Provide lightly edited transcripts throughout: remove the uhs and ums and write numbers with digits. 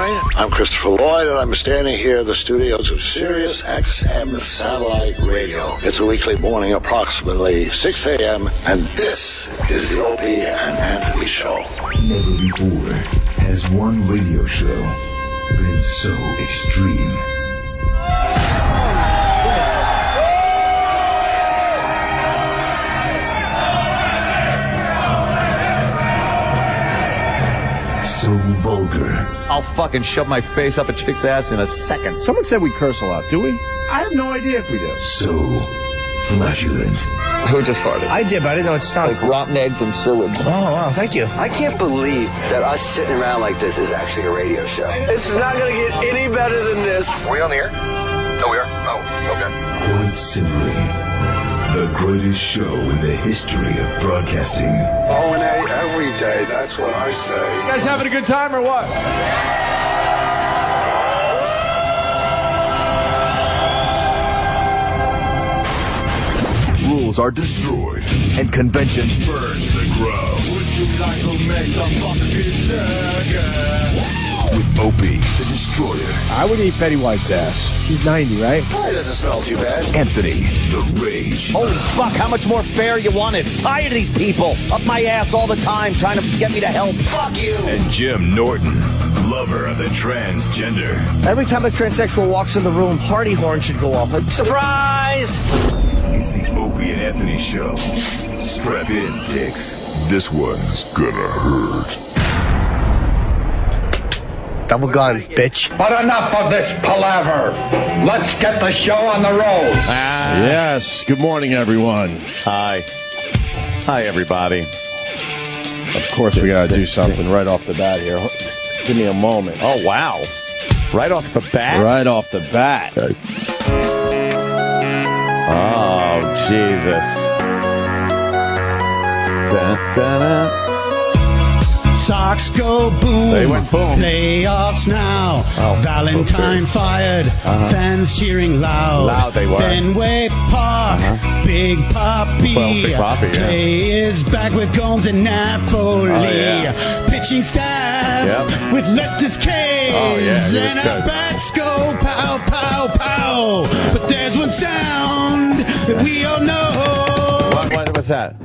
Hi, I'm Christopher Lloyd, and I'm standing here in the studios of Sirius XM Satellite Radio. It's a weekly morning, approximately 6 a.m., and this is the Opie and Anthony Show. Never before has one radio show been so extreme. So vulgar. I'll fucking shove my face up a chick's ass in a second. Someone said we curse a lot, do we? I have no idea if we do. So flatulent. Who just farted? I did, but I didn't know it stopped. Like rotten eggs and sewage. Oh, wow, thank you. I can't believe that us sitting around like this is actually a radio show. It's not going to get any better than this. Are we on the air? No, we are? Oh, okay. Quite simply, the greatest show in the history of broadcasting. O&A every day, that's what I say. You guys having a good time or what? Rules are destroyed and conventions burned to the ground. Would you like to make some fucking circus? With Opie, the Destroyer. I would eat Betty White's ass. She's 90, right? It doesn't smell too bad. Anthony, the Rage. Holy fuck, how much more fair you want it? Tired of these people up my ass all the time trying to get me to help. Fuck you! And Jim Norton, lover of the transgender. Every time a transsexual walks in the room, party horn should go off. Surprise! It's the Opie and Anthony Show. Strap in, dicks. This one's gonna hurt. Double guns, bitch. But enough of this palaver. Let's get the show on the road. Yes. Good morning, everyone. Hi. Hi, everybody. Of course, we got to do something right off the bat here. Give me a moment. Oh, wow. Right off the bat? Right off the bat. Oh, Jesus. Da-da-da. Socks go boom. They went boom. Playoffs now. Oh, Valentine okay. Fired. Fans cheering loud. Loud they were. Fenway Park. Big Poppy. Well, Big Poppy, yeah. Play is back with Gomes and Napoli. Oh, yeah. Pitching staff with Leftist K's. Oh, yeah, and our bats go pow, pow, pow. But there's one sound that we all know. What's that?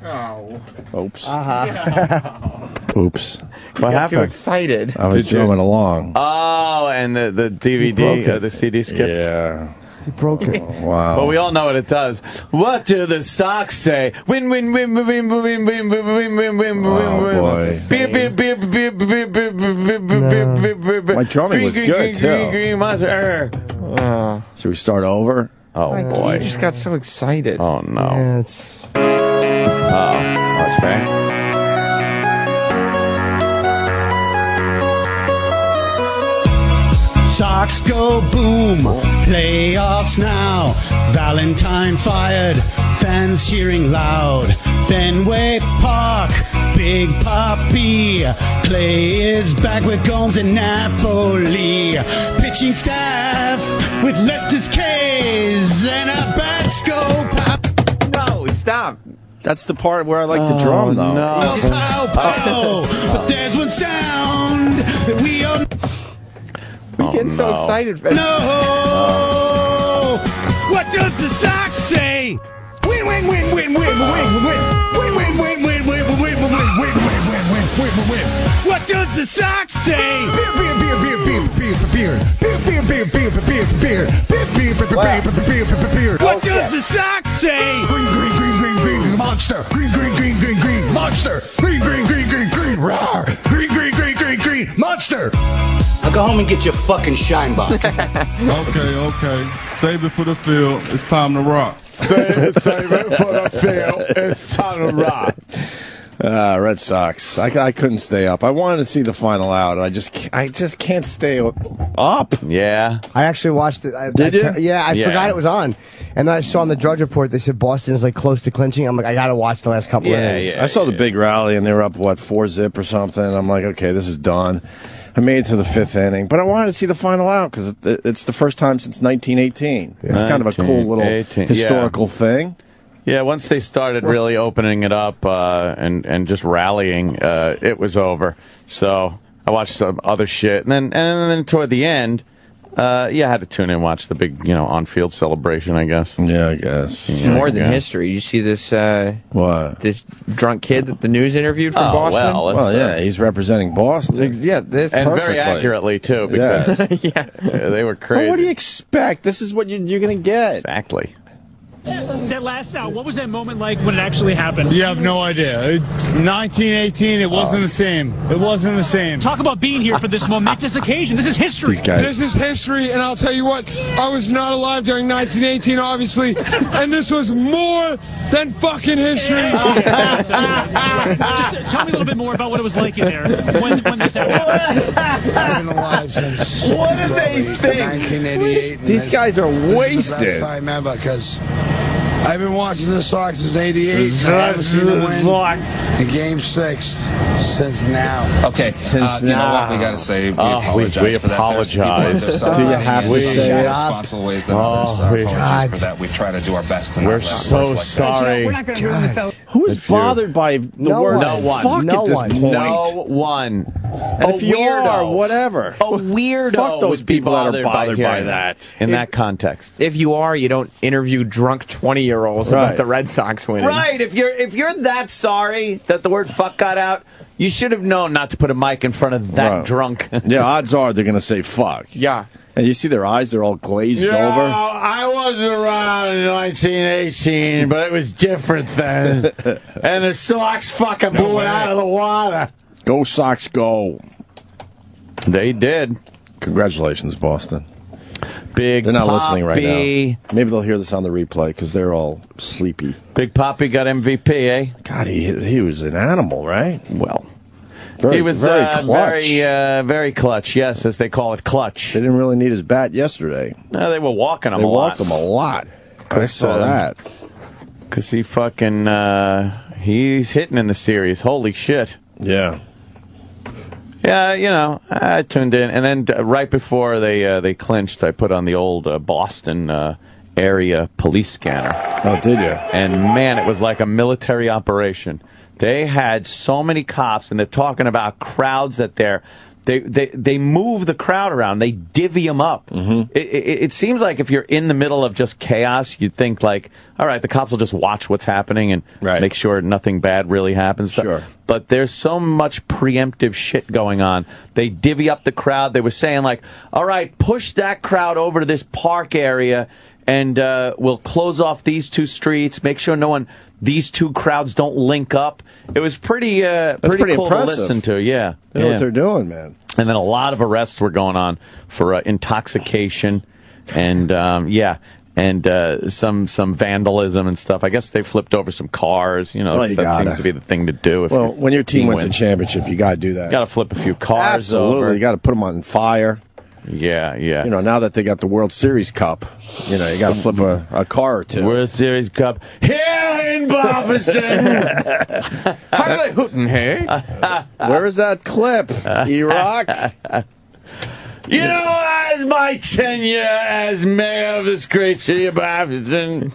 Oh. Oops. Uh-huh. Oops. What happened? Too excited. I was drumming along. Oh, and the DVD, the CD skipped. Yeah. He broke it. Wow. But we all know what it does. What do the stocks say? Win, win, win, win, win, win, win, win, win, win, win, Oh, boy. Beep, beep, beep, beep, beep, beep, beep, beep, beep, beep. My drumming was good, too. Green monster. Should we start over? Oh, boy. He just got so excited. Oh, no. Yeah, it's... Okay. Sox go boom, playoffs now. Valentine fired, fans cheering loud. Fenway Park, Big Poppy. Clay is back with Gomes and Napoli. Pitching staff with Leftist K's. And our bats go pow. No, stop. That's the part where I like to drum, though. No. Pow, pow. But there's one sound that we all We're getting so excited. know. What does the Sox say? Win, win, win, win, win, win, win, win, win, win, win, win, win, win, win, win, win, win. What does the Sox say? Beer, beer, beer, beer, beer, beer, beer, beer, beer, beer, beer, beer, beer, beer, beer, beer, beer. What does the Sox say? Green, green, green, green, green, monster. Green, green, green, green, green, monster. Green, green, green, green, green, roar. Green, green, green, green, green, monster. Now go home and get your fucking shine box. Okay. Save it for the field. It's time to rock. Save it for the field. It's time to rock. Red Sox. I couldn't stay up. I wanted to see the final out. I just can't stay up. Yeah. I actually watched it. Did you? Yeah, I forgot it was on. And I saw on the Drudge Report, they said Boston is like close to clinching. I'm like, I got to watch the last couple of innings. I saw the big rally, and they were up, 4-zip or something. I'm like, okay, this is done. I made it to the fifth inning, but I wanted to see the final out because it's the first time since 1918. It's kind of a cool little historical thing. Yeah, once they started really opening it up and just rallying, it was over. So I watched some other shit, and then toward the end, I had to tune in and watch the big, on-field celebration, I guess. Yeah, I guess. Yeah, more than history. You see this what? This drunk kid that the news interviewed from Boston? Well, yeah, he's representing Boston. Yeah, this and very accurately, too, because they were crazy. Well, what do you expect? This is what you're going to get. Exactly. That last out, what was that moment like when it actually happened? You have no idea. 1918, it wasn't the same. It wasn't the same. Talk about being here for this momentous occasion. This is history. This is history, and I'll tell you what, I was not alive during 1918, obviously, and this was more than fucking history. Just tell me a little bit more about what it was like in there when this happened. I've been alive since what did they think? 1988. These guys are wasted. This is the best time ever, because I've been watching the Sox since '88. I haven't seen them win in Game 6 since now. Okay, since you know what we got to say? We apologize we for that. apologize. Do you have to say it? Responsible ways that others apologize for that. We try to do our best to We're so sorry. We're not going to ruin this. Who is bothered by the word fuck at this point? No one. And if you are, whatever. A weirdo. Fuck those people that are bothered by that. In that context. If you are, you don't interview drunk 20-year-olds about the Red Sox winning. Right. If you're that sorry that the word fuck got out, you should have known not to put a mic in front of that drunk. Yeah, odds are they're going to say fuck. Yeah. And you see their eyes, they're all glazed over. I wasn't around in 1918, but it was different then. And the Sox fucking blew it out of the water. Go Sox, go. They did. Congratulations, Boston. Big They're not Poppy. listening right now. Maybe they'll hear this on the replay because they're all sleepy. Big Poppy got MVP, eh? God, he was an animal, right? Well, he was very clutch. very clutch, yes, as they call it, clutch. They didn't really need his bat yesterday. No, they were walking him a lot. They walked him a lot. I saw that. Because he fucking, he's hitting in the series. Holy shit. Yeah. Yeah, I tuned in, and then right before they clinched, I put on the old Boston area police scanner. Oh, did you? And man, it was like a military operation. They had so many cops, and they're talking about crowds that they move the crowd around. They divvy them up. Mm-hmm. It seems like if you're in the middle of just chaos, you'd think like, all right, the cops will just watch what's happening and make sure nothing bad really happens. Sure. But there's so much preemptive shit going on. They divvy up the crowd. They were saying like, all right, push that crowd over to this park area, and we'll close off these two streets. Make sure these two crowds don't link up. It was pretty cool impressive. to listen to. Yeah, they know what they're doing, man. And then a lot of arrests were going on for intoxication, and some vandalism and stuff. I guess they flipped over some cars. That seems to be the thing to do. When your team wins a championship, you got to do that. You got to flip a few cars Absolutely. over. You got to put them on fire. Yeah. Now that they got the World Series Cup, you got to flip a car or two. World Series Cup here in Boston. How are they hooting, hey? Where is that clip, E-Rock? As my tenure as mayor of this great city of Boston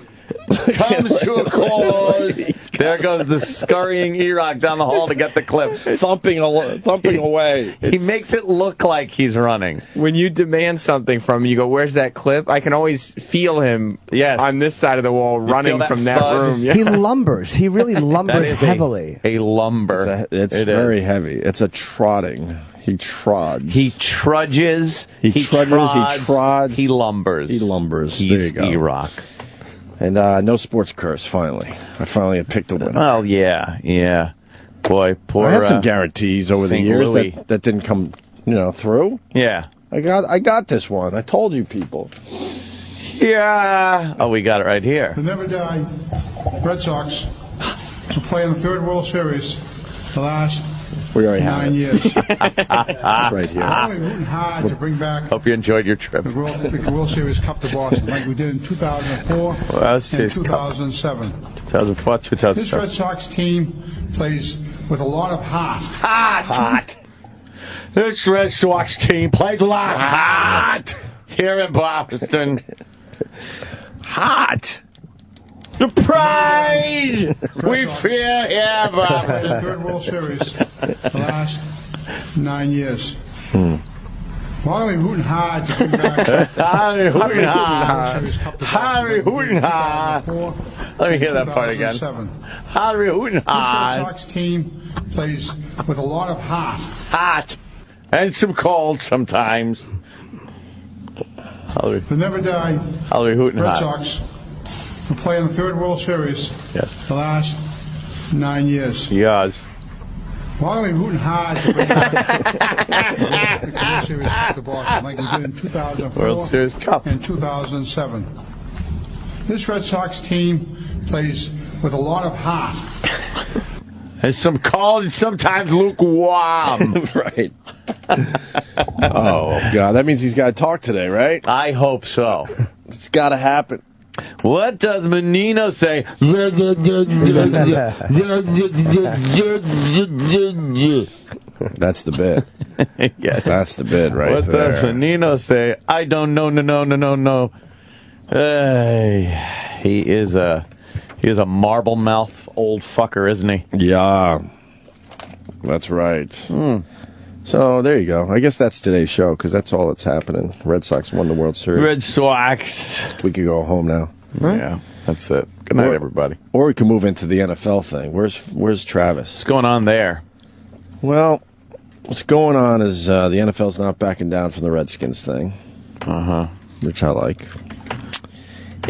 comes to a close, there goes the scurrying E-Rock down the hall to get the clip. Thumping away. He makes it look like he's running. When you demand something from him, you go, where's that clip? I can always feel him on this side of the wall running from that room. Yeah. He lumbers. He really lumbers heavily. A lumber. It's very heavy. It's a trotting. He trods. He trudges. He trudges. He trods. He lumbers. He lumbers. He's there you go. E-Rock. And no sports curse, finally. I finally had picked a winner. Oh, yeah. Boy, poor... I had some guarantees over the years that didn't come, through. Yeah. I got this one. I told you people. Yeah. Oh, we got it right here. The never die Red Sox to play in the third World Series the last we already 9 years. It's right here. We're rooting hard to bring back Hope you enjoyed your trip. the World Series Cup to Boston, like we did in 2004 and 2007. 2004, 2007. This Red Sox team plays with a lot of heart. Hot. This Red Sox team plays a lot hot here in Boston. Hot. Surprise! We fear him. The third World Series the last 9 years. While we rooting hard to come back. Harry hooting hard. Harry hooting hard. Let me hear that part again. Harry hooting hard. This Red Sox team plays with a lot of heart. Hot. And some cold sometimes. The never die Harry hooting Red hard. Sox will play in the third World Series the last 9 years. Yes. While we rooting hard to bring back the World Series back to Boston, like we did in 2004 World Series Cup. and 2007. This Red Sox team plays with a lot of heart. And some cold and sometimes lukewarm. Right. Oh, God. That means he's got to talk today, right? I hope so. It's got to happen. What does Menino say? That's the bit. Yes. That's the bit right what there. What does Menino say? I don't know, no. He is a marble mouth old fucker, isn't he? Yeah. That's right. So there you go. I guess that's today's show because that's all that's happening. Red Sox won the World Series. Red Sox. We could go home now. Yeah, that's it. Good night, everybody. Or we can move into the NFL thing. Where's Travis? What's going on there? Well, what's going on is the NFL's not backing down from the Redskins thing. Which I like.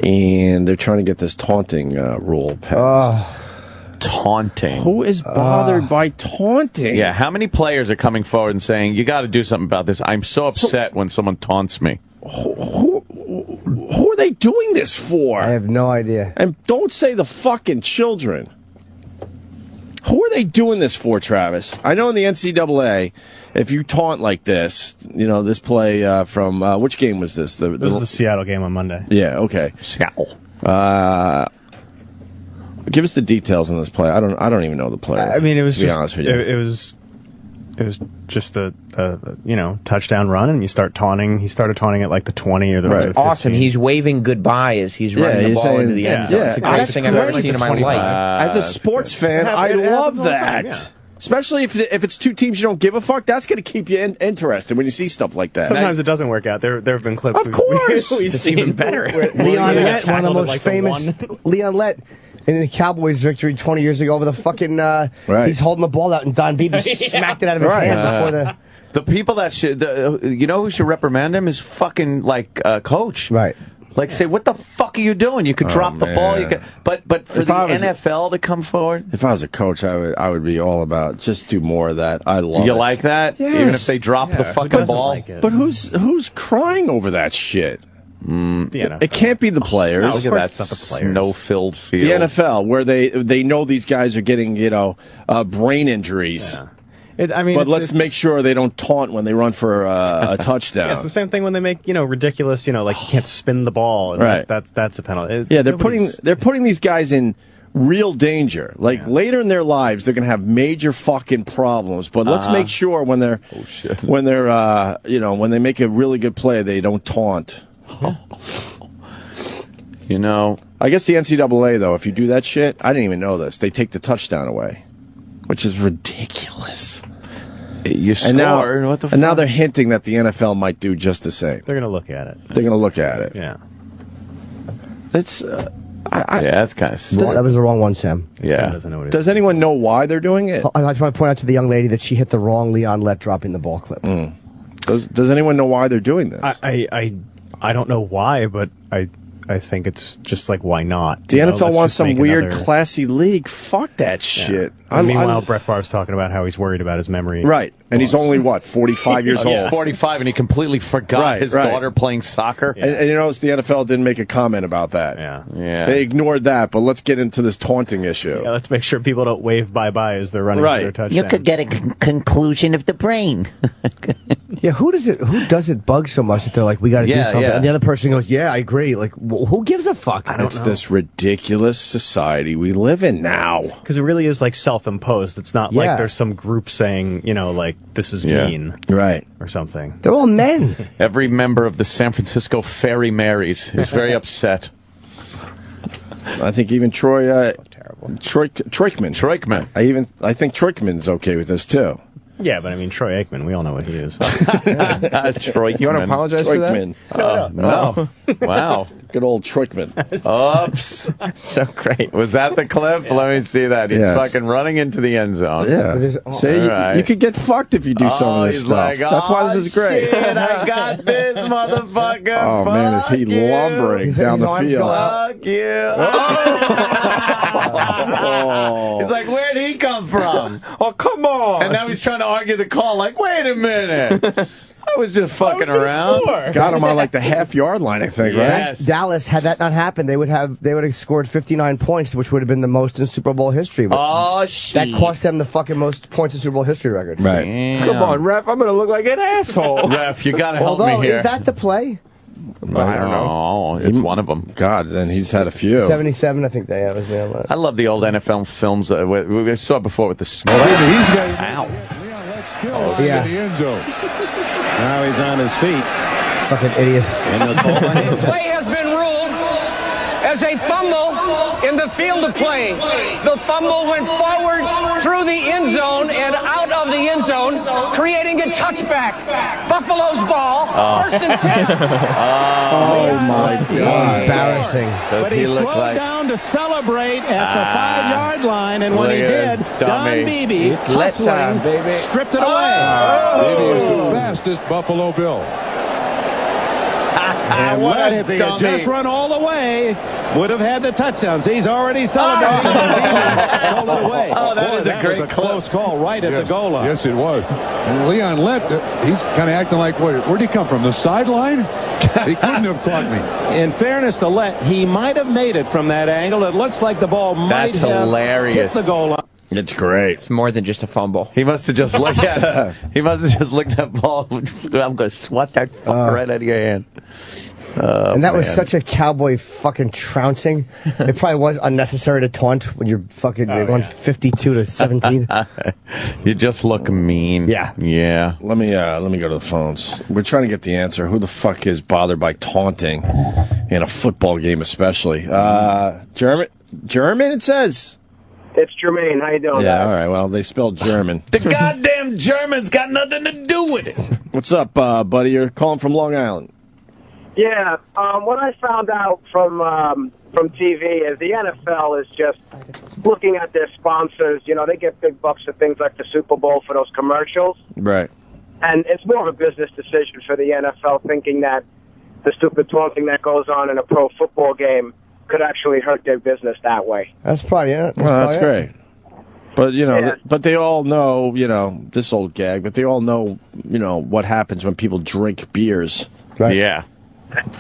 And they're trying to get this taunting rule passed. Taunting. Who is bothered by taunting? Yeah, how many players are coming forward and saying, you got to do something about this? I'm so upset when someone taunts me. Who are they doing this for? I have no idea. And don't say the fucking children. Who are they doing this for, Travis? I know in the NCAA, if you taunt like this, this play from, which game was this? This is the Seattle game on Monday. Yeah, okay. Seattle. Give us the details on this play. I don't even know the player. I mean, it was to be just, honest with you. it was just a touchdown run, and you start taunting. He started taunting at like the 20 or the 15. Awesome. He's waving goodbye as he's running the ball into the end zone. It's the greatest thing I've ever seen in my life. As a sports fan, I love that. Yeah. Especially if it's two teams you don't give a fuck, that's going to keep you interested when you see stuff like that. Sometimes it doesn't work out. There have been clips. Of course, it's even better. Leon Lett, one of the most famous. Leon Lett. In the Cowboys' victory 20 years ago over the fucking, he's holding the ball out and Don Beebe smacked it out of his hand before the people that should, who should reprimand him is fucking coach. Right. Like say, what the fuck are you doing? You could drop the ball. You could, but for the NFL to come forward. If I was a coach, I would be all about just do more of that. I love it. You like that? Yes. Even if they drop the fucking ball. Like but who's crying over that shit? It can't be the players. No, look at that snow-filled field. The NFL, where they know these guys are getting brain injuries. Yeah. But let's make sure they don't taunt when they run for a touchdown. Yeah, it's the same thing when they make ridiculous like you can't spin the ball. Right. That's a penalty. They're putting these guys in real danger. Later in their lives, they're going to have major fucking problems. But let's make sure when they're when they make a really good play, they don't taunt. I guess the NCAA, though, if you do that shit, I didn't even know this, they take the touchdown away, which is ridiculous. You score, what the fuck? And now they're hinting that the NFL might do just the same. They're going to look at it. They're going to look at it. Yeah. It's that's kind of that was the wrong one, Sam. Yeah. Does anyone know why they're doing it? I just want to point out to the young lady that she hit the wrong Leon Lett dropping the ball clip. Does anyone know why they're doing this? I don't know why, but I think it's just like, why not? The NFL wants some weird, classy league. Fuck that shit. Meanwhile, Brett Favre's talking about how he's worried about his memory. Right. And he's only, 45 years old? 45, and he completely forgot his daughter playing soccer. Yeah. And you notice the NFL didn't make a comment about that. Yeah. They ignored that, but let's get into this taunting issue. Yeah, let's make sure people don't wave bye-bye as they're running for their touchdown. You could get a conclusion of the brain. Yeah, who does it bug so much that they're like, we got to do something? And the other person goes, yeah, I agree. Like, who gives a fuck? I don't know. This ridiculous society we live in now. Because it really is like self-imposed. It's not like there's some group saying, like, this is mean. Right. Or something. They're all men. Every member of the San Francisco Fairy Marys is very upset. I think even Troikman. I think Troikman's okay with this too. Yeah, but I mean, Troy Aikman, we all know what he is. Troikman. You want to apologize for that? No. Wow. Good old Troikman. Oops. So great. Was that the clip? Let me see that. He's fucking running into the end zone. Yeah. See, you could get fucked if you do some of this stuff. Like, that's why this is great. Shit, I got this, motherfucker. Oh, man, is he lumbering down the field. Fuck you. Oh. He's like, where'd he come from? Oh, come on. And now he's trying to argue the call. Like, wait a minute. I was just fucking around. Got him on like the half-yard line, I think, right? Dallas, had that not happened, they would have scored 59 points, which would have been the most in Super Bowl history. Oh, shit. That cost them the fucking most points in Super Bowl history record. Right. Damn. Come on, ref. I'm going to look like an asshole. Ref, you got to help me here. Is that the play? I don't know. Oh, it's one of them. God, then he's had a few. 77, I think they have. I love the old NFL films. We saw before with the snow. He's got Ow. Yeah. in the end zone. Now he's on his feet. Fucking idiot. The play has been ruled as a fumble in the field of play. The fumble went forward through the end zone and out of the end zone, creating a touchback. Buffalo's ball. First and 10. Oh, my God. Embarrassing. Does he look like... down to celebrate at the 5-yard line, and when he did, Don Beebe, It's let time, baby. stripped it away. Maybe it's the fastest Buffalo Bill. And what if he had just run all the way, would have had the touchdowns. He's already celebrating. Rolled it away. Oh, that was a great close call right at the goal line. Yes, it was. And Leon Lett, he's kind of acting like, where'd he come from? The sideline? He couldn't have caught me. In fairness to Lett, he might have made it from that angle. It looks like the ball might have hilarious. hit the goal line. It's great. It's more than just a fumble. He must have just looked. Yes, he must have just looked at that ball. I'm going to swat that fucker right out of your hand. And that was such a cowboy fucking trouncing. It probably was unnecessary to taunt when you're fucking going 52 to 17. You just look mean. Yeah. Yeah. Let me go to the phones. We're trying to get the answer. Who the fuck is bothered by taunting in a football game, especially? German, it says. It's Jermaine. How you doing? Yeah, all right. Well, they spelled German. The goddamn Germans got nothing to do with it. What's up, buddy? You're calling from Long Island. Yeah. What I found out from TV is the NFL is just looking at their sponsors. You know, they get big bucks for things like the Super Bowl for those commercials. Right. And it's more of a business decision for the NFL, thinking that the stupid taunting that goes on in a pro football game could actually hurt their business that way. That's probably it. That's great. But, but they all know, this old gag, but they all know, what happens when people drink beers. Right? Yeah.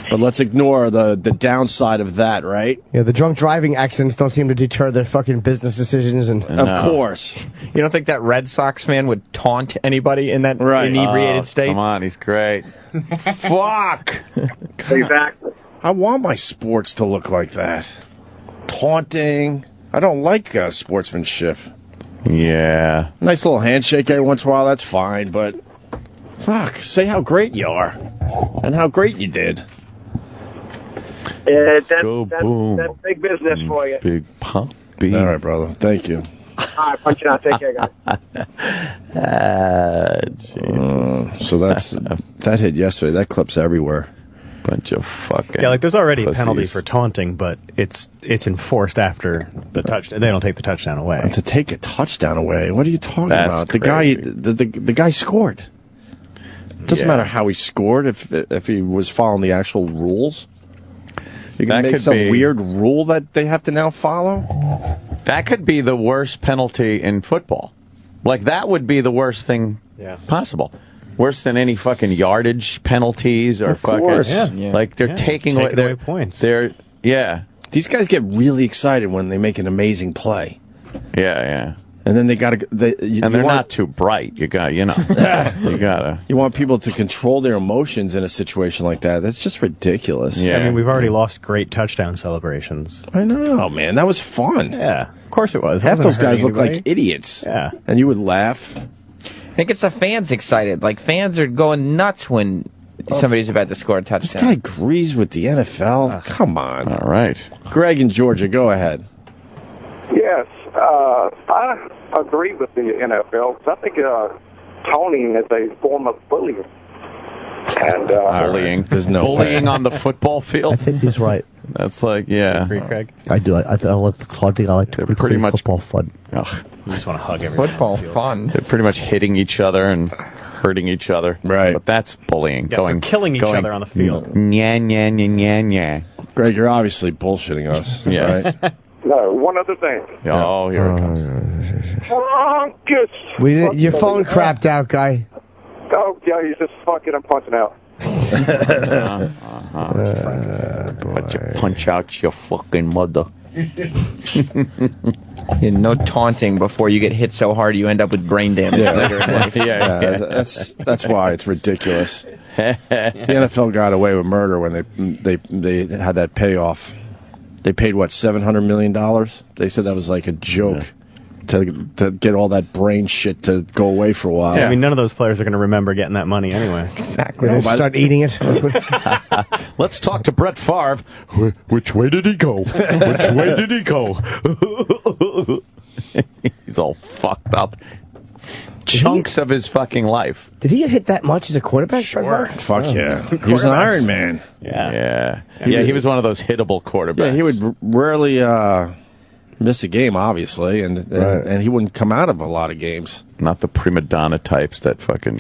But let's ignore the downside of that, right? Yeah, the drunk driving accidents don't seem to deter their fucking business decisions. And Of course. You don't think that Red Sox fan would taunt anybody in that inebriated state? Come on, he's great. Fuck! Exactly. I want my sports to look like that. Taunting. I don't like sportsmanship. Yeah. Nice little handshake every once in a while, that's fine, but fuck, say how great you are and how great you did. Yeah, that's boom. That's big business for you. Big pump. All right, brother. Thank you. All right, punch it out. Take care, guys. So that hit yesterday. That clip's everywhere. Bunch of fucking there's already pussies. a penalty for taunting, but it's enforced after the touchdown. They don't take the touchdown away. To take a touchdown away? What are you talking That's about? The guy scored. It doesn't matter how he scored if he was following the actual rules. You can make some weird rule that they have to now follow. That could be the worst penalty in football. Like that would be the worst thing possible. Worse than any fucking yardage penalties or like they're taking away points. These guys get really excited when they make an amazing play. Yeah. And then they're not too bright. You gotta. You want people to control their emotions in a situation like that. That's just ridiculous. Yeah. I mean, we've already lost great touchdown celebrations. I know, man. That was fun. Yeah, of course it was. Half those guys look like idiots. Yeah. And you would laugh. I think it's the fans excited. Like, fans are going nuts when Somebody's about to score a touchdown. This guy agrees with the NFL. Come on. All right. Greg in Georgia, go ahead. Yes, I agree with the NFL because I think taunting is a form of bullying. And bullying. There's no bullying on the football field. I think he's right. That's like, yeah. Agree, Craig? I do. I like the taunting. I like to pretty much football fun. Ugh. You just want to hug everybody. Football fun. They're pretty much hitting each other and hurting each other. Right. But that's bullying. Yes, they're killing each other on the field. Nya, nya, nya, nya, nya. Greg, you're obviously bullshitting us. Yes. Right? no, one other thing. Oh, here it comes. Your phone crapped out, Guy. Oh, yeah, he's just fucking and punching out. But you punch out your fucking mother. No taunting before you get hit so hard you end up with brain damage later in life. That's why it's ridiculous. The NFL got away with murder when they had that payoff. They paid what, $700 million? They said that was like a joke. To get all that brain shit to go away for a while. Yeah, I mean, none of those players are going to remember getting that money anyway. Exactly. They start eating it. Let's talk to Brett Favre. Which way did he go? Which way did he go? He's all fucked up. Chunks of his fucking life. Did he get hit that much as a quarterback? Sure. Fuck yeah. He was an Iron Man. Yeah. He was one of those hittable quarterbacks. Yeah, he would rarely miss a game, obviously, and he wouldn't come out of a lot of games. Not the prima donna types that fucking,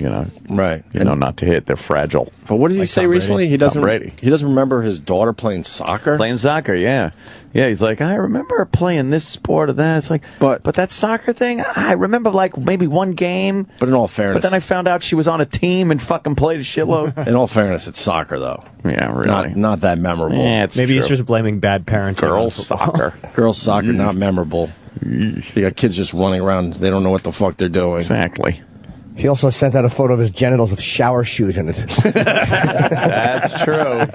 right. Not to hit. They're fragile. But what did he say recently? He doesn't remember his daughter playing soccer. Playing soccer, yeah. Yeah, he's like, I remember playing this sport or that. It's like, but that soccer thing, I remember like maybe one game. But in all fairness, but then I found out she was on a team and fucking played a shitload. In all fairness, it's soccer though. Yeah, really. Not that memorable. Yeah, maybe he's just blaming bad parenting. Girls soccer. Girls soccer, not memorable. You got kids just running around. They don't know what the fuck they're doing. Exactly. He also sent out a photo of his genitals with shower shoes in it. That's true.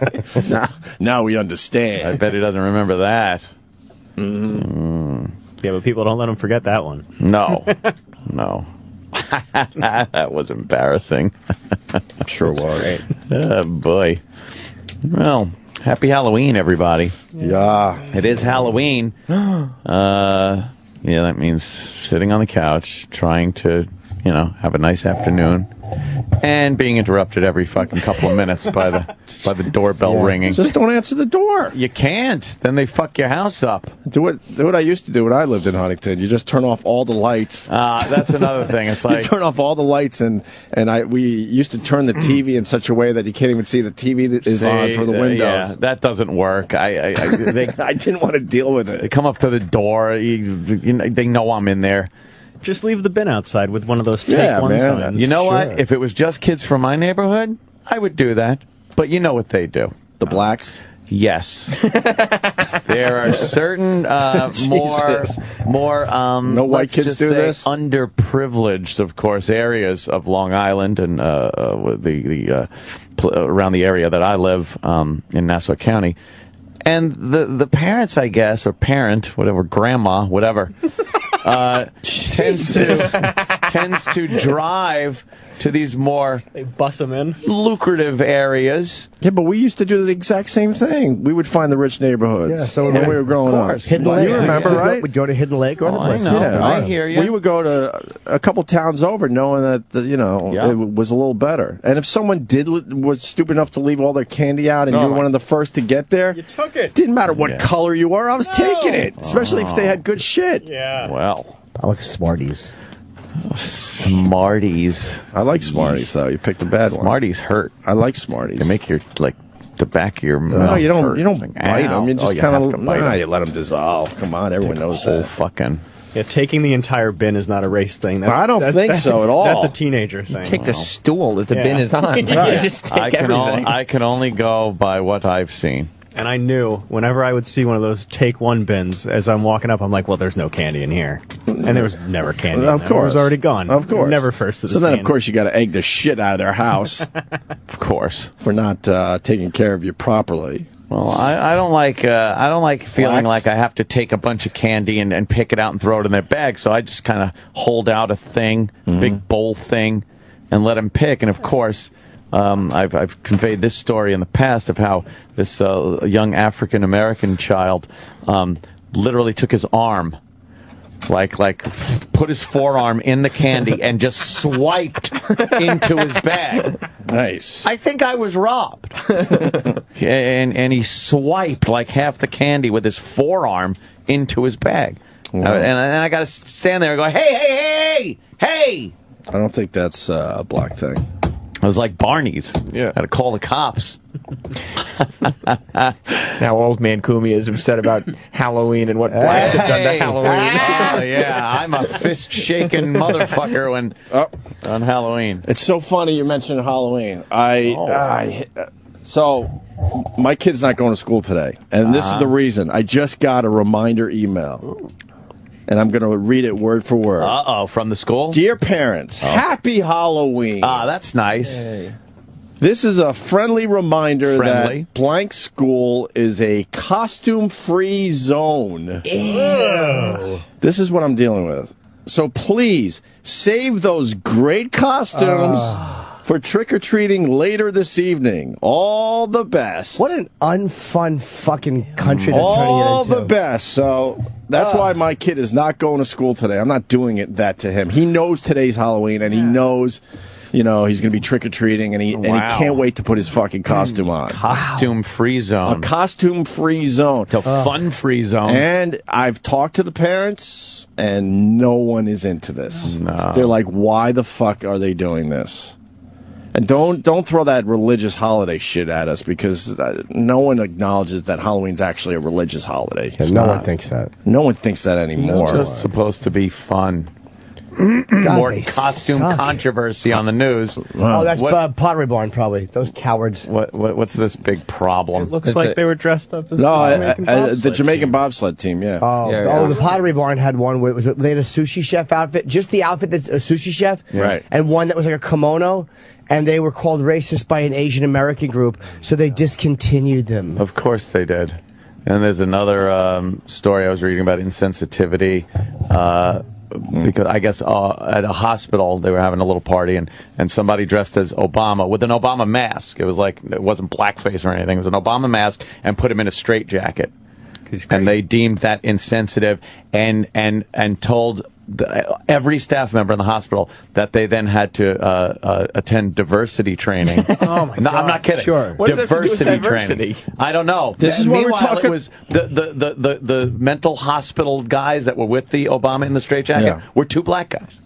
Now we understand. I bet he doesn't remember that. Yeah, but people don't let him forget that one. No. That was embarrassing. Sure was. Oh, boy. Well, happy Halloween, everybody. Yeah. It is Halloween. Yeah, that means sitting on the couch, trying to, have a nice afternoon, and being interrupted every fucking couple of minutes by the doorbell ringing. Just don't answer the door. You can't. Then they fuck your house up. Do what I used to do when I lived in Huntington. You just turn off all the lights. That's another thing. It's like you turn off all the lights, and we used to turn the TV in such a way that you can't even see the TV that is on through the windows. Yeah, that doesn't work. I didn't want to deal with it. They come up to the door. They know I'm in there. Just leave the bin outside with one of those take one signs. You know what? If it was just kids from my neighborhood, I would do that. But you know what they do. The blacks? Yes. There are certain more no white kids do this? underprivileged, of course, areas of Long Island and around the area that I live in Nassau County. And the parents, I guess, or parent, whatever, grandma, whatever, tends to drive to these more bus them in lucrative areas. Yeah, but we used to do the exact same thing. We would find the rich neighborhoods. Yeah, so when we were growing up. Hidden Lake. You remember, right? We'd go to Hidden Lake or I know. Yeah, I hear you. We would go to a couple towns over, knowing that it was a little better. And if someone was stupid enough to leave all their candy out, and you were one of the first to get there, you took it. Didn't matter what color you were. I was taking it, especially if they had good shit. Yeah. Well, I like Smarties. Smarties. I like Smarties though. You picked a bad one. Smarties hurt. I like Smarties. They make your the back of your mouth. No, you don't. Hurt. You don't bite them. You just kind of you let them dissolve. Come on, everyone knows that. Fucking. Yeah, taking the entire bin is not a race thing. I don't think so at all. That's a teenager thing. Take the stool that the bin is on. Right. You just take everything. I can only go by what I've seen. And I knew whenever I would see one of those take one bins, as I'm walking up, I'm like, well, there's no candy in here. And there was never candy. Of course. It was already gone. Of course. Never first to the So then, scene. of course, you got to egg the shit out of their house. Of course. For not taking care of you properly. Well, I don't like feeling like I have to take a bunch of candy and pick it out and throw it in their bag. So I just kind of hold out a thing, big bowl thing, and let them pick. And of course, I've conveyed this story in the past of how this young African American child literally took his arm, like put his forearm in the candy and just swiped into his bag. Nice. I think I was robbed. and he swiped like half the candy with his forearm into his bag. Wow. And I got to stand there and go, hey! I don't think that's a black thing. It was like Barney's. Yeah. Had to call the cops. Now old man Kumi is upset about Halloween and what blacks have done to Halloween. Oh, yeah. I'm a fist-shaking motherfucker on Halloween. It's so funny you mentioned Halloween. So, my kid's not going to school today. And this is the reason. I just got a reminder email. And I'm going to read it word for word. Uh-oh, from the school? Dear parents, Happy Halloween. Ah, that's nice. Hey. This is a friendly reminder that blank school is a costume-free zone. Ew. This is what I'm dealing with. So please, save those great costumes for trick-or-treating later this evening. All the best. What an unfun fucking country to turn it into. All the best. So that's why my kid is not going to school today. I'm not doing that to him. He knows today's Halloween, and he knows, he's going to be trick-or-treating, and he can't wait to put his fucking costume on. Costume-free zone. A costume-free zone. A fun-free zone. And I've talked to the parents, and no one is into this. No. They're like, why the fuck are they doing this? And don't throw that religious holiday shit at us, because no one acknowledges that Halloween's actually a religious holiday. Yeah, no one thinks that. No one thinks that anymore. It's just supposed to be fun. God, more costume controversy on the news. Oh, that's Pottery Barn, probably. Those cowards. What's this big problem? It looks like they were dressed up as the Jamaican bobsled team, yeah. The Pottery Barn had one where they had a sushi chef outfit, just the outfit that's a sushi chef, right? And one that was like a kimono. And they were called racist by an Asian American group, so they discontinued them. Of course they did. And there's another story I was reading about insensitivity. Because I guess at a hospital they were having a little party, and somebody dressed as Obama with an Obama mask. It wasn't blackface or anything. It was an Obama mask, and put him in a straitjacket. And they deemed that insensitive, and told every staff member in the hospital that they then had to attend diversity training. Oh my God! No, I'm not kidding. Sure. What does that have to do with training. I don't know. This is what we're talking. It was the mental hospital guys that were with the Obama in the straitjacket were two black guys.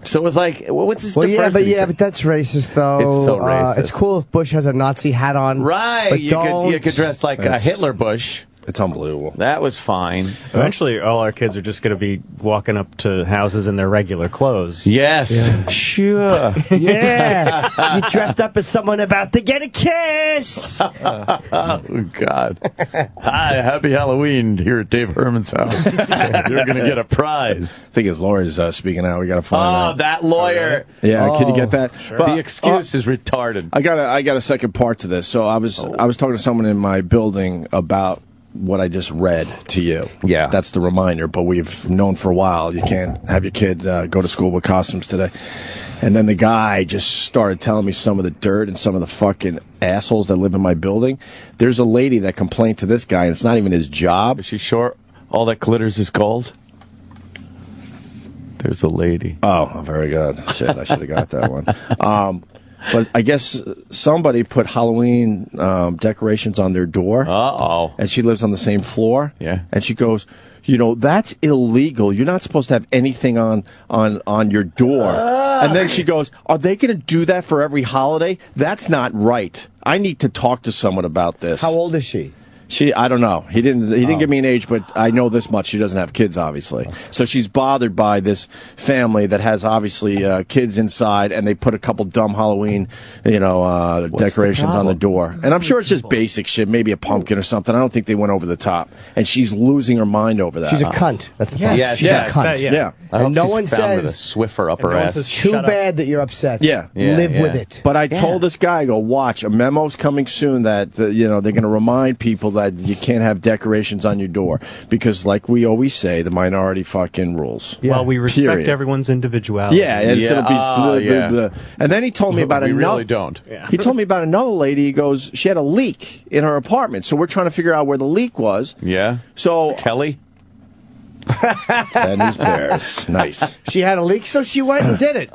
So it was like, what's this diversity? But that's racist, though. It's so racist. It's cool if Bush has a Nazi hat on. Right. But you could dress like a Hitler Bush. It's unbelievable. That was fine. Eventually, all our kids are just going to be walking up to houses in their regular clothes. Yes. Yeah. Sure. Yeah. You dressed up as someone about to get a kiss. Oh, God. Hi, happy Halloween here at Dave Herman's house. You're going to get a prize. I think his lawyer's speaking out. We got to find out. Oh, that lawyer. Yeah, can you get that? Sure. But the excuse is retarded. I got a second part to this. So I was talking to someone in my building about what I just read to you. Yeah. That's the reminder, but we've known for a while you can't have your kid go to school with costumes today. And then the guy just started telling me some of the dirt and some of the fucking assholes that live in my building. There's a lady that complained to this guy, and it's not even his job. Is she sure all that glitters is gold? There's a lady. Oh, very good. Shit, I should have got that one. But I guess somebody put Halloween decorations on their door. Uh-oh. And she lives on the same floor. Yeah. And she goes, that's illegal. You're not supposed to have anything on your door. And then she goes, are they going to do that for every holiday? That's not right. I need to talk to someone about this. How old is she? I don't know. He didn't give me an age, but I know this much. She doesn't have kids, obviously. So she's bothered by this family that has obviously kids inside, and they put a couple dumb Halloween, decorations on the door. And I'm sure it's just basic shit, maybe a pumpkin or something. I don't think they went over the top. And she's losing her mind over that. She's a cunt. That's the problem. Yeah, she's a cunt. Yeah. And no one says with a Swiffer up her ass. Too bad that you're upset. Yeah. Live with it. But I told this guy, watch, a memo's coming soon that they're going to remind people that you can't have decorations on your door because, like we always say, the minority fucking rules. Yeah. Well, we respect everyone's individuality. Yeah, and it'll be blah, blah, blah. And then he told me about we another. really don't. Yeah. He told me about another lady. He goes, she had a leak in her apartment, so we're trying to figure out where the leak was. Yeah. So Kelly. And his bears. Nice. She had a leak, so she went and did it.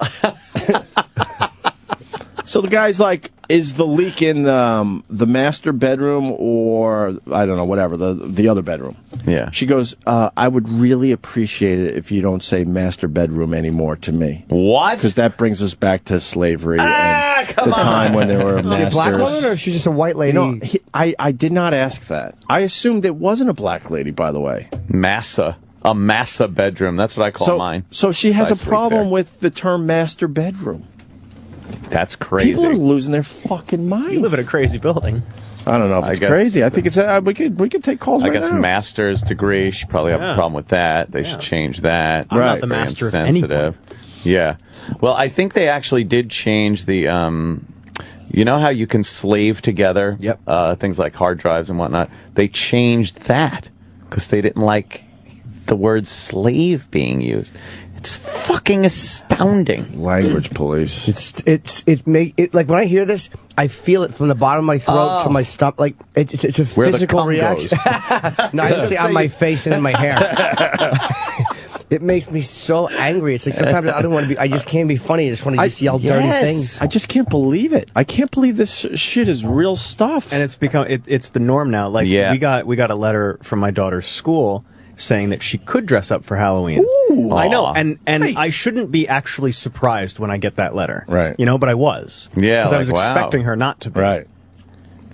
So the guy's like, is the leak in the master bedroom or, I don't know, whatever, the other bedroom? Yeah. She goes, I would really appreciate it if you don't say master bedroom anymore to me. What? Because that brings us back to slavery and the time when there were masters. Is she a black woman or is she just a white lady? You know, I did not ask that. I assumed it wasn't a black lady, by the way. A massa bedroom. That's what I call mine. So she has a problem with the term master bedroom. That's crazy. People are losing their fucking minds. You live in a crazy building. I don't know if it's crazy. I think it's we could take calls right now. I guess master's degree. She probably have a problem with that. They should change that. I'm not the master of anything. Yeah. Well, I think they actually did change the. You know how you can slave together? Yep. Things like hard drives and whatnot. They changed that because they didn't like the word slave being used. It's fucking astounding. Language police. It like when I hear this, I feel it from the bottom of my throat to my stomach. Like it's a physical reaction. No, I say on my face and in my hair. It makes me so angry. It's like sometimes I don't want to be. I just can't be funny. I just want to just yell dirty things. I just can't believe it. I can't believe this shit is real stuff. And it's become it's the norm now. Like we got a letter from my daughter's school saying that she could dress up for Halloween. Ooh, I know, and nice. I shouldn't be actually surprised when I get that letter. Right. You know, but I was. Yeah, because I was expecting her not to be. Right.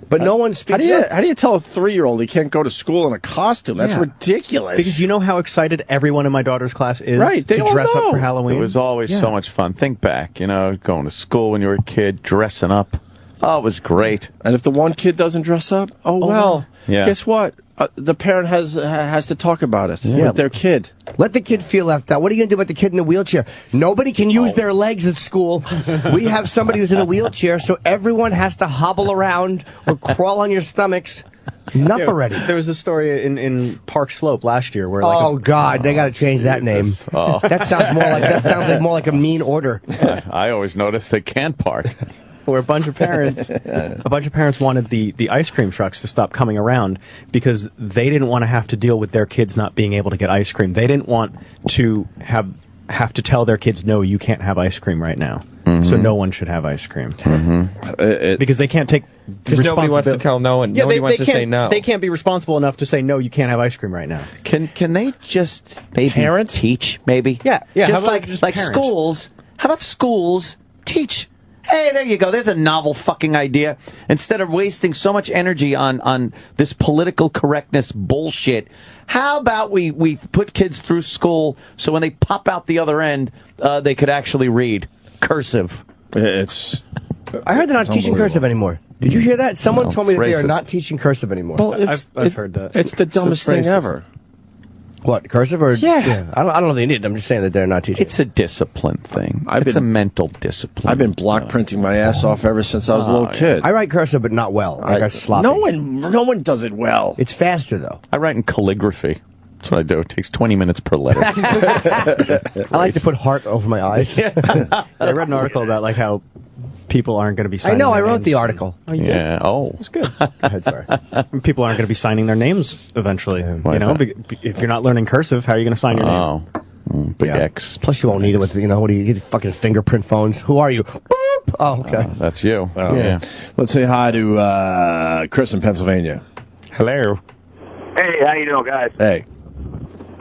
But no one speaks. How do you tell a 3-year-old he can't go to school in a costume? That's ridiculous. Because you know how excited everyone in my daughter's class is they to dress up for Halloween? It was always so much fun. Think back, going to school when you were a kid, dressing up. Oh, it was great. And if the one kid doesn't dress up, guess what? The parent has to talk about it with their kid. Let the kid feel left out. What are you going to do about the kid in the wheelchair? Nobody can use their legs at school. We have somebody who's in a wheelchair, so everyone has to hobble around or crawl on your stomachs. Enough already. There was a story in Park Slope last year where God, they got to change that name. Oh. That sounds like more like a mean order. I always notice they can't park. Where a bunch of parents wanted the ice cream trucks to stop coming around because they didn't want to have to deal with their kids not being able to get ice cream. They didn't want to have to tell their kids, no, you can't have ice cream right now. Mm-hmm. So no one should have ice cream. Mm-hmm. Because they can't take responsibility. Nobody wants to tell no, and nobody wants to say no. They can't be responsible enough to say, no, you can't have ice cream right now. Can they just maybe teach, maybe? Yeah. Just like schools. How about schools teach? Hey, there you go. There's a novel fucking idea. Instead of wasting so much energy on this political correctness bullshit, how about we put kids through school so when they pop out the other end, they could actually read cursive? I heard they're not teaching cursive anymore. Did you hear that? Someone told me that they are not teaching cursive anymore. Well, I've heard that. It's the dumbest thing ever. What, cursive or? Yeah. I don't know if they need it. I'm just saying that they're not teaching. It's a discipline thing. It's a mental discipline. I've been block printing my ass off ever since I was a little kid. I write cursive, but not well. I got sloppy. No one does it well. It's faster, though. I write in calligraphy. That's what I do. It takes 20 minutes per letter. I like to put heart over my eyes. I read an article about like how people aren't going to be signing I their wrote names. the article. Oh, you did? Oh. It's good. Go ahead, sorry. People aren't going to be signing their names eventually. If you're not learning cursive, how are you going to sign your name? Big X. Plus, you won't need it with, what do you get? Fucking fingerprint phones. Who are you? Boop. Oh, okay. That's you. Oh. Yeah. Let's say hi to Chris in Pennsylvania. Hello. Hey, how you doing, guys? Hey.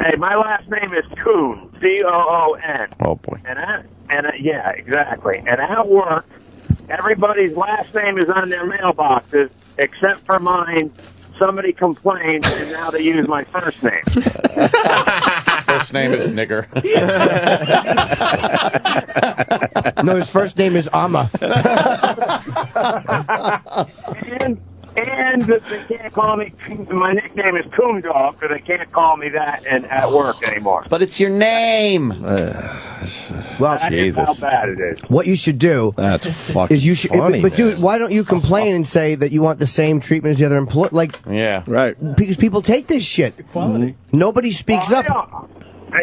Hey, my last name is Coon. C-O-O-N. Oh, boy. Yeah, exactly. And at work, everybody's last name is on their mailboxes, except for mine. Somebody complained, and now they use my first name. First name is Nigger. No, his first name is Amma. And they can't call me, my nickname is Coon Dog, so they can't call me that at work anymore. But it's your name. Well, that's how bad it is. What you should do That's fucking is you should, funny, but dude, man. why don't you complain and say that you want the same treatment as the other employee? Like, yeah, right. Because people take this shit. Equality. Nobody speaks up.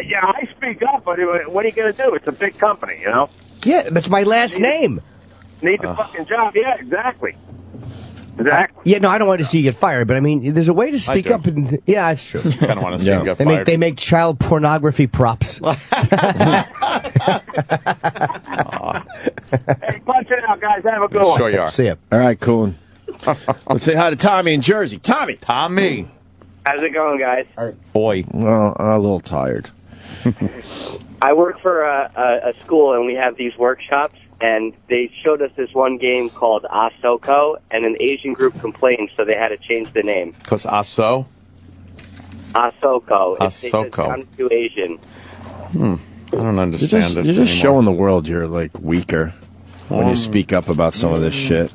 Yeah, I speak up, but what are you going to do? It's a big company, you know? Yeah, that's my last name. Need the fucking job. Yeah, exactly. Exactly. Yeah, no, I don't want to see you get fired, but I mean, there's a way to speak up. And yeah, that's true. Kind of want to see you get They fired. make child pornography props. Hey, punch it out, guys. Have a good one. Sure you are. See ya. All right, Coon. Let's say hi to Tommy in Jersey. Tommy. Tommy. How's it going, guys? Boy. Well, I'm a little tired. I work for a school, and we have these workshops, and they showed us this one game called Ahsoka, and an Asian group complained, so they had to change the name. Because Ahsoka? Ahsoka. Ahsoka. I'm too Asian. I don't understand it You're just anymore. showing the world you're, like, weaker when you speak up about some of this shit.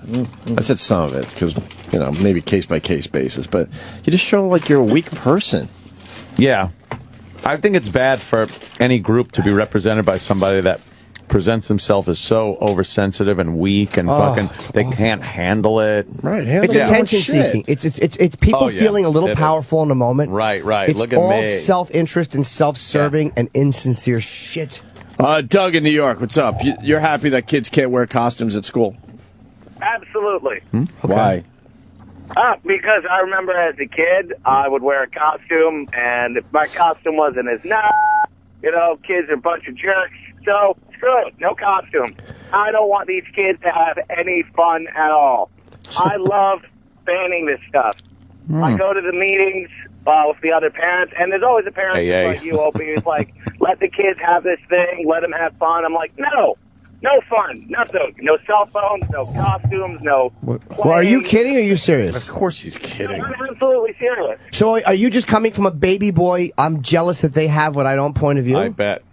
I said some of it because, you know, maybe case-by-case basis, but you just show, like, you're a weak person. Yeah. I think it's bad for any group to be represented by somebody that presents himself as so oversensitive and weak and fucking they can't handle it. Right. It's attention seeking. It's people feeling a little powerful in the moment. Right. It's Look at all me. self-interest and self-serving and insincere shit. Doug in New York, what's up? You're happy that kids can't wear costumes at school? Absolutely. Why? Because I remember as a kid, I would wear a costume, and if my costume wasn't as nice, you know, kids are a bunch of jerks. So, screw it, no costume. I don't want these kids to have any fun at all. I love banning this stuff. I go to the meetings with the other parents, and there's always a parent like you, Opie, who's like, let the kids have this thing, let them have fun. I'm like, no fun, nothing. No cell phones, no costumes, no Well, are you kidding or are you serious? Of course he's kidding. I'm absolutely serious. So are you just coming from a baby boy, I'm jealous that they have what I don't point of view? I bet.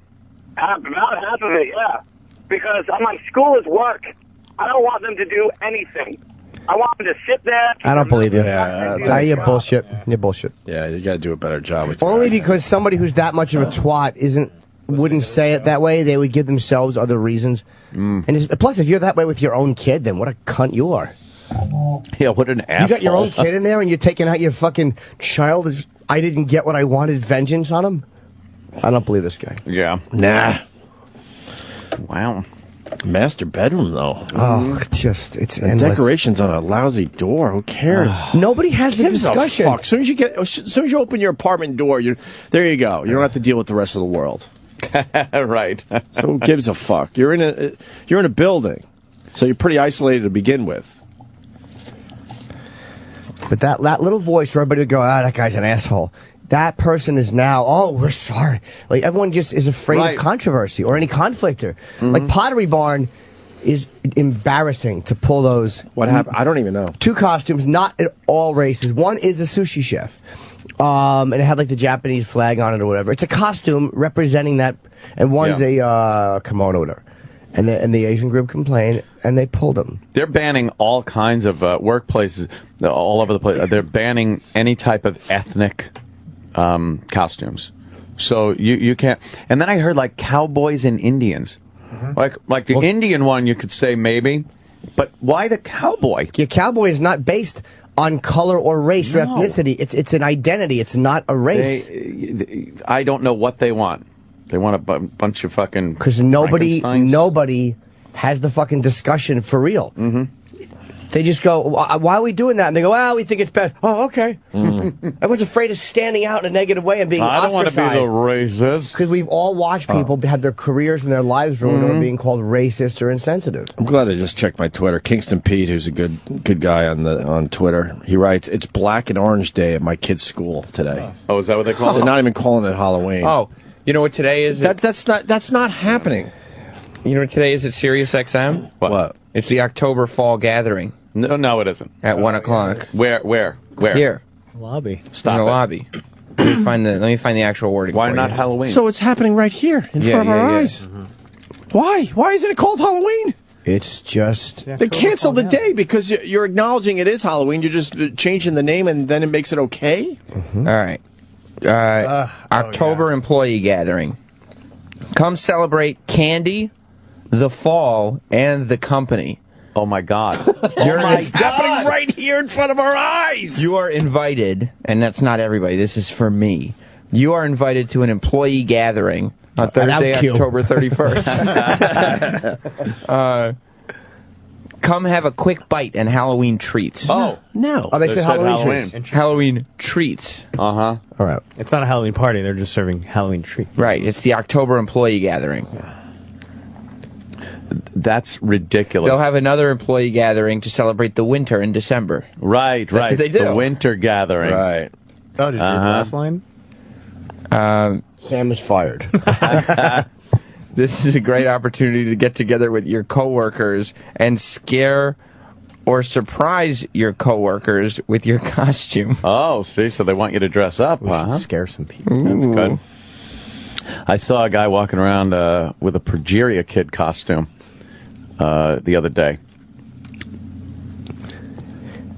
About half of it, yeah. Because I'm like, school is work. I don't want them to do anything. I want them to sit there. I don't believe you. Yeah, you're bullshit. You're bullshit. Yeah, you got to do a better job with your Only because somebody who's that much of a twat wouldn't say it that way. They would give themselves other reasons. And plus, if you're that way with your own kid, then what a cunt you are. Yeah, what an asshole. You got your own kid in there and you're taking out your fucking child. I didn't get what I wanted vengeance on him. I don't believe this guy. Yeah. Nah. Wow. Master bedroom, though. Oh, it's and endless. decorations on a lousy door. Who cares? Nobody has the discussion. Fuck. As soon as you open your apartment door, there you go. You don't have to deal with the rest of the world. Right. So who gives a fuck? You're in a building, so you're pretty isolated to begin with. But that little voice for everybody to go, that guy's an asshole. That person is now, we're sorry. Like, everyone just is afraid of controversy or any conflicter. Like, Pottery Barn is embarrassing to pull those. What happened? I don't even know. 2 costumes, not at all races. One is a sushi chef. And it had, like, the Japanese flag on it or whatever. It's a costume representing that. And one's a kimono. Whatever. And the Asian group complained, and they pulled them. They're banning all kinds of workplaces all over the place. They're banning any type of ethnic costumes. So you can't. And then I heard like cowboys and Indians. Like the Indian one, you could say maybe, but why the cowboy? Your cowboy is not based on color or race or ethnicity. It's an identity. It's not a race. I don't know what they want. They want a bunch of fucking because nobody has the fucking discussion for real. They just go, why are we doing that? And they go, we think it's best. Oh, okay. Everyone's afraid of standing out in a negative way and being ostracized. I don't want to be the racist. Because we've all watched people have their careers and their lives ruined over being called racist or insensitive. I'm glad I just checked my Twitter. Kingston Pete, who's a good guy on Twitter, he writes, "It's Black and Orange Day at my kid's school today." Oh, is that what they call it? They're not even calling it Halloween. Oh, you know what today is? That's not happening. You know what today is at Sirius XM? What? It's the October Fall Gathering. No, it isn't. At 1 o'clock. Where? Here. Lobby. Stop in the it. lobby. Let me find the actual wording. Why for not you. Halloween? So it's happening right here in front of our eyes. Why? Why isn't it called Halloween? It's just... They cancel the day because you're acknowledging it is Halloween. You're just changing the name, and then it makes it okay? All right. October employee gathering. Come celebrate candy, the fall, and the company. Oh, my God. It's happening right here in front of our eyes. You are invited, and that's not everybody. This is for me. You are invited to an employee gathering on Thursday, October 31st. Come have a quick bite and Halloween treats. Oh. No. Oh, they said Halloween treats. Halloween treats. Uh-huh. All right. It's not a Halloween party. They're just serving Halloween treats. Right. It's the October employee gathering. That's ridiculous. They'll have another employee gathering to celebrate the winter in December. Right, That's what they do. The winter gathering. Right. Oh, did you read the last line? Sam is fired. This is a great opportunity to get together with your coworkers and scare or surprise your coworkers with your costume. Oh, see, so they want you to dress up, huh? Scare some people. That's good. I saw a guy walking around with a Progeria Kid costume the other day.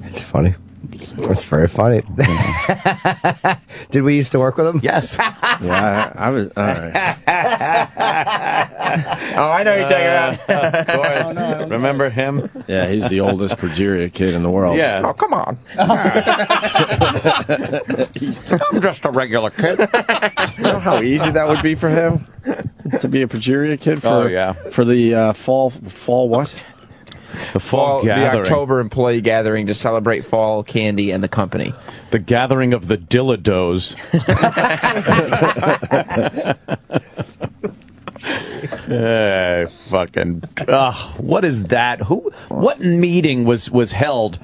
It's funny. It's very funny. Did we used to work with him? Yes. Yeah, I was. All right. Oh, I know who you're talking about. Of course. Oh, no, remember him? Yeah, he's the oldest Progeria kid in the world. Yeah. Oh, come on. I'm just a regular kid. You know how easy that would be for him to be a Progeria kid for the fall what? The fall gathering. The October employee gathering to celebrate fall candy and the company. The gathering of the Dillados. Fucking. What is that? What meeting was held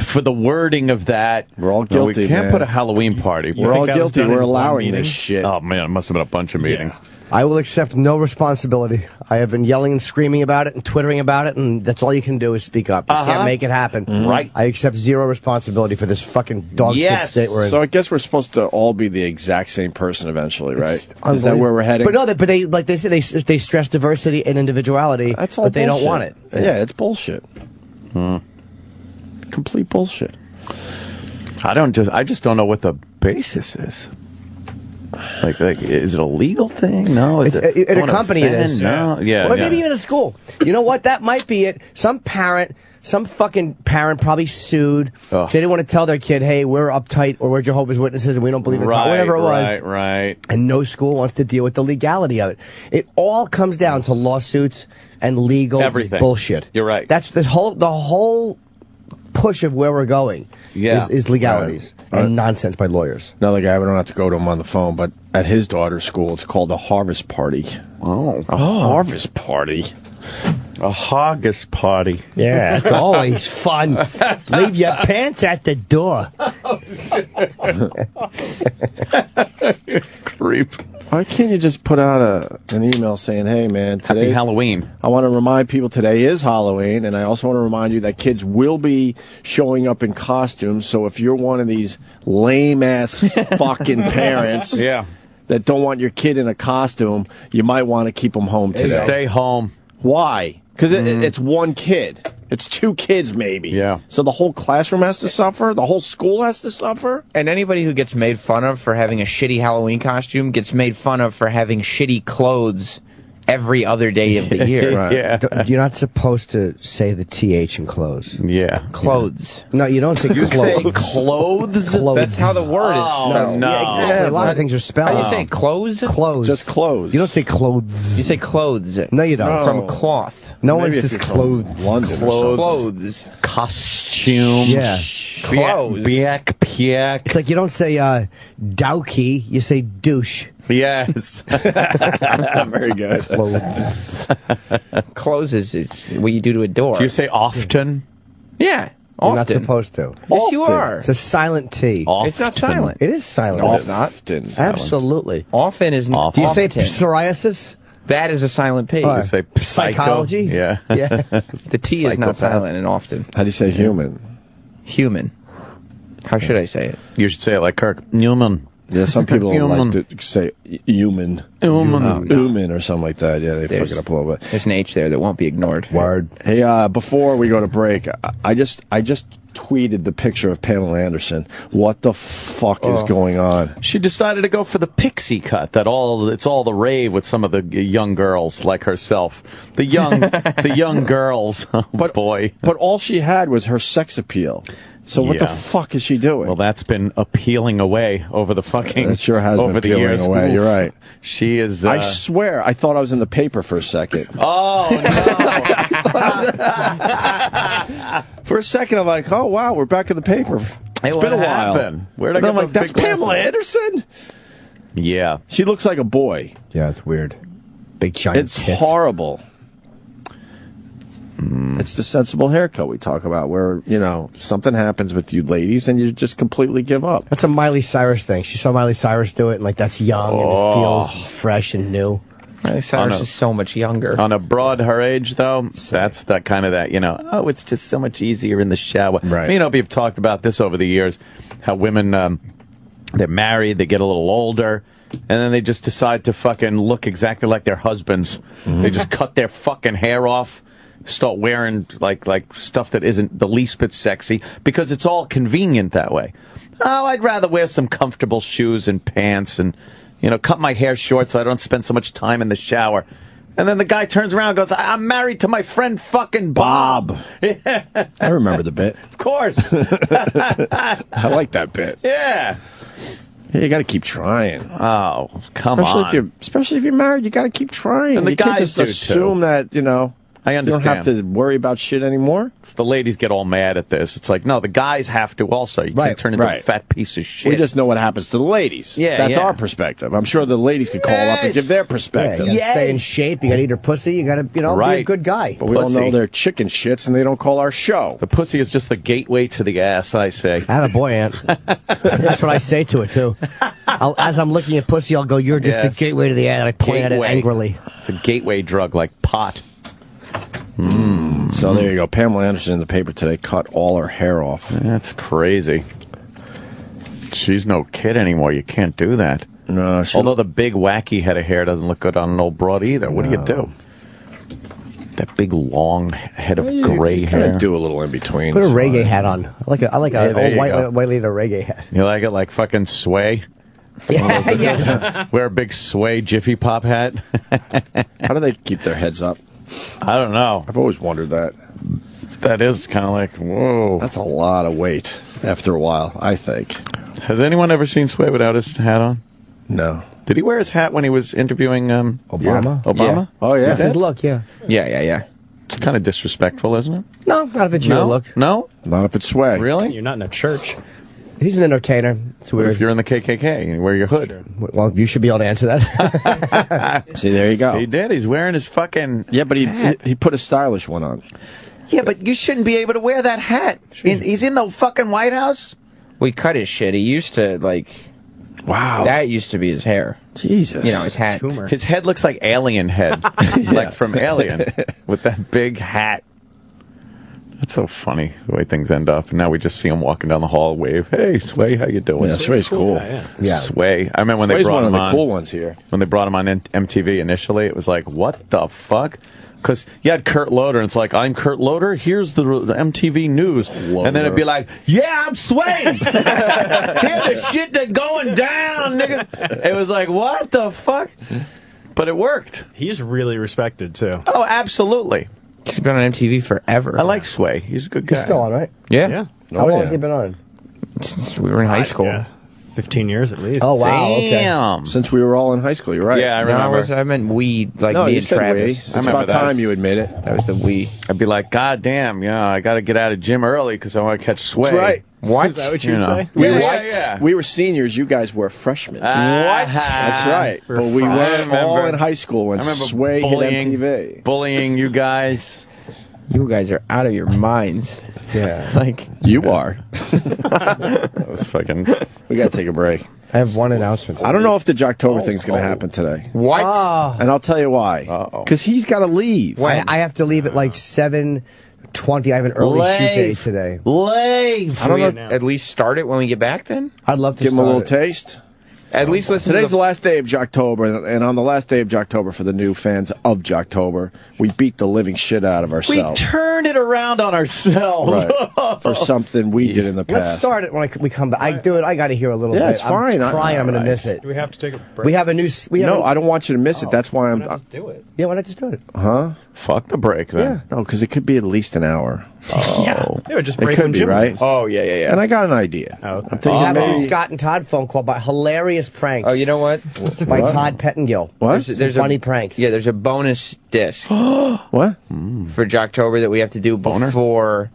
for the wording of that? We're all guilty. We can't man. put a Halloween party. We're all guilty. We're allowing this shit. Oh man, it must have been a bunch of meetings. I will accept no responsibility. I have been yelling and screaming about it and twittering about it, and that's all you can do is speak up. You can't make it happen. Right. I accept zero responsibility for this fucking dog shit state we're in. So I guess we're supposed to all be the exact same person eventually, right? Is that where we're heading? But no, but they like they say they stress diversity and individuality. That's all but they bullshit. don't want it. Yeah, it's bullshit. Complete bullshit. I just don't know what the basis is. Like, is it a legal thing? No. At a company it is. No. Yeah. Or maybe even a school. You know what? That might be it. Some fucking parent probably sued. They didn't want to tell their kid, hey, we're uptight or we're Jehovah's Witnesses and we don't believe in God, whatever it was. Right. And no school wants to deal with the legality of it. It all comes down to lawsuits and legal bullshit. You're right. That's the whole push of where we're going is legalities and nonsense by lawyers. Another guy, we don't have to go to him on the phone, but at his daughter's school, it's called a harvest party. Oh. A harvest party. A haggis party. Yeah, it's always fun. Leave your pants at the door. Creep. Why can't you just put out an email saying, hey, man, today... Happy Halloween. I want to remind people today is Halloween, and I also want to remind you that kids will be showing up in costumes, so if you're one of these lame-ass fucking parents that don't want your kid in a costume, you might want to keep them home today. Stay home. Why? Because it's one kid. It's two kids, maybe. Yeah. So the whole classroom has to suffer? The whole school has to suffer? And anybody who gets made fun of for having a shitty Halloween costume gets made fun of for having shitty clothes every other day of the year. Right. Yeah. You're not supposed to say the TH in clothes. Yeah. Clothes. No, you don't say You clothes. say clothes? That's how the word is spelled. No. Yeah, exactly. A lot of things are spelled. How do you say clothes? Clothes. Just clothes. You don't say clothes. You say clothes. No, you don't. From cloth. No Maybe one if says you're from clothes. London. Clothes. Costume. Yeah. Clothes. Piak. It's like you don't say dowkey, you say douche. Yes. Very good. Clothes. Clothes is what you do to a door. Do you say often? Yeah. You're Often. not supposed to. Yes, you are. It's a silent T. Often. It's not silent. It is silent. No, It's not. often. Absolutely. Often is not. Do you say often. psoriasis? That is a silent P. You say Psychology? Yeah. Yeah. The T is not silent and often. How do you say human? Human. How should I say it? You should say it like Kirk Newman. Yeah, some people don't like to say human or something like that. Yeah, they fuck it up a little bit. There's an H there that won't be ignored. Word. Hey, before we go to break, I just tweeted the picture of Pamela Anderson. What the fuck is going on? She decided to go for the pixie cut. It's all the rave with some of the young girls like herself. The young girls. Oh, boy. But all she had was her sex appeal. So what the fuck is she doing? Well, that's been appealing away over the fucking. It sure has been appealing away. You're right. She is. I swear, I thought I was in the paper for a second. Oh no! For a second, I'm like, oh wow, we're back in the paper. It's been a while. Where'd I get? I'm like, those that's big Pamela glasses? Anderson. Yeah, she looks like a boy. Yeah, it's weird. Big giant. It's horrible. It's the sensible haircut we talk about, where, something happens with you ladies and you just completely give up. That's a Miley Cyrus thing. She saw Miley Cyrus do it, and that's young and it feels fresh and new. Miley Cyrus is so much younger. On a broad her age, though, that's that kind of that, it's just so much easier in the shower. Right. We've talked about this over the years, how women, they're married, they get a little older, and then they just decide to fucking look exactly like their husbands. They just cut their fucking hair off. Start wearing like stuff that isn't the least bit sexy because it's all convenient that way. Oh, I'd rather wear some comfortable shoes and pants and, cut my hair short so I don't spend so much time in the shower. And then the guy turns around and goes, I'm married to my friend fucking Bob. I remember the bit. Of course. I like that bit. Yeah. You got to keep trying. Oh, come on. Especially if you're married, you got to keep trying. And the you can't guys just assume that, I understand. You don't have to worry about shit anymore. The ladies get all mad at this. It's like, no, the guys have to also. You can't turn into a fat piece of shit. We just know what happens to the ladies. Yeah, That's our perspective. I'm sure the ladies could call up and give their perspective. You gotta stay in shape. You gotta eat her pussy. You gotta, be a good guy. But we all know they're chicken shits and they don't call our show. The pussy is just the gateway to the ass, I say. I have a boy, Aunt. That's what I say to it, too. As I'm looking at pussy, I'll go, you're just the gateway to the ass. And I point at it angrily. It's a gateway drug like pot. So there you go. Pamela Anderson in the paper today cut all her hair off. That's crazy. She's no kid anymore. You can't do that. No. Although the big wacky head of hair doesn't look good on an old broad either. What do you do? That big long head of gray hair. Kind of do a little in between. Put a reggae hat on. I like a white lady reggae hat. You like it like fucking Sway? Yeah, yes. Wear a big Sway Jiffy Pop hat. How do they keep their heads up? I don't know. I've always wondered that. That is kind of like, whoa. That's a lot of weight after a while, I think. Has anyone ever seen Sway without his hat on? No. Did he wear his hat when he was interviewing Obama? Obama? Yeah. Oh, yeah. That's his look, yeah. Yeah. It's kind of disrespectful, isn't it? No, not if it's your look. No? Not if it's Sway. Really? You're not in a church. He's an entertainer. It's weird. If you're in the KKK, you wear your hood. Well, you should be able to answer that. See, there you go. He did. He's wearing his fucking Yeah, but he put a stylish one on. Yeah, but you shouldn't be able to wear that hat. He's in the fucking White House. We cut his shit. He used to, Wow. That used to be his hair. Jesus. His hat. Tumor. His head looks like Alien head. Like from Alien. With that big hat. That's so funny, the way things end up. And now we just see him walking down the hall, wave, hey, Sway, how you doing? Yeah, Sway's cool. Yeah. Sway. I remember when Sway's they brought one him of on. the cool ones here. When they brought him on MTV initially, it was like, what the fuck? Because you had Kurt Loder, and it's like, I'm Kurt Loder, here's the MTV news. Loder. And then it'd be like, yeah, I'm Sway! Hear the shit that going down, nigga! It was like, what the fuck? But it worked. He's really respected, too. Oh, absolutely. He's been on MTV forever. I like Sway. He's a good guy. He's still on, right? Yeah. How long has he been on? Since we were in high school. Yeah. 15 years at least. Oh, wow. Damn. Okay. Since we were all in high school, you're right. Yeah, I remember. I meant we, like No, me you and said Travis. we. It's about time you admit it. That was the we. I'd be like, God damn, I got to get out of gym early because I want to catch Sway. That's right. What? Is that what you'd You know. say? We were seniors. You guys were freshmen. What? That's right. But we were all in high school when Sway hit MTV. Bullying you guys. You guys are out of your minds. Yeah. You are. That was fucking... We got to take a break. I have one announcement. I don't know if the Jocktober thing's going to happen today. What? Oh. And I'll tell you why. Because he's got to leave. I have to leave at like 7:20. I have an early shoot day today. Leave. I don't know. At least start it when we get back then? I'd love to Give him a start little it. taste. At least listen Today's to the last day of Jocktober, and on the last day of Jocktober, for the new fans of Jocktober, we beat the living shit out of ourselves. We turned it around on ourselves. Right. For something we did in the past. Let's start it when we come back. I got to hear a little bit. Yeah, it's fine. I'm trying. I'm going to miss it. Do we have to take a break? We have a new... No, I don't want you to miss it. That's why I'm... Just do it. Yeah, why not just do it? Huh? Fuck the break, then. Yeah. No, because it could be at least an hour. Oh. Yeah, just it break could when be, Jim right? leaves. Oh, yeah. And I got an idea. Oh, okay. I'm thinking We have a maybe... new Scott and Todd phone call about hilarious pranks. Oh, you know what? By Todd Pettingill. What? There's funny pranks. Yeah, there's a bonus disc. What? For Jocktober that we have to do before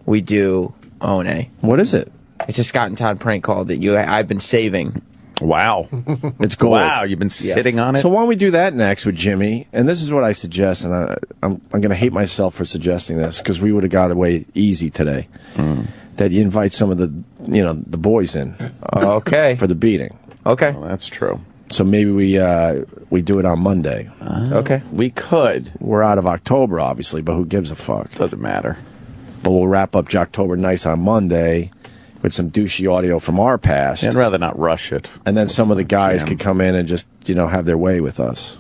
we do O&A. What is it? It's a Scott and Todd prank call that I've been saving. Wow. It's gold. Wow, you've been sitting on it? So why don't we do that next with Jimmy? And this is what I suggest, and I'm going to hate myself for suggesting this, because we would have got away easy today. That you invite some of the boys in. Okay. For the beating. Okay. Well, that's true. So maybe we do it on Monday. Okay. We could. We're out of October, obviously, but who gives a fuck? Doesn't matter. But we'll wrap up Jocktober nice on Monday with some douchey audio from our past. I'd rather not rush it. And then some of the guys could come in and just, have their way with us.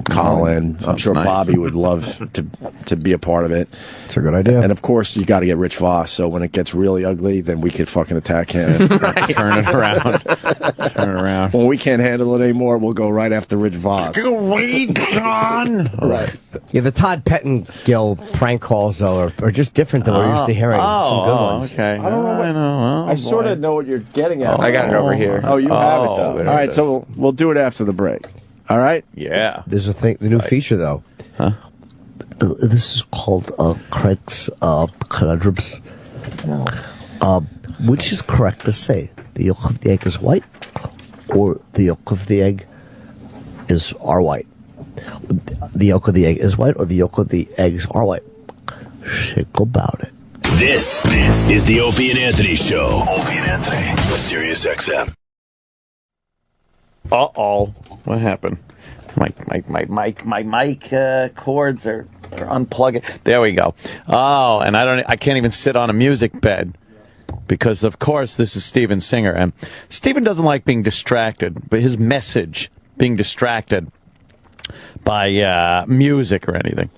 Colin, I'm sure nice. Bobby would love to be a part of it. It's a good idea. And of course, you got to get Rich Voss. So when it gets really ugly, then we could fucking attack him. Turn it around. Turn it around. When we can't handle it anymore, we'll go right after Rich Voss. Wait, John. Right. Yeah, the Todd Pettingill prank calls, though, are just different than we're used to hearing. Some good ones. Okay. I don't know. I sort of know what you're getting at. I got it over here. Oh, you have it, though. All right, so we'll do it after the break. All right? Yeah. There's the new feature, though. Huh? This is called Craig's Conundrums. Which is correct to say? The yolk of the egg is white, or the yolk of the egg are white? The yolk of the egg is white, or the yolk of the eggs are white? Think about it. This is the Opie and Anthony Show. Opie and Anthony, Sirius XM. Uh-oh. What happened? My mic cords are unplugging. There we go. Oh, and I can't even sit on a music bed because, of course, this is Steven Singer. And Steven doesn't like being distracted, but his message being distracted by music or anything.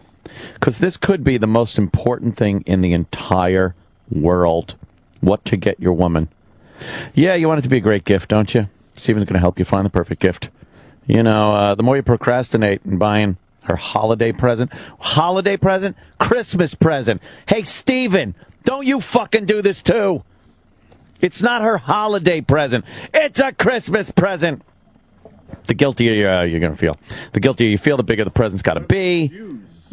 Because this could be the most important thing in the entire world. What to get your woman. Yeah, you want it to be a great gift, don't you? Steven's going to help you find the perfect gift. The more you procrastinate in buying her holiday present, Christmas present. Hey, Steven, don't you fucking do this too. It's not her holiday present. It's a Christmas present. The guiltier you're going to feel. The guiltier you feel, the bigger the present's got to be.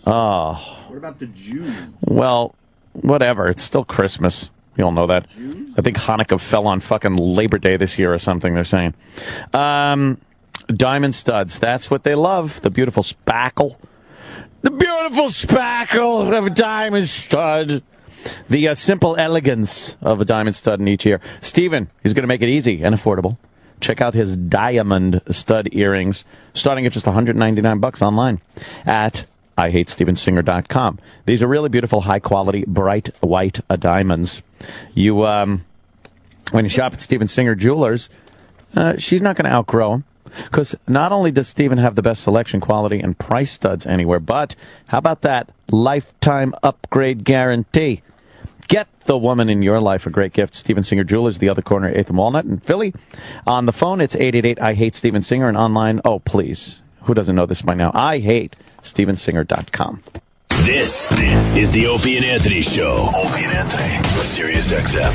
Oh. What about the Jews? Well, whatever. It's still Christmas. You all know that. I think Hanukkah fell on fucking Labor Day this year or something, they're saying. Diamond studs. That's what they love. The beautiful spackle. The beautiful spackle of a diamond stud. The simple elegance of a diamond stud in each ear. Steven, he's going to make it easy and affordable. Check out his diamond stud earrings, starting at just $199 online at IHateStevenSinger.com. These are really beautiful, high-quality, bright white diamonds. You, when you shop at Steven Singer Jewelers, she's not going to outgrow them. Because not only does Steven have the best selection, quality, and price studs anywhere, but how about that lifetime upgrade guarantee? Get the woman in your life a great gift. Steven Singer Jewelers, the other corner, 8th and Walnut in Philly. On the phone, it's 888-I-HATE-STEVEN-SINGER, and online, oh, please, who doesn't know this by now? IHateStevenSinger.com. This is the Opie and Anthony Show. Opie and Anthony, Sirius XM.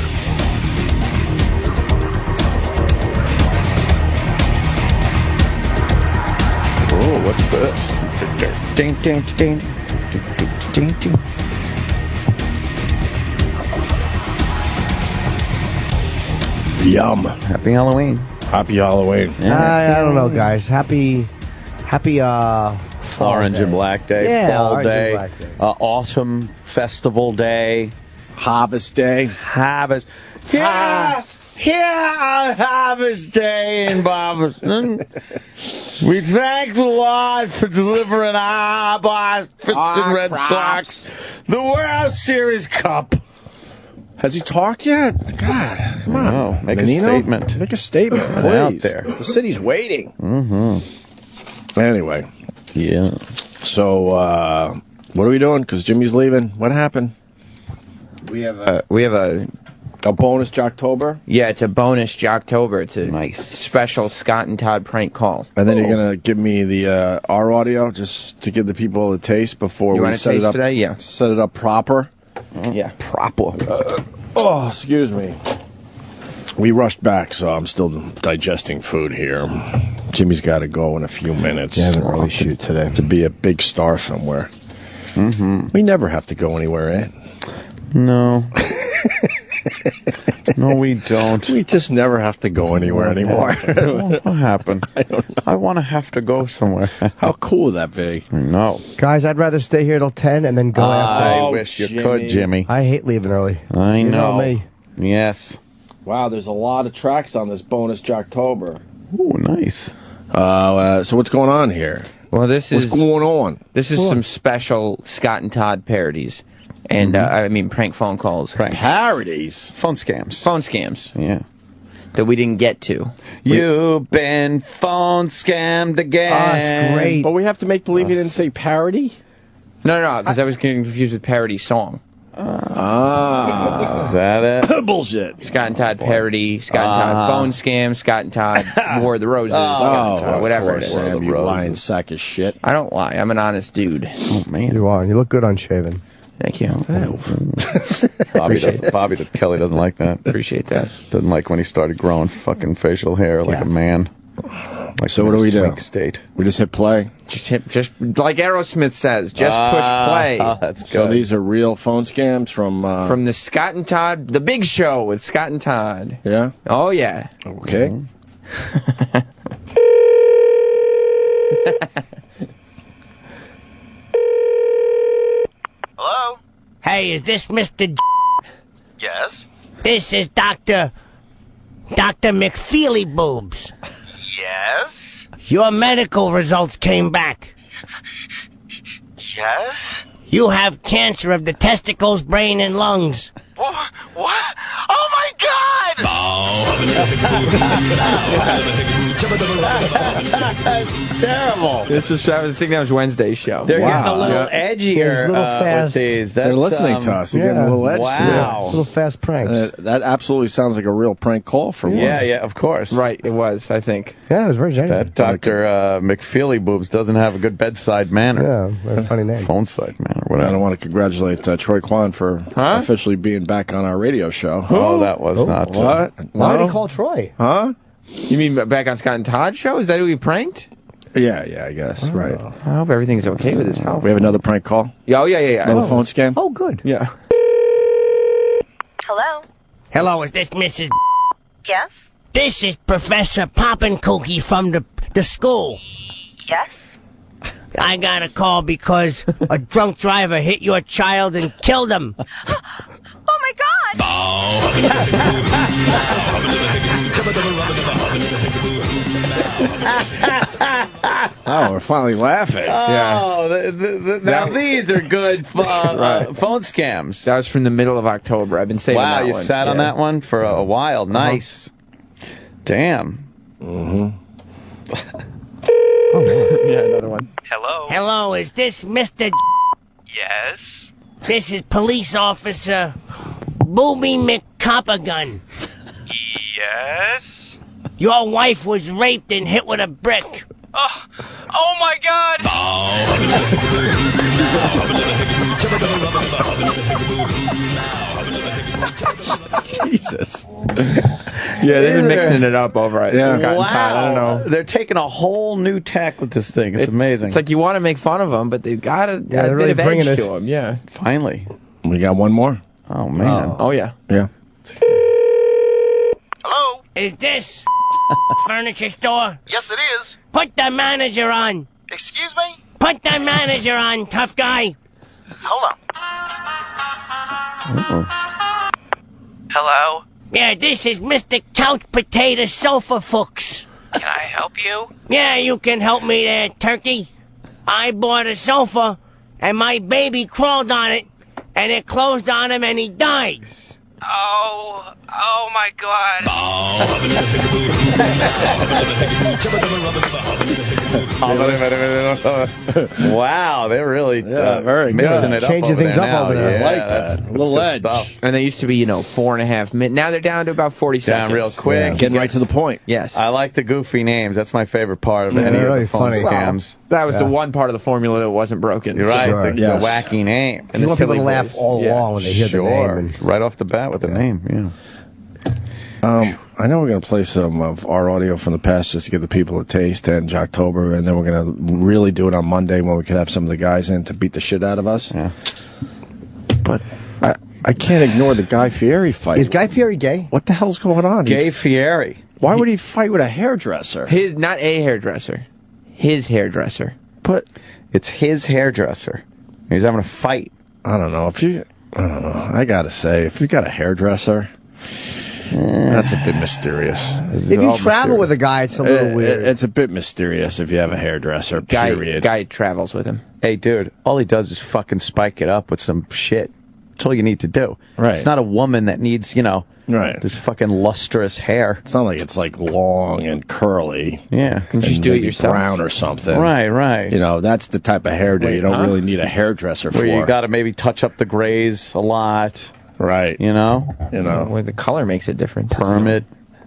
Oh, what's this? Ding, ding, ding, ding, ding. Yum. Happy Halloween. Happy Halloween. I don't know, guys. Happy Orange and Black Day, Yeah, Fall Orange and Day, Black Day. Autumn Festival Day, Harvest Day. Harvest. Yeah, on Harvest Day in Boston. We thank the Lord for delivering our Boston Red Sox the World Series Cup. Has he talked yet? God. Come on. No, make a Menino, statement. Make a statement, Get please. out there. The city's waiting. Mm-hmm. Anyway. Yeah. So, what are we doing? Because Jimmy's leaving. What happened? We have a bonus Jocktober? Yeah, it's a bonus Jocktober. It's a special Scott and Todd prank call. And then you're going to give me the our audio just to give the people a taste before we set it up today? Yeah. Set it up proper. Yeah. Proper. Oh, excuse me. We rushed back, so I'm still digesting food here. Jimmy's got to go in a few minutes. Yeah, I have an early shoot today. To be a big star somewhere. Mm-hmm. We never have to go anywhere, eh? No. No, we don't. We just never have to go anywhere anymore. What happened? I want to have to go somewhere. How cool would that be? No. Guys, I'd rather stay here till 10 and then go after. I wish you could, Jimmy. I hate leaving early. I You know. me. Yes. Wow, there's a lot of tracks on this bonus Jocktober. Ooh, nice. So what's going on here? Well, what's going on? This is some special Scott and Todd parodies. And, I mean, prank phone calls. Parodies? Phone scams. Phone scams. Yeah. That we didn't get to. You've been phone scammed again. Oh, it's great. But we have to make believe you didn't say parody? No, because I was getting confused with parody song. Is that it? Bullshit. Scott and Todd parody, Scott and Todd phone scam, Scott and Todd War of the Roses, Scott and Todd, whatever it is. Sam, you lying sack of shit. I don't lie. I'm an honest dude. Oh, man. You are. You look good unshaven. Thank you. Bobby Kelly doesn't like that. Appreciate that. Doesn't like when he started growing fucking facial hair like a man. Like So what do we do? Twink State. We just hit play? Just like Aerosmith says, just push play. That's good. So these are real phone scams from the Scott and Todd, the big show with Scott and Todd. Yeah? Oh, yeah. Okay. Hello? Hey, is this Mr. Yes? This is Dr. McFeely Boobs. Yes? Your medical results came back. Yes? You have cancer of the testicles, brain, and lungs. What? Oh my God! That's terrible. This was, I think that was Wednesday's show. They're getting a little edgier It's a little fast. with these. They're listening to us. They're getting a little edgy. Wow. A little fast pranks. That absolutely sounds like a real prank call for once. Yeah, of course. Right, it was, I think. Yeah, it was very genuine. That Dr. McFeely Boobs doesn't have a good bedside manner. Yeah, very funny name. Phone side manner, I whatever. don't want to congratulate Troy Kwan for officially being back on our radio show. Oh, that was not. What? Why did No? he call Troy? Huh? You mean back on Scott and Todd show? Is that who we pranked? Yeah, I guess. Right. I hope everything's okay with his house. We have another prank call. Yeah, yeah. Another phone scam. Oh, good. Yeah. Hello? Hello, is this Mrs. Yes? This is Professor Poppenkookie from the school. Yes? I got a call because a drunk driver hit your child and killed him. Oh my God! Oh, we're finally laughing. Oh, now these are good phone scams. That was from the middle of October. I've been saving that Wow, you one. sat on that one for a while. Nice. Damn. Mm-hmm. Oh, man. Yeah, another one. Hello? Hello, is this Mr. Yes? This is Police Officer Booby McCoppergun. Yes? Your wife was raped and hit with a brick. Oh my God! Jesus. Yeah, they've been mixing it up over at Scott and Todd. I don't know. They're taking a whole new tack with this thing. It's amazing. It's like you want to make fun of them, but they've got a bit really of bringing edge it. to them. Yeah. Finally. We got one more. Oh, man. Oh, yeah. Yeah. Hello? Is this furniture store? Yes, it is. Put the manager on. Excuse me? Put the manager on, tough guy. Hold on. Hello? Yeah, this is Mr. Couch Potato Sofa Fuchs. Can I help you? Yeah, you can help me there, turkey. I bought a sofa, and my baby crawled on it, and it closed on him, and he died. Oh my God. Wow, they're really very mixing good. it Changing up things up over there. Yeah, I like that. A little edge. Stuff. And they used to be, 4.5 minutes. Now they're down to about 40 Down seconds. real quick. Getting right to the point. Yes. I like the goofy names. That's my favorite part of any really of the phone funny. scams. That was the one part of the formula that wasn't broken. You're right. Sure, The yes. wacky name. You want people to laugh all along when they hear the name. And Right off the bat with the name, I know we're going to play some of our audio from the past just to give the people a taste in October, and then we're going to really do it on Monday when we can have some of the guys in to beat the shit out of us. Yeah. But I can't ignore the Guy Fieri fight. Is Guy Fieri gay? What the hell's going on? Guy Fieri. Why would he fight with a hairdresser? Not a hairdresser. His hairdresser. But it's his hairdresser. He's having a fight. I don't know. I got to say, if you got a hairdresser, that's a bit mysterious. If you travel with a guy, it's a little weird. It's a bit mysterious if you have a hairdresser, period. Guy travels with him. Hey, dude, all he does is fucking spike it up with some shit. That's all you need to do. Right. It's not a woman that needs, right. this fucking lustrous hair. It's not like it's like long and curly. Yeah. You can just do it yourself. Brown or something. Right. That's the type of hairdo you don't really need a hairdresser for. Where you got to maybe touch up the grays a lot. Right. Where the color makes a difference. Permit.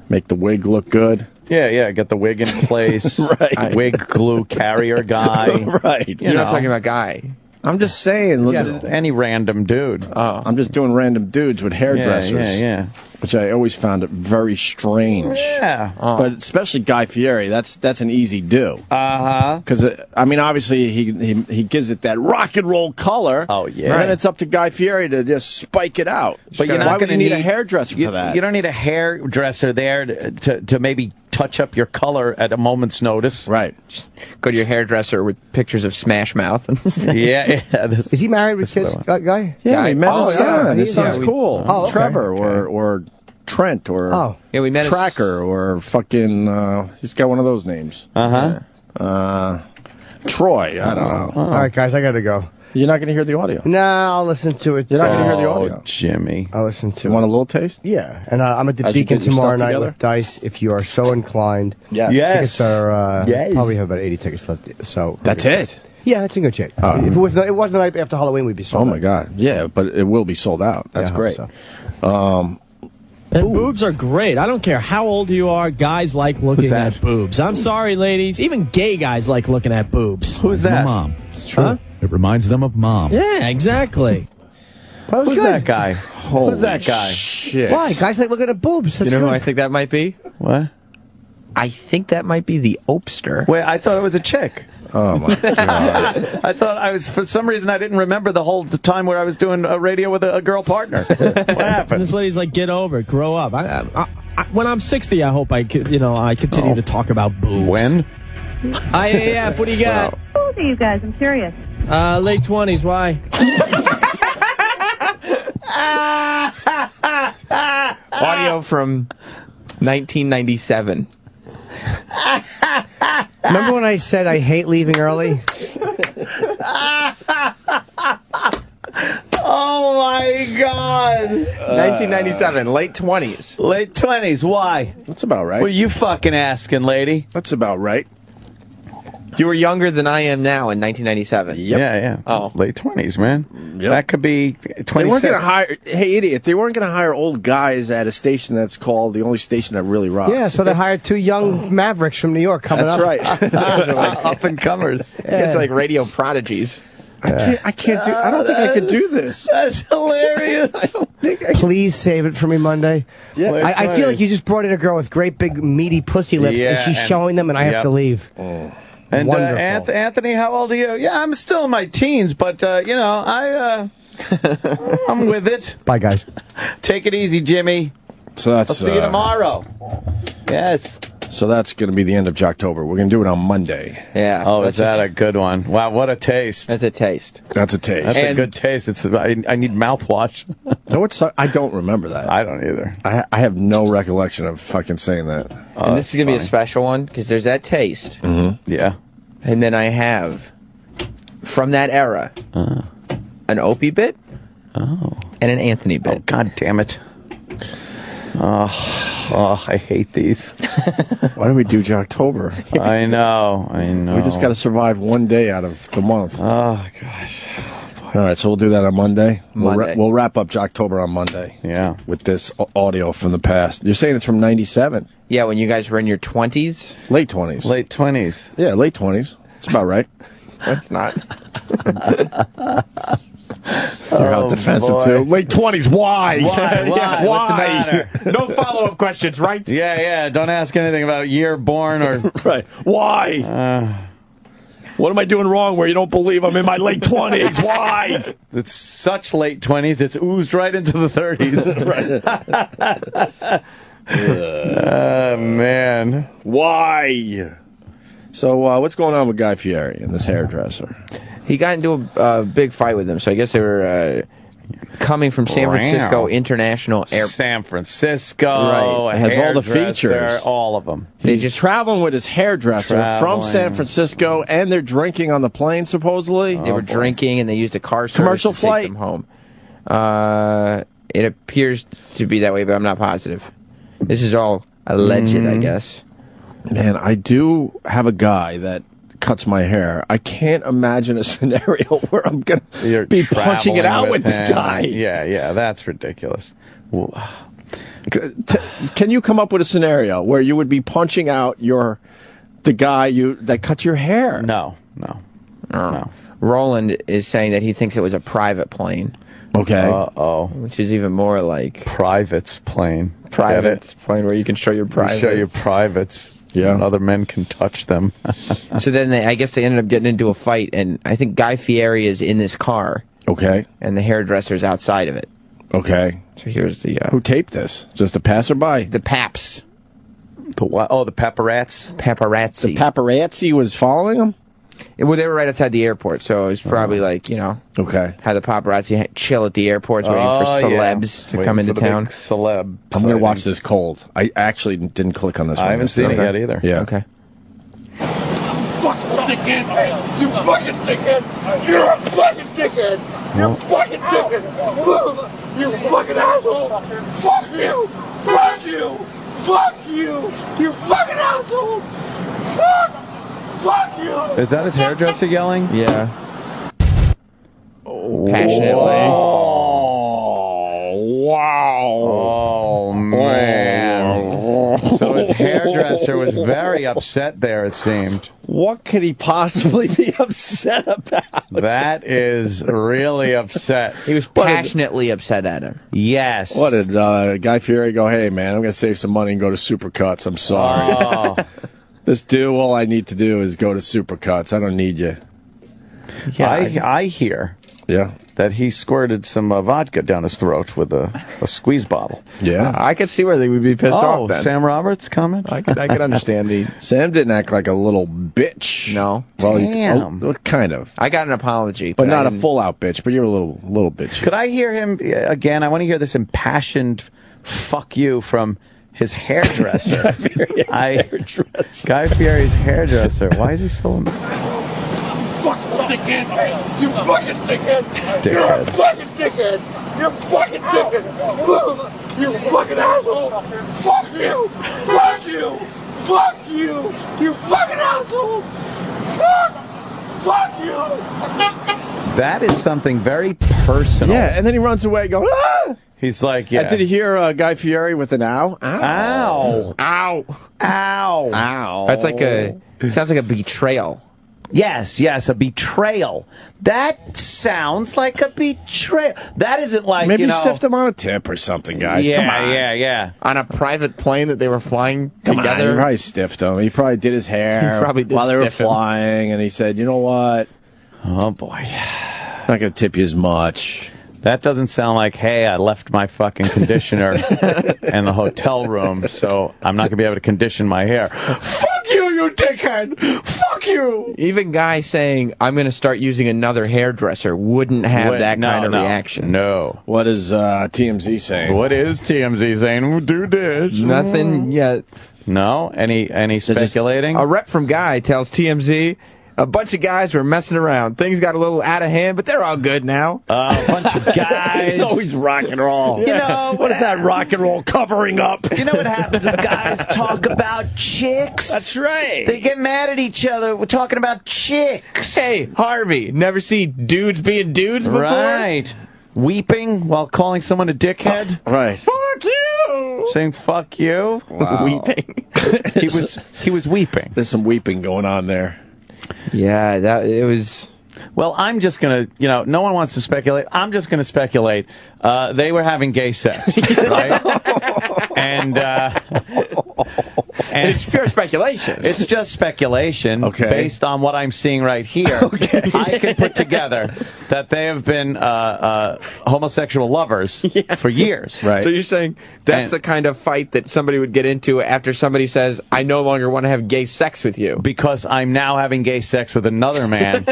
Make the wig look good. Yeah, get the wig in place. Right. Wig glue carrier guy. Right. You're not talking about Guy. I'm just saying. Just any random dude. Oh. I'm just doing random dudes with hairdressers. Yeah. Which I always found it very strange. Yeah. But especially Guy Fieri, that's an easy do. Uh-huh. Because, obviously he gives it that rock and roll color. Oh, yeah. And then it's up to Guy Fieri to just spike it out. But you're not why would you gonna need a hairdresser for that? You don't need a hairdresser there to maybe touch up your color at a moment's notice. Right. Just go to your hairdresser with pictures of Smash Mouth. Yeah. Is he married with kids, Guy? Yeah, he met his son. His Yeah. son's cool. Oh, okay. Trevor or Trent or we met Tracker or fucking he's got one of those names. Troy, I don't know. All right, guys, I got to go. You're not going to hear the audio. No, I'll listen to it. You're not going to hear the audio. Jimmy. I'll listen to it. You want a little taste? Yeah, and I'm at the As you Beacon get your tomorrow stuff night together? with Dice. If you are so inclined, Yes. tickets are Yes. probably have about 80 tickets left. So That's it. Yeah, it's in good shape. If it was the night after Halloween, we'd be sold. Oh my God. Yeah, but it will be sold out. That's I hope great. so. And boobs are great. I don't care how old you are. Guys like looking at boobs. I'm sorry, ladies. Even gay guys like looking at boobs. Who's that? Mom. It's true. Huh? It reminds them of mom. Yeah, exactly. Who's that guy? Who's that guy? Shit. Why? Guys like looking at boobs. That's You know who good. I think that might be? What? I think that might be the Opster. Wait, I thought it was a chick. Oh my God. I thought I was, for some reason, I didn't remember the time where I was doing a radio with a girl partner. What happened? This lady's like, get over it, grow up. When I'm 60, I hope I continue to talk about boobs. When? IAF, what do you got? How old are you guys? I'm curious. Late 20s, why? Audio from 1997. Remember when I said I hate leaving early? Oh my God! 1997, late 20s. Late 20s. Why? That's about right. What are you fucking asking, lady? That's about right. You were younger than I am now in 1997. Yep. Yeah. Oh. Late 20s, man. Yep. That could be 26. They weren't going to hire. Hey, idiot! They weren't going to hire old guys at a station that's called the only station that really rocks. Yeah, so they hired two young mavericks from New York coming That's up. right. Up and comers. It's like radio prodigies. I can't do. I don't think I could do this. That's hilarious. Please save it for me Monday. Yeah. I feel like you just brought in a girl with great big meaty pussy lips, and she's showing them, and I have to leave. And Wonderful. Anthony, how old are you? Yeah, I'm still in my teens, but I'm with it. Bye, guys. Take it easy, Jimmy. So that's. I'll see you tomorrow. Yes. So that's going to be the end of Jocktober. We're going to do it on Monday. Yeah. Oh, is that a good one? Wow, what a taste. That's a taste. That's a taste. That's a good taste. I need mouthwash. No, I don't remember that. I don't either. I have no recollection of fucking saying that. And this is going to be a special one because there's that taste. Mm-hmm. Yeah. And then I have, from that era, an Opie bit and an Anthony bit. Oh, God damn it. Oh, I hate these. Why do we do Jocktober? I know. We just got to survive one day out of the month. Oh, gosh. All right, so we'll do that on Monday. Monday. We'll wrap up Jocktober on Monday. Yeah. With this audio from the past. You're saying it's from 97? Yeah, when you guys were in your 20s? Late 20s. Late 20s. Yeah, late 20s. That's about right. That's not. You're out defensive, too. Late 20s, why? Why? Yeah, What's the matter? No follow-up questions, right? Yeah. Don't ask anything about year born or... Right. Why? What am I doing wrong where you don't believe I'm in my late 20s? Why? It's such late 20s, it's oozed right into the 30s. Man. Why? So, what's going on with Guy Fieri and this hairdresser? He got into a big fight with him, so I guess they were coming from San Francisco International Airport. San Francisco. Right. It has all the features. All of them. He's traveling with his hairdresser from San Francisco, and they're drinking on the plane, supposedly. They were drinking, and they used a car service commercial to flight. take them home. It appears to be that way, but I'm not positive. This is all alleged, I guess. Man, I do have a guy that cuts my hair. I can't imagine a scenario where I'm going to be punching it out with the guy. Yeah, that's ridiculous. Can you come up with a scenario where you would be punching out the guy that cut your hair? No. Roland is saying that he thinks it was a private plane. Okay. Which is even more like... Private's plane. Private's plane where you can show your privates. You show your privates. Yeah. Other men can touch them. So then I guess they ended up getting into a fight, and I think Guy Fieri is in this car. Okay. And the hairdresser's outside of it. Okay. So here's the... Who taped this? Just a passerby? The paps. The what? Oh, the paparazzi. Paparazzi. The paparazzi was following him? Well, they were right outside the airport, so it was probably like, Okay. Had the paparazzi chill at the airports waiting for celebs to come into town. Celeb. I'm going to watch this cold. I actually didn't click on this one. I haven't seen it yet either. Yeah. Okay. Fucking dickhead! You fucking dickhead! You're a fucking dickhead! You're a fucking dickhead! You fucking asshole! Fuck you! Fuck you! Fuck you! You fucking asshole! Fuck! Fuck you! Is that his hairdresser yelling? Yeah. Passionately. Wow. Oh, man. So his hairdresser was very upset there, it seemed. What could he possibly be upset about? That is really upset. He was passionately upset at him. Yes. What did Guy Fieri go, hey, man, I'm going to save some money and go to Supercuts. I'm sorry. Oh. This dude, all I need to do is go to Supercuts. I don't need you. Yeah, I hear that he squirted some vodka down his throat with a squeeze bottle. Yeah. I could see where they would be pissed off then. Sam Roberts comment? I could understand the... Sam didn't act like a little bitch. No. Well, Damn. kind of. I got an apology. But not a full-out bitch, but you're a little bitch. Could I hear him again? I want to hear this impassioned fuck you from his hairdresser. Guy Fieri's hairdresser. Why is he so... Fucking dickhead! You fucking dickhead! You're a fucking dickhead! You're fucking dickhead! You fucking asshole! Fuck you! Fuck you! Fuck you! You fucking asshole! Fuck you! That is something very personal. Yeah, and then he runs away going, ah! He's like, yeah. And did you hear Guy Fieri with an ow? Ow. Ow. Ow. Ow. That's like it sounds like a betrayal. Yes, a betrayal. That sounds like a betrayal. That isn't like, maybe stiffed him on a tip or something, guys. Yeah, Come on. yeah. On a private plane that they were flying Come together. On, he probably stiffed him. He probably did his hair while they were flying, and he said, you know what? Oh, boy. I'm not going to tip you as much. That doesn't sound like, hey, I left my fucking conditioner in the hotel room, so I'm not going to be able to condition my hair. Fuck you, you dickhead! Fuck you! Even Guy saying, I'm going to start using another hairdresser wouldn't have that kind of reaction. No. What is TMZ saying? What is TMZ saying? Do this. Nothing yet. No? Any speculating? A rep from Guy tells TMZ A bunch of guys were messing around. Things got a little out of hand, but they're all good now. A bunch of guys. It's always rock and roll. You know, what is that rock and roll covering up? You know what happens when guys talk about chicks? That's right. They get mad at each other. We're talking about chicks. Hey, Harvey, never see dudes being dudes before? Right. Weeping while calling someone a dickhead. Right. Fuck you! Saying fuck you. Wow. Weeping. He was weeping. There's some weeping going on there. Yeah, it was... Well, I'm just going to, no one wants to speculate. I'm just going to speculate. They were having gay sex, right? And it's pure speculation. It's just speculation based on what I'm seeing right here. I can put together that they have been homosexual lovers for years. Right. So you're saying that's the kind of fight that somebody would get into after somebody says, I no longer want to have gay sex with you. Because I'm now having gay sex with another man.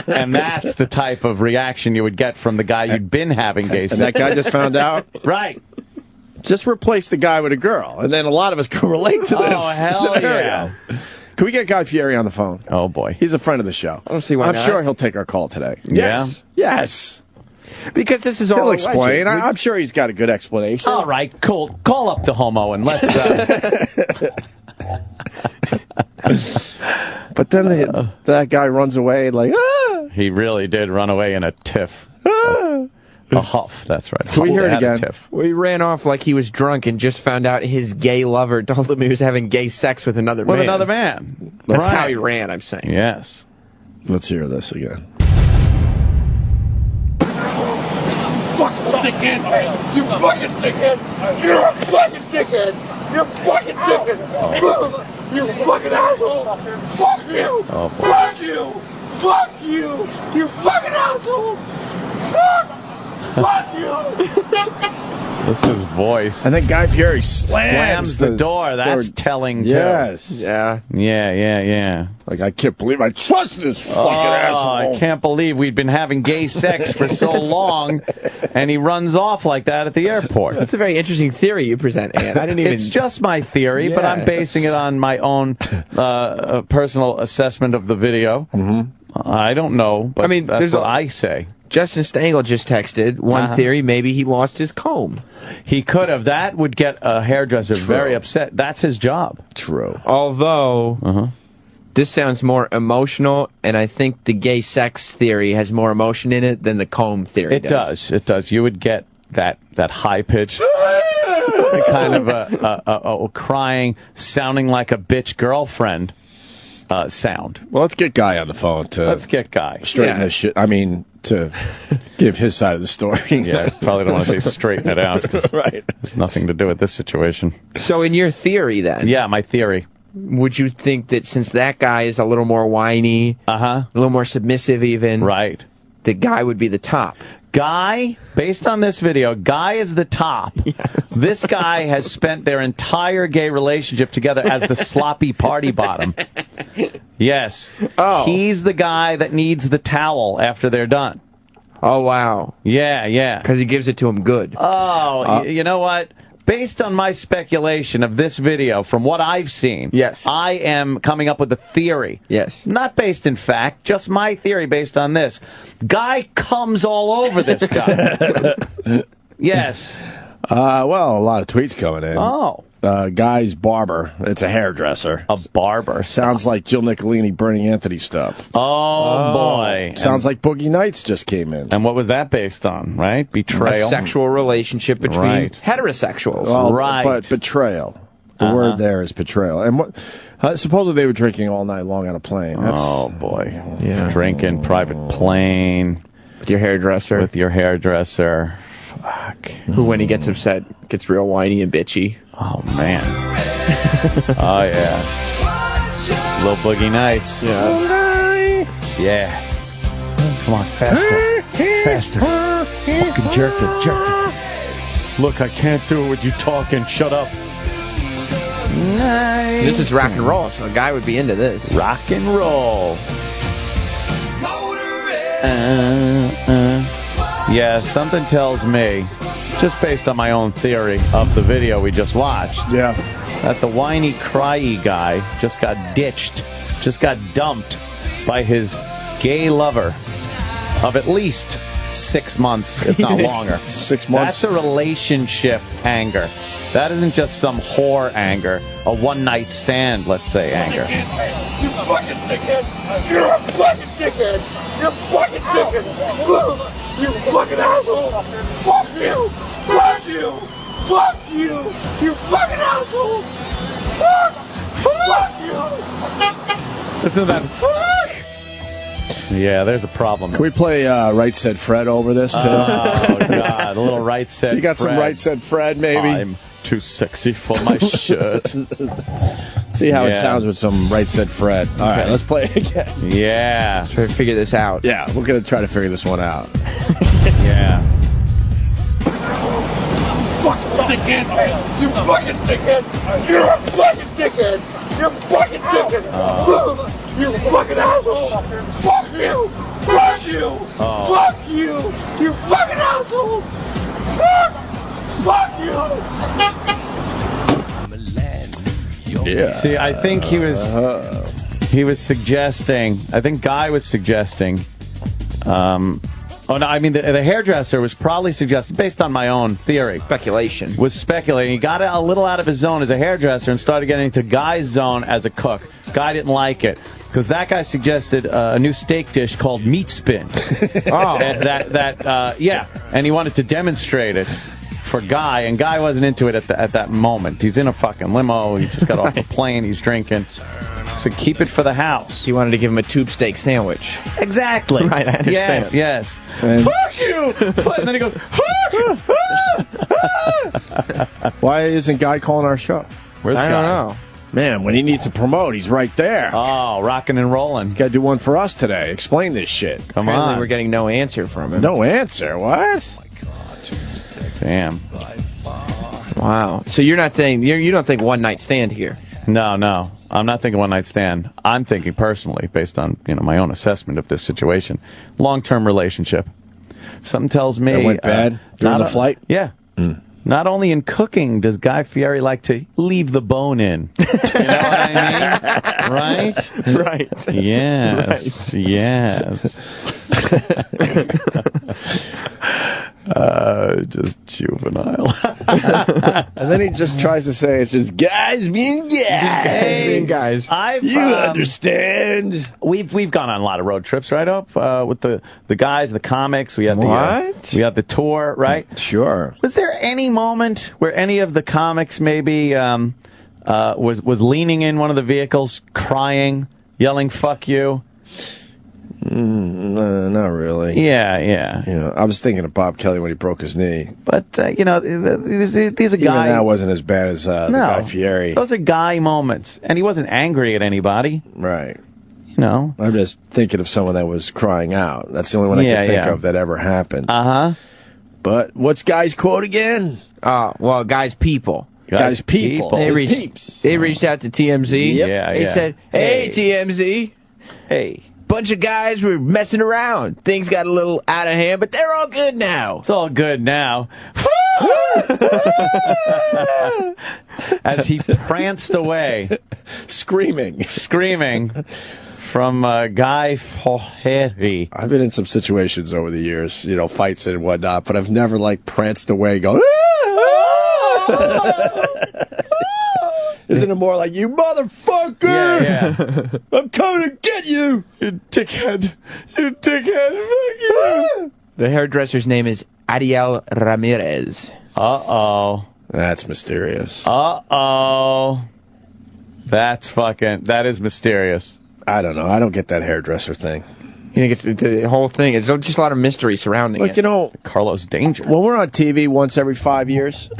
And that's the type of reaction you would get from the guy you'd been having gay sex with. And that guy just found out? Right. Just replace the guy with a girl, and then a lot of us can relate to this hell scenario. Yeah. Can we get Guy Fieri on the phone? Oh, boy. He's a friend of the show. I don't see why I'm not. sure he'll take our call today. Yes. Yeah? Yes. Because this is all He'll alleged. explain. I'm sure he's got a good explanation. All right, cool. Call up the homo and let's... But then that guy runs away like, ah! He really did run away in a tiff. Ah! A huff, that's right. Can we hear it again? Well, he ran off like he was drunk and just found out his gay lover told him he was having gay sex with another man. With another man. That's how he ran, I'm saying. Yes. Let's hear this again. Fucking dickhead! You fucking dickhead! You're a fucking dickhead! You're fucking dickhead! You fucking asshole! Fuck you! Fuck you! Fuck you! You fucking asshole! Fuck! Fuck you! This is his voice. And then Guy Fieri slams the door. That's telling, too. Yes. Yeah. Yeah. Like, I can't believe I trust this fucking asshole. I can't believe we've been having gay sex for so long, and he runs off like that at the airport. That's a very interesting theory you present, Ann. I didn't even... It's just my theory, but I'm basing it on my own personal assessment of the video. I don't know, but that's what I say. Justin Stengel just texted, one theory, maybe he lost his comb. He could have. That would get a hairdresser very upset. That's his job. True. Although, this sounds more emotional, and I think the gay sex theory has more emotion in it than the comb theory does. It does. You would get that high-pitched, kind of a crying, sounding like a bitch girlfriend sound. Well, let's get Guy on the phone Let's get Guy. Straighten this shit. I mean, to give his side of the story. Yeah, probably don't want to say straighten it out. Right. It's nothing to do with this situation. So in your theory, then? Yeah, my theory. Would you think that since that guy is a little more whiny, a little more submissive even, right, the guy would be the top? Guy, based on this video, Guy is the top. Yes. This guy has spent their entire gay relationship together as the sloppy party bottom. Yes. Oh. He's the guy that needs the towel after they're done. Oh, wow. Yeah. Because he gives it to him good. Oh, you know what? Based on my speculation of this video, from what I've seen, yes, I am coming up with a theory. Yes. Not based in fact, just my theory based on this. Guy comes all over this guy. Yes. Well, a lot of tweets coming in. Oh. Guy's barber. It's a hairdresser. A barber. Sounds like Jill Nicolini, Bernie Anthony stuff. Oh, boy. Sounds like Boogie Nights just came in. And what was that based on, right? Betrayal. A sexual relationship between heterosexuals. Well, right. But betrayal. The word there is betrayal. And what? Supposedly they were drinking all night long on a plane. Oh, boy. Yeah. Drinking, private plane. With your hairdresser. Fuck. Who, when he gets upset, gets real whiny and bitchy. Oh, man. Oh, yeah. Little Boogie Nights. Yeah. Come on, faster. Faster. Fucking jerk it. Look, I can't do it with you talking. Shut up. Nice. This is rock and roll, so a guy would be into this. Rock and roll. Yeah, something tells me, just based on my own theory of the video we just watched, that the whiny, cryy guy just got ditched, just got dumped by his gay lover of at least 6 months, if not longer. 6 months. That's a relationship anger. That isn't just some whore anger, a one-night stand, let's say, anger. You fucking dickhead! You're a fucking dickhead! You're a fucking dickhead! You fucking asshole! Fuck you! Fuck you! Fuck you! You fucking asshole! Fuck! Fuck you! Listen to that. Fuck! Yeah, there's a problem. Can we play Right Said Fred over this, too? Oh, God. A little Right Said Fred. You got some Right Said Fred, maybe? I'm too sexy for my shirt. See how it sounds with some Right Said Fred. All right, let's play it again. Yeah. Try to figure this out. Yeah, we're going to try to figure this one out. Yeah. Fucking dickhead! You fucking dickhead! You're a fucking dickhead! You're a fucking dickhead! You fucking asshole! Fuck you! Fuck you! Fuck you! You fucking asshole! Fuck! Fuck you! Yeah. See, I think he was suggesting, I think Guy was suggesting, oh, no, I mean, the hairdresser was probably suggesting, based on my own theory. Speculation. Was speculating. He got a little out of his zone as a hairdresser and started getting into Guy's zone as a cook. Guy didn't like it. Because that guy suggested a new steak dish called meat spin. Yeah, and he wanted to demonstrate it for Guy, and Guy wasn't into it at that moment. He's in a fucking limo. He just got off the plane. He's drinking. So keep it for the house. He wanted to give him a tube steak sandwich. Exactly. Right, I understand. Yes. And Fuck you! And then he goes, why isn't Guy calling our show? Where's Guy? I don't know. Man, when he needs to promote, he's right there. Oh, rocking and rolling. He's got to do one for us today. Explain this shit. Come Apparently on. we're getting no answer from him. No answer. What? Damn. Wow. So you're not saying you don't think one night stand here? No. I'm not thinking one night stand. I'm thinking personally, based on my own assessment of this situation, long-term relationship. Something tells me That went bad during the flight. Yeah. Not only in cooking does Guy Fieri like to leave the bone in. You know what I mean? Right? Right. Yes. Right. Yes. Just juvenile. And then he just tries to say it's just guys being guys. You understand. We've gone on a lot of road trips, right, Op? With the guys, the comics. We had we had the tour, right? Sure. Was there any moment where any of the comics maybe was leaning in one of the vehicles, crying, yelling "fuck you"? No, not really. Yeah. I was thinking of Bob Kelly when he broke his knee. But, these are guys... Even that wasn't as bad as the Guy Fieri. Those are Guy moments. And he wasn't angry at anybody. Right. I'm just thinking of someone that was crying out. That's the only one I can think of that ever happened. Uh-huh. But what's Guy's quote again? Well, Guy's people. Guy's people. They reached out to TMZ. Yep. Yeah. They said, hey, TMZ. Hey. Bunch of guys were messing around. Things got a little out of hand, but they're all good now. It's all good now. As he pranced away. Screaming. From Guy Fieri. I've been in some situations over the years, fights and whatnot, but I've never, pranced away going, Isn't it more like, you motherfucker? Yeah. I'm coming to get you! You dickhead. Fuck you. The hairdresser's name is Ariel Ramirez. Uh-oh. That's mysterious. Uh-oh. That is mysterious. I don't know. I don't get that hairdresser thing. You think it's the whole thing? It's just a lot of mystery surrounding it. Carlos Danger. When we're on TV once every 5 years,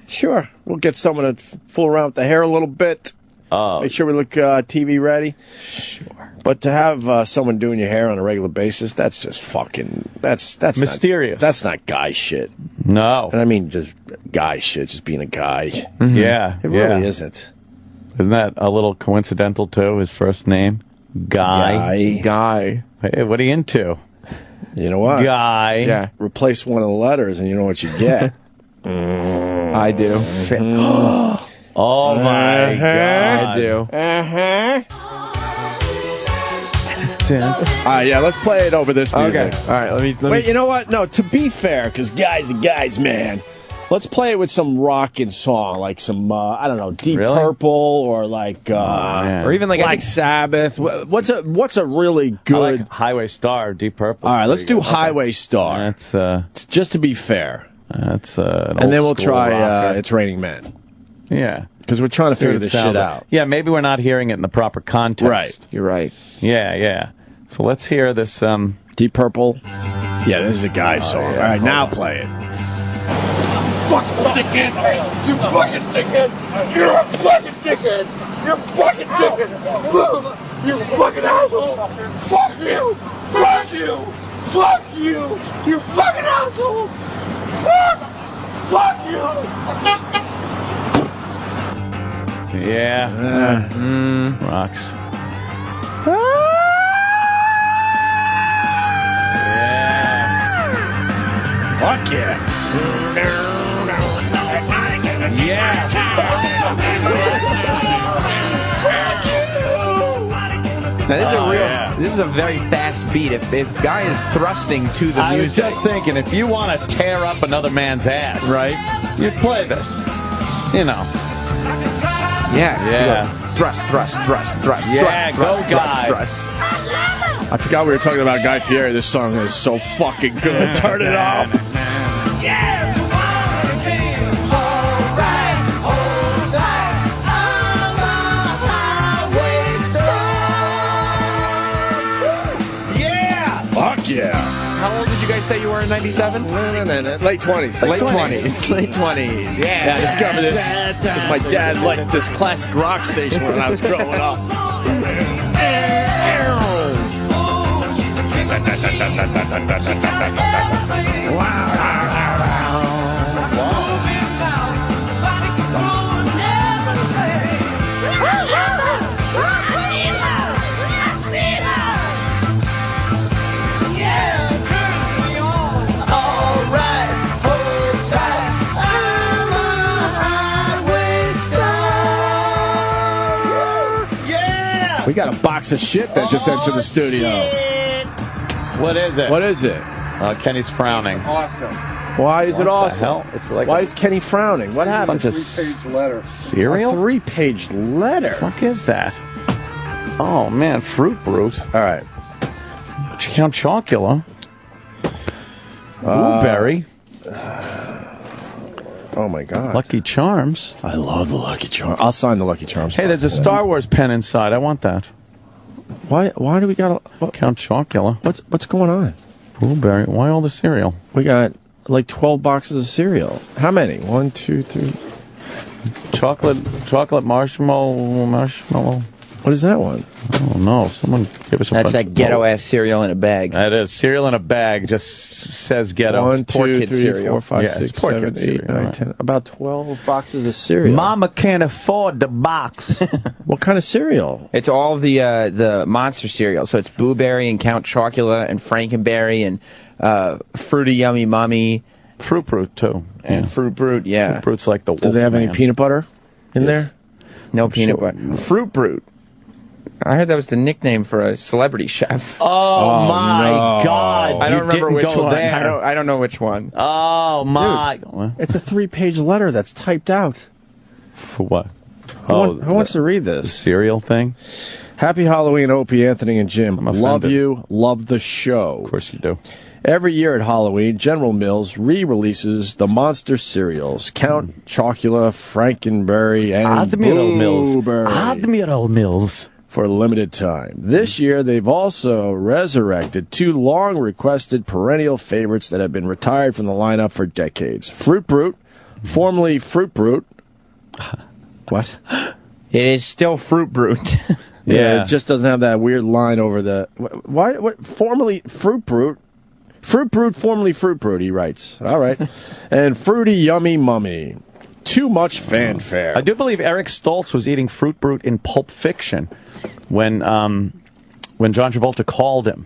sure, we'll get someone to fool around with the hair a little bit. Make sure we look TV ready. Sure. But to have someone doing your hair on a regular basis, that's just fucking... That's mysterious. That's not guy shit. No. And I mean just guy shit, just being a guy. Mm-hmm. Yeah. It really isn't. Isn't that a little coincidental, too, his first name? Guy. Hey, what are you into? You know what? Guy. Yeah. Replace one of the letters and you know what you get. I do. Oh, my God. I do. All right, yeah, let's play it over this music. Okay. All right, let me. Wait, you know what? No, to be fair, because guys are guys, man. Let's play it with some rockin' song, like some, I don't know, Deep Purple or like, or even like Black Sabbath. What's a really good I like Highway Star, Deep Purple. All right, let's do Highway Star. That's just to be fair. That's and then we'll try It's Raining Men. Yeah, because we're trying to figure this shit out. Yeah, maybe we're not hearing it in the proper context. Right, you're right. Yeah. So let's hear this. Deep Purple. Yeah, this is a guy's song. Yeah. All right, now play it. Fucking dickhead! You fucking dickhead! You're a fucking dickhead! You're a fucking dickhead! You fucking asshole! Fuck you! Fuck you! Fuck you! You fucking asshole! Fuck you! Yeah. Rocks. Fuck yeah! Now, this is a very fast beat. If Guy is thrusting to the music, I was just thinking, if you want to tear up another man's ass, right? You'd play this. You know. Yeah. Thrust. Yeah, go Guy. Thrust. I forgot we were talking about Guy Fieri. This song is so fucking good. Turn it up. Fuck yeah. How old did you guys say you were in 97? Late 20s. Late 20s. Yeah, I discovered this because my dad liked this classic rock station when I was growing up. We got a box of shit that just entered the studio. What is it? What is it? Kenny's frowning. Awesome. Why is it awesome? Hell? It's like Why is Kenny frowning? What happened? Bunch of 3-page letter. cereal? A 3-page letter. What the fuck is that? Oh man, Fruit Brute. All right. Count Chocula. Blueberry. Oh my God. Lucky Charms. I love the Lucky Charms. I'll sign the Lucky Charms. Hey, there's a Star Wars pen inside. I want that. Why do we got Count Chocula? What's going on? Blueberry. Why all the cereal? We got like 12 boxes of cereal. How many? 1, 2, 3. Chocolate marshmallow. What is that one? Oh no! Someone give us a. That's that ghetto ass cereal in a bag. That is cereal in a bag. Just says ghetto. 1, 2, 3, cereal. 4, 5, Yeah, 6, it's poor 7, kid 8, cereal, 9, right. 10. About 12 boxes of cereal. Mama can't afford the box. What kind of cereal? It's all the monster cereal. So it's Blueberry and Count Chocula and Frankenberry and Fruity Yummy Mummy. Fruit Brute too. And Fruit Brute, yeah. Fruit Brute's like the. Do they have any peanut butter in there? No peanut butter. Fruit Brute. I heard that was the nickname for a celebrity chef. Oh my God! I don't remember which one. There. I don't know which one. Oh my! Dude, it's a 3-page letter that's typed out. For what? Who wants to read The this? cereal thing. Happy Halloween, Opie, Anthony, and Jim. I'm offended. Love you. Love the show. Of course you do. Every year at Halloween, General Mills re-releases the monster cereals, Count Chocula, Frankenberry, and Blueberry. Admiral Mills. For a limited time. This year, they've also resurrected 2 long-requested perennial favorites that have been retired from the lineup for decades. Fruit Brute, formerly Fruit Brute. What? It is still Fruit Brute. Yeah, it just doesn't have that weird line over the... Why? What? Formerly Fruit Brute? Fruit Brute, formerly Fruit Brute, he writes. All right. And Fruity Yummy Mummy. Too much fanfare. I do believe Eric Stoltz was eating Fruit Brute in Pulp Fiction when John Travolta called him.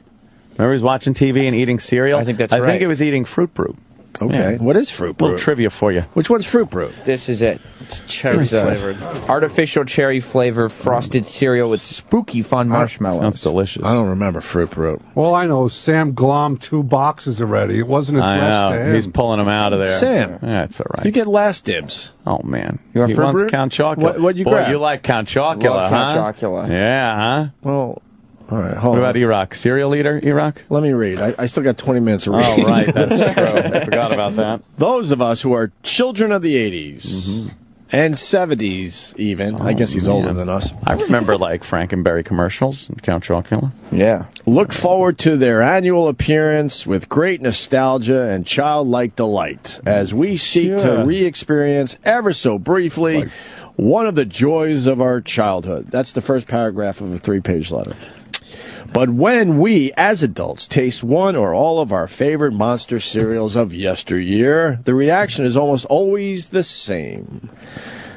Remember he was watching TV and eating cereal? I think that's I right. think it was eating Fruit Brute. Okay. Yeah. What is Fruit Brute? Little trivia for you. Which one's Fruit Brute? This is it. It's cherry flavored. Artificial cherry flavor frosted cereal with spooky fun marshmallows. Sounds delicious. I don't remember Fruit Brute. Well, I know Sam glommed 2 boxes already. It wasn't addressed to him. He's pulling them out of there. Sam. Yeah, it's all right. You get last dibs. Oh, man. You want he Fruit wants Brute? Count Chocula. What you Boy, grab? you like Count Chocula, Love Count Chocula. Yeah, huh? Well, all right, hold What on. about Iraq? Cereal eater, Iraq? Let me read. I still got 20 minutes to read. Oh, right. That's true. I forgot about that. Those of us who are children of the 80s and 70s even. I guess he's older than us. I remember, like, Frankenberry commercials and Count Chocula. Yeah. Look forward to their annual appearance with great nostalgia and childlike delight as we seek to re-experience ever so briefly one of the joys of our childhood. That's the first paragraph of a 3-page letter. But when we, as adults, taste one or all of our favorite monster cereals of yesteryear, the reaction is almost always the same.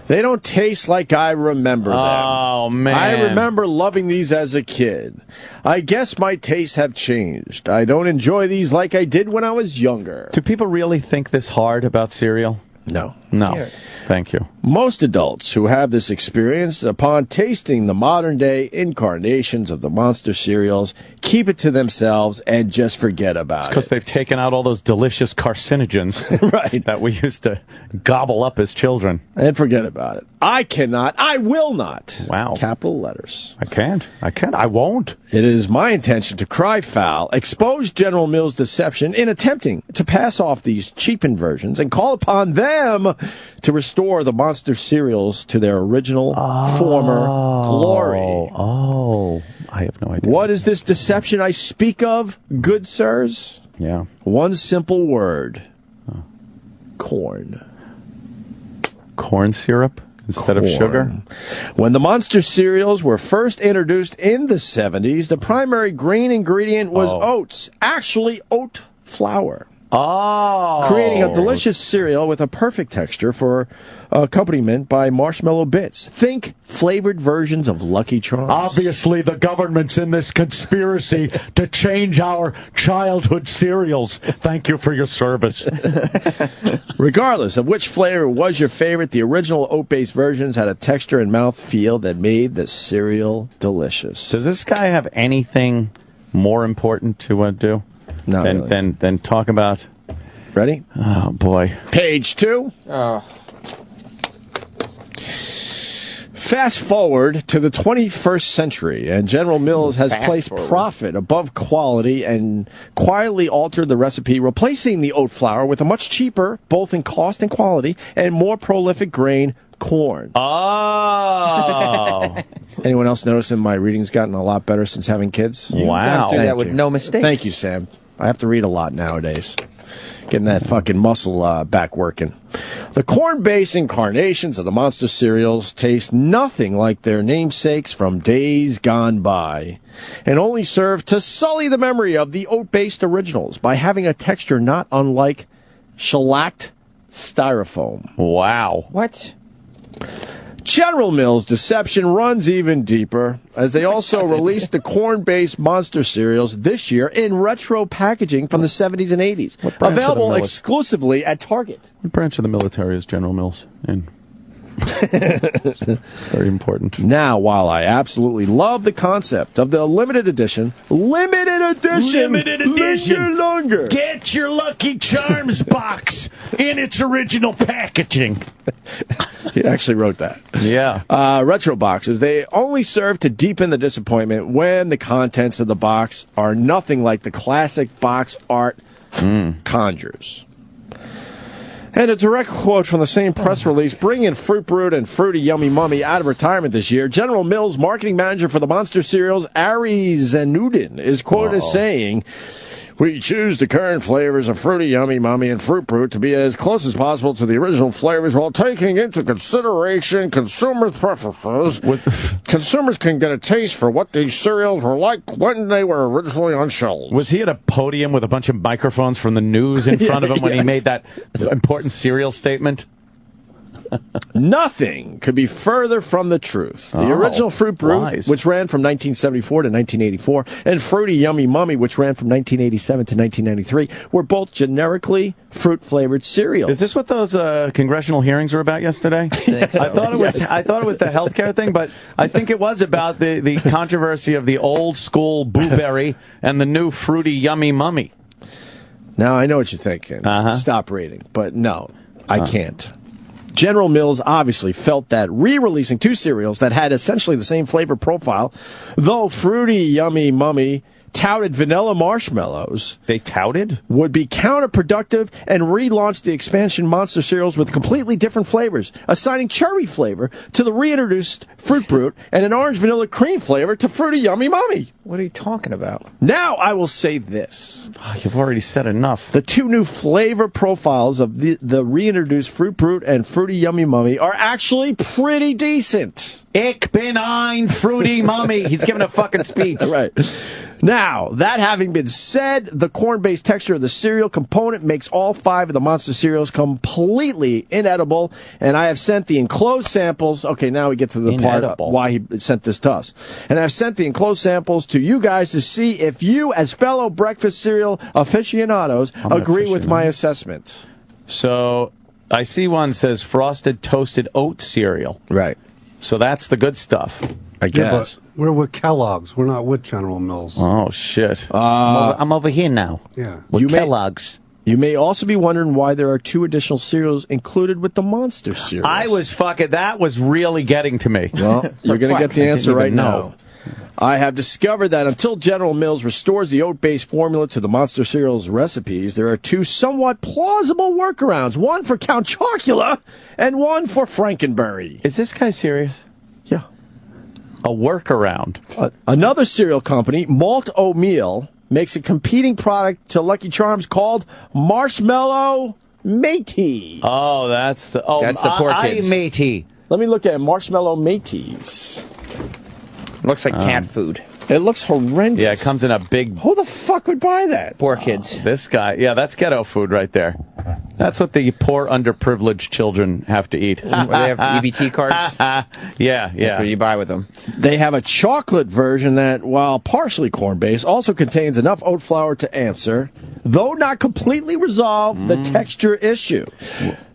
They don't taste like I remember them. Oh, man. I remember loving these as a kid. I guess my tastes have changed. I don't enjoy these like I did when I was younger. Do people really think this hard about cereal? No. No. Thank you. Most adults who have this experience, upon tasting the modern-day incarnations of the monster cereals, keep it to themselves and just forget about it. Because they've taken out all those delicious carcinogens right. that we used to gobble up as children. And forget about it. I cannot. I will not. Wow. Capital letters. I can't. I won't. It is my intention to cry foul, expose General Mills' deception in attempting to pass off these cheapened versions and call upon them to restore the monster cereals to their original former glory. Oh, I have no idea. What is this deception I speak of, good sirs? Yeah. One simple word. Corn. Corn syrup instead of sugar? When the monster cereals were first introduced in the 70s, the primary grain ingredient was oats, actually oat flour. Oh. Creating a delicious cereal with a perfect texture for accompaniment by marshmallow bits. Think flavored versions of Lucky Charms. Obviously, the government's in this conspiracy to change our childhood cereals. Thank you for your service. Regardless of which flavor was your favorite, the original oat-based versions had a texture and mouthfeel that made the cereal delicious. Does this guy have anything more important to do? Not really. Than talk about... Ready? Oh, boy. Page 2. Oh. Fast forward to the 21st century, and General Mills has placed profit above quality and quietly altered the recipe, replacing the oat flour with a much cheaper, both in cost and quality, and more prolific grain, corn. Oh! Anyone else noticing my reading's gotten a lot better since having kids? Wow. Do that with no mistakes. Thank you, Sam. I have to read a lot nowadays. Getting that fucking muscle back working. The corn-based incarnations of the monster cereals taste nothing like their namesakes from days gone by, and only serve to sully the memory of the oat-based originals by having a texture not unlike shellacked styrofoam. Wow. What? General Mills' deception runs even deeper, as they also released the corn-based monster cereals this year in retro packaging from the 70s and 80s, available exclusively at Target. What branch of the military is General Mills in? Very important. Now, while I absolutely love the concept of the limited edition, longer. Get your Lucky Charms box in its original packaging. He actually wrote that. Yeah. Retro boxes, they only serve to deepen the disappointment when the contents of the box are nothing like the classic box art conjures. And a direct quote from the same press release, bringing Fruit Brute and Fruity Yummy Mummy out of retirement this year, General Mills marketing manager for the monster cereals, Ari Zanudin, is quoted as saying, "We choose the current flavors of Fruity Yummy Mummy and Fruit Brute to be as close as possible to the original flavors while taking into consideration consumers' preferences. Consumers can get a taste for what these cereals were like when they were originally on shelves." Was he at a podium with a bunch of microphones from the news in front of him when he made that important cereal statement? Nothing could be further from the truth. The original Fruit Brute, which ran from 1974 to 1984, and Fruity Yummy Mummy, which ran from 1987 to 1993, were both generically fruit-flavored cereals. Is this what those congressional hearings were about yesterday? I thought it was. I thought it was the healthcare thing, but I think it was about the controversy of the old school Boo Berry and the new Fruity Yummy Mummy. Now I know what you're thinking. Stop reading, but no, I can't. General Mills obviously felt that re-releasing two cereals that had essentially the same flavor profile, though Fruity Yummy Mummy touted vanilla marshmallows. They touted? Would be counterproductive and relaunched the expansion Monster cereals with completely different flavors, assigning cherry flavor to the reintroduced Fruit Brute and an orange vanilla cream flavor to Fruity Yummy Mummy. What are you talking about? Now I will say this. Oh, you've already said enough. The two new flavor profiles of the reintroduced Fruit Brute and Fruity Yummy Mummy are actually pretty decent. Ich bin ein Fruity Mummy. He's giving a fucking speech. Right. Now, that having been said, the corn-based texture of the cereal component makes all 5 of the Monster cereals completely inedible, and I have sent the enclosed samples. Okay, now we get to the part why he sent this to us. And I've sent the enclosed samples to you guys to see if you, as fellow breakfast cereal aficionados, agree with my assessment. So, I see one says frosted toasted oat cereal. Right. So that's the good stuff. I guess. Yeah, we're with Kellogg's. We're not with General Mills. Oh, shit. I'm over here now. Yeah. With Kellogg's. You may also be wondering why there are 2 additional cereals included with the Monster cereals. I was that was really getting to me. Well, you're going to get the answer right now. I have discovered that until General Mills restores the oat-based formula to the Monster cereal's recipes, there are 2 somewhat plausible workarounds, one for Count Chocula and one for Frankenberry. Is this guy serious? Yeah. A workaround. Another cereal company, Malt O'Meal, makes a competing product to Lucky Charms called Marshmallow Mateys. Oh, that's the poor kids. Matey. Let me look at Marshmallow Mateys. Looks like cat food. It looks horrendous. Yeah, it comes in a big... Who the fuck would buy that? Poor kids. This guy. Yeah, that's ghetto food right there. That's what the poor, underprivileged children have to eat. They have EBT cards? Yeah. That's what you buy with them. They have a chocolate version that, while partially corn-based, also contains enough oat flour to answer, though not completely resolve, the texture issue.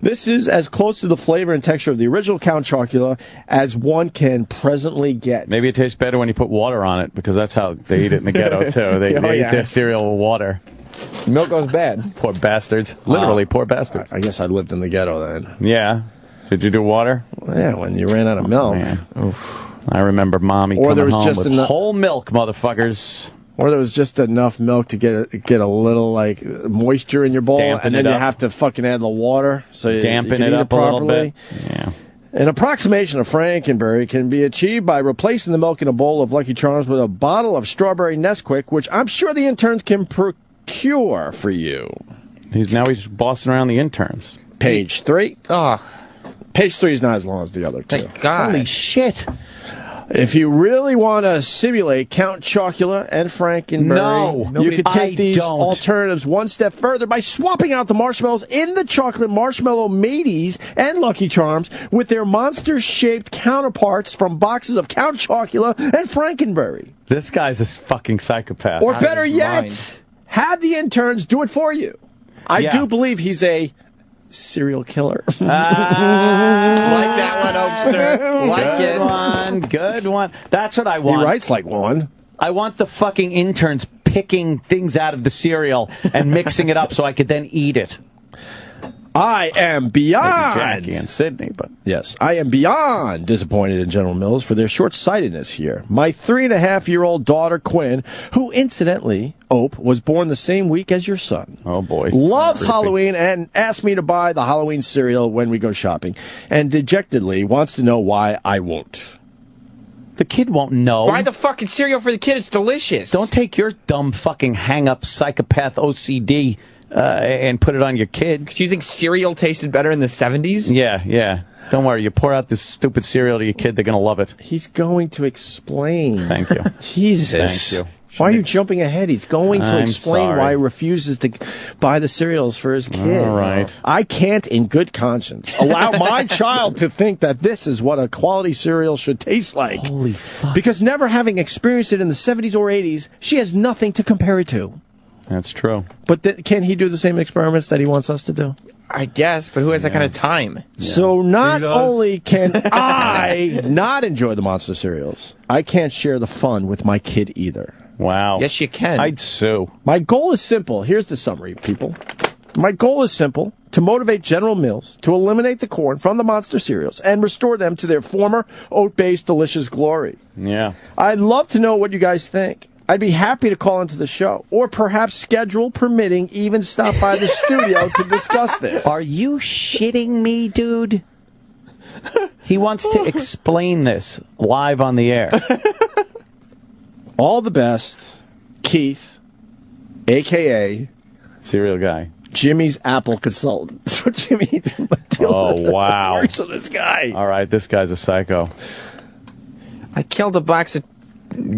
This is as close to the flavor and texture of the original Count Chocula as one can presently get. Maybe it tastes better when you put water on it, because that's how they eat it in the ghetto, too. They eat their cereal with water. Milk goes bad. Poor bastards. Literally, poor bastards. I guess I lived in the ghetto then. Yeah. Did you do water? Yeah, when you ran out of milk. I remember Mommy coming home with whole milk, motherfuckers. Or there was just enough milk to get a little like moisture in your bowl, and then you have to fucking add the water so you dampen can it eat up a little bit. Yeah. An approximation of Frankenberry can be achieved by replacing the milk in a bowl of Lucky Charms with a bottle of strawberry Nesquik, which I'm sure the interns can procure for you. He's bossing around the interns. Page 3. Page 3 is not as long as the other 2. Thank God. Holy shit. If you really want to simulate Count Chocula and Frankenberry, you could take these alternatives one step further by swapping out the marshmallows in the chocolate Marshmallow Mateys and Lucky Charms with their monster-shaped counterparts from boxes of Count Chocula and Frankenberry. This guy's a fucking psychopath. Or better yet, have the interns do it for you. I do believe he's a serial killer. Like that one, Oakster. Good one. That's what I want. He writes like one. I want the fucking interns picking things out of the cereal and mixing it up so I could then eat it. I am beyond Jackie and Sydney, but yes, I am beyond disappointed in General Mills for their short-sightedness here. My 3.5-year-old daughter Quinn, who incidentally, Ope, was born the same week as your son. Oh boy, loves Halloween and asked me to buy the Halloween cereal when we go shopping, and dejectedly wants to know why I won't. The kid won't know. Buy the fucking cereal for the kid. It's delicious. Don't take your dumb fucking hang-up psychopath OCD. And put it on your kid. Do you think cereal tasted better in the 70s? Yeah. Don't worry. You pour out this stupid cereal to your kid, they're going to love it. He's going to explain. Thank you. Jesus. Thank you. Why are you jumping ahead? He's going to I'm explain sorry. why he refuses to buy the cereals for his kid. All right. I can't, in good conscience, allow my child to think that this is what a quality cereal should taste like. Holy fuck. Because never having experienced it in the 70s or 80s, she has nothing to compare it to. That's true. But can he do the same experiments that he wants us to do? I guess, but who has that kind of time? So not only can I not enjoy the monster cereals, I can't share the fun with my kid either. Wow. Yes, you can. I'd sue. My goal is simple. Here's the summary, people. My goal is simple: to motivate General Mills to eliminate the corn from the monster cereals and restore them to their former oat-based delicious glory. Yeah. I'd love to know what you guys think. I'd be happy to call into the show, or perhaps, schedule permitting, even stop by the studio to discuss this. Are you shitting me, dude? He wants to explain this live on the air. All the best, Keith, a.k.a. Cereal Guy. Jimmy's Apple consultant. So Jimmy deals with wow. works with this guy. All right, this guy's a psycho. I killed a box of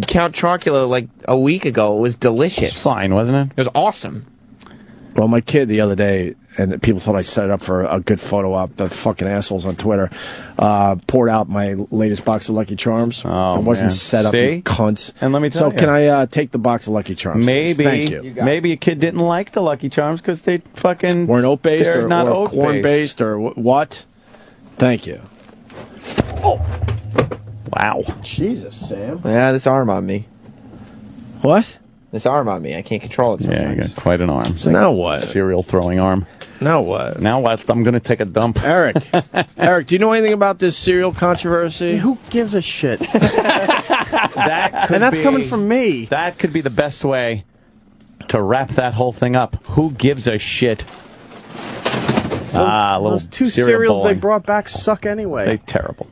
Count Chocula like a week ago. It was delicious. It's fine, wasn't it? It was awesome. Well, my kid the other day, and people thought I set it up for a good photo op, the fucking assholes on Twitter, poured out my latest box of Lucky Charms. Oh, it wasn't man. set up, See? you cunts. And let me tell So you. can I take the box of Lucky Charms? please? Maybe, Thank you. maybe a kid didn't like the Lucky Charms because they fucking Weren't oat-based they're or, not or oat-based. corn-based or what? Thank you. Wow. Jesus, Sam. Yeah, this arm on me. What? This arm on me. I can't control it sometimes. Yeah, you got quite an arm. So now what? Cereal throwing arm. Now what? Now what? I'm going to take a dump. Eric, do you know anything about this cereal controversy? Who gives a shit? That could And that's be- coming from me. That could be the best way to wrap that whole thing up. Who gives a shit? Little Those two cereal cereals bowling. they brought back suck anyway. They're terrible.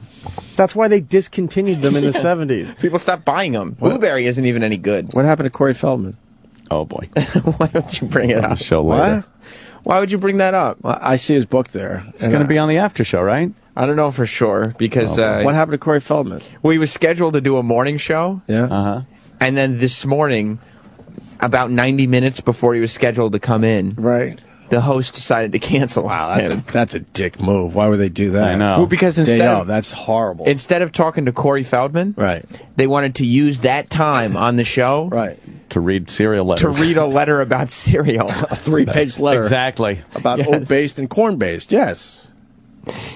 That's why they discontinued them in the 70s. People stopped buying them. Blueberry isn't even any good. What happened to Corey Feldman? Oh, boy. Why don't you bring it On up? the show later. What? Why would you bring that up? Well, I see his book there. It's going to be on the after show, right? I don't know for sure because What happened to Corey Feldman? well, he was scheduled to do a morning show, Yeah. Uh-huh. and then this morning, about 90 minutes before he was scheduled to come in, Right. the host decided to cancel. Wow, that's a dick move. Why would they do that? I know. Well, because that's horrible. instead of talking to Corey Feldman, Right. they wanted to use that time on the show Right. To read cereal letters. to read a letter about cereal. A 3-page letter Exactly. about Yes. oat-based and corn-based. Yes.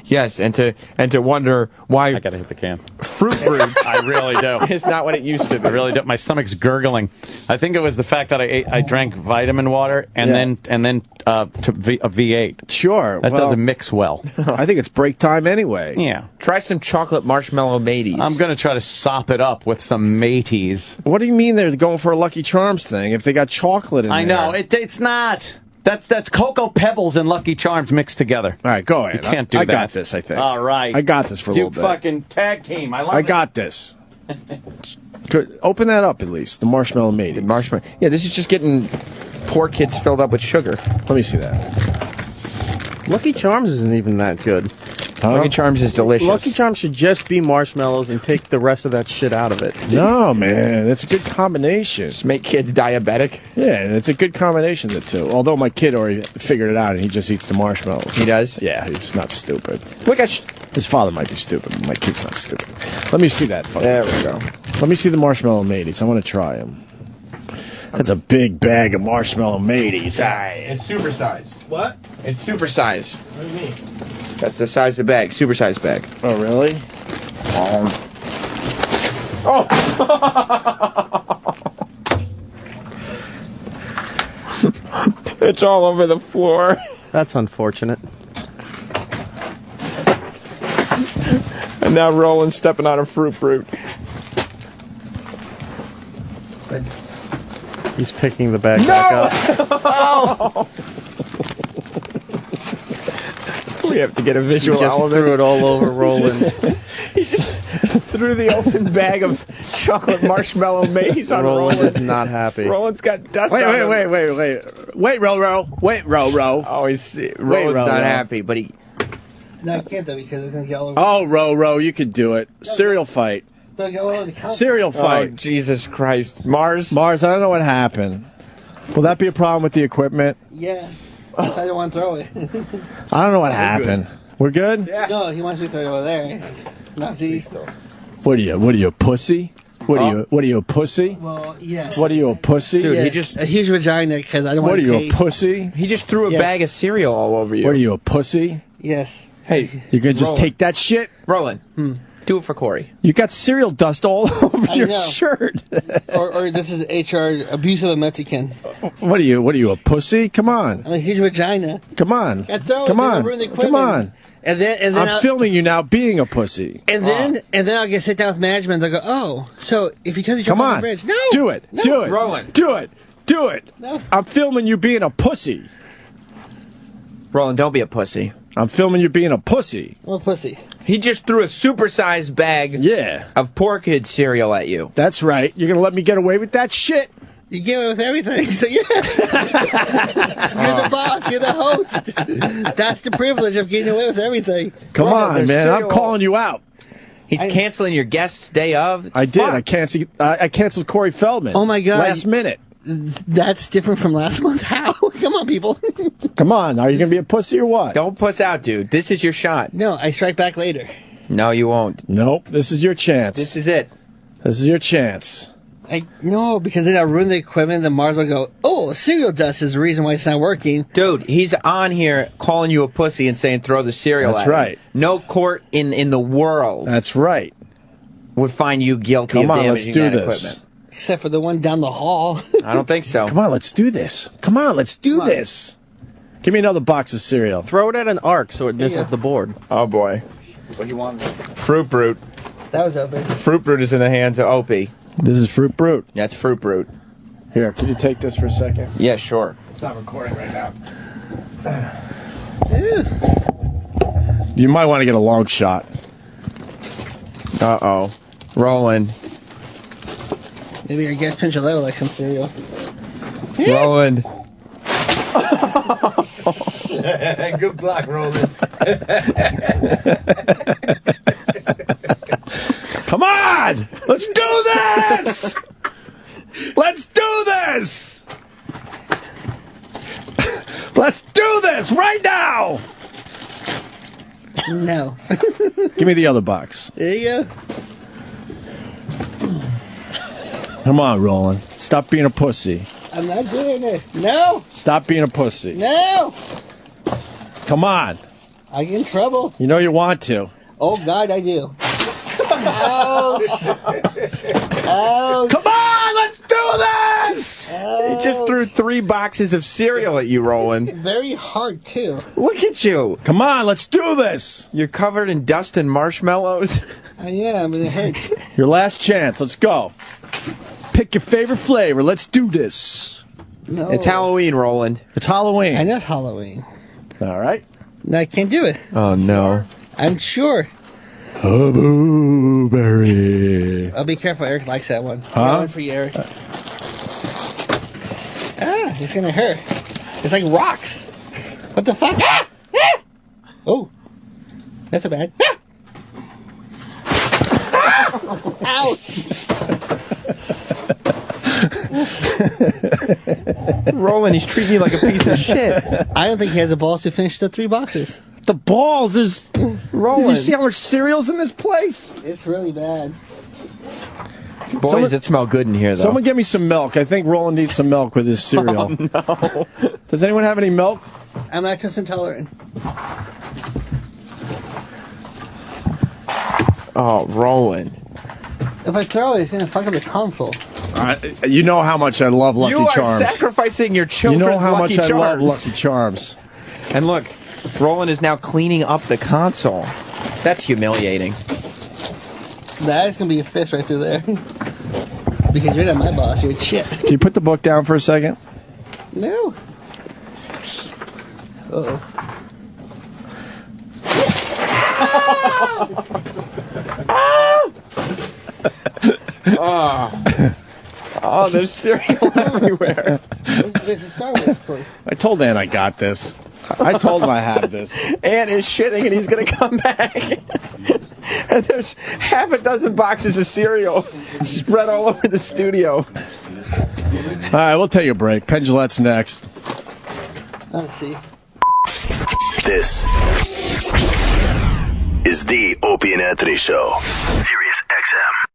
Yes, and to wonder why I got to hit the can. Fruit Brute I really do. is not what it used to be. I really do. My stomach's gurgling. I think it was the fact that I drank vitamin water and Yeah. then a V8. Sure. That well, doesn't mix well. I think it's break time anyway. Yeah. Try some chocolate marshmallow mateys. I'm going to try to sop it up with some mateys. What do you mean they're going for a Lucky Charms thing if they got chocolate in I there? know. It's not. That's Cocoa Pebbles and Lucky Charms mixed together. All right, go ahead. You can't do I that. got this, I think. All right. I got this for a You little bit. fucking tag team. I love I it. got this. Good. Open that up at least. The marshmallow mateys. marshmallow. Yeah, this is just getting poor kids filled up with sugar. Let me see that. Lucky Charms isn't even that good. Lucky Charms is delicious. Lucky Charms should just be marshmallows and take the rest of that shit out of it. No, man. That's a good combination. Just make kids diabetic. Yeah, it's a good combination, the two. Although my kid already figured it out and he just eats the marshmallows. He does? Yeah, he's not stupid. Look at His father might be stupid, but my kid's not stupid. Let me see that. There we go. Let me see the marshmallow mateys. I want to try them. That's a big bag of marshmallow mateys. It's supersized. What? It's supersized. What do you mean? That's the size of the bag. Supersized bag. Oh, really? It's all over the floor. That's unfortunate. And now Roland's stepping on a Fruit Brute. He's picking the bag back up. We have to get a visual He just element. threw it all over Roland. He just threw the open bag of chocolate marshmallow maze on Roland Roland. is not happy. Roland's got dust Wait, on wait, him. wait, wait, wait. Wait, Ro-Ro. Wait, Ro-Ro. Oh, Roland's Ro-Ro. not happy, but he... No, I can't though because it's gonna get all over. Oh, Ro-Ro, you could do it. Cereal fight. Cereal fight. Oh, Jesus Christ. Mars? Mars, I don't know what happened. Will that be a problem with the equipment? Yeah. I don't want to throw it. I don't know what happened. We're good? Yeah. No, he wants me to throw it over there. Not these. What are you, a pussy? What are you, a pussy? Well, yes. What are you, a pussy? Dude, he just a huge vagina because I don't want to. What are you, a pussy? He just threw a bag of cereal all over you. What are you, a pussy? Yes. Hey, you're gonna just take that shit? Roland, do it for Corey. You got cereal dust all over your shirt. or this is HR abuse of a Mexican. What are you, a pussy? Come on. I'm a huge vagina. Come on. Come on. And then I'm filming you now being a pussy. And then I'll get sit down with management and they'll go, oh, so if because you jump on the bridge. No. Do it. No. Do it. Roland. Do it. Do it. No. I'm filming you being a pussy. Roland, don't be a pussy. I'm filming you being a pussy. I'm a pussy. He just threw a supersized bag of Poor Kid cereal at you. That's right. You're going to let me get away with that shit? You get away with everything, so yeah. You're the boss. You're the host. That's the privilege of getting away with everything. Come on, man. I'm calling you out. He's canceling your guest's day of. I did. I canceled Corey Feldman. Oh, my God. Last minute. That's different from last month? How? Come on, people. Come on. Are you going to be a pussy or what? Don't puss out, dude. This is your shot. No, I strike back later. No, you won't. Nope. This is your chance. This is it. This is your chance. No, because then I'll ruin the equipment and Mars will go, oh, cereal dust is the reason why it's not working. Dude, he's on here calling you a pussy and saying throw the cereal That's at him. right. No court in the world That's right. would find you guilty of damaging that equipment. Except for the one down the hall. I don't think so. Come on, let's do this. Come on, let's do this. Give me another box of cereal. Throw it at an arc so it misses the board. Oh, boy. What do you want? Fruit Brute. That was open. Fruit Brute is in the hands of Opie. This is Fruit Brute. That's Fruit Brute. Here, can you take this for a second? Yeah, sure. It's not recording right now. You might want to get a long shot. Uh-oh. Roland. Maybe your guest Penn Jillette like some cereal. Roland. Good block, Roland. Come on! Let's do this! Let's do this! Let's do this right now! No. Give me the other box. There you go. Come on, Roland. Stop being a pussy. I'm not doing it. No. Stop being a pussy. No. Come on. I get in trouble. You know you want to. Oh, God, I do. Ouch. Ouch. Come on, let's do this! Ouch. He just threw 3 boxes of cereal at you, Roland. Very hard, too. Look at you. Come on, let's do this. You're covered in dust and marshmallows. I am, and it hurts. Your last chance. Let's go. Pick your favorite flavor. Let's do this. No. It's Halloween, Roland. It's Halloween. I know it's Halloween. All right. No, I can't do it. Oh, no. I'm sure. Oh, blueberry. Oh, be careful. Eric likes that one. Huh? One for you, Eric. It's going to hurt. It's like rocks. What the fuck? Ah! Ah! Oh. That's a bad. Ah! Ouch. Roland, he's treating you like a piece of shit. I don't think he has the balls to finish the 3 boxes. The balls. There's. Roland. You see how much cereal's in this place? It's really bad. Boy, does it smell good in here, though. Someone get me some milk. I think Roland needs some milk with his cereal. Oh, no. Does anyone have any milk? I'm lactose intolerant. Oh, Roland. If I throw it, it's going to fuck up the console. You know how much I love Lucky Charms. You are sacrificing your children's You know how Lucky much Charms. I love Lucky Charms. And look, Roland is now cleaning up the console. That's humiliating. That's going to be a fist right through there. Because you're not my boss, you're shit. Can you put the book down for a second? No. Uh-oh. Oh, there's cereal everywhere. There's a Star Wars toy. I told Ann I got this. I told him I have this. Ann is shitting and he's going to come back. And there's half a dozen boxes of cereal spread all over the studio. All right, we'll take a break. Penn Jillette's next. Let's see. This is the Opie and Anthony Show. Sirius XM.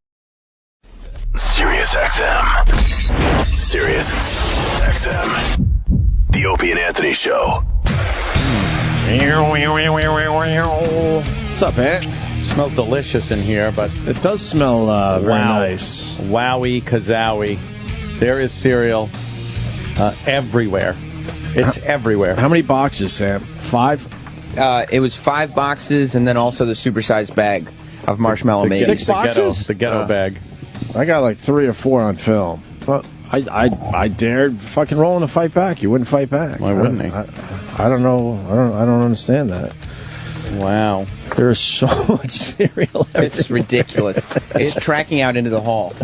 Sirius XM. Sirius XM. The Opie and Anthony Show. What's up, man? Smells delicious in here, but it does smell very nice. Wowie kazowie. There is cereal everywhere. It's everywhere. How many boxes, Sam? 5? It was 5 boxes, and then also the supersized bag of marshmallow made. 6 boxes? The ghetto bag. I got like 3 or 4 on film. But I dared fucking Roland to fight back. He wouldn't fight back. Why wouldn't he? I don't know. I don't understand that. Wow. There is so much cereal everywhere. It's ridiculous. It's tracking out into the hall.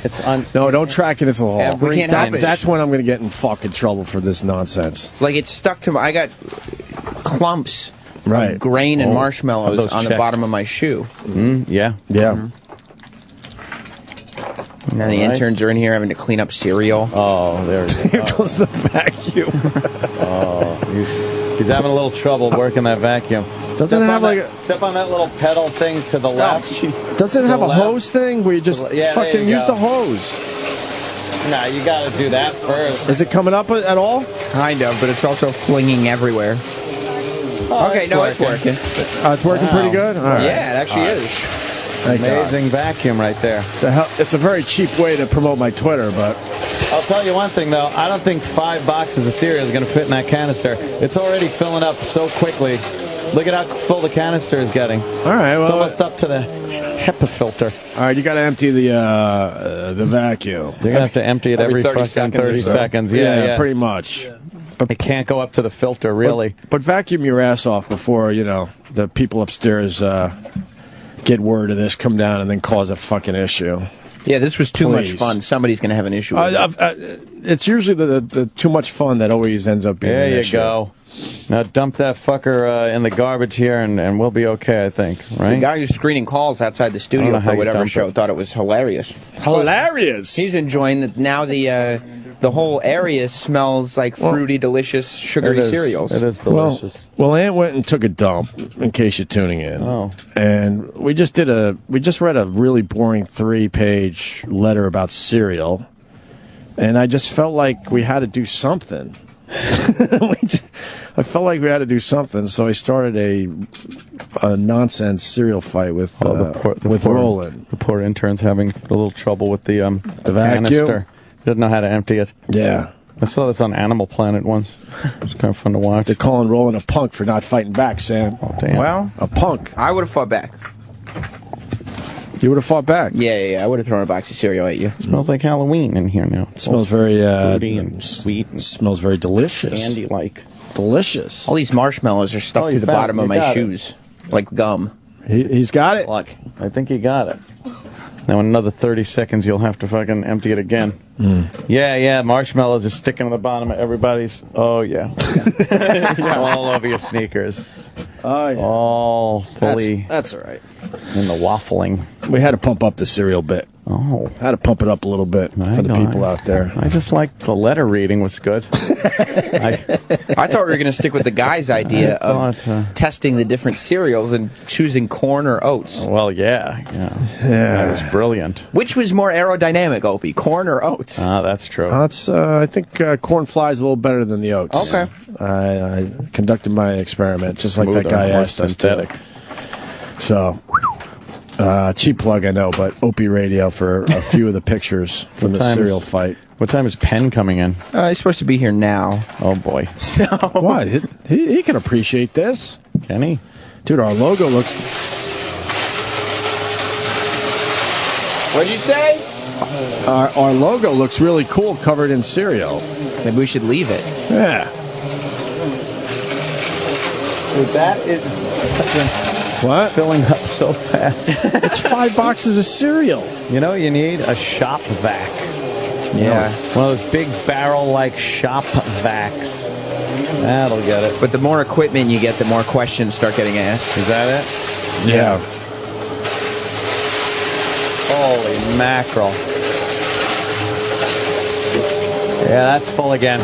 No, don't track it into the hall. We can't have it. That's when I'm going to get in fucking trouble for this nonsense. Like, it's stuck to my... I got clumps of grain and marshmallows on the bottom of my shoe. Yeah. Yeah. Now the interns are in here having to clean up cereal. Oh, there it is. Here goes the vacuum. He's having a little trouble working that vacuum. Doesn't it have like step on that little pedal thing to the left? Doesn't it have a hose thing where you just fucking use the hose? Nah, you got to do that first. Is it coming up at all? Kind of, but it's also flinging everywhere. Okay, it's it's working. It's working pretty good? All right. Yeah, it actually is. Amazing vacuum right there. It's a very cheap way to promote my Twitter, but... I'll tell you one thing, though. I don't think 5 boxes of cereal is going to fit in that canister. It's already filling up so quickly. Look at how full the canister is getting. All right, well... It's almost up to the HEPA filter. All right, you got to empty the vacuum. You're going to have to empty it every 30 seconds. Yeah, pretty much. But it can't go up to the filter, really. But vacuum your ass off before, the people upstairs get word of this, come down, and then cause a fucking issue. Yeah, this was too much fun. Somebody's going to have an issue with it. It's usually the too much fun that always ends up being an issue. There you go. Now dump that fucker in the garbage here, and we'll be okay, I think. Right? The guy who's screening calls outside the studio for whatever show thought it was hilarious. Hilarious! He's enjoying that now the whole area smells like fruity, delicious, sugary cereals. It is delicious. Well, Aunt went and took a dump, in case you're tuning in. Oh. And we just read a really boring 3-page letter about cereal. And I just felt like we had to do something. I felt like we had to do something, so I started a nonsense cereal fight with Roland. The poor intern's having a little trouble with the vacuum. Canister. Doesn't know how to empty it. Yeah. I saw this on Animal Planet once. It was kind of fun to watch. They're calling Roland a punk for not fighting back, Sam. Oh, damn. Well, a punk. I would have fought back. You would have fought back? Yeah. I would have thrown a box of cereal at you. It smells like Halloween in here now. It smells very fruity and sweet. It smells very delicious. Candy-like. Delicious. All these marshmallows are stuck to the bottom of my shoes, like gum. He's got it? Look. I think he got it. Now in another 30 seconds, you'll have to fucking empty it again. Yeah, marshmallows are sticking to the bottom of everybody's... Oh, yeah. All over your sneakers. Oh, yeah. All fully... That's all right. In the waffling. We had to pump up the cereal bit. Oh. Had to pump it up a little bit for the people out there. I just like the letter reading was good. I thought we were going to stick with the guy's idea of testing the different cereals and choosing corn or oats. Well, yeah. That was brilliant. Which was more aerodynamic, Opie, corn or oats? Ah, that's true. I think corn flies a little better than the oats. Okay. I conducted my experiment just like that guy asked us to. So, cheap plug, I know, but Opie Radio for a few of the pictures from the cereal fight. What time is Penn coming in? He's supposed to be here now. Oh, boy. So what? He can appreciate this. Can he? Dude, our logo looks... What'd you say? Our logo looks really cool covered in cereal. Maybe we should leave it. Yeah. Dude, that is... What? Filling up so fast. It's 5 boxes of cereal. You know what you need? A shop vac. Yeah. One of those big barrel-like shop vacs. That'll get it. But the more equipment you get, the more questions start getting asked. Is that it? Yeah. Holy mackerel. Yeah, that's full again.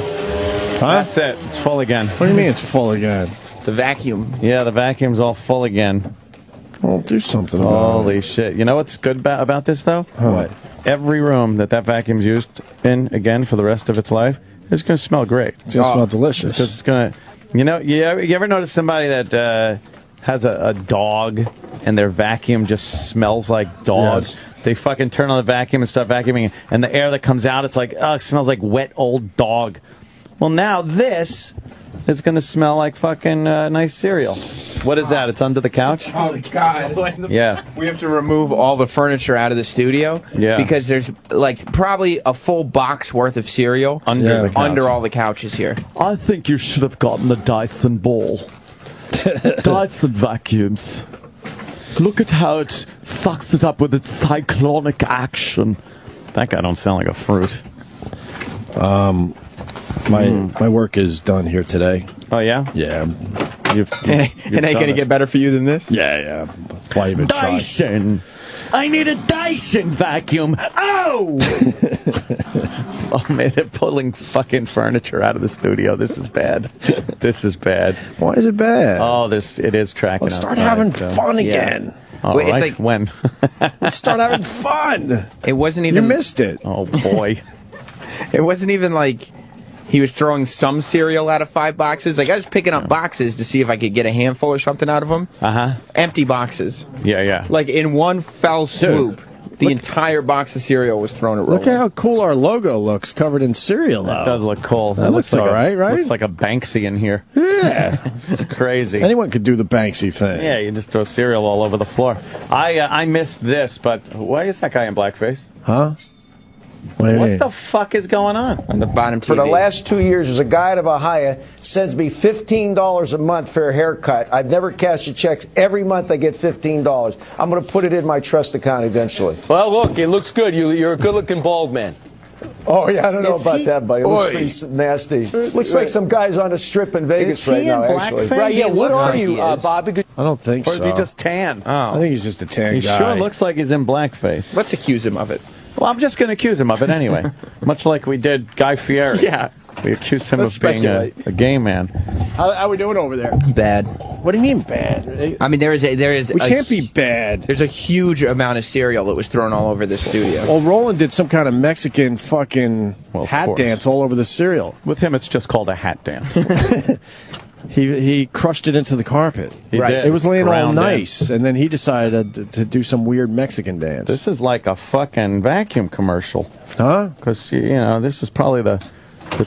Huh? That's it. It's full again. What do you mean it's full again? The vacuum. Yeah, the vacuum's all full again. Well, do something about it. Holy shit. You know what's good about this, though? What? Every room that vacuum's used in, again, for the rest of its life, is going to smell great. It's going to smell delicious. Because it's going to... You know, you ever notice somebody that has a dog and their vacuum just smells like dog? Yes. They fucking turn on the vacuum and start vacuuming, and the air that comes out, it's like, oh, it smells like wet old dog. Well, now this is going to smell like fucking nice cereal. What is that? It's under the couch? Oh, God. Yeah. We have to remove all the furniture out of the studio. Yeah. Because there's, like, probably a full box worth of cereal under all the couches here. I think you should have gotten the Dyson ball. Dyson vacuums. Look at how it sucks it up with its cyclonic action. That guy don't sound like a fruit. My work is done here today. Oh, yeah? Yeah. It ain't going to get better for you than this? Yeah. Why even try? Dyson! I need a Dyson vacuum! Oh! Oh, man, they're pulling fucking furniture out of the studio. This is bad. This is bad. Why is it bad? Oh, it is tracking. Let's start having fun again. All Wait, right, it's like, when? Let's start having fun. It wasn't even... You missed it. Oh, boy. It wasn't even like he was throwing some cereal out of 5 boxes. Like, I was picking up boxes to see if I could get a handful or something out of them. Uh-huh. Empty boxes. Yeah. Like, in one fell swoop, the entire box of cereal was thrown at Roland. Look at how cool our logo looks, covered in cereal, though. That does look cool. That looks all right, right? Looks like a Banksy in here. Yeah. It's crazy. Anyone could do the Banksy thing. Yeah, you just throw cereal all over the floor. I missed this, but why is that guy in blackface? Huh? What the fuck is going on the bottom TV? For the last 2 years, there's a guy at Bahia sends me $15 a month for a haircut. I've never cashed the checks. Every month I get $15. I'm going to put it in my trust account eventually. Well, look, it looks good. You're a good-looking bald man. Oh, yeah, I don't know about that, buddy. It looks pretty nasty. Looks like some guy's on a strip in Vegas right now, actually. Right, yeah, what are you, Bob? I don't think so. Or is he just tan? I think he's just a tan He guy. sure looks like he's in blackface. Let's accuse him of it. Well, I'm just going to accuse him of it anyway. Much like we did Guy Fieri. Yeah. We accused him of being a gay man. How are we doing over there? Bad. What do you mean bad? I mean, there is. We can't be bad. There's a huge amount of cereal that was thrown all over the studio. Well, Roland did some kind of Mexican fucking hat dance all over the cereal. With him, it's just called a hat dance. He crushed it into the carpet. He did. It was laying all Ground nice, and then he decided to do some weird Mexican dance. This is like a fucking vacuum commercial. Huh? Because, you know, this is probably the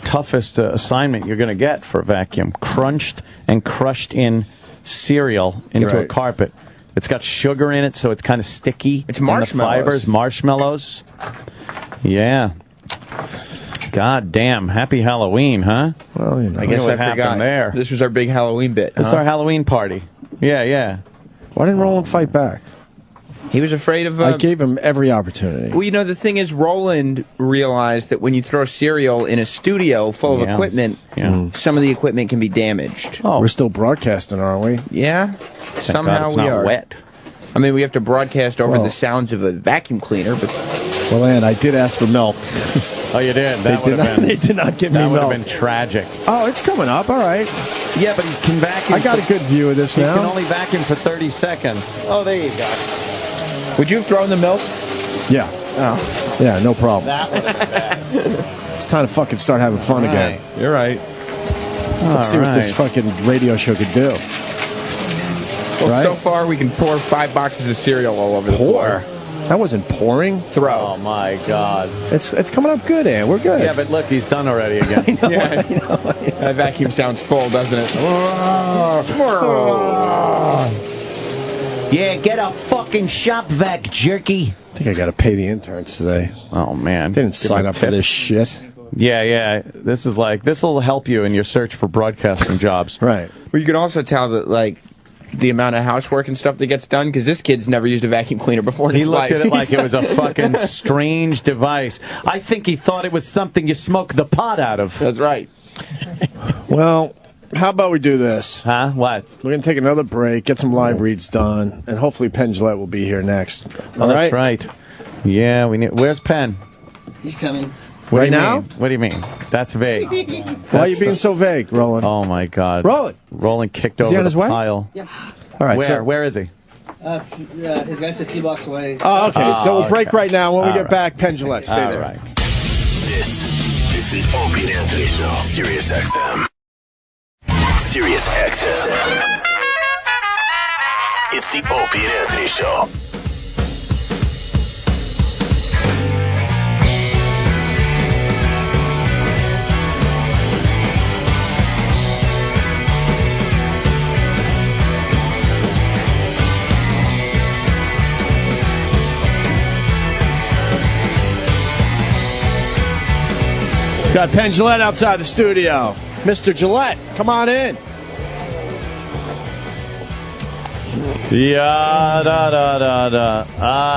toughest assignment you're going to get for a vacuum. Crunched and crushed in cereal into a carpet. It's got sugar in it, so it's kind of sticky. It's marshmallows. The fibers, marshmallows. Yeah. God damn. Happy Halloween, huh? Well, you know. I guess what I forgot. happened there. This was our big Halloween bit. This is our Halloween party. Yeah. Why didn't Roland fight back? He was afraid of... I gave him every opportunity. Well, you know, the thing is, Roland realized that when you throw cereal in a studio full of equipment, some of the equipment can be damaged. Oh. We're still broadcasting, aren't we? Yeah. Somehow we are. Wet. I mean, we have to broadcast over the sounds of a vacuum cleaner, but... Well, and I did ask for milk. Oh, you did? They did not give me milk. That would have been tragic. Oh, it's coming up. All right. Yeah, but he can vacuum. I got a good view of this now. He can only vacuum for 30 seconds. Oh, there you go. Would you have thrown the milk? Yeah. Oh. Yeah, no problem. That would have been bad. It's time to fucking start having fun again. You're right. Let's see what this fucking radio show could do. Well, so far we can pour 5 boxes of cereal all over the floor. That wasn't pouring. Throw. Oh my God. It's coming up good, Ann. We're good. Yeah, but look, he's done already again. I know. That vacuum sounds full, doesn't it? Yeah, get a fucking shop vac, jerky. I think I got to pay the interns today. Oh man, they didn't sign up for this shit. Yeah. This will help you in your search for broadcasting jobs. Right. Well, you can also tell that, like, the amount of housework and stuff that gets done, because this kid's never used a vacuum cleaner before in his life. He looked at it like it was a fucking strange device. I think he thought it was something you smoke the pot out of. That's right. Well, how about we do this? Huh? What? We're going to take another break, get some live reads done, and hopefully Penn Jillette will be here next. That's right. Yeah, we need. Where's Penn? He's coming. What Right do you now? mean? What do you mean? That's vague. Why are you being so vague, Roland? Oh my God. Roland kicked Is he over on his the way? pile. Yeah. All right. Where is he? His guy's a few blocks away. Oh, okay. So we'll break okay. right now. When we All get right. back, Penn Jillette. Stay All there. right. This is the Opie and Anthony Show. Sirius XM. Sirius XM. It's the Opie and Anthony Show. Got Penn Jillette outside the studio. Mr. Jillette, come on in. Yeah,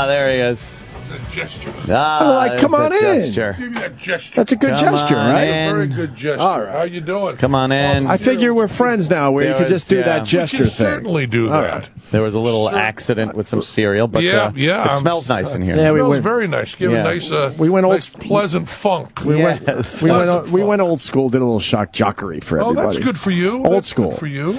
there he is. Gesture. Come on in. Gesture. Give me that gesture. That's a good Come gesture, on right? in. Very good gesture. All right. How you doing? Come on in. I figure we're friends now, where you can just do that gesture we can thing. certainly do All that. right. There was a little accident with some cereal, but it smells nice in here. Yeah, It we smells went very nice. Give Yeah. a nice, We went old- nice pleasant funk. We Yes. went old school. Did a little shock jockery for Oh, everybody. that's good for you. Old That's school good for you.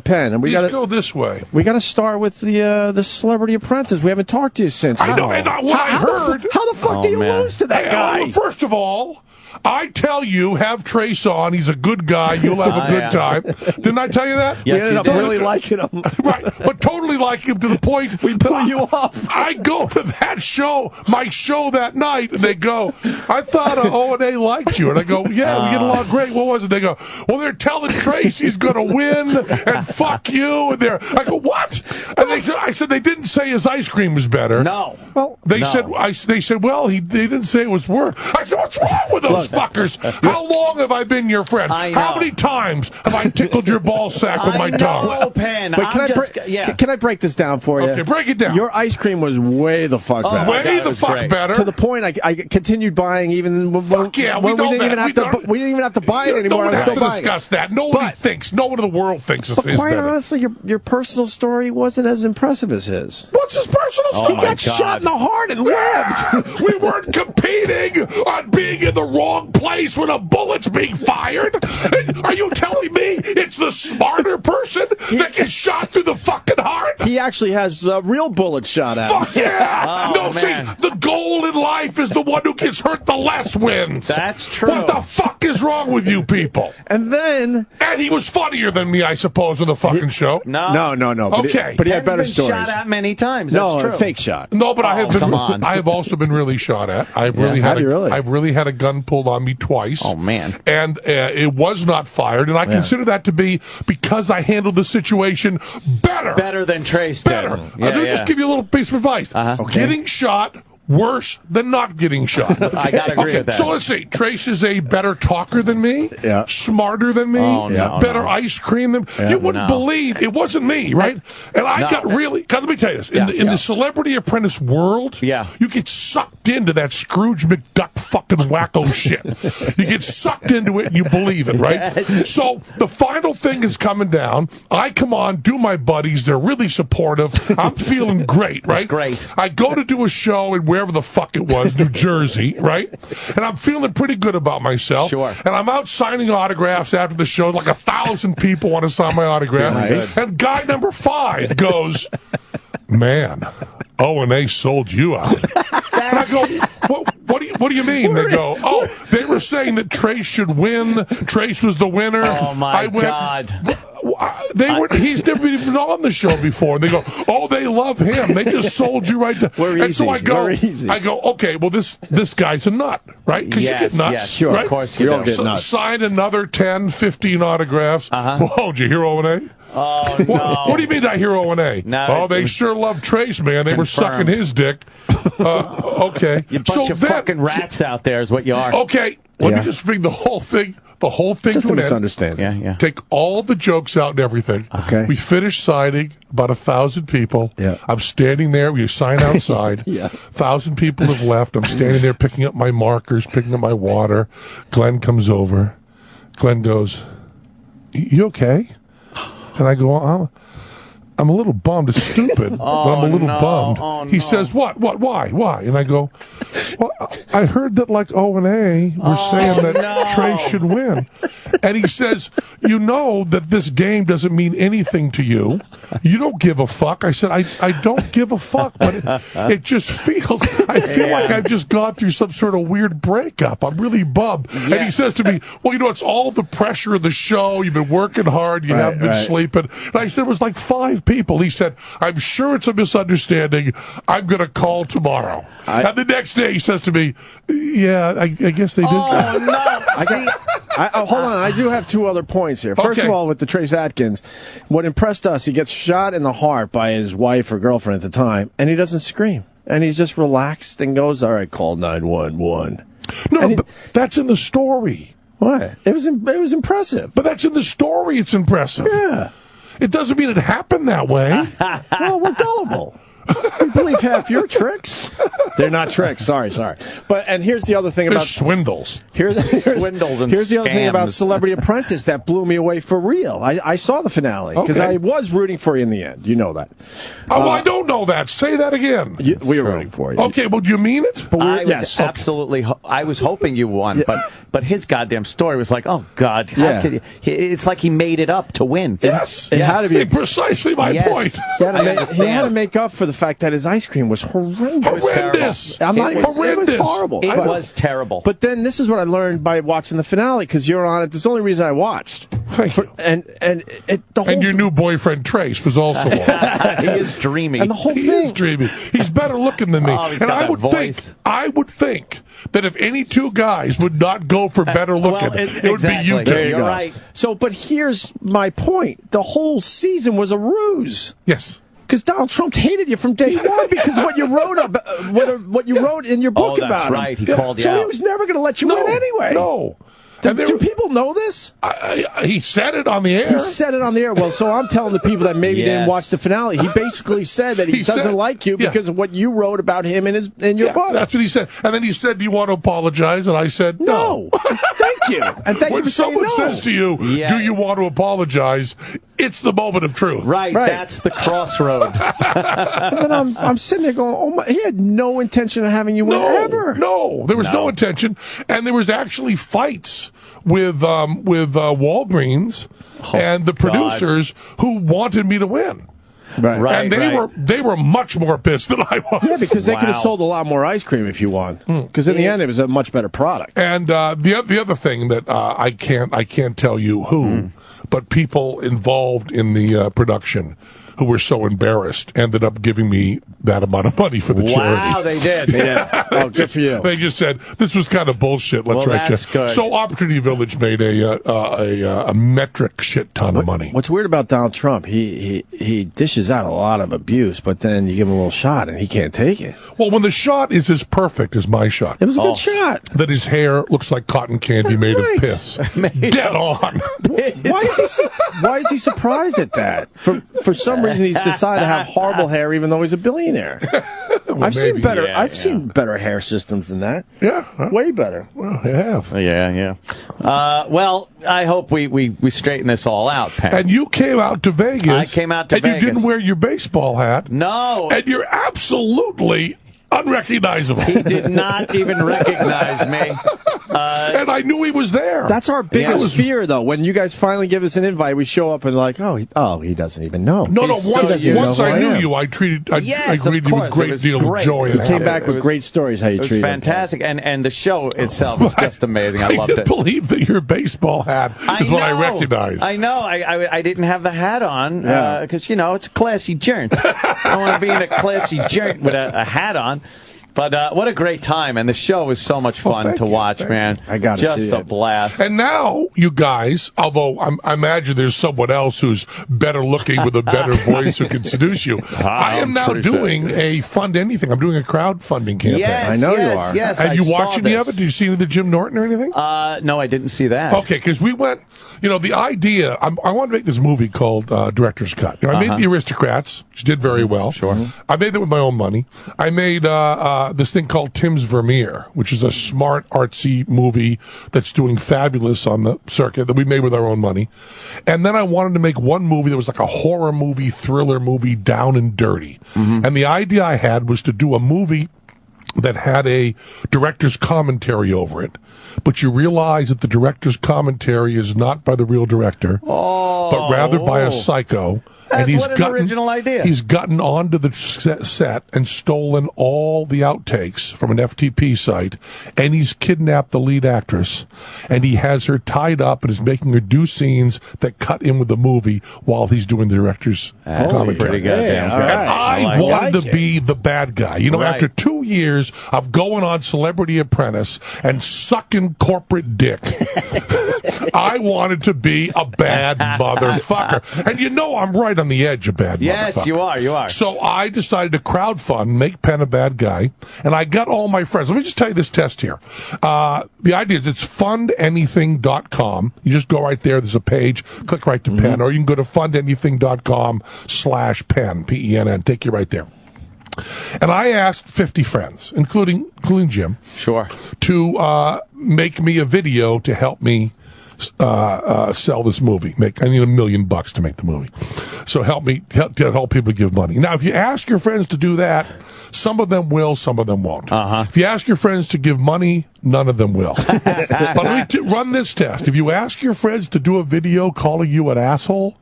Penn, and we Please got go this way. We got to start with the Celebrity Apprentice. We haven't talked to you since. I know, and what I heard. How the fuck do you lose to that guy? First of all, I tell you, have Trace on. He's a good guy. You'll have a good time. Didn't I tell you that? Yes, we ended up you did. really liking him. Right, but totally like him to the point we pull you off. I go to that show, my show that night, and they go, I thought O&A liked you. And I go, yeah, we get along great. What was it? They go, well, they're telling Trace he's going to win and fuck you. And I go, what? And I said, they didn't say his ice cream was better. No. Well, they said, well, they didn't say it was worse. I said, what's wrong with those fuckers? How long have I been your friend? How many times have I tickled your ball sack with my tongue? Penn. But can I break this down for you? Okay, break it down. Your ice cream was way the fuck better. Way the fuck better. To the point I continued buying even when we didn't even have to buy it anymore. I was still buying it. Discuss that. Nobody thinks. No one in the world thinks it's But quite better. honestly, your personal story wasn't as impressive as his. What's his personal story? He got shot in the heart and lived. We weren't competing on being in the wrong place when a bullet's being fired. Are you telling me it's the smarter person that gets shot through the fucking heart? He actually has real bullets shot at him. Fuck yeah! Oh, No, see, man. the goal in life is the one who gets hurt the less wins. That's true. What the fuck is wrong with you people? And then... And he was funnier than me, I suppose, in the fucking show. No. No. Okay. But he had better Penn's stories. been shot at many times. No, That's true. a fake shot. No, but I have been. come on. I have also been really shot at. I've really Have had. you really? I've really had a gun pulled on me twice. Oh, man. And it was not fired, and I consider that to be because I handled the situation better. Better than Trace did. Better. Yeah, I'll just give you a little piece of advice. Okay. Getting shot. Worse than not getting shot. I gotta agree with that. So let's see. Trace is a better talker than me. Yeah. Smarter than me. Oh, no, better no. ice cream than you wouldn't believe it wasn't me, right? And I got really. Cause let me tell you this: in the Celebrity Apprentice world, you get sucked into that Scrooge McDuck fucking wacko shit. You get sucked into it and you believe it, right? Yes. So the final thing is coming down. I come on, do my buddies. They're really supportive. I'm feeling great, right? Great. I go to do a show in wherever the fuck it was, New Jersey, right? And I'm feeling pretty good about myself. Sure. And I'm out signing autographs after the show. Like 1,000 people want to sign my autograph. Nice. And guy number 5 goes, man, O&A sold you out. And I go, what do you mean? They go, oh, they were saying that Trace should win. Trace was the winner. Oh, my God. He's never even on the show before. They go, oh, they love him. They just sold you right to. And so I go, okay, well, this guy's a nut, right? Because you get nuts. Yes, sure, right? of course you do. get nuts. Sign another 10, 15 autographs. Whoa, did you hear O&A? Oh, no. What do you mean I hear O&A? No, they sure love Trace, man. They were sucking his dick. Okay. You bunch of fucking rats out there is what you are. Okay. Let me just bring the whole thing Just to a an misunderstanding. end. Yeah. Take all the jokes out and everything. Okay. We finish signing, about 1,000 people. Yeah. I'm standing there. We sign outside. 1,000 people have left. I'm standing there picking up my markers, picking up my water. Glenn comes over. Glenn goes, you okay? And I go, I'm a little bummed. It's stupid, but I'm a little bummed. Oh, He says, what, why? And I go, well, I heard that like O and A were saying that Trace should win. And he says, you know that this game doesn't mean anything to you. You don't give a fuck. I said, I don't give a fuck, but it just feels, I feel like I've just gone through some sort of weird breakup. I'm really bummed. Yeah. And he says to me, well, you know, it's all the pressure of the show. You've been working hard. You haven't been sleeping. And I said, it was like 5 people. He said, I'm sure it's a misunderstanding. I'm going to call tomorrow. And the next day he says to me, yeah, I guess they did. Oh, no. Hold on, I do have 2 other points here. First of all, with the Trace Adkins, what impressed us, he gets shot in the heart by his wife or girlfriend at the time, and he doesn't scream. And he's just relaxed and goes, all right, call 911. No, but that's in the story. What? It was impressive. But that's in the story, it's impressive. Yeah. It doesn't mean it happened that way. Well, we're gullible. We believe half your tricks. They're not tricks. Sorry. And here's the other thing about swindles. Swindles and here's the other thing about scams. Celebrity Apprentice that blew me away for real. I saw the finale because I was rooting for you in the end. You know that. Oh, I don't know that. Say that again. We were rooting for you. Okay, well, do you mean it? Yes, absolutely. I was hoping you won, but his goddamn story was like, oh God, how could it's like he made it up to win. Yes, it had to be precisely my point. He had to make up for the fact that his ice cream was horrendous. It was horrible. It was terrible. But then this is what I learned by watching the finale because you're on it. That's the only reason I watched. And your new boyfriend Trace was also on. He is dreamy. And the whole he thing. Is dreamy. He's better looking than me. He's and got I would voice. I would think that if any 2 guys would not go for better looking, it would be you 2. You're right. So, but here's my point: the whole season was a ruse. Yes. Because Donald Trump hated you from day one because what you wrote about, what you wrote in your book about him. That's right. He called you out. So he was never going to let you win anyway. No. Do people know this? He said it on the air. He said it on the air. Well, so I'm telling the people that maybe didn't watch the finale. He basically said that he doesn't like you because of what you wrote about him in your book. That's what he said. And then he said, do you want to apologize? And I said, no. Thank you. And thank you when for saying someone no. says to you, do you want to apologize? It's the moment of truth. Right. That's the crossroad. And then I'm sitting there going, oh my, he had no intention of having you win ever. No, there was no intention. And there was actually fights with Walgreens and the producers who wanted me to win. Right. And they were much more pissed than I was. Yeah, because they could have sold a lot more ice cream if you won. Because in the end, it was a much better product. And the other thing that I can't tell you who, but people involved in the production who were so embarrassed ended up giving me that amount of money for the charity. Wow, they did. Oh, good for you. They just said, this was kind of bullshit. Let's write you. Good. So Opportunity Village made a metric shit ton of money. What's weird about Donald Trump, he dishes out a lot of abuse, but then you give him a little shot and he can't take it. Well, when the shot is as perfect as my shot. It was a good shot. That his hair looks like cotton candy made of piss. Dead on. Why is he surprised at that? For some reason, he's decided to have horrible hair, even though he's a billionaire. I've seen better hair systems than that. Yeah, way better. Well, you have. Yeah. Well, I hope we straighten this all out, Penn. And you came out to Vegas. I came out to Vegas. And you didn't wear your baseball hat. No. And you're absolutely unrecognizable. He did not even recognize me. And I knew he was there. That's our biggest fear, though. When you guys finally give us an invite, we show up and like, he doesn't even know. No. Once I knew you, I greeted you with a great deal of joy. You came back with great stories how you treated him. Fantastic, and the show itself was just amazing. I loved it. I can't believe that your baseball hat is what I recognized. I know. I didn't have the hat on because it's a classy joint. I want to be in a classy joint with a hat on. But what a great time, and the show was so much fun to watch, man. I got to see it. Just a blast. And now, you guys, although I imagine there's someone else who's better looking with a better voice who can seduce you, I am now doing a Fund Anything. I'm doing a crowdfunding campaign. Yes, I know you are. Yes, and you watch any of it? Did you see any of the Jim Norton or anything? No, I didn't see that. Okay, because we went, the idea, I wanted to make this movie called Director's Cut. I made The Aristocrats, which did very well. Sure. I made that with my own money. I made this thing called Tim's Vermeer, which is a smart, artsy movie that's doing fabulous on the circuit that we made with our own money. And then I wanted to make one movie that was like a horror movie, thriller movie, down and dirty. And the idea I had was to do a movie that had a director's commentary over it. But you realize that the director's commentary is not by the real director, but rather by a psycho. And he's what an original idea. He's gotten onto the set and stolen all the outtakes from an FTP site, and he's kidnapped the lead actress, and he has her tied up and is making her do scenes that cut in with the movie while he's doing the director's commentary. Pretty goddamn good. And I wanted to be the bad guy. You know, after 2 years of going on Celebrity Apprentice and sucking corporate dick, I wanted to be a bad motherfucker. And you know I'm right on the edge of bad motherfucker. Yes, you are. So I decided to crowdfund, make Penn a bad guy, and I got all my friends. Let me just tell you this test here. The idea is it's fundanything.com. You just go right there. There's a page. Click right to Penn, or you can go to fundanything.com/Penn, Penn. Take you right there. And I asked 50 friends, including Jim, to make me a video to help me sell this movie. I need $1 million to make the movie. So help people give money. Now, if you ask your friends to do that, some of them will, some of them won't. If you ask your friends to give money, none of them will. But let me run this test. If you ask your friends to do a video calling you an asshole,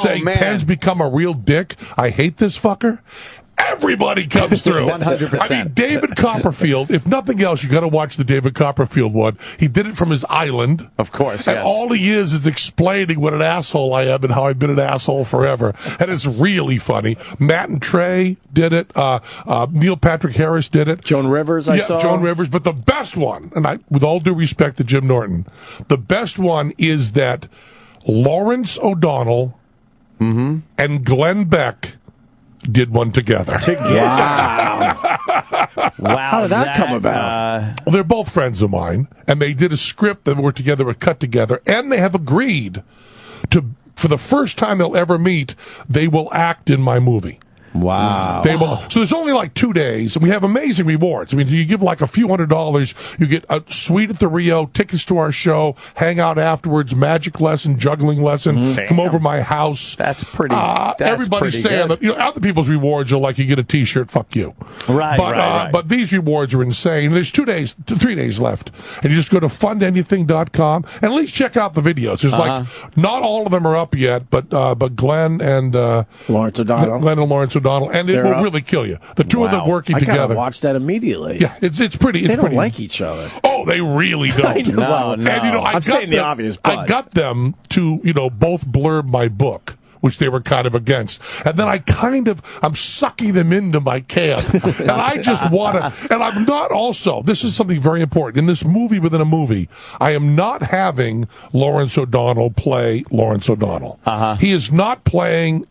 saying Penn's become a real dick, I hate this fucker, everybody comes through. 100%. I mean, David Copperfield, if nothing else, you got to watch the David Copperfield one. He did it from his island. Of course, and all he is explaining what an asshole I am and how I've been an asshole forever. And it's really funny. Matt and Trey did it. Neil Patrick Harris did it. Joan Rivers, I saw. Joan Rivers. But the best one, and with all due respect to Jim Norton, the best one is that Lawrence O'Donnell and Glenn Beck did one together. Wow. How did that come about? Well, they're both friends of mine, and they did a script that were cut together, and they have agreed to, for the first time they'll ever meet, they will act in my movie. Wow. They will. So there's only like 2 days, and we have amazing rewards. I mean, you give like a few $100s, you get a suite at the Rio, tickets to our show, hang out afterwards, magic lesson, juggling lesson, come over my house. That's pretty. Everybody's saying that, other people's rewards are like you get a T-shirt, fuck you. Right. But these rewards are insane. There's 3 days left, and you just go to fundanything.com and at least check out the videos. There's like not all of them are up yet, but Glenn and Lawrence O'Donnell. And it will really kill you. The two of them working together. I gotta watch that immediately. Yeah, it's pretty. They don't like each other. Oh, they really don't. No. And I'm stating the obvious. But I got them to both blurb my book, which they were kind of against. And then I'm sucking them into my camp. And I just want to, and I'm not also, this is something very important. In this movie within a movie, I am not having Lawrence O'Donnell play Lawrence O'Donnell. He is not playing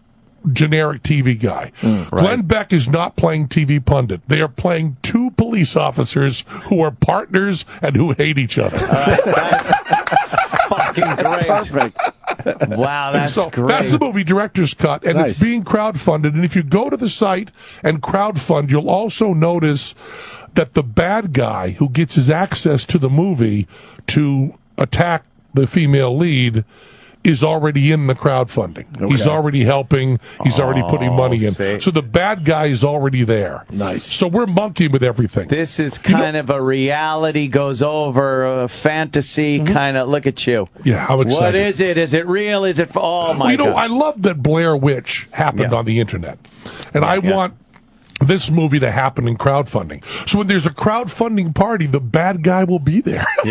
generic TV guy. Glenn Beck is not playing TV pundit. They are playing two police officers who are partners and who hate each other. That's fucking great. That's perfect. Wow, that's great. That's the movie director's cut, and it's being crowdfunded. And if you go to the site and crowdfund, you'll also notice that the bad guy who gets his access to the movie to attack the female lead is already in the crowdfunding. Okay. He's already helping. He's already putting money in. So the bad guy is already there. Nice. So we're monkeying with everything. This is kind of a reality goes over a fantasy kind of. Look at you. Yeah, I'm excited. What is it? Is it real? Is it? Oh my God! I love that Blair Witch happened on the internet, and I want this movie to happen in crowdfunding. So when there's a crowdfunding party, the bad guy will be there. The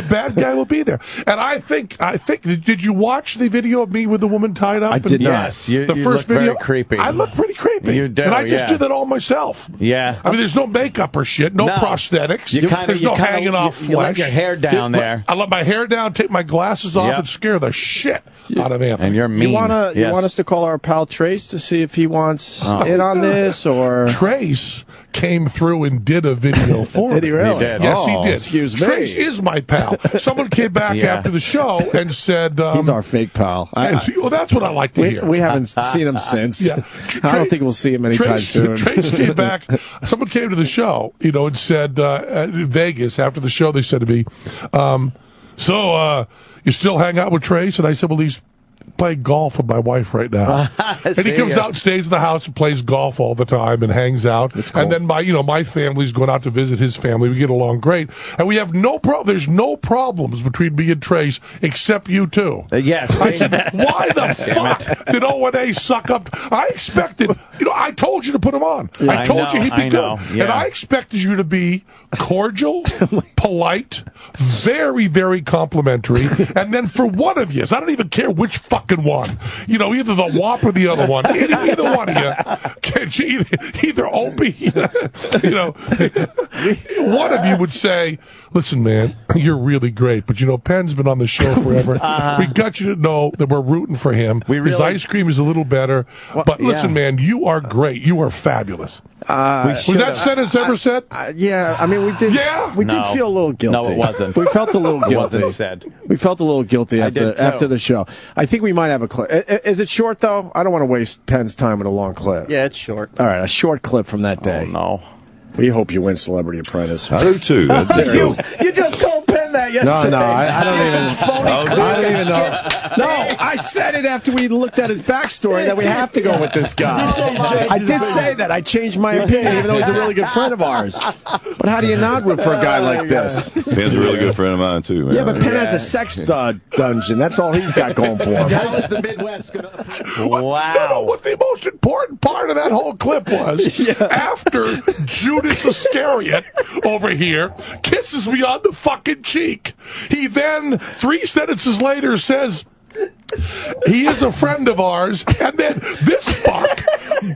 bad guy will be there. And I think, did you watch the video of me with the woman tied up? I did not. Yes, you first look video, very creepy. I look pretty creepy. You do, and I just do that all myself. Yeah. I mean, there's no makeup or shit, no prosthetics. There's no hanging off flesh. You let your hair down there. I let my hair down, take my glasses off, and scare the shit out of Anthony. And you're mean. You want us to call our pal Trace to see if he wants Trace in on this, or Trace came through and did a video for Did he really? He did. Yes, he did. Excuse me. Trace is my pal. Someone came back after the show and said... he's our fake pal. Well, that's what I like to hear. We haven't seen him since. Yeah. I don't think we'll see him anytime soon. Trace came back. Someone came to the show, and said, in Vegas, after the show, they said to me, so you still hang out with Trace? And I said, well, he's playing golf with my wife right now. And he comes out and stays in the house and plays golf all the time and hangs out. Cool. And then my family's going out to visit his family. We get along great. And we have no problem. There's no problems between me and Trace except you two. Yes. I said, why the fuck did O&A suck up? I expected, I told you to put him on. Yeah, I told you he'd be good. Yeah. And I expected you to be cordial, polite, very, very complimentary. And then for one of you, I don't even care which fucking one, either the WAP or the other one, either one of you, either Opie, one of you would say, listen, man, you're really great, but Penn's been on the show forever. We got you to know that we're rooting for him. His ice cream is a little better, but listen, man, you are great. You are fabulous. Was that sentence ever said? Yeah, I mean, we did. Yeah? We did feel a little guilty. No, it wasn't. We felt a little guilty. It wasn't said. We felt a little guilty after the show. I think we might have a clip. Is it short, though? I don't want to waste Penn's time with a long clip. Yeah, it's short. All right, a short clip from that day. Oh, no. We hope you win Celebrity Apprentice. I do, too. You just told Penn that yesterday. No, I don't even know. No, I said it after we looked at his backstory that we have to go with this guy. I did say that. I changed my opinion, even though he's a really good friend of ours. But how do you not root for a guy like this? Penn's a really good friend of mine, too, man. Yeah, but Penn has a sex dungeon. That's all he's got going for him. Dallas, the Midwest. Wow. What the most important part of that whole clip was, after Judas Iscariot over here kisses me on the fucking cheek, he then, 3 sentences later, says, he is a friend of ours, and then this fuck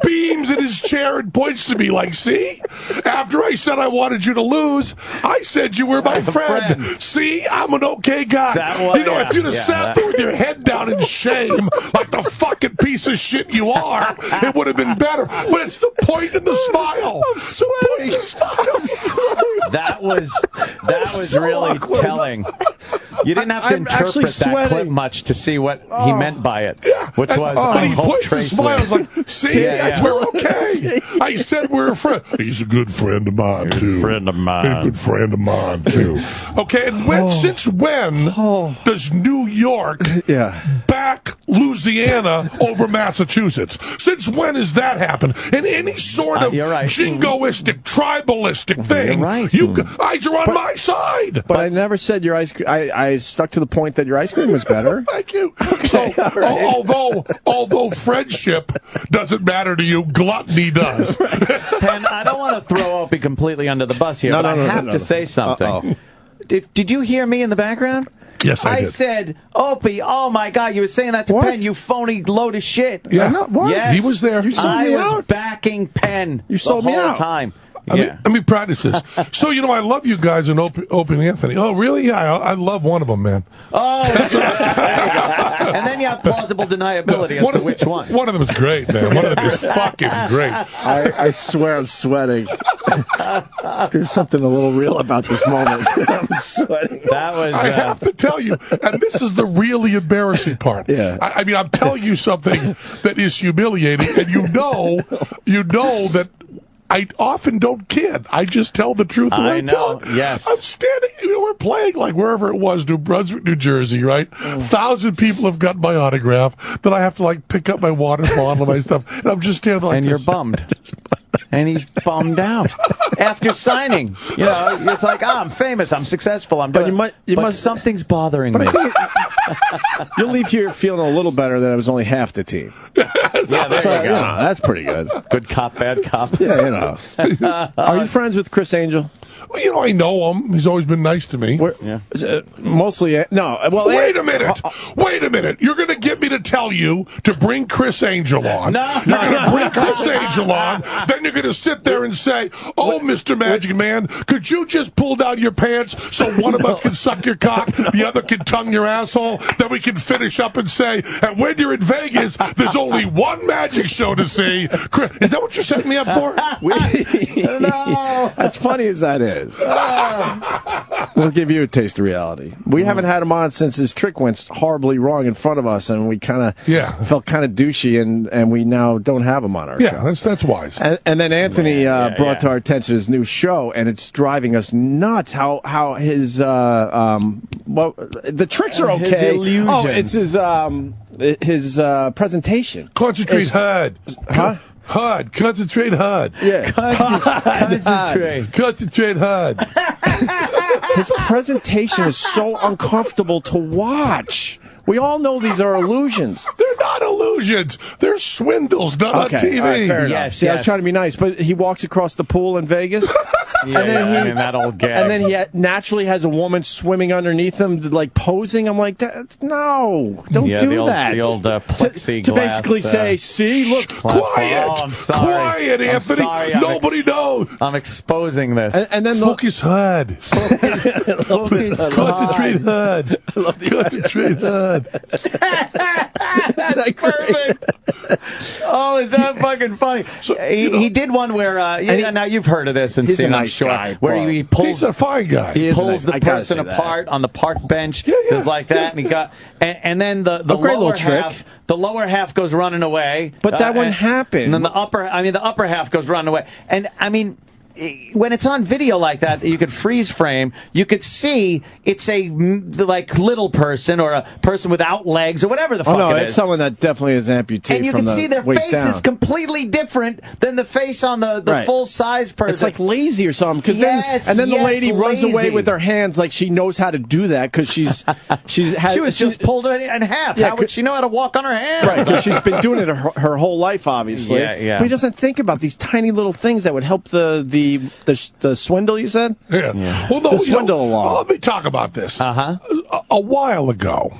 beams in his chair and points to me like, see? After I said I wanted you to lose, I said you were my friend. See? I'm an okay guy. If you'd have sat there with your head down in shame, like the fucking piece of shit you are, it would have been better. But it's the point in the smile. I'm sweating. That was so really awkward. Telling. You didn't have to interpret that clip much to see what he meant by it, which was, I he hope points Trace and smiles wins. like, see, we're okay. I said we're a friend. He's a good friend of mine, too. He's a good friend of mine, too. Okay, and since when does New York back Louisiana over Massachusetts? Since when has that happened? In any sort of jingoistic, tribalistic thing, you guys are on my side. But I never said your ice cream. I stuck to the point that your ice cream was better. Thank you. So, although friendship doesn't matter to you, gluttony does. And I don't want to throw Opie completely under the bus here, but I have to say something. Did you hear me in the background? Yes, I did. I said, Opie, oh my God, you were saying that to Penn, you phony load of shit. Yeah, yes, he was there. You sold me out. I was backing Penn the whole time. Let me practice this. So, I love you guys in Opie and Anthony. Oh, really? Yeah, I love one of them, man. Oh, and then you have plausible deniability as to which one. One of them is great, man. One of them is fucking great. I swear I'm sweating. There's something a little real about this moment. I'm sweating. That was. I have to tell you, and this is the really embarrassing part. Yeah. I mean, I'm telling you something that is humiliating, and you know that I often don't kid. I just tell the truth. I know. Yes. I'm standing. We're playing like wherever it was, New Brunswick, New Jersey, right? 1,000 people have got my autograph. Then I have to pick up my water bottle and my stuff, and I'm just standing like. And you're bummed. And he's bummed out after signing. It's like, I'm famous, I'm successful, I'm doing. But something's bothering me. You'll leave here feeling a little better that it was only half the team. Yeah, there you go. That's pretty good. Good cop, bad cop. Yeah, Are you friends with Chris Angel? Well, I know him. He's always been nice to me. Mostly, no. Well, wait a minute. Wait a minute. You're going to get me to tell you to bring Chris Angel on. No. You're going to bring Chris Angel on. Then you're going to sit there and say, oh, Mr. Magic Man, could you just pull down your pants so one of us can suck your cock, the other can tongue your asshole? show that we can finish up and say, and when you're in Vegas, there's only one magic show to see. Chris, is that what you're setting me up for? No. As funny as that is. We'll give you a taste of reality. We haven't had him on since his trick went horribly wrong in front of us, and we kind of felt kind of douchey, and we now don't have him on our show. Yeah, that's wise. And then Anthony brought to our attention his new show, and it's driving us nuts how his the tricks are okay. His illusions. Oh, it's his presentation. Concentrate HUD. Huh? HUD. Concentrate HUD. Yeah. Concentrate HUD. His presentation is so uncomfortable to watch. We all know these are illusions. They're not illusions. They're swindles, not on TV. All right, fair enough. See, I was trying to be nice, but he walks across the pool in Vegas. That old gag. And then he naturally has a woman swimming underneath him, like posing. I'm like, no, don't do that. The old plexiglass. To basically say, see, look, quiet. Oh, I'm sorry. Quiet, Anthony. Nobody knows. I'm exposing this. And then focus HUD. Concentrate HUD. Concentrate HUD. That's perfect. Oh, is that fucking funny? So, he did one where now you've heard of this and seen, I'm sure, where he pulls. He's a fine guy. He pulls the person apart on the park bench, just like that, and he got, and then the lower half. The lower half goes running away, but that wouldn't happen. And then the upper half goes running away, and I mean, when it's on video like that, you could freeze frame. You could see it's a little person or a person without legs or whatever the fuck it is. Oh no, it's someone that definitely is amputee. And you can see their face is completely different than the face on the full size person. It's like lazy or something. Then the lady runs away with her hands like she knows how to do that because she was just pulled in half. How would she know how to walk on her hands? Right, because she's been doing it her whole life, obviously. Yeah. But he doesn't think about these tiny little things that would help the swindle, you said? Yeah. Well, no, the swindle along. Let me talk about this. A while ago,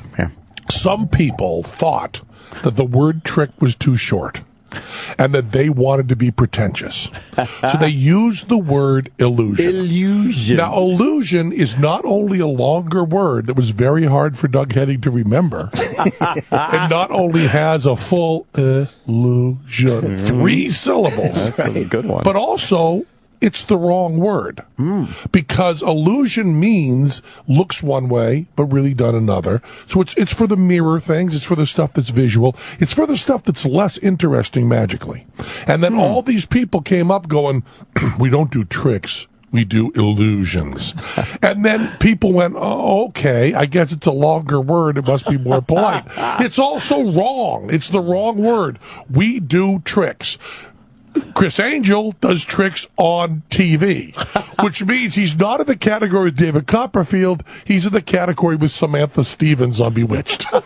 some people thought that the word trick was too short and that they wanted to be pretentious. So they used the word illusion. Illusion. Now, illusion is not only a longer word that was very hard for Doug Henning to remember, it not only has a full illusion, 3 syllables. That's a good one. But also, it's the wrong word. Because illusion means looks one way, but really done another. So it's for the mirror things. It's for the stuff that's visual. It's for the stuff that's less interesting magically. And then all these people came up going, we don't do tricks. We do illusions. And then people went, oh, okay, I guess it's a longer word. It must be more polite. It's also wrong. It's the wrong word. We do tricks. Chris Angel does tricks on TV, which means he's not in the category with David Copperfield. He's in the category with Samantha Stevens on Bewitched. Are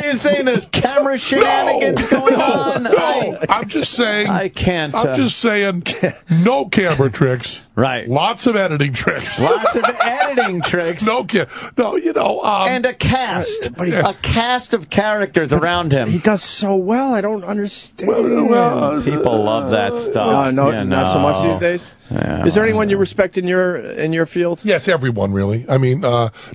you saying there's camera shenanigans going on? No, I'm just saying. I can't. I'm just saying no camera tricks. Right. Lots of editing tricks. Lots of editing tricks. No, and a cast. A cast of characters around him. He does so well. I don't understand. People love that stuff. Not so much these days. Yeah. Is there anyone you respect in your field? Yes, everyone really. I mean,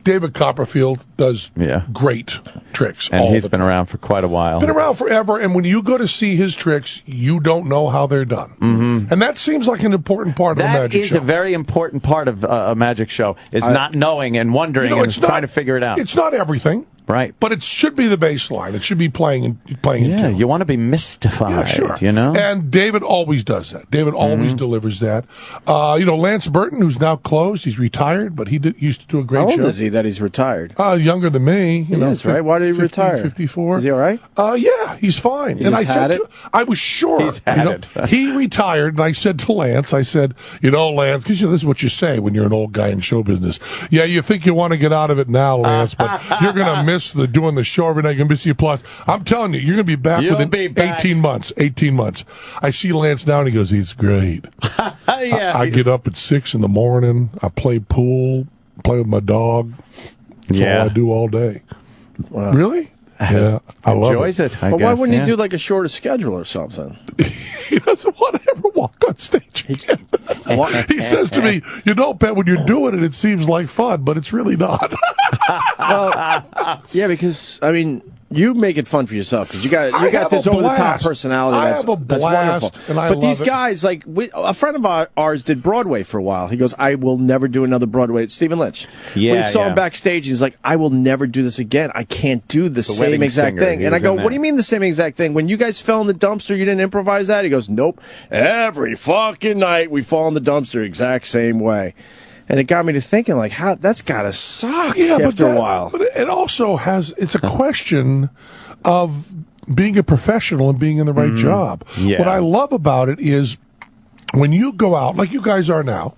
David Copperfield does great tricks. And he's been around for quite a while. Been around forever, and when you go to see his tricks, you don't know how they're done. Mm-hmm. And that seems like an important part of a magic show. That is a very important part of a magic show, is not knowing and wondering and trying to figure it out. It's not everything. Right. But it should be the baseline. It should be playing into. You want to be mystified, yeah, sure. You know? And David always does that. David always delivers that. Lance Burton, who's now closed, he's retired, but he used to do a great show. How old is he that he's retired? Younger than me. He is, right? Why did he retire? 54. Is he all right? Yeah, he's fine. I was sure. He's had it. He retired, and I said to Lance, Lance, because this is what you say when you're an old guy in show business. Yeah, you think you want to get out of it now, Lance, but you're going to miss doing the show every night. You're going to miss the applause. I'm telling you, you're going to be back within 18 months. 18 months. I see Lance now, and he goes, he's great. I get up at 6 in the morning. I play pool, play with my dog. That's all I do all day. Wow. Really? I love enjoys it. I But guess, why wouldn't yeah. you do like a shorter schedule or something? He doesn't want to ever walk on stage again. He says to me, "You know, Penn, when you're doing it, it seems like fun, but it's really not." Well, yeah, because I mean, you make it fun for yourself because you got have this a over the top blast. personality. I That's have a that's blast, wonderful. and I but love these it. guys, like a friend of ours, did Broadway for a while. He goes, "I will never do another Broadway." Stephen Lynch. Yeah, we saw yeah. him backstage. He's like, "I will never do this again. I can't do the same Wedding exact Singer, thing." he And I was go, in "What that. do you mean the same exact thing? When you guys fell in the dumpster, you didn't improvise that?" He goes, "Nope. Every fucking night we fall in the dumpster exact same way." And it got me to thinking, like, how that's gotta suck after a while. But it also it's a question of being a professional and being in the right job. Yeah. What I love about it is when you go out, like you guys are now,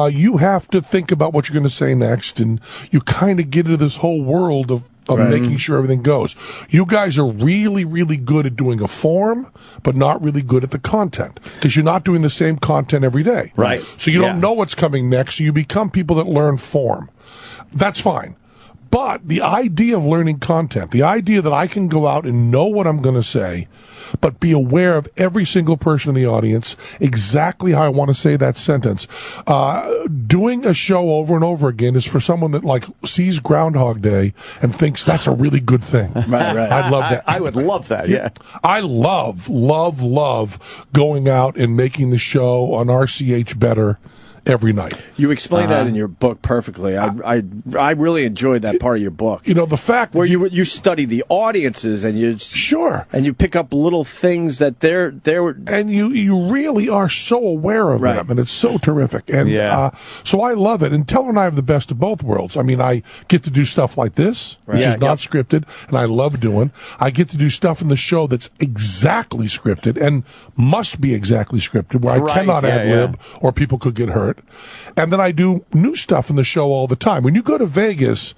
you have to think about what you're going to say next, and you kind of get into this whole world of making sure everything goes. You guys are really, really good at doing a form, but not really good at the content because you're not doing the same content every day. Right. So you don't know what's coming next, so you become people that learn form. That's fine. But the idea of learning content, the idea that I can go out and know what I'm going to say, but be aware of every single person in the audience, exactly how I want to say that sentence. Doing a show over and over again is for someone that like sees Groundhog Day and thinks that's a really good thing. Right. I love that. I would love that, yeah. I love going out and making the show on RCH better every night. You explain that in your book perfectly. I really enjoyed that part of your book. You know, the fact where you study the audiences and you and you pick up little things that they're and you really are so aware of them, and it's so terrific. And so I love it. And Teller and I have the best of both worlds. I mean, I get to do stuff like this, which is not scripted, and I love doing. I get to do stuff in the show that's exactly scripted and must be exactly scripted, where I cannot ad lib or people could get hurt. And then I do new stuff in the show all the time. When you go to Vegas,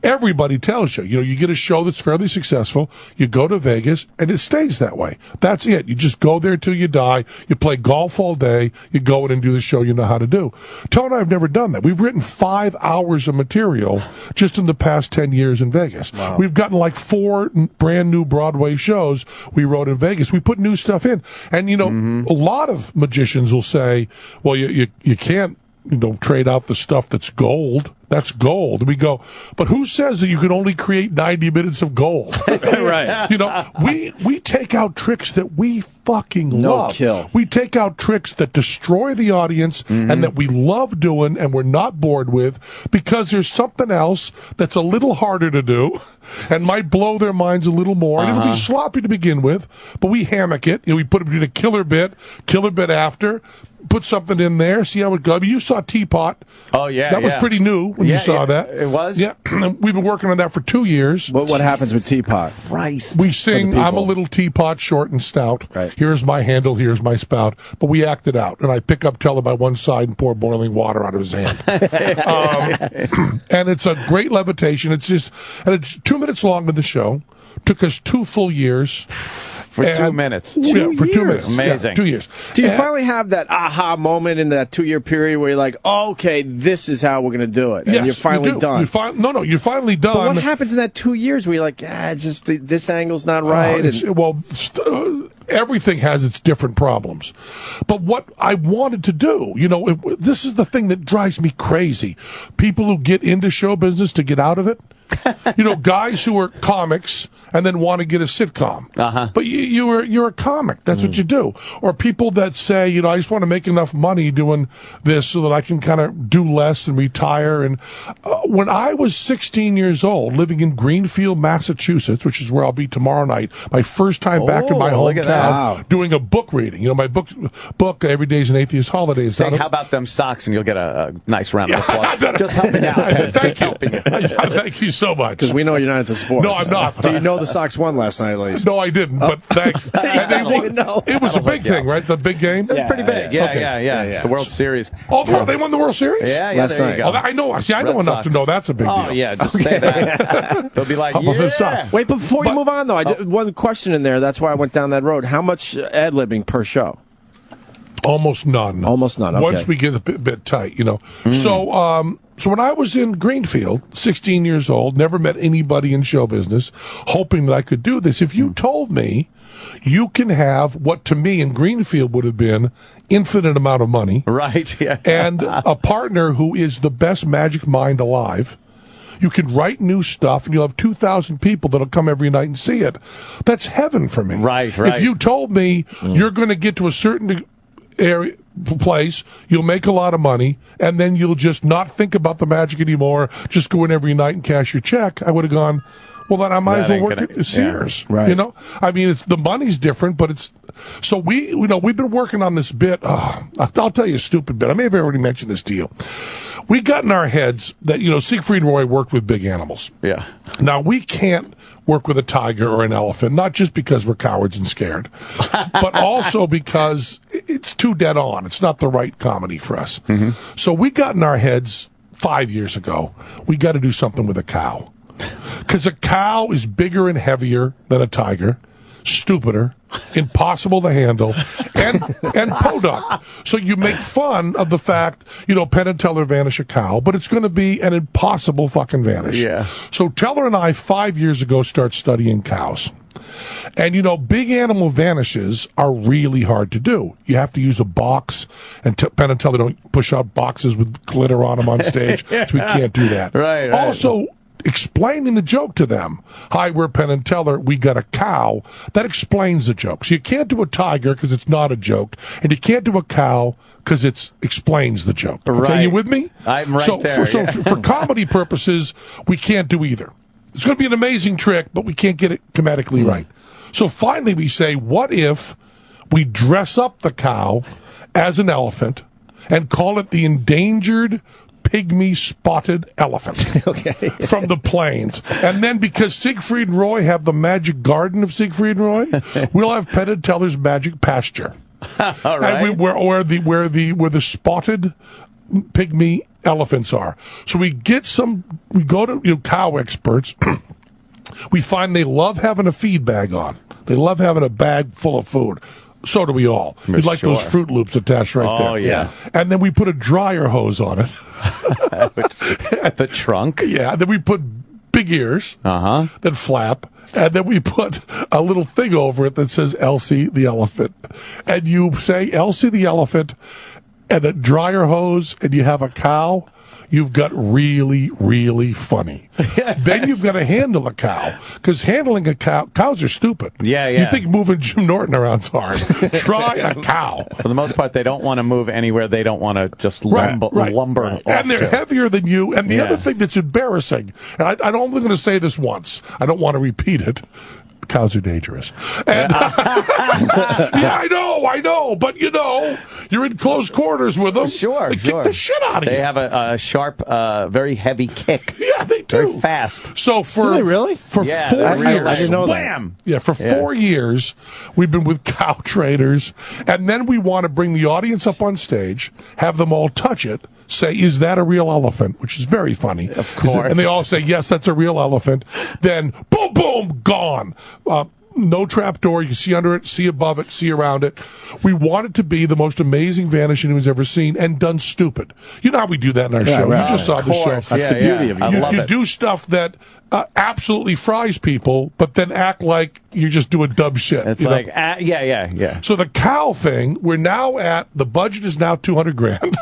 everybody tells you, you get a show that's fairly successful, you go to Vegas, and it stays that way. That's it. You just go there till you die. You play golf all day. You go in and do the show you know how to do. Tony and I have never done that. We've written 5 hours of material just in the past 10 years in Vegas. Wow. We've gotten like 4 brand new Broadway shows we wrote in Vegas. We put new stuff in. And, a lot of magicians will say, well, you can't, trade out the stuff that's gold. That's gold. And we go, but who says that you can only create 90 minutes of gold? Right. We take out tricks that we fucking love. Kill. We take out tricks that destroy the audience and that we love doing and we're not bored with because there's something else that's a little harder to do and might blow their minds a little more. And it'll be sloppy to begin with, but we hammock it. We put it in a killer bit after, put something in there, see how it goes. I mean, you saw Teapot. Oh, yeah. That was pretty new when you saw that. It was? Yeah. We've been working on that for 2 years. What happens with Teapot? Christ. We sing, I'm a little teapot, short and stout. Right. Here's my handle, here's my spout. But we act it out. And I pick up Teller by one side and pour boiling water out of his hand. And it's a great levitation. It's 2 minutes long in the show. Took us 2 full years. For 2 minutes. For 2 minutes. Amazing. 2 years. Do you finally have that aha moment in that 2-year period where you're like, oh, okay, this is how we're going to do it? And Yes, you're finally you do. done. You're finally done. But what happens in that 2 years where you're like, just this angle's not right? Everything has its different problems. But what I wanted to do, this is the thing that drives me crazy. People who get into show business to get out of it. Guys who are comics and then want to get a sitcom. But you're a comic. That's what you do. Or people that say, I just want to make enough money doing this so that I can kind of do less and retire. And when I was 16 years old, living in Greenfield, Massachusetts, which is where I'll be tomorrow night, my first time back in my hometown, doing a book reading. My book Every Day's an Atheist Holiday. Say, how about them socks, and you'll get a nice round of applause. Just helping out. Just helping you. Thank you so much. Because we know you're not into sports. No, I'm not. Do you know the Sox won last night, at least? No, I didn't, but thanks. And they won. It was a big thing, right? The big game? It was pretty big. Yeah. The World Series. Oh, they won the World Series? Yeah, last there night. you go. I know. See, I know Red enough Sox. to know that's a big deal. Oh, yeah, just say that. They'll be like, yeah. Wait, before you move on, though, one question in there. That's why I went down that road. How much ad-libbing per show? Almost none. Almost none, okay. Once we get a bit tight, So, So when I was in Greenfield, 16 years old, never met anybody in show business, hoping that I could do this, if you told me you can have what to me in Greenfield would have been infinite amount of money, right? Yeah, and a partner who is the best magic mind alive. You can write new stuff, and you'll have 2,000 people that'll come every night and see it. That's heaven for me. Right. If you told me you're going to get to a certain area, place, you'll make a lot of money, and then you'll just not think about the magic anymore, just go in every night and cash your check, I would have gone, well, then I might as well work at Sears. Yeah. Right. You know? I mean, the money's different, but it's... So we've been working on this bit. I'll tell you a stupid bit. I may have already mentioned this to you. We got in our heads that, Siegfried and Roy worked with big animals. Yeah. Now, we can't work with a tiger or an elephant, not just because we're cowards and scared, but also because it's too dead on. It's not the right comedy for us. Mm-hmm. So we got in our heads 5 years ago, we got to do something with a cow. Because a cow is bigger and heavier than a tiger, stupider, impossible to handle, and podunk. So you make fun of the fact, Penn and Teller vanish a cow, but it's going to be an impossible fucking vanish. Yeah. So Teller and I 5 years ago start studying cows. And, big animal vanishes are really hard to do. You have to use a box, and Penn and Teller don't push out boxes with glitter on them on stage, so we can't do that. Right. Also, explaining the joke to them. Hi, we're Penn and Teller. We got a cow. That explains the joke. So you can't do a tiger because it's not a joke, and you can't do a cow because it explains the joke. Okay, right. you with me? I'm right there. So for comedy purposes, we can't do either. It's going to be an amazing trick, but we can't get it comedically right. So finally we say, what if we dress up the cow as an elephant and call it the endangered pygmy spotted elephant from the plains. And then because Siegfried and Roy have the magic garden of Siegfried and Roy, we'll have Penn and Teller's magic pasture. All right. And where the spotted pygmy elephants are. So we go to cow experts. We find they love having a feed bag on. They love having a bag full of food. So do we all. We'd like those Fruit Loops attached right there. Oh, yeah. And then we put a dryer hose on it. The trunk. Yeah. Then we put big ears that flap. And then we put a little thing over it that says Elsie the elephant. And you say Elsie the elephant and a dryer hose, and you have a cow. You've got really, really funny. Yes. Then you've got to handle a cow. Because handling a cows are stupid. Yeah. You think moving Jim Norton around's hard. Try a cow. For the most part, they don't want to move anywhere. They don't want to just lumber. And they're heavier than you. And the other thing that's embarrassing, and I'm only going to say this once. I don't want to repeat it. Cows are dangerous. And, yeah, I know. But, you're in close quarters with them. Sure. They kick the shit out of you. They have a sharp, very heavy kick. Yeah, they do. Very fast. So Do they really? For 4 years. I didn't know Wham! that. Yeah, for 4 years, we've been with cow trainers. And then we want to bring the audience up on stage, have them all touch it, say, is that a real elephant? Which is very funny. Of course. And they all say, yes, that's a real elephant. Then, boom, boom, gone. No trap door. You see under it, see above it, see around it. We want it to be the most amazing vanishing anyone's ever seen and done stupid. You know how we do that in our show. Right. You just saw the show. That's the beauty of it. You do stuff that absolutely fries people, but then act like you're just doing dumb shit. It's like, yeah. So the cow thing, we're now at, the budget is now $200,000.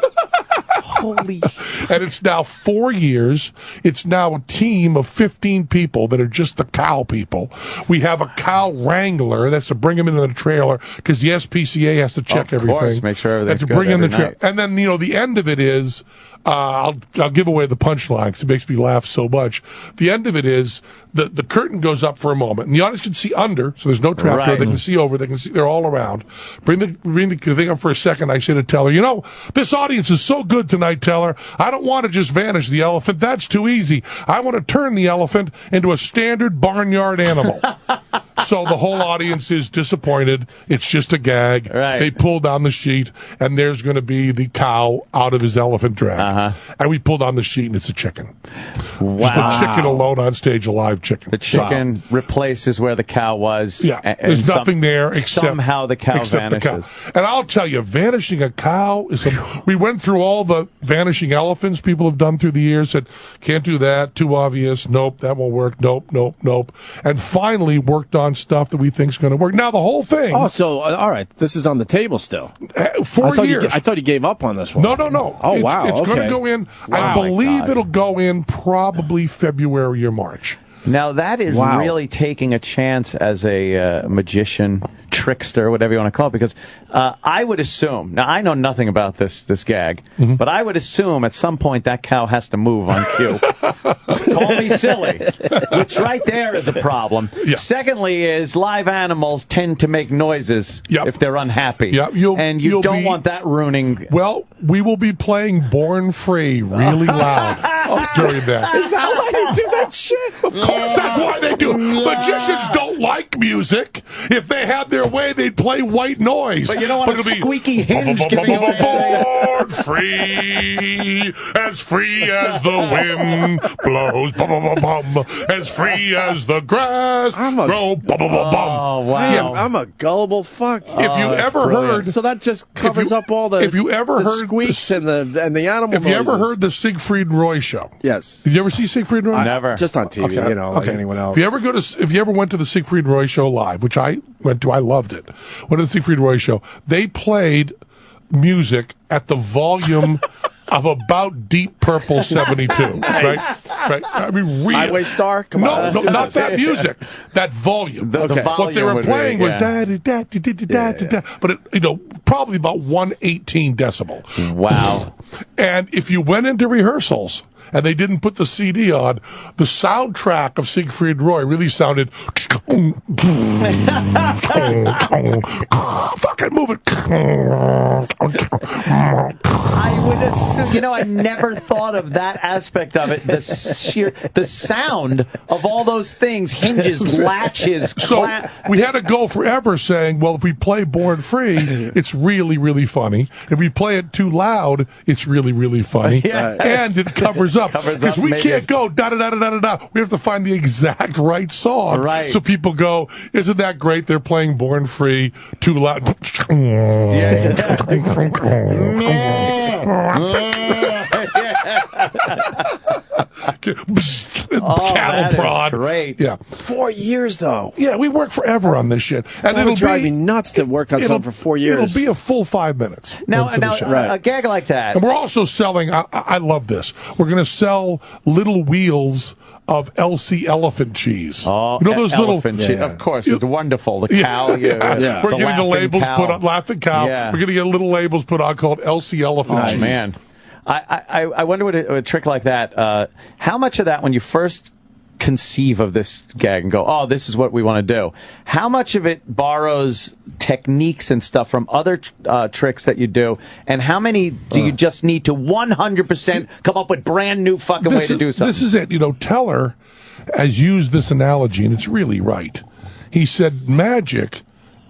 Holy And it's now 4 years. It's now a team of 15 people that are just the cow people. We have a cow wrangler that's to bring them into the trailer because the SPCA has to check everything. Of course, make sure everything's and to bring good in the every trailer. night. And then, the end of it is, I'll give away the punchline because it makes me laugh so much. The end of it is the curtain goes up for a moment and the audience can see under, so there's no trap door. They can see over. They can see. They're all around. Bring the thing up for a second. I say to Teller, this audience is so good tonight, Teller. I don't want to just vanish the elephant. That's too easy. I want to turn the elephant into a standard barnyard animal. So the whole audience is disappointed. It's just a gag. Right. They pull down the sheet, and there's going to be the cow out of his elephant drag. And we pull down the sheet, and it's a chicken. Wow. Just a chicken alone on stage, a live chicken. The chicken replaces where the cow was. Yeah, there's nothing there except somehow the cow except vanishes. the cow. And I'll tell you, vanishing a cow is we went through all the vanishing elephants people have done through the years. Said, can't do that, too obvious. Nope, that won't work. Nope. And finally worked on stuff that we think is going to work. Now the whole thing. Oh, so all right, this is on the table still. 4 years. I thought you gave up on this one. No. Oh, wow. It's going to go in. I believe it'll go in probably February or March. Now, that is really taking a chance as a magician, trickster, whatever you want to call it, because I would assume, now I know nothing about this gag, but I would assume at some point that cow has to move on cue. Call me silly, which right there is a problem. Yeah. Secondly is live animals tend to make noises if they're unhappy. Yep. You don't want that ruining. Well, we will be playing Born Free really loud during that. Is that why they do that shit? Of course, that's why they do it. Magicians don't like music. If they had their way, they'd play white noise. But you don't want a squeaky hinge giving you Born free, as the wind blows, as free as the grass grows. Oh, wow. I'm a gullible fuck. If you ever heard, so that just covers up all the. If you ever heard squeaks and the animal If you noises. ever heard the Siegfried and Roy show, yes. Did you ever see Siegfried and Roy? Never. Just on TV, like anyone else. If you ever went to the Siegfried and Roy show live, which I went to, I loved it. Went to the Siegfried and Roy show. They played music at the volume of about Deep Purple 72. Right? I mean, real. Highway Star? Come on. No, not that music. That volume. The volume what they were playing was da-da-da-da-da-da-da, but probably about 118 decibel. Wow. And if you went into rehearsals and they didn't put the CD on, the soundtrack of Siegfried and Roy really sounded fucking move it. I would assume, I never thought of that aspect of it. The sound of all those things, hinges, latches. So we had to go forever saying, well, if we play Born Free, it's really, really funny. If we play it too loud, it's really, really funny. Yes. And it covers up. Because we can't go da-da-da-da-da-da. We have to find the exact right song. Right. So people go, isn't that great? They're playing Born Free too loud. Cattle prod. Great. Yeah. 4 years though. Yeah, we work forever on this shit, and That would drive me nuts to work on something for 4 years. It'll be a full 5 minutes. Now, Right. a gag like that. And we're also selling. I love this. We're going to sell little wheels of LC elephant cheese. Oh, you know those elephant little. cheese. Of course, it's wonderful. The cow. Yeah. We're getting the labels put on. Laughing cow. Yeah. We're going to get little labels put on called LC elephant cheese. Oh man, I wonder what a trick like that. How much of that when you first conceive of this gag and go, oh, this is what we want to do. How much of it borrows techniques and stuff from other tricks that you do, and how many do you just need to 100% come up with brand new fucking way to do something? This is it. Teller has used this analogy, and it's really right. He said magic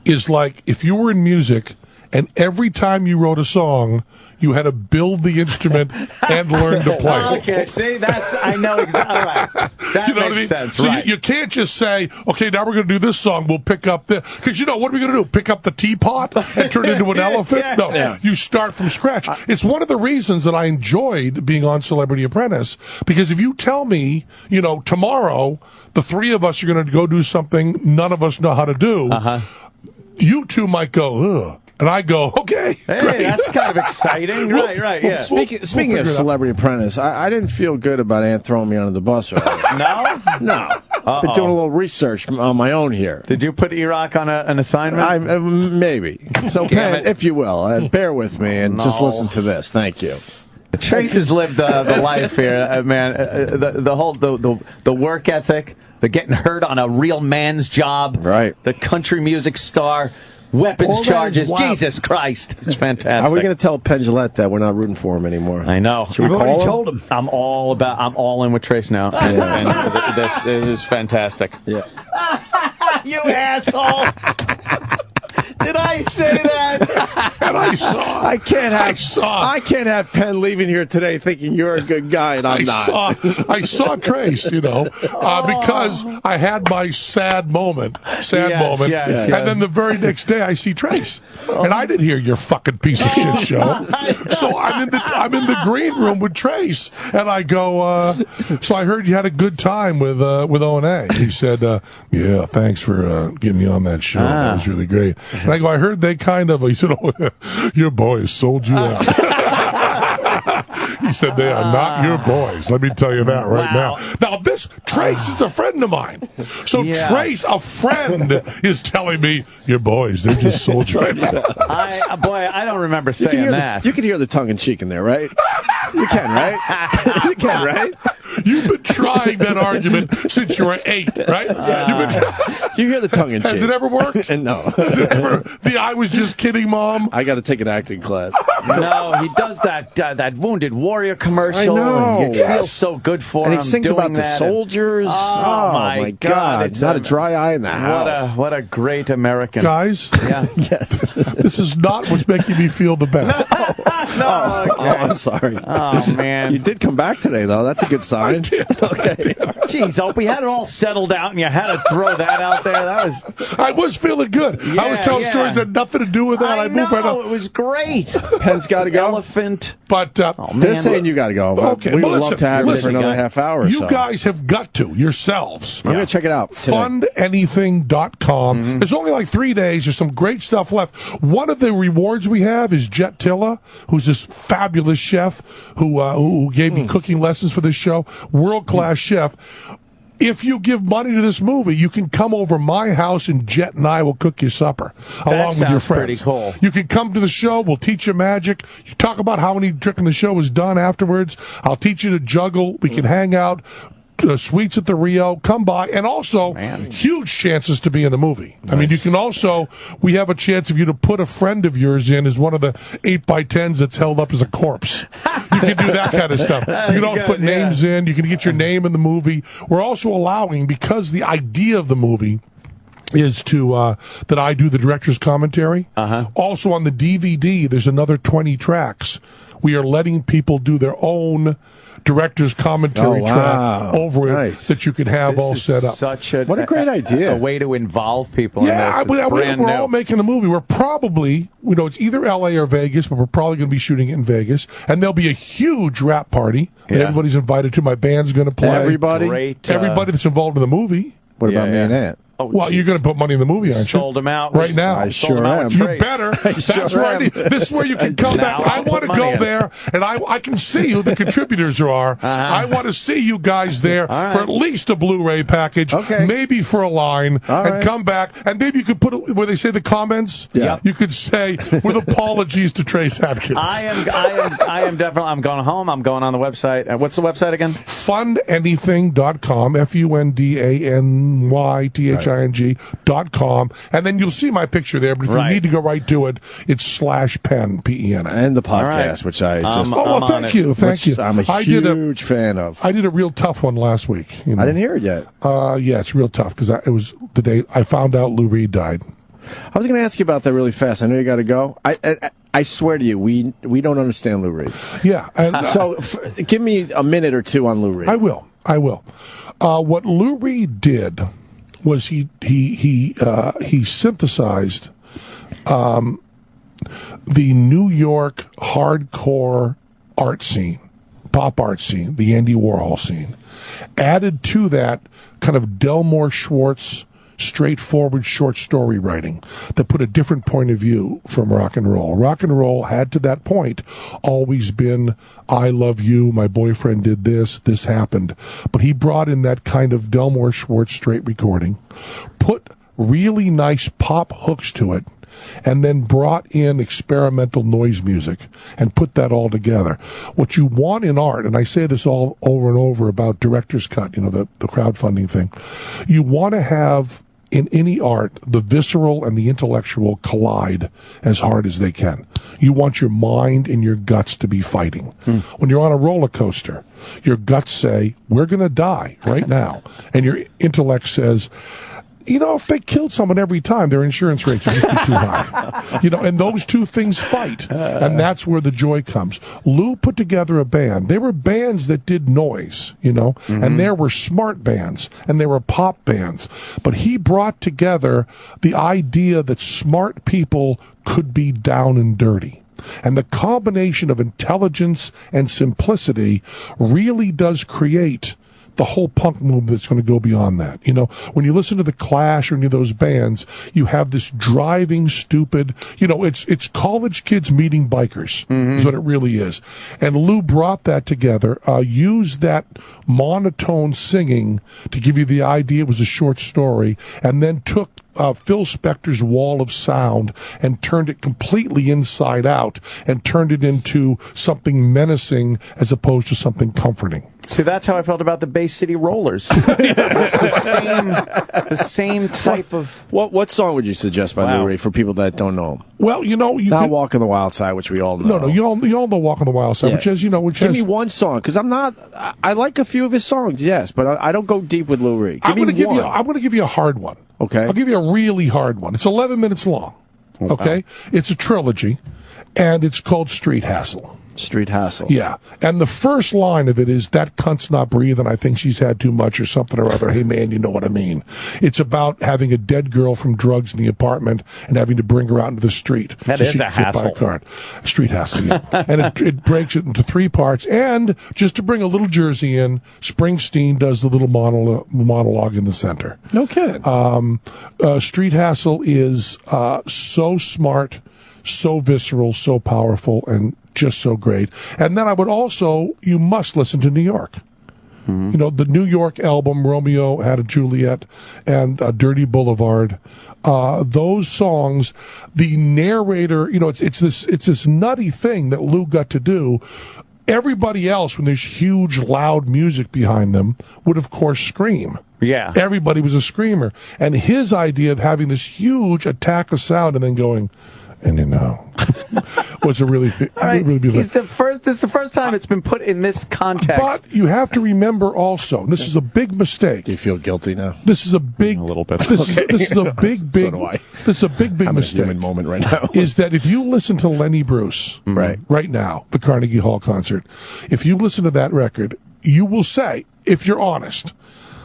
is like if you were in music and every time you wrote a song, you had to build the instrument and learn to play. Okay, see, I know exactly. All right. That makes sense, So right. you can't just say, okay, now we're going to do this song, we'll pick up the... Because, what are we going to do? Pick up the teapot and turn it into an elephant? No, you start from scratch. It's one of the reasons that I enjoyed being on Celebrity Apprentice, because if you tell me, tomorrow, the three of us are going to go do something none of us know how to do, you two might go, ugh. And I go, okay, hey, great. That's kind of exciting. Right, yeah. Speaking of Celebrity Apprentice, I didn't feel good about Ant throwing me under the bus earlier. No? Been doing a little research on my own here. Did you put E-Rock on an assignment? Maybe. So, Penn, if you will, bear with me and just listen to this. Thank you. Trace has lived the life here, man. The whole the work ethic, the getting hurt on a real man's job, right? The country music star. Weapons charges. Jesus Christ. It's fantastic. Are we going to tell Penn Jillette that we're not rooting for him anymore? I know. Should we call him? Told him. I'm all in with Trace now. Yeah. And this is fantastic. Yeah. You asshole. Did I say that? And I saw. I can't have Penn leaving here today thinking you're a good guy and I'm not. I saw Trace, because I had my sad moment. Yes, And then the very next day I see Trace. And I didn't hear your fucking piece of shit show. So I'm in the green room with Trace. And I go, so I heard you had a good time with O&A. He said, yeah, thanks for getting me on that show. That was really great. And I go, I heard they he said, oh, your boys sold you out. He said, they are not your boys. Let me tell you that right now. Now, this Trace is a friend of mine. So Trace, a friend, is telling me, your boys, they just sold you right now. I don't remember saying that. You can hear the tongue-in-cheek in there, right? You can, right? You can, right? You've been trying that argument since you were 8, right? You hear the tongue-in-cheek. Has it ever worked? No. Has it ever, I was just kidding, Mom? I got to take an acting class. No, he does that Wounded Warrior commercial. I know. And you feel so good for him. And he sings about the soldiers. Oh, my God. It's not a dry eye in the house. What a great American. Guys, yes. This is not what's making me feel the best. No. Oh, I'm sorry. Oh, man. You did come back today, though. That's a good sign. I did. Okay. Jeez, Opie, had it all settled out, and you had to throw that out there. I was feeling good. I was telling stories that had nothing to do with that. I moved right up. It was great. Penn's got to go. Elephant. But they're saying you got to go. Okay, we would love to have you for another half hour or so. You guys have got to yourselves. I'm going to check it out. Fundanything.com. There's only like 3 days. There's some great stuff left. One of the rewards we have is Jet Tilla, who's this fabulous chef who gave me cooking lessons for this show. World-class chef. If you give money to this movie, you can come over my house and Jet and I will cook you supper along with your friends. Pretty cool. You can come to the show. We'll teach you magic. You talk about how many tricking the show is done afterwards. I'll teach you to juggle. We can hang out. Suites at the Rio, come by, and also huge chances to be in the movie. Nice. I mean, you can also, we have a chance of you to put a friend of yours in as one of the 8x10s that's held up as a corpse. You can do that kind of stuff. You can also put names in. You can get your name in the movie. We're also allowing, because the idea of the movie is to that I do the director's commentary. Also on the DVD, there's another 20 tracks. We are letting people do their own director's commentary track over it that you can have all set up. What a great idea. A way to involve people in this. We're all making a movie. We're probably, it's either LA or Vegas, but we're probably going to be shooting it in Vegas. And there'll be a huge rap party that everybody's invited to. My band's going to play. Everybody? Everybody that's involved in the movie. What about me and Aunt? Oh, well, you're going to put money in the movie, aren't you? Sold them out right now. I sure am. You better. That's where this is where you can come back. I want to go there, and I can see who the contributors are. I want to see you guys there for at least a Blu-ray package, maybe for a line, and come back. And maybe you could put it where they say the comments. Yeah. You could say with apologies to Trace Adkins. I am definitely. I'm going home. I'm going on the website. What's the website again? Fundanything.com. FUNDANYTHING.com, and then you'll see my picture there. But if you need to go right to it, it's /Penn PEN and the podcast, which I just thank you. I'm a huge fan of. I did a real tough one last week. I didn't hear it yet. Yeah, it's real tough because it was the day I found out Lou Reed died. I was going to ask you about that really fast. I know you got to go. I swear to you, we don't understand Lou Reed. Yeah, and so give me a minute or two on Lou Reed. I will. What Lou Reed did was he synthesized the New York hardcore art scene, pop art scene, the Andy Warhol scene, added to that kind of Delmore Schwartz straightforward short story writing that put a different point of view from rock and roll. Rock and roll had to that point always been, I love you, my boyfriend did this happened. But he brought in that kind of Delmore Schwartz straight recording, put really nice pop hooks to it, and then brought in experimental noise music and put that all together. What you want in art, and I say this all over and over about director's cut, the crowdfunding thing, you want to have in any art, the visceral and the intellectual collide as hard as they can. You want your mind and your guts to be fighting. When you're on a roller coaster, your guts say, we're going to die right now. And your intellect says, if they killed someone every time, their insurance rates would just be too high. And those two things fight, and that's where the joy comes. Lou put together a band. There were bands that did noise, and there were smart bands, and there were pop bands. But he brought together the idea that smart people could be down and dirty. And the combination of intelligence and simplicity really does create the whole punk movement that's going to go beyond that. When you listen to The Clash or any of those bands, you have this driving, stupid, it's college kids meeting bikers, is what it really is. And Lou brought that together, used that monotone singing to give you the idea it was a short story, and then took Phil Spector's wall of sound and turned it completely inside out and turned it into something menacing as opposed to something comforting. See, that's how I felt about the Bay City Rollers. the same type of... What song would you suggest by Lou Reed for people that don't know him? Well, Not Walk on the Wild Side, which we all know. No, you all know Walk on the Wild Side, which is, Give me one song, because I like a few of his songs, yes, but I don't go deep with Lou Reed. I'm going to give you a hard one. Okay. I'll give you a really hard one. It's 11 minutes long. Okay? It's a trilogy, and it's called Street Hassle. Street Hassle. Yeah. And the first line of it is, that cunt's not breathing, I think she's had too much or something or other. Hey, man, you know what I mean. It's about having a dead girl from drugs in the apartment and having to bring her out into the street. That is a hassle. Street Hassle, yeah. And it breaks it into 3 parts. And just to bring a little Jersey in, Springsteen does the little monologue in the center. No kidding. Street Hassle is so smart, so visceral, so powerful, and just so great. And then you must listen to New York. The New York album, Romeo Had a Juliet and Dirty Boulevard. Those songs, the narrator, it's this nutty thing that Lou got to do. Everybody else, when there's huge, loud music behind them, would of course scream. Yeah. Everybody was a screamer. And his idea of having this huge attack of sound and then going, and was a really beautiful. This is the first time it's been put in this context. But you have to remember also, this is a big mistake. Do you feel guilty now? This is a little bit. This is a big. So do I. This is a big mistake. I'm in a human moment right now. Is that if you listen to Lenny Bruce right now, the Carnegie Hall concert, if you listen to that record, you will say, if you're honest,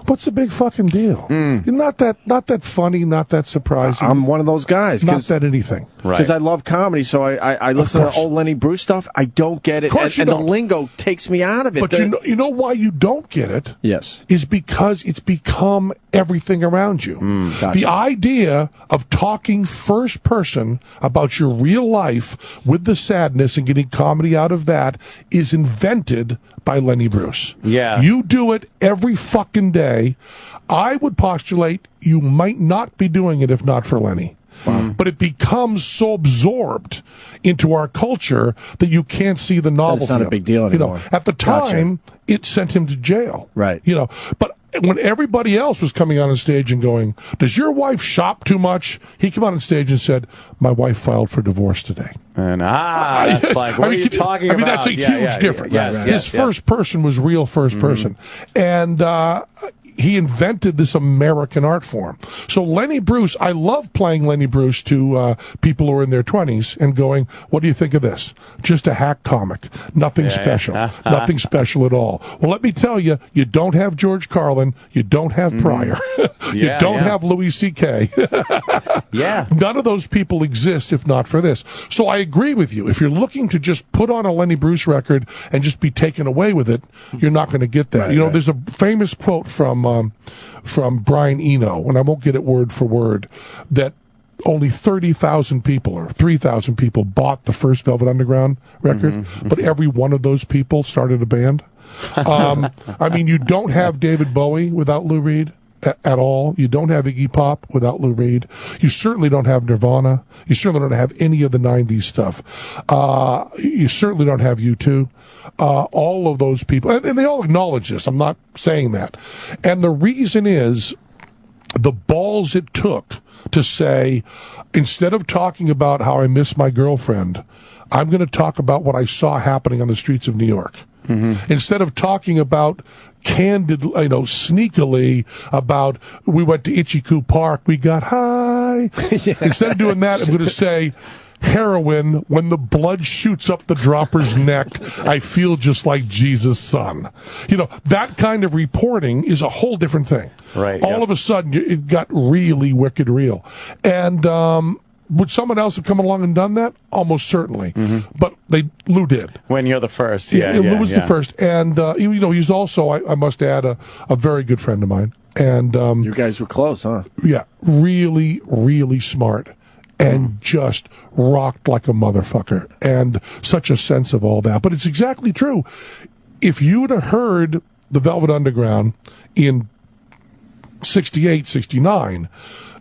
what's the big fucking deal? Not that funny, not that surprising. I'm one of those guys. Not that anything. Right. Because I love comedy, so I listen to old Lenny Bruce stuff. I don't get it, and the lingo takes me out of it. But you know why you don't get it? Yes. Is because it's become everything around you. Gotcha. The idea of talking first person about your real life with the sadness and getting comedy out of that is invented by Lenny Bruce. Yeah. You do it every fucking day. I would postulate you might not be doing it if not for Lenny. But it becomes so absorbed into our culture that you can't see the novelty. It's not a big deal anymore. At the time, it sent him to jail. Right. But when everybody else was coming on stage and going, does your wife shop too much? He came on stage and said, my wife filed for divorce today. And that's like, what are you talking about? That's a huge difference. His first person was real first person. And he invented this American art form. So Lenny Bruce, I love playing Lenny Bruce to people who are in their 20s and going, what do you think of this? Just a hack comic. Nothing special. Nothing special at all. Well, let me tell you, you don't have George Carlin. You don't have Pryor. You don't have Louis C.K. None of those people exist if not for this. So I agree with you. If you're looking to just put on a Lenny Bruce record and just be taken away with it, you're not going to get that. There's a famous quote from Brian Eno, and I won't get it word for word, that only 30,000 people or 3,000 people bought the first Velvet Underground record, but every one of those people started a band. You don't have David Bowie without Lou Reed at all. You don't have Iggy Pop without Lou Reed. You certainly don't have Nirvana. You certainly don't have any of the 90s stuff. You certainly don't have U2. All of those people, and they all acknowledge this. I'm not saying that. And the reason is the balls it took to say, instead of talking about how I miss my girlfriend, I'm going to talk about what I saw happening on the streets of New York. Instead of talking about candid, sneakily about we went to Ichiku Park, we got high. Instead of doing that, I'm going to say heroin, when the blood shoots up the dropper's neck, I feel just like Jesus' son. That kind of reporting is a whole different thing. Right. All of a sudden, it got really wicked real. And would someone else have come along and done that? Almost certainly. But Lou did. When you're the first. Lou was the first. And, he's also, I must add, a very good friend of mine. And you guys were close, huh? Yeah. Really, really smart. And just rocked like a motherfucker. And such a sense of all that. But it's exactly true. If you'd have heard the Velvet Underground in 68, 69,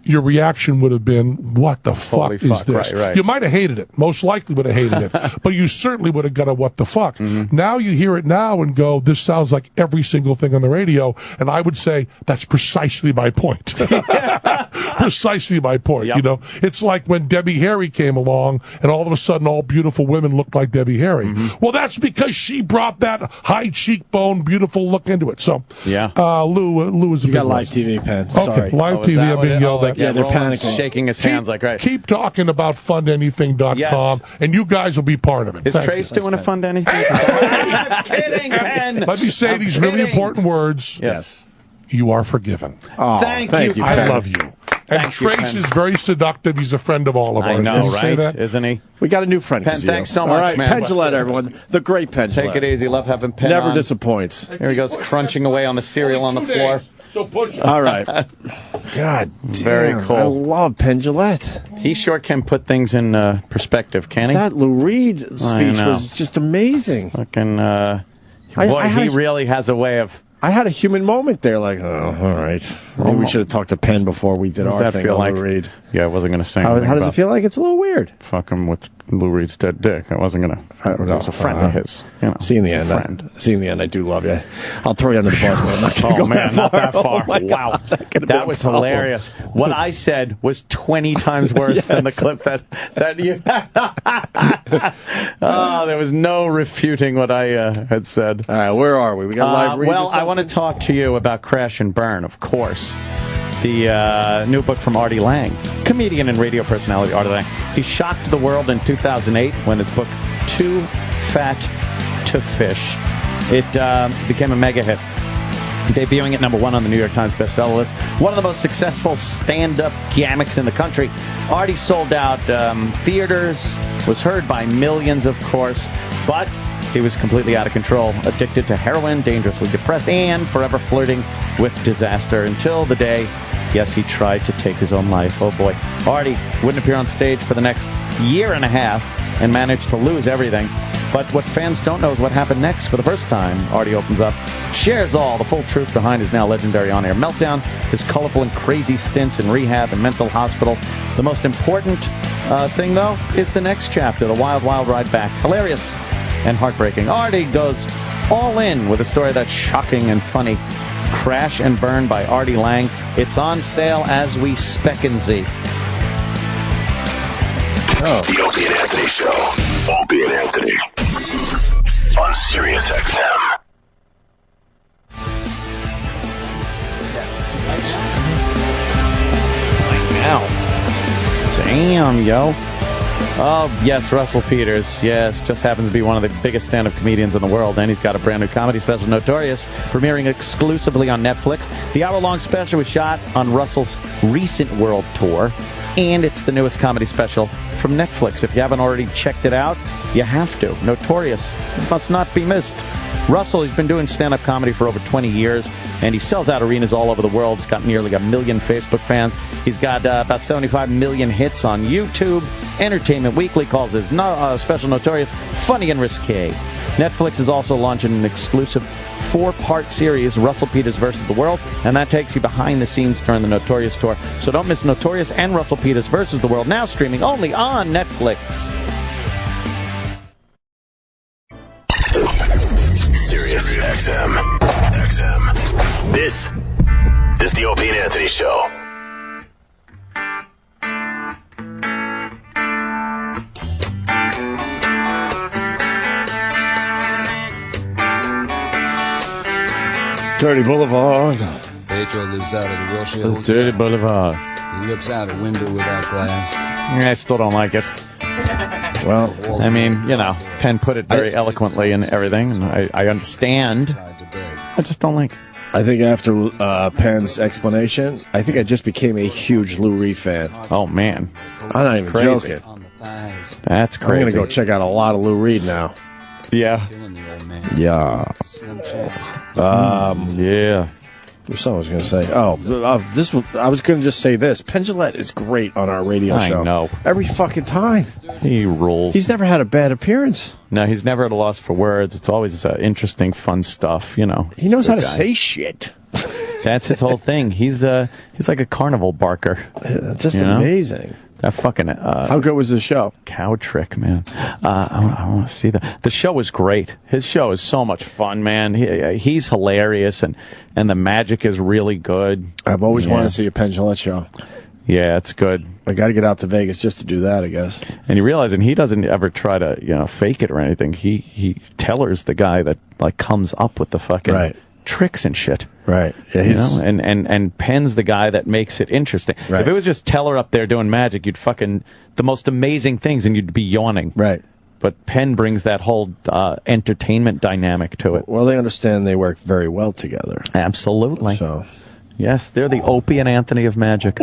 your reaction would have been, what the fuck is this? Right. You might have hated it. Most likely would have hated it. But you certainly would have got a what the fuck. Now you hear it now and go, this sounds like every single thing on the radio. And I would say, that's precisely my point. Precisely my point. It's like when Debbie Harry came along and all of a sudden all beautiful women looked like Debbie Harry. Well, that's because she brought that high cheekbone, beautiful look into it. So, Lou is a You got live TV, Penn. Okay, Sorry. live TV, I'm being yelled at. Yeah, they're Roland's panicking. shaking his hands like, right. Keep talking about fundanything.com, and you guys will be part of it. Is Thank Trace you. doing a fund anything? I'm kidding, Penn. Let me say these really important words. Yes. You are forgiven. Oh, thank you, I Penn. love you. And Thank you, Trace Penn. is very seductive. He's a friend of all of ours. I know, Didn't you say right? that? Isn't he? We got a new friend. Penn, Kazio. thanks so much, All right, man. Penn Jillette, everyone. The great Penn Jillette. Take it easy. Love having Penn Never on. disappoints. Here he goes, crunching away on the cereal on the floor. So push it. All right. God damn. Very cool. I love Penn Jillette. He sure can put things in perspective, can he? That Lou Reed speech know. was just amazing. Fucking, he really has a way of... I had a human moment there, like, oh, all right. Maybe we should have talked to Penn before we did What does our that thing feel on like? Lou Reed. Yeah, I wasn't going to say How anything does about it feel like? It's a little weird. Fuck him with Lou Reed's dead dick. I wasn't going to... I don't know. It was a friend of his. See you in the end. I do love you. I'll throw you under the bus, but I'm not going to go man, that not far. that far. Oh, my Wow. God. That could have been That a was problem. hilarious. What I said was 20 times worse than the clip that you... there was no refuting what I had said. All right, where are we? We got live reads or Well, I something? want to talk to you about Crash and Burn, of course. The new book from Artie Lang, comedian and radio personality Artie Lang. He shocked the world in 2008 when his book Too Fat to Fish. It became a mega hit, debuting at #1 on the New York Times bestseller list. One of the most successful stand-up gimmicks in the country. Artie sold out theaters, was heard by millions, of course, but he was completely out of control, addicted to heroin, dangerously depressed, and forever flirting with disaster until the day, yes, he tried to take his own life. Oh boy. Artie wouldn't appear on stage for the next year and a half and managed to lose everything. But what fans don't know is what happened next. For the first time, Artie opens up, shares all the full truth behind his now legendary on-air meltdown, his colorful and crazy stints in rehab and mental hospitals. The most important thing, though, is the next chapter, the wild, wild ride back. Hilarious and heartbreaking. Artie goes all in with a story that's shocking and funny. Crash and Burn by Artie Lang. It's on sale as we spec and see. The Opie and Anthony Show. Opie and Anthony. On Sirius XM. Now. Damn, yo. Oh, yes, Russell Peters. Yes, just happens to be one of the biggest stand-up comedians in the world, and he's got a brand new comedy special, Notorious, premiering exclusively on Netflix. The hour-long special was shot on Russell's recent world tour, and it's the newest comedy special from Netflix. If you haven't already checked it out, you have to. Notorious must not be missed. Russell has been doing stand-up comedy for over 20 years, and he sells out arenas all over the world. He's got nearly 1 million Facebook fans. He's got about 75 million hits on YouTube. Entertainment Weekly calls his special Notorious funny and risque. Netflix is also launching an exclusive 4-part series, Russell Peters versus the World, and that takes you behind the scenes during the Notorious tour. So don't miss Notorious and Russell Peters versus the World, now streaming only on Netflix. Sirius XM. This is the Opie and Anthony Show. Dirty Boulevard. Pedro lives out of the Wilshire Hotel. Dirty Boulevard. He looks out a window without glass. I still don't like it. Well, I mean, you know, Penn put it very eloquently and everything, and I understand. I just don't like it. I think after Penn's explanation, I think I just became a huge Lou Reed fan. Oh, man. I'm not even joking. That's crazy. I'm going to go check out a lot of Lou Reed now. Yeah. Yeah. Yeah. There's something I was going to say. I was going to just say this. Penn Jillette is great on our radio show. I know. Every fucking time. He rules. He's never had a bad appearance. No, he's never at a loss for words. It's always interesting, fun stuff, you know. He knows how to say shit. That's his whole thing. He's like a carnival barker. Just amazing. That fucking how good was the show? Cow trick, man. I want to see that. The show was great. His show is so much fun, man. He's hilarious, and the magic is really good. I've always wanted to see a Penn Jillette show. Yeah, it's good. I got to get out to Vegas just to do that, I guess. And you realize, and he doesn't ever try to fake it or anything. He Teller's the guy that like comes up with the fucking tricks and shit. Right. Yeah, and Penn's the guy that makes it interesting. Right. If it was just Teller up there doing magic, you'd fucking the most amazing things and you'd be yawning. Right. But Penn brings that whole entertainment dynamic to it. Well, they understand they work very well together. Absolutely. So, yes, they're the Opie and Anthony of magic.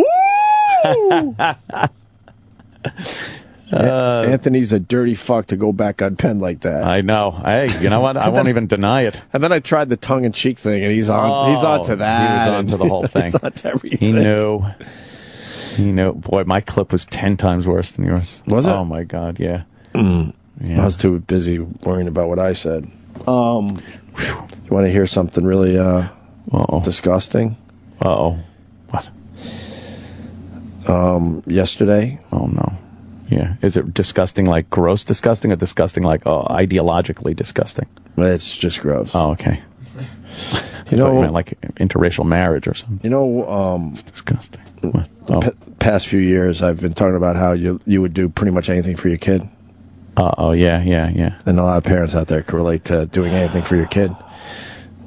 Anthony's a dirty fuck to go back on Penn like that. I know. Hey, you know what? I won't even deny it. And then I tried the tongue-in-cheek thing, and he's on to that. He was on to the whole thing. He's on to everything. He knew. Boy, my clip was 10 times worse than yours. Was it? Oh, my God, yeah. I was too busy worrying about what I said. You want to hear something really disgusting? Uh-oh. What? Yesterday. Oh, no. Yeah. Is it disgusting like gross disgusting or disgusting like ideologically disgusting? It's just gross. Oh, okay. You know, you meant like interracial marriage or something. You know, disgusting. What? Oh. Past few years, I've been talking about how you would do pretty much anything for your kid. Yeah. And a lot of parents out there can relate to doing anything for your kid.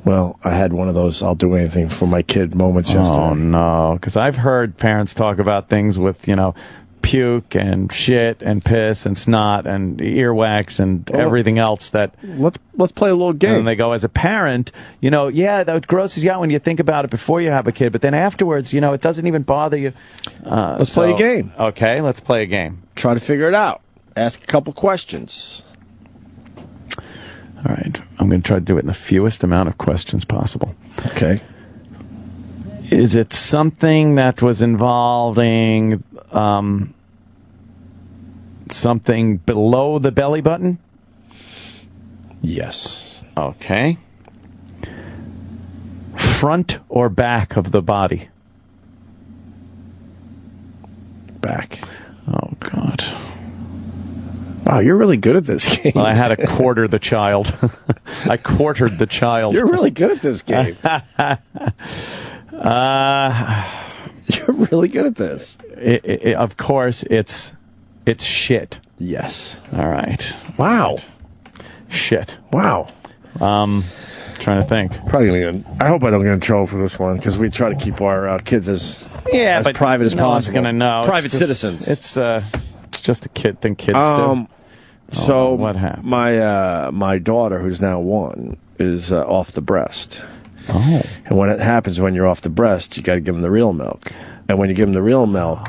Well, I had one of those I'll do anything for my kid moments yesterday. Oh, no. Because I've heard parents talk about things with, puke and shit and piss and snot and earwax and everything else that... Let's play a little game. And they go, as a parent, that grosses you out when you think about it before you have a kid, but then afterwards, it doesn't even bother you. Let's play a game. Okay, let's play a game. Try to figure it out. Ask a couple questions. All right. I'm going to try to do it in the fewest amount of questions possible. Okay. Is it something that was involving something below the belly button? Yes. Okay. Front or back of the body? Back. Oh, God. Wow, you're really good at this game. Well, I had to quarter the child. I quartered the child. You're really good at this game. You're really good at this. Of course, it's shit. Yes. All right. Wow. Shit. Wow. Trying to think. I hope I don't get in trouble for this one because we try to keep our kids as private as no possible. One's gonna know. Private citizens. It's just a kid thing kids do. So what happened? My daughter, who's now 1, is off the breast. Oh. And when it happens when you're off the breast, you got to give them the real milk. And when you give them the real milk,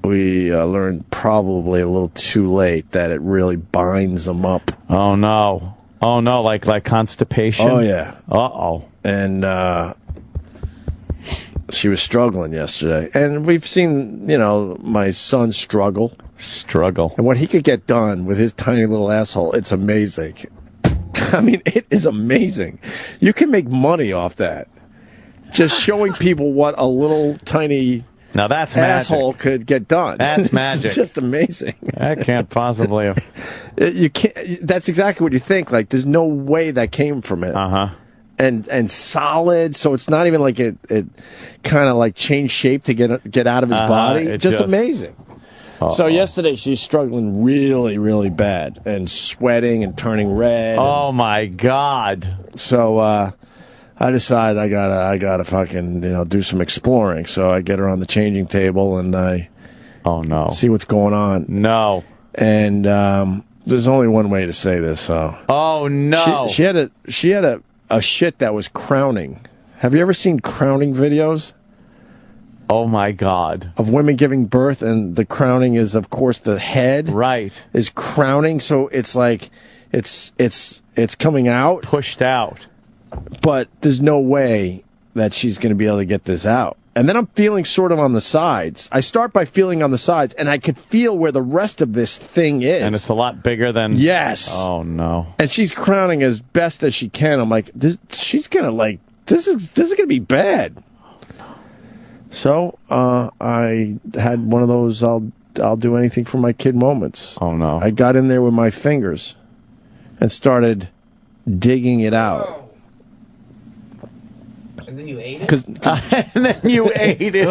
we learned probably a little too late that it really binds them up. Oh no! Oh no! Like constipation. Oh yeah. Uh-oh. And she was struggling yesterday, and we've seen my son struggle. And what he could get done with his tiny little asshole, it's amazing. I mean, it is amazing. You can make money off that. Just showing people what a little tiny now that's asshole magic. Could get done. That's magic. It's just amazing. That can't possibly have. You can't. That's exactly what you think. Like, there's no way that came from it. And solid, so it's not even like it kind of like changed shape to get out of his body. Just amazing. So yesterday she's struggling really, really bad and sweating and turning red. Oh my God! So I decide I gotta fucking do some exploring. So I get her on the changing table and I see what's going on. No. And there's only one way to say this. So oh no. She had a shit that was crowning. Have you ever seen crowning videos? Oh my God. Of women giving birth, and the crowning is of course the head. Right. Is crowning, so it's like it's coming out. Pushed out. But there's no way that she's going to be able to get this out. And then I'm feeling sort of on the sides. I start by feeling on the sides, and I could feel where the rest of this thing is. And it's a lot bigger than... Yes. Oh, no. And she's crowning as best as she can. I'm like, she's going to, like, this is going to be bad. So I had one of those I'll do anything for my kid moments. Oh, no. I got in there with my fingers and started digging it out. And then you ate it? And then you ate it.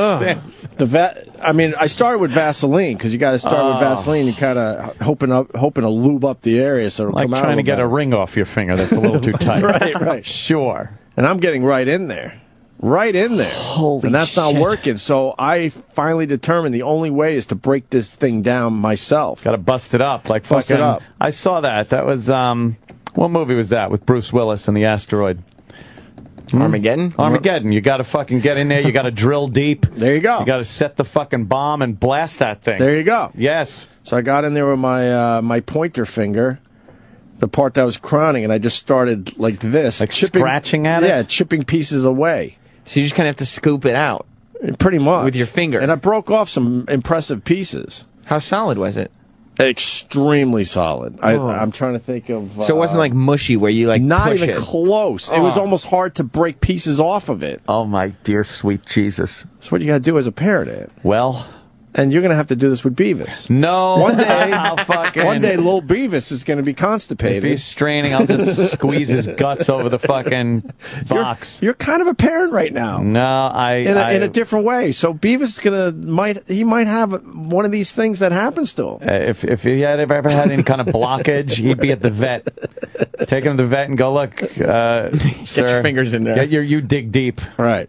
I started with Vaseline, because you got to start with Vaseline. You kind of hoping to lube up the area so it'll like come out. Like trying to get a ring off your finger that's a little too tight. Right. Sure. And I'm getting right in there. Holy and that's shit. not working. So I finally determined the only way is to break this thing down myself. Got to bust it up. Like bust fucking, it up. I saw that. That was, what movie was that with Bruce Willis and the asteroid? Armageddon? You got to fucking get in there. You got to drill deep. There you go. You got to set the fucking bomb and blast that thing. There you go. Yes. So I got in there with my pointer finger, the part that was crowning, and I just started like this. Like scratching at it? Yeah, chipping pieces away. So you just kind of have to scoop it out. Pretty much. With your finger. And I broke off some impressive pieces. How solid was it? Extremely solid. I'm trying to think of... so it wasn't like mushy where you like not push even it. close. It was almost hard to break pieces off of it. Oh, my dear sweet Jesus. That's what you got to do as a parent, Ed. Well... And you're going to have to do this with Beavis. No. One day, little Beavis is going to be constipated. If he's straining, I'll just squeeze his guts over the fucking box. You're kind of a parent right now. No, in a different way. So Beavis is might have one of these things that happens to him. If he had ever had any kind of blockage, he'd be at the vet. Take him to the vet and go, look, sir, get your fingers in there. You dig deep. Right.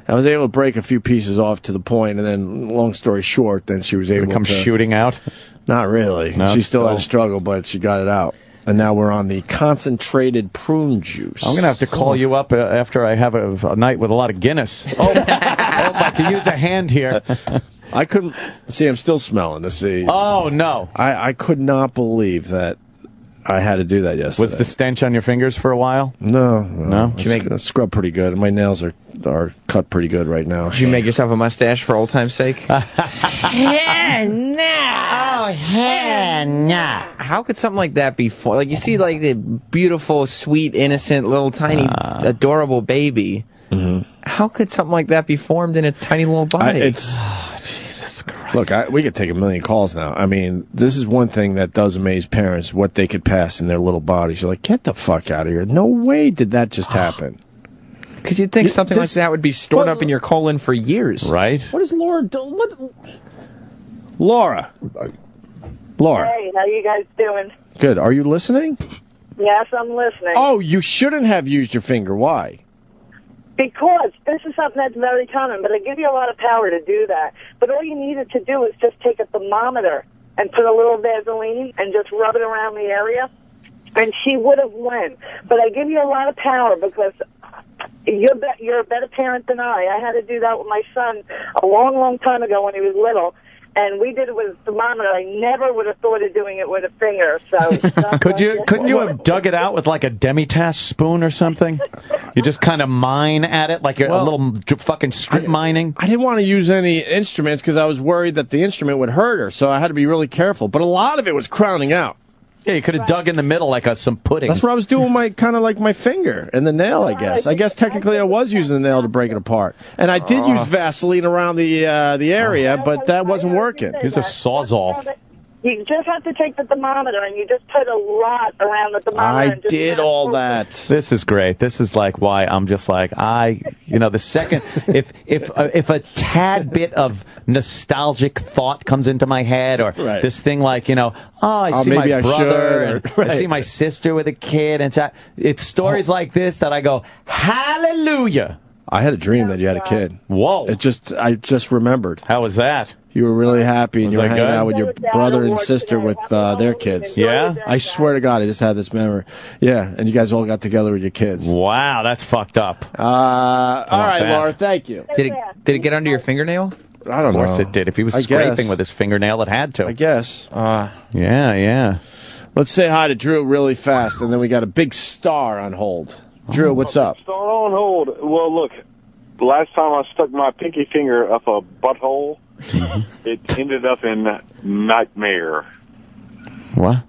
I was able to break a few pieces off to the point, and then, long story short, then she was able to... come shooting out? Not really. No, she still had a struggle, but she got it out. And now we're on the concentrated prune juice. I'm going to have to call you up after I have a night with a lot of Guinness. Oh, I could use a hand here. I couldn't... See, I'm still smelling to see. Oh, no. I could not believe that I had to do that yesterday. Was the stench on your fingers for a while? No. Did you make it scrub pretty good? My nails are cut pretty good right now. Did you make yourself a mustache for old time's sake? Hell no. How could something like that be formed? Like, you see, like, the beautiful, sweet, innocent, little, tiny, adorable baby. Mm-hmm. How could something like that be formed in its tiny little body? Jesus Christ. Look, we could take a million calls now. I mean, this is one thing that does amaze parents, what they could pass in their little bodies. You're like, get the fuck out of here. No way did that just happen. Because you'd think something like that would be stored up in your colon for years. Right? What is Laura doing? Laura. Hey, how you guys doing? Good. Are you listening? Yes, I'm listening. Oh, you shouldn't have used your finger. Why? Because this is something that's very common, but I give you a lot of power to do that. But all you needed to do is just take a thermometer and put a little Vaseline and just rub it around the area, and she would have won. But I give you a lot of power because you're a better parent than I. I had to do that with my son a long, long time ago when he was little, and we did it with a thermometer. I never would have thought of doing it with a finger. So couldn't you have dug it out with like a demitasse spoon or something? You just kind of mine at it like you're a little fucking strip mining. I didn't want to use any instruments because I was worried that the instrument would hurt her, so I had to be really careful. But a lot of it was crowning out. Yeah, you could have dug in the middle like some pudding. That's what I was doing with my finger and the nail, I guess. I guess technically I was using the nail to break it apart. And I did use Vaseline around the area, but that wasn't working. Here's a Sawzall. You just have to take the thermometer, and you just put a lot around the thermometer. I and just did all that. This is great. This is like why I'm just like the second if a tad bit of nostalgic thought comes into my head, or this thing like I see my brother and I see my sister with a kid, and it's stories like this that I go hallelujah. I had a dream that you had a kid. Whoa! I just remembered. How was that? You were really happy, and Was you were that hanging good? out with your brother and sister with their kids. Yeah? I swear to God, I just had this memory. Yeah, and you guys all got together with your kids. Wow, that's fucked up. All right, Laura, thank you. Did it get under your fingernail? I don't know. Of course it did. If he was scraping with his fingernail, it had to. I guess. Yeah. Let's say hi to Drew really fast, and then we got a big star on hold. Drew, what's up? Start on hold. Well, look, the last time I stuck my pinky finger up a butthole, it ended up in nightmare. What?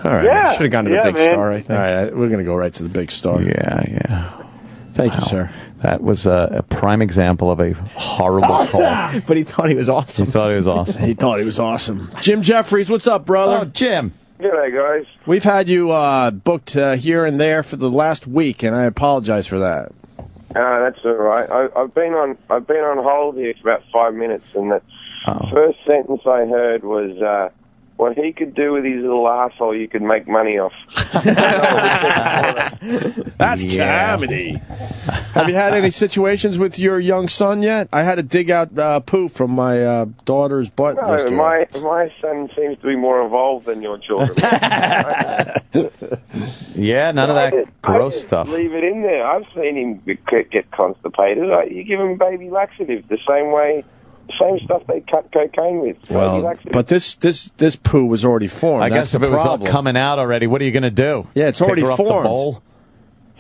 All right. Yeah. Should have gone to the big star, I think. All right, we're going to go right to the big star. Yeah. Thank you, sir. That was a prime example of a horrible call. But he thought he was awesome. He thought he was awesome. He thought he was awesome. Jim Jeffries, what's up, brother? Oh, Jim. G'day, guys. We've had you booked here and there for the last week, and I apologize for that. That's all right. I've been on hold here for about 5 minutes, and the first sentence I heard was, what he could do with his little asshole, you could make money off. That's comedy. Have you had any situations with your young son yet? I had to dig out poo from my daughter's butt yesterday. My son seems to be more involved than your children. Yeah, none of that gross stuff. Leave it in there. I've seen him get constipated. You give him baby laxative the same stuff they cut cocaine with. Well, but this poo was already formed. I guess if it was all coming out already, what are you going to do? Yeah, it's already Pick her off the formed. bowl?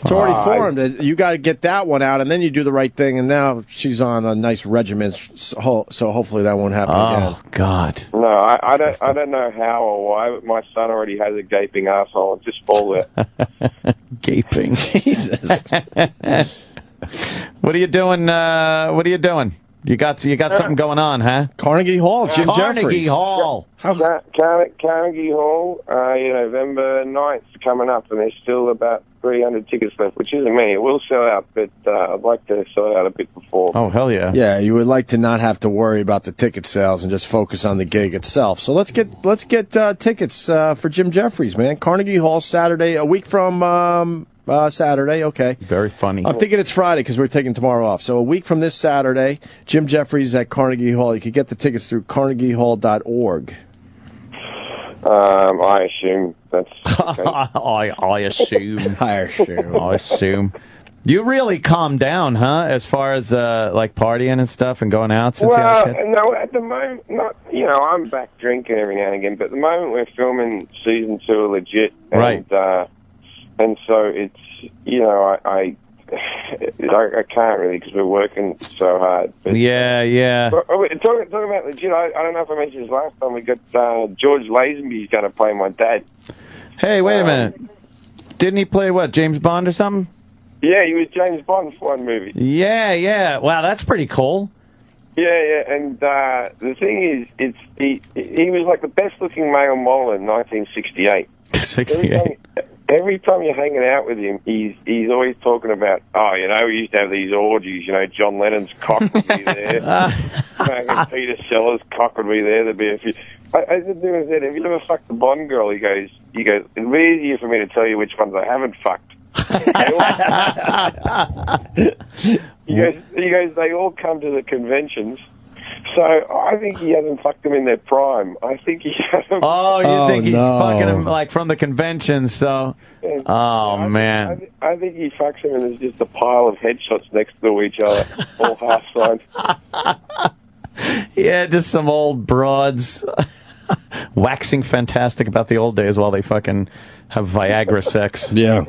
It's already formed. You got to get that one out, and then you do the right thing. And now she's on a nice regimen, so hopefully that won't happen again. Oh God! No, I don't know how or why, but my son already has a gaping asshole. Just fall there. Gaping. Jesus. What are you doing? What are you doing? You got something going on, huh? Carnegie Hall, Jim Carnegie Jeffries. Hall. Carnegie Hall, November 9th coming up, and there's still about 300 tickets left, which isn't many. It will sell out, but I'd like to sell it out a bit before. Oh, hell yeah. Yeah, you would like to not have to worry about the ticket sales and just focus on the gig itself. So let's get tickets for Jim Jeffries, man. Carnegie Hall, Saturday, a week from Saturday, okay. Very funny. I'm thinking it's Friday because we're taking tomorrow off. So a week from this Saturday, Jim Jeffries at Carnegie Hall. You can get the tickets through carnegiehall.org. I assume that's okay. I assume. I assume. You really calmed down, huh? As far as like partying and stuff and going out since you had a kid? No, at the moment, not. I'm back drinking every now and again, but at the moment we're filming season 2 legit, and, right? And so it's I can't really because we're working so hard. But, yeah. Talking about legit, I don't know if I mentioned this last time. We got George Lazenby's going to play my dad. Hey, wait a minute! Didn't he play what, James Bond or something? Yeah, he was James Bond for one movie. Yeah. Wow, that's pretty cool. Yeah, and the thing is, he was like the best-looking male model in 1968. 68. Every time you're hanging out with him, he's always talking about, we used to have these orgies, John Lennon's cock would be there, Peter Sellers' cock would be there, there'd be a few. I said to him, have you ever fucked the Bond girl? He goes, it'd be easier for me to tell you which ones I haven't fucked. He goes, they all come to the conventions. So I think he hasn't fucked them in their prime. I think he hasn't. Oh, you think he's fucking them like from the convention? So, man, I think he fucks them, and there's just a pile of headshots next to each other, all half signed. Yeah, just some old broads waxing fantastic about the old days while they fucking have Viagra sex. Yeah.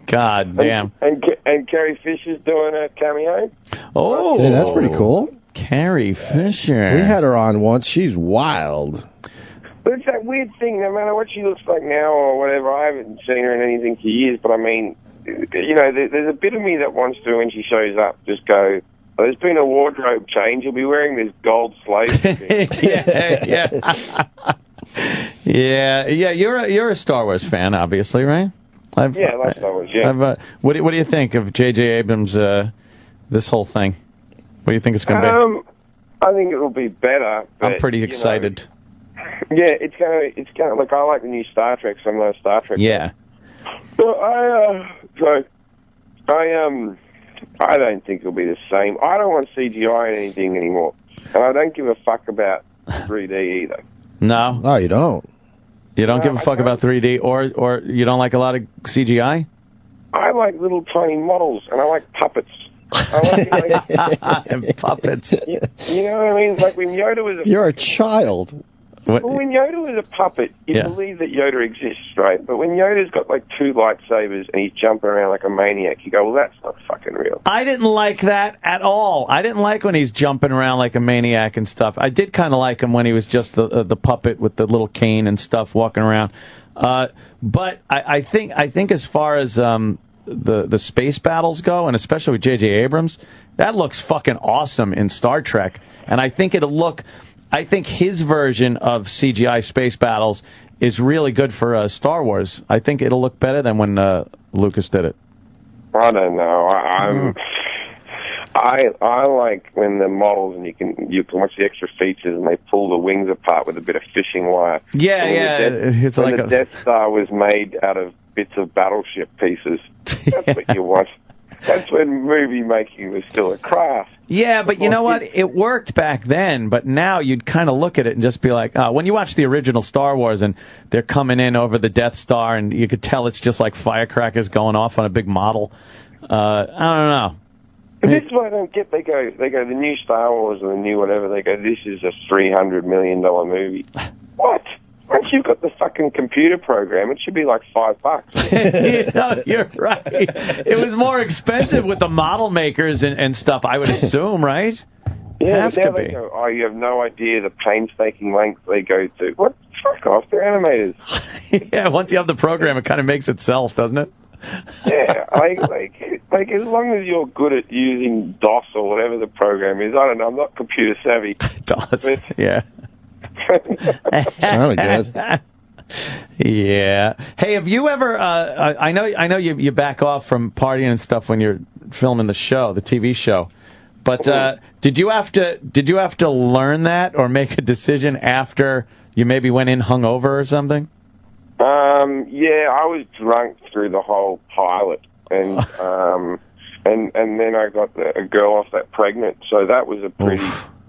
God damn. And Carrie Fisher's doing a cameo. Oh, yeah, that's pretty cool. Carrie Fisher. We had her on once. She's wild. But it's that weird thing, no matter what she looks like now or whatever, I haven't seen her in anything for years, but I mean, there's a bit of me that wants to, when she shows up, just go, There's been a wardrobe change. You'll be wearing this gold slave. Yeah. You're a Star Wars fan, obviously, right? I like Star Wars. Yeah. What do you think of J.J. Abrams? This whole thing. What do you think it's going to be? I think it will be better. But, I'm pretty excited. It's gonna. Like, I like the new Star Trek, so I'm not a Star Trek. Yeah. But I don't think it'll be the same. I don't want CGI in anything anymore, and I don't give a fuck about 3D either. No. Oh, you don't. You don't give a fuck about 3D, or you don't like a lot of CGI? I like little tiny models, and I like puppets. I like puppets. You know what I mean? Like when Yoda was You're a child. Well, when Yoda was a puppet, you believe that Yoda exists, right? But when Yoda's got like 2 lightsabers and he's jumping around like a maniac, you go, well, that's not fucking real. I didn't like that at all. I didn't like when he's jumping around like a maniac and stuff. I did kind of like him when he was just the puppet with the little cane and stuff walking around. But I think as far as the space battles go, and especially with J.J. Abrams, that looks fucking awesome in Star Trek. And I think it'll look... I think his version of CGI space battles is really good for Star Wars. I think it'll look better than when Lucas did it. I don't know. I like when the models and you can watch the extra features and they pull the wings apart with a bit of fishing wire. Yeah, it's like the Death Star was made out of bits of battleship pieces. That's what you want. That's when movie making was still a craft. Yeah, but you know what? It worked back then, but now you'd kind of look at it and just be like, when you watch the original Star Wars and they're coming in over the Death Star and you could tell it's just like firecrackers going off on a big model. I don't know. But this is what I don't get. They go, the new Star Wars or the new whatever, they go, this is a $300 million movie. What? Once you've got the fucking computer program, it should be like $5. No, you're right. It was more expensive with the model makers and stuff, I would assume, right? Yeah, but now they go, oh, you have no idea the painstaking length they go to. What? Fuck off, they're animators. Yeah, once you have the program, it kind of makes itself, doesn't it? Yeah, like as long as you're good at using DOS or whatever the program is, I don't know, I'm not computer savvy. DOS, yeah. Sounded good. Yeah. Hey, have you ever? I know you back off from partying and stuff when you're filming the show, the TV show. But did you have to learn that or make a decision after you maybe went in hungover or something? Yeah, I was drunk through the whole pilot, and then I got a girl off that pregnant, so that was a pretty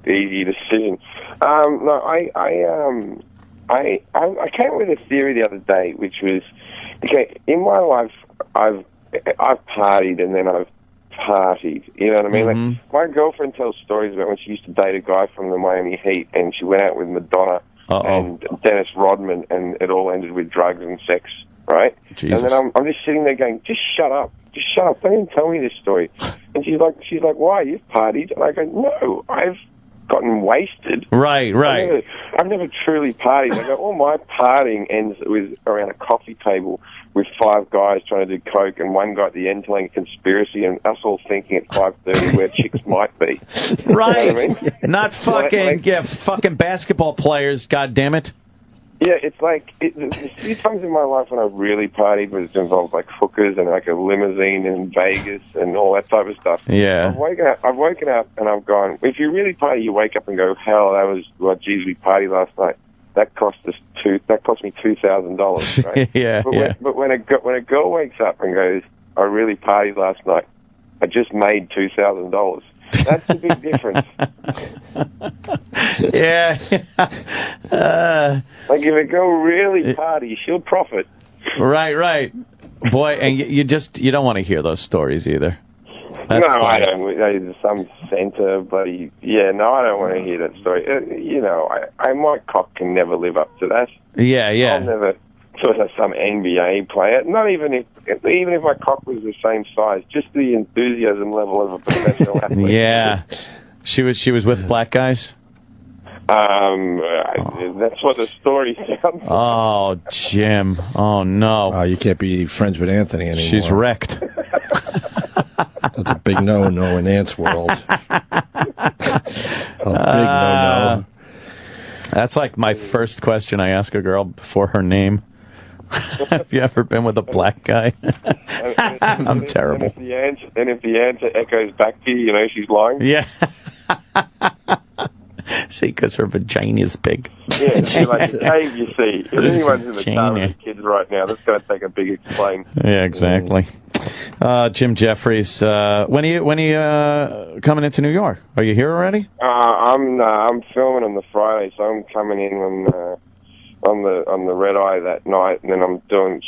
easy decision. No, I came up with a theory the other day, which was, okay, in my life, I've partied and then I've partied. You know what I mean? Mm-hmm. Like, my girlfriend tells stories about when she used to date a guy from the Miami Heat, and she went out with Madonna and Dennis Rodman, and it all ended with drugs and sex, right? Jesus. And then I'm just sitting there going, just shut up. Just shut up. Don't even tell me this story. And she's like, why? You've partied? And I go, no, I've gotten wasted. Right. I've never truly partied. I go, all my partying ends with around a coffee table with 5 guys trying to do coke and one guy at the end telling a conspiracy and us all thinking at 5:30 where chicks might be. Right. You know what I mean? Not fucking fucking basketball players. God damn it. Yeah, it's like the few times in my life when I really partied was involved like hookers and like a limousine in Vegas and all that type of stuff. Yeah. I've woken up and I've gone, if you really party, you wake up and go, hell, that was, well, geez, we partied last night. That cost me $2,000, right? Yeah. But when a girl wakes up and goes, I really partied last night, I just made $2,000. That's the big difference. Yeah. Like if a girl really parties, she'll profit. Right. Boy, and you don't want to hear those stories either. No, I don't. Some center, buddy. Yeah, no, I don't want to hear that story. My cock can never live up to that. Yeah. I'll never sort of some NBA player. Not even if my cock was the same size, just the enthusiasm level of a professional athlete. Yeah. She was with black guys? That's what the story sounds like. Oh, Jim. Oh, no. Oh, you can't be friends with Anthony anymore. She's wrecked. That's a big no-no in Ant's world. A big no-no. That's like my first question I ask a girl before her name. Have you ever been with a black guy? I'm terrible. And if the answer echoes back to you, you know she's lying. Yeah. See, because her vagina's big. Yeah, she's like, hey, you see, if anyone's in the car with the kids right now, that's going to take a big explain. Yeah, exactly. Jim Jeffries, when are you coming into New York? Are you here already? I'm filming on the Friday, so I'm coming in on the red eye that night, and then I'm doing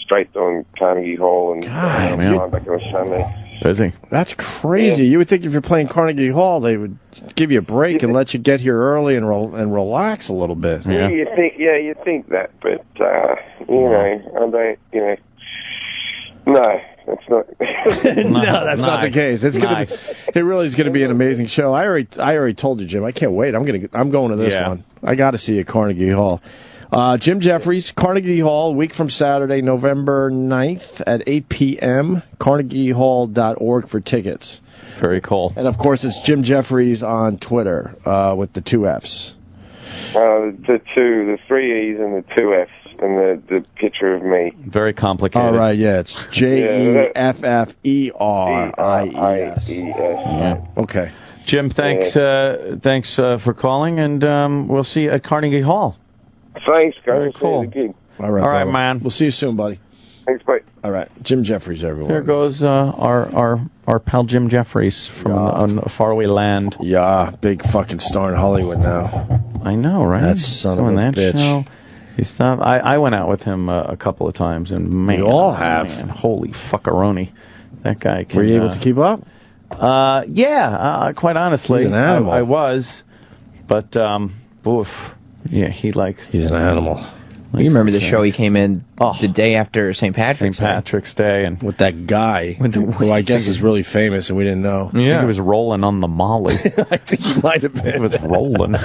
Carnegie Hall, and I'm back on Sunday. Busy. That's crazy. Yeah. You would think if you're playing Carnegie Hall, they would give you a break and let you get here early and relax a little bit. Yeah, you think that, but you know, I don't. You know, no, that's not. No, that's not the case. It's gonna. It really is going to be an amazing show. I already told you, Jim. I can't wait. I'm going to this one. I got to see you at Carnegie Hall. Jim Jeffries, Carnegie Hall, week from Saturday, November 9th at 8 p.m., carnegiehall.org for tickets. Very cool. And, of course, it's Jim Jeffries on Twitter with the 2 Fs. The 3 E's and the 2 Fs and the picture of me. Very complicated. All right, yeah, it's JEFFERIES. Yeah. Okay. Jim, thanks for calling, and we'll see you at Carnegie Hall. Thanks, guys. Very cool. All right, man. We'll see you soon, buddy. Thanks, bye. All right, Jim Jeffries, everyone. Here goes our pal Jim Jeffries from a faraway land. Yeah, big fucking star in Hollywood now. I know, right? That son of a bitch. Show. He's not, I went out with him a couple of times, and man, we all have. Man, holy fuckaroni, that guy. Were you able to keep up? Yeah, quite honestly, he's an animal. I was, but oof. Yeah, he's an animal. You remember the show he came in the day after St. Patrick's Day, and with that guy who I guess is really famous and we didn't know. Yeah, I think he was rolling on the Molly. I think he might have been. He was rolling.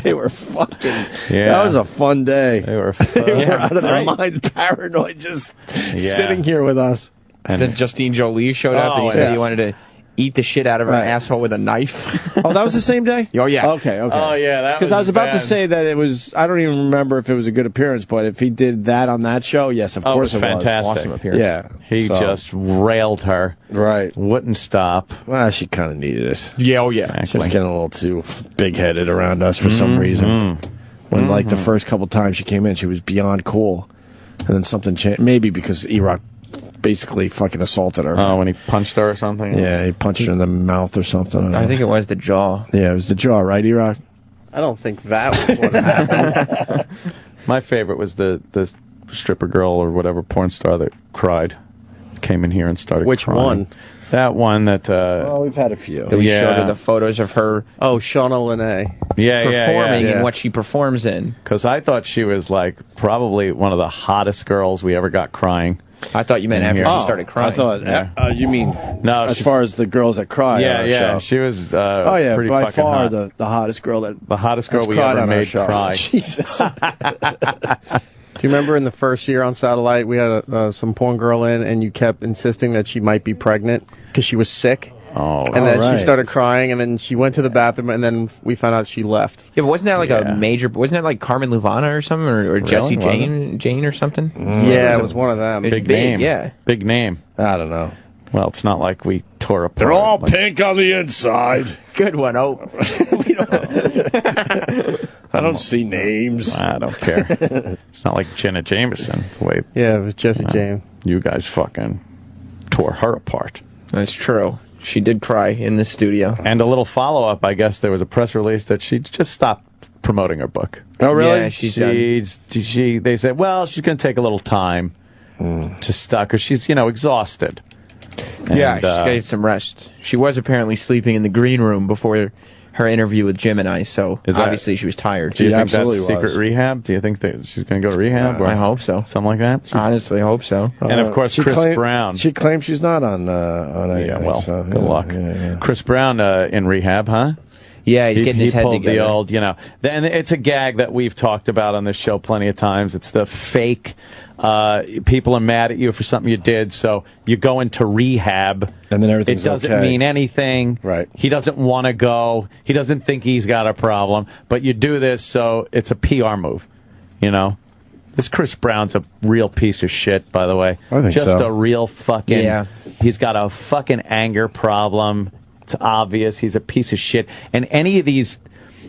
They were fucking. Yeah, that was a fun day. They were out of their minds, paranoid, just sitting here with us. And then Justine Jolie showed up and he said he wanted to eat the shit out of her asshole with a knife. Oh, that was the same day? Oh, yeah. Okay. Oh, yeah, that was because I was about bad. to say that it was, I don't even remember if it was a good appearance, but if he did that on that show, yes, of course it was. Fantastic. Awesome appearance. Yeah. He just railed her. Right. Wouldn't stop. Well, she kind of needed it. Yeah, oh, yeah. She was getting a little too big-headed around us for some reason. When, like, the first couple times she came in, she was beyond cool. And then something changed. Maybe because E-Rock basically fucking assaulted her. Oh, when he punched her or something? Yeah, he punched her in the mouth or something. I think it was the jaw. Yeah, it was the jaw, right, E-Rock? I don't think that was what happened. My favorite was the stripper girl or whatever porn star that cried. Came in here and started Which crying. one? That one that... well, we've had a few. That we showed her the photos of her Shauna Lene. performing in what she performs in. Because I thought she was like probably one of the hottest girls we ever got crying. I thought you meant after she started crying. I thought you mean no, as far as the girls that cry on our show. She was pretty by far hot. the hottest girl we ever made cry. Jesus. Do you remember in the first year on Satellite, we had some porn girl in, and you kept insisting that she might be pregnant because she was sick? Oh, and then she started crying, and then she went to the bathroom, and then we found out she left. Yeah, but wasn't that like a major? Wasn't that like Carmen Luvana or something, or Jessie Jane or something? Yeah, it was one of them. Big name. Yeah, big name. I don't know. Well, it's not like we tore apart. They're all pink on the inside. Good one, I don't see names. I don't care. It's not like Jenna Jameson. The way it was Jessie Jane. You guys fucking tore her apart. That's true. She did cry in the studio. And a little follow-up, I guess there was a press release that she just stopped promoting her book. Oh, really? Yeah, she's done. They said, well, she's going to take a little time to stop because she's, exhausted. Yeah, she's got to get some rest. She was apparently sleeping in the green room before her interview with Jim and I, so obviously she was tired. Do you think that's secret rehab? Do you think that she's going to go to rehab? Or I hope so. Something like that? Honestly, I hope so. And, of course, Chris Brown. She claims she's not on anything. Yeah, well, so, good luck. Yeah. Chris Brown in rehab, huh? Yeah, he's getting his head pulled together. the old, Then it's a gag that we've talked about on this show plenty of times. It's the fake. People are mad at you for something you did, so you go into rehab. And then everything's It doesn't okay. mean anything. Right. He doesn't want to go. He doesn't think he's got a problem. But you do this, so it's a PR move, This Chris Brown's a real piece of shit, by the way. I think Just so. a real fucking... Yeah. He's got a fucking anger problem. It's obvious. He's a piece of shit. And any of these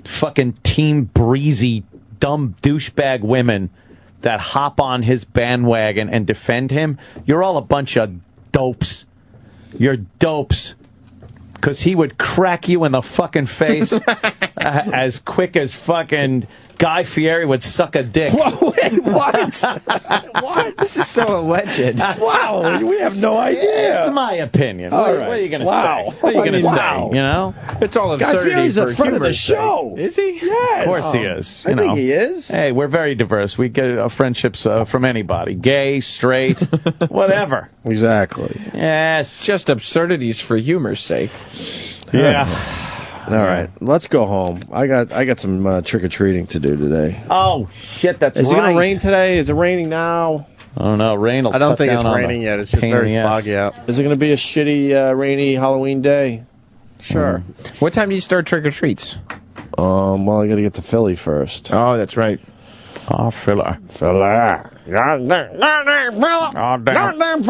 fucking Team Breezy, dumb douchebag women that hop on his bandwagon and defend him, you're all a bunch of dopes. You're dopes. Because he would crack you in the fucking face as quick as fucking Guy Fieri would suck a dick. Wait, what? What? This is so alleged. Wow, we have no idea. It's my opinion. All What right. are you going to Wow. say? What are you going to Wow. say, It's all Guy absurdity Fieri's for a friend of the humor's sake. show. Is he? Yes. Of course he is. I think he is. Hey, we're very diverse. We get friendships from anybody. Gay, straight, whatever. Exactly. Yes. Just absurdities for humor's sake. Yeah. All right, let's go home. I got some trick or treating to do today. Oh shit, that's Is it right. going to rain today? Is it raining now? I don't know. Rain will I don't cut think down it's on raining the yet. It's just pain in very the ass. foggy out. Is it going to be a shitty, rainy Halloween day? Sure. What time do you start trick or treats? Well, I got to get to Philly first. Oh, that's right. Oh, filler. Philly. Oh, damn. I'm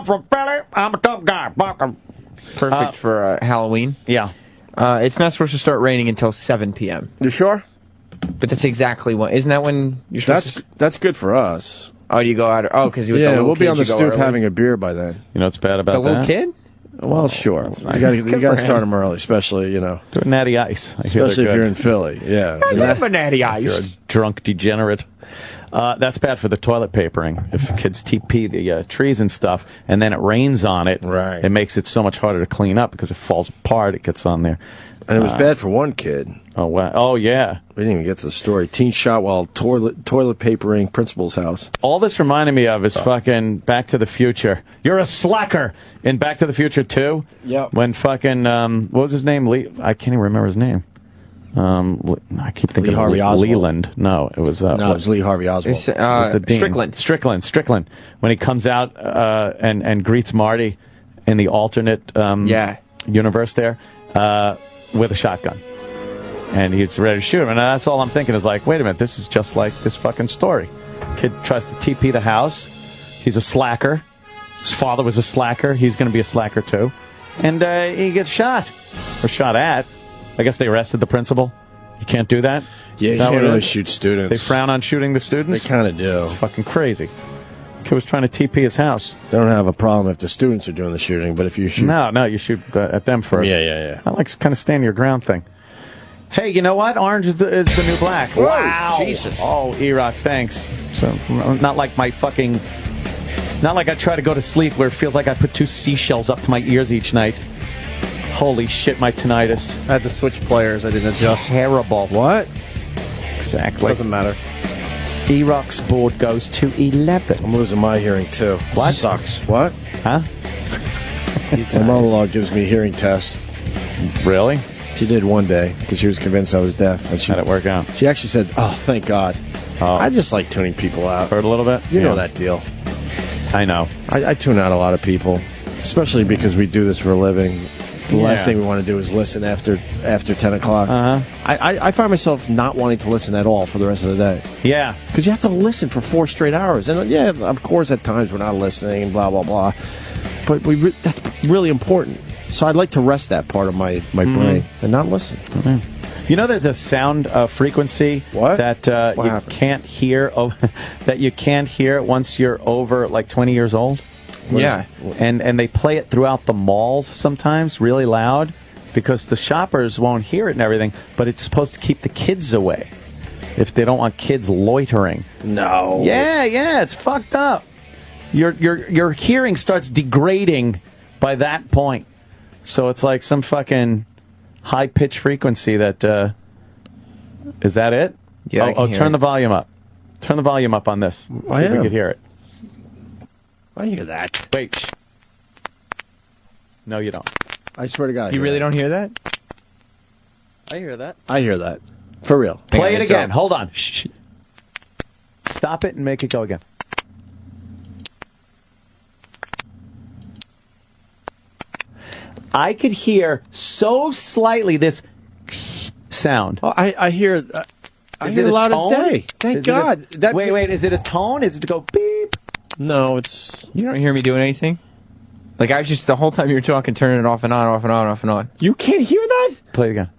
from Philly. I'm a tough guy. Perfect for Halloween. Yeah. It's not supposed to start raining until 7 p.m. You sure? But that's exactly when. Isn't that when you're supposed to? That's good for us. Oh, do you go out? Because Yeah, we'll be on the stoop having a beer by then. You know what's bad about The little that? kid? Well, sure. You got to start them early, especially Do a natty ice. I hear especially they're if you're good. in Philly. Yeah. I love a natty You're a ice. drunk degenerate. That's bad for the toilet papering. If kids TP the trees and stuff, and then it rains on it, Right. it makes it so much harder to clean up because it falls apart. It gets on there. And it was bad for one kid. Oh wow! Oh yeah! We didn't even get to the story. Teen shot while toilet papering principal's house. All this reminded me of is fucking Back to the Future. You're a slacker in Back to the Future 2. Yep. When fucking what was his name? I can't even remember his name. I keep thinking Lee Harvey of Oswald. Leland. No, it was No, it was Lee Harvey Oswald. It's, the dean. Strickland. When he comes out and greets Marty in the alternate universe there with a shotgun. And he's ready to shoot him. And that's all I'm thinking is like, wait a minute, this is just like this fucking story. Kid tries to TP the house. He's a slacker. His father was a slacker. He's going to be a slacker too. And he gets shot. Or shot at. I guess they arrested the principal. You can't do that? Yeah, you can't really shoot students. They frown on shooting the students? They kind of do. It's fucking crazy. Kid was trying to TP his house. They don't have a problem if the students are doing the shooting, but if you shoot... No, you shoot at them first. Yeah. I like kind of stand your ground thing. Hey, you know what? Orange is the new black. Whoa, Wow. Jesus. Oh, E-Rock, thanks. So, not like I try to go to sleep where it feels like I put 2 seashells up to my ears each night. Holy shit, my tinnitus. I had to switch players. I didn't adjust. Terrible. What? Exactly. Doesn't matter. E-Rock's board goes to 11. I'm losing my hearing, too. What? Sucks. What? Huh? My mother-in-law gives me hearing tests. Really? She did one day because she was convinced I was deaf. And How'd it work out? She actually said, "Oh, thank God." Oh. I just like tuning people out. Heard a little bit? You know Yeah. that deal. I know. I tune out a lot of people, especially because we do this for a living. The last thing we want to do is listen after 10 o'clock. Uh-huh. I find myself not wanting to listen at all for the rest of the day. Yeah. Because you have to listen for 4 straight hours. And yeah, of course, at times we're not listening, blah, blah, blah. But that's really important. So I'd like to rest that part of my brain and not listen. Mm-hmm. You know, there's a sound frequency that you can't hear. That you can't hear once you're over like 20 years old. Yeah. And they play it throughout the malls sometimes, really loud, because the shoppers won't hear it and everything. But it's supposed to keep the kids away if they don't want kids loitering. No. Yeah, it's fucked up. Your hearing starts degrading by that point. So it's like some fucking high-pitched frequency that... is that it? Yeah, I can hear turn it. the volume up. Turn the volume up on this. See if we can hear it. I hear that. Wait. No, you don't. I swear to God. You really don't hear that? I hear that. I hear that. For real. Play it again. Hold on. Shh. Stop it and make it go again. I could hear so slightly this sound. Oh, I hear. I hear it loud as day. Thank God. Wait. Is it a tone? Is it to go beep? No, it's. You don't hear me doing anything? Like, I was just, the whole time you were talking, turning it off and on, off and on, off and on. You can't hear that? Play it again.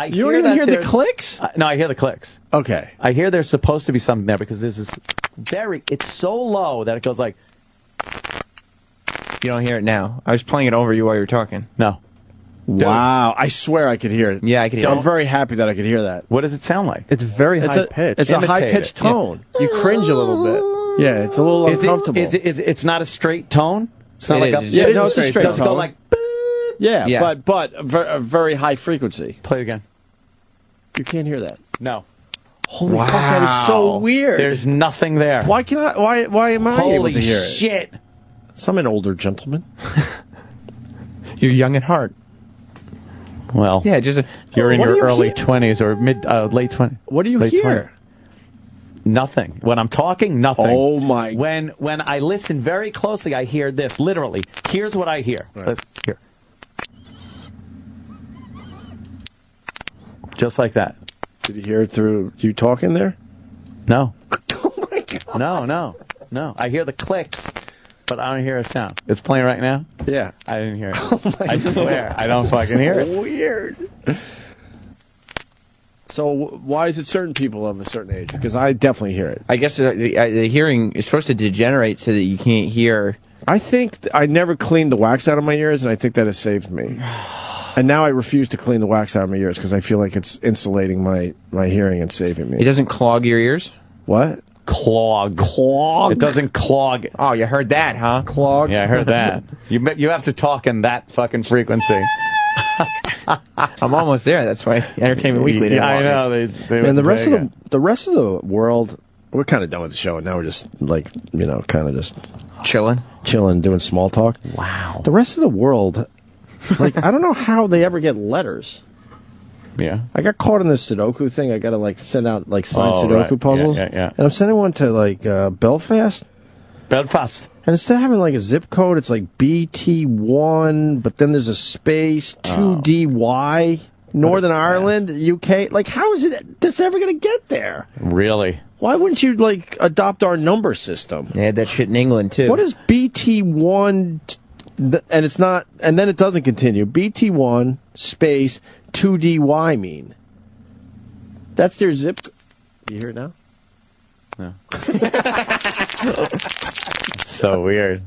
You don't even hear the clicks? No, I hear the clicks. Okay. I hear there's supposed to be something there because there's this it's so low that it goes like. You don't hear it now. I was playing it over you while you were talking. No. Wow. I swear I could hear it. Yeah, I could hear it. I'm very happy that I could hear that. What does it sound like? It's very high pitched. It's a high-pitched tone. Yeah. You cringe a little bit. Yeah, it's a little uncomfortable. It's not a straight tone? It's not It like is. a, Yeah, no, it's a straight does it go tone. like Yeah, but a very high frequency. Play it again. You can't hear that. No. Holy fuck, that is so weird. There's nothing there. Why can I? Why am I able to hear it? Holy shit. So I'm an older gentleman. You're young at heart. Well, yeah, just you're in What your do you early hear? 20s or late 20s. What do you late hear? 20s. Nothing. When I'm talking, nothing. Oh my! When I listen very closely, I hear this. Literally, here's what I hear. Right. Let's hear. Just like that. Did you hear it through you talking there? No. Oh my God! No. I hear the clicks, but I don't hear a sound. It's playing right now. Yeah. I didn't hear it. I swear, I don't fucking hear it. Weird. So why is it certain people of a certain age? Because I definitely hear it. I guess the hearing is supposed to degenerate so that you can't hear. I think I never cleaned the wax out of my ears, and I think that has saved me. And now I refuse to clean the wax out of my ears because I feel like it's insulating my hearing and saving me. It doesn't clog your ears? What? Clog. Clog? It doesn't clog. Oh, you heard that, huh? Clog? Yeah, I heard that. You have to talk in that fucking frequency. I'm almost there. That's why Entertainment Weekly didn't I want know. me. And the rest of the world, we're kind of done with the show, and now we're just like, kind of just chilling, doing small talk. Wow. The rest of the world, like, I don't know how they ever get letters. Yeah. I got caught in this Sudoku thing. I got to send out signed Sudoku right. puzzles. Yeah. And I'm sending one to Belfast. Belfast. And instead of having a zip code, it's like BT1, but then there's a space 2DY, Northern Ireland, UK. Like, how is this ever going to get there? Really? Why wouldn't you adopt our number system? They had that shit in England too. What is BT1? And it's not, and then it doesn't continue. BT1 space 2DY mean? That's their zip. Do you hear it now? No. So weird.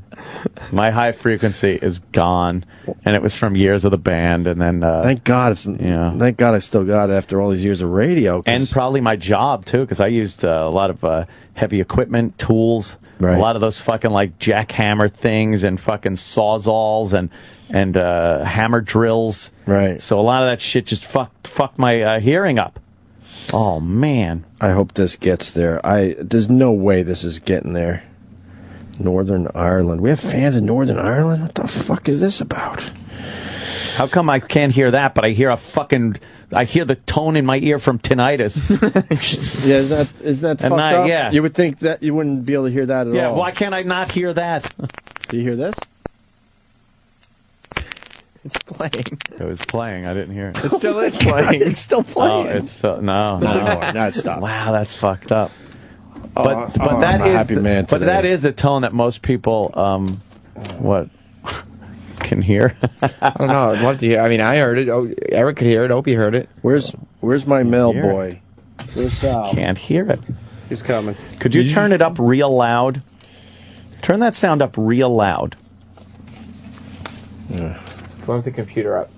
My high frequency is gone, and it was from years of the band, and then thank God thank God I still got it after all these years of radio, and probably my job too, because I used a lot of heavy equipment, tools, a lot of those fucking jackhammer things and fucking sawzalls and hammer drills. Right. So a lot of that shit just fucked my hearing up. Oh man. I hope this gets there. There's no way this is getting there. Northern Ireland. We have fans in Northern Ireland? What the fuck is this about? How come I can't hear that, but I hear I hear the tone in my ear from tinnitus? Yeah, is that fucked up? Yeah. You would think that you wouldn't be able to hear that at all. Yeah, why can't I not hear that? Do you hear this? It's playing. It was playing. I didn't hear it. It still is playing. It's still playing. Oh, it's still, no. No, it stopped. Wow, that's fucked up. But I'm a happy man today. But that is a tone that most people can hear. I don't know. I'd love to hear. I mean, I heard it. Eric could hear it. Opie heard it. Where's my mail boy? Can't hear it. He's coming. Could you turn it up real loud? Turn that sound up real loud. Bump the computer up.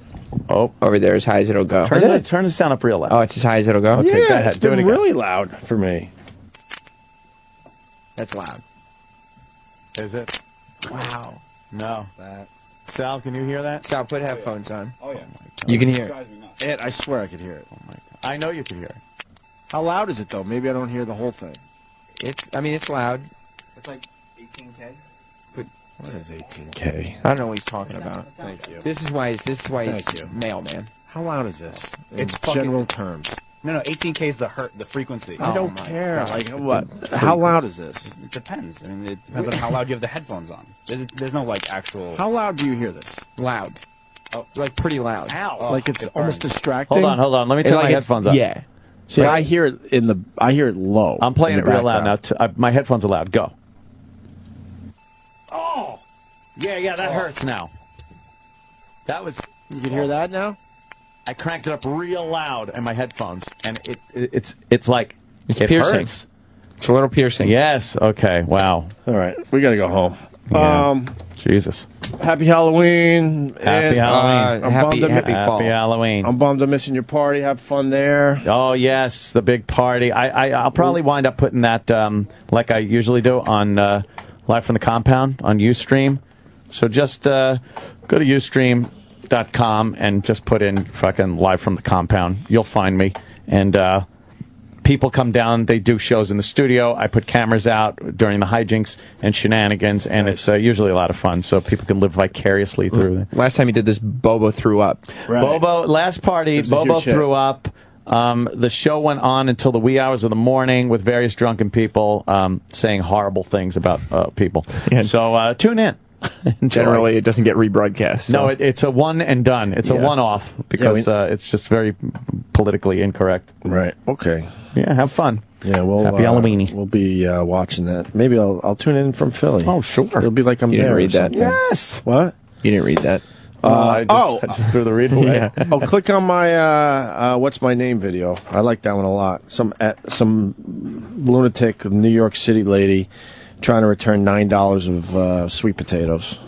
Oh, over there, as high as it'll go. Turn the sound up real loud. Oh, it's as high as it'll go. Okay, yeah, go ahead. It's Do been it again. really loud for me. That's loud. Is it? Wow. No. Sal, can you hear that? Sal, put headphones on. Oh, yeah. You can hear it. Ed, I swear I could hear it. Oh my God. I know you can hear it. How loud is it, though? Maybe I don't hear the whole thing. It's loud. It's like 18K? What is 18K? I don't know what he's talking about. Thank you. This is why he's mailman. How loud is this? It's In fucking- general terms. No, 18K is the frequency. I don't care. Like what? How loud is this? It depends. I mean, it depends on how loud you have the headphones on. There's no like actual. How loud do you hear this? Loud. Oh, like pretty loud. Ow! Like it's it almost burns. distracting. Hold on. Let me turn my headphones up. Yeah. See, I hear it I hear it low. I'm playing in it the real loud now. background. My headphones are loud. Go. Oh, Yeah, that hurts now. That was. You can hear that now? I cranked it up real loud in my headphones, and it's like It's it piercing. hurts. It's a little piercing. Yes. Okay. Wow. All right, we got to go home. Yeah. Jesus. Happy Halloween. Happy and, Halloween. I'm bummed I'm- Happy Halloween. I'm bummed I'm missing your party. Have fun there. Oh yes, the big party. I'll probably wind up putting that like I usually do on Live from the Compound on Ustream. So just go to Ustream.com and just put in fucking Live from the Compound. You'll find me. And people come down. They do shows in the studio. I put cameras out during the hijinks and shenanigans, and it's usually a lot of fun. So people can live vicariously through it. Last time he did this, Bobo threw up. Right. Bobo, last party, Bobo threw up. The show went on until the wee hours of the morning with various drunken people saying horrible things about people. Yeah. So tune in. Generally, it doesn't get rebroadcast. So. No, it's a one and done. It's a one-off because it's just very politically incorrect. Right. Okay. Yeah, have fun. Yeah, well, Happy Halloween. We'll be watching that. Maybe I'll tune in from Philly. Oh, sure. It'll be like I'm You there. didn't read or that. something. Yes. What? You didn't read that. I just threw the read away. Yeah. Oh, click on my "What's My Name" video. I like that one a lot. Some lunatic New York City lady trying to return $9 of sweet potatoes,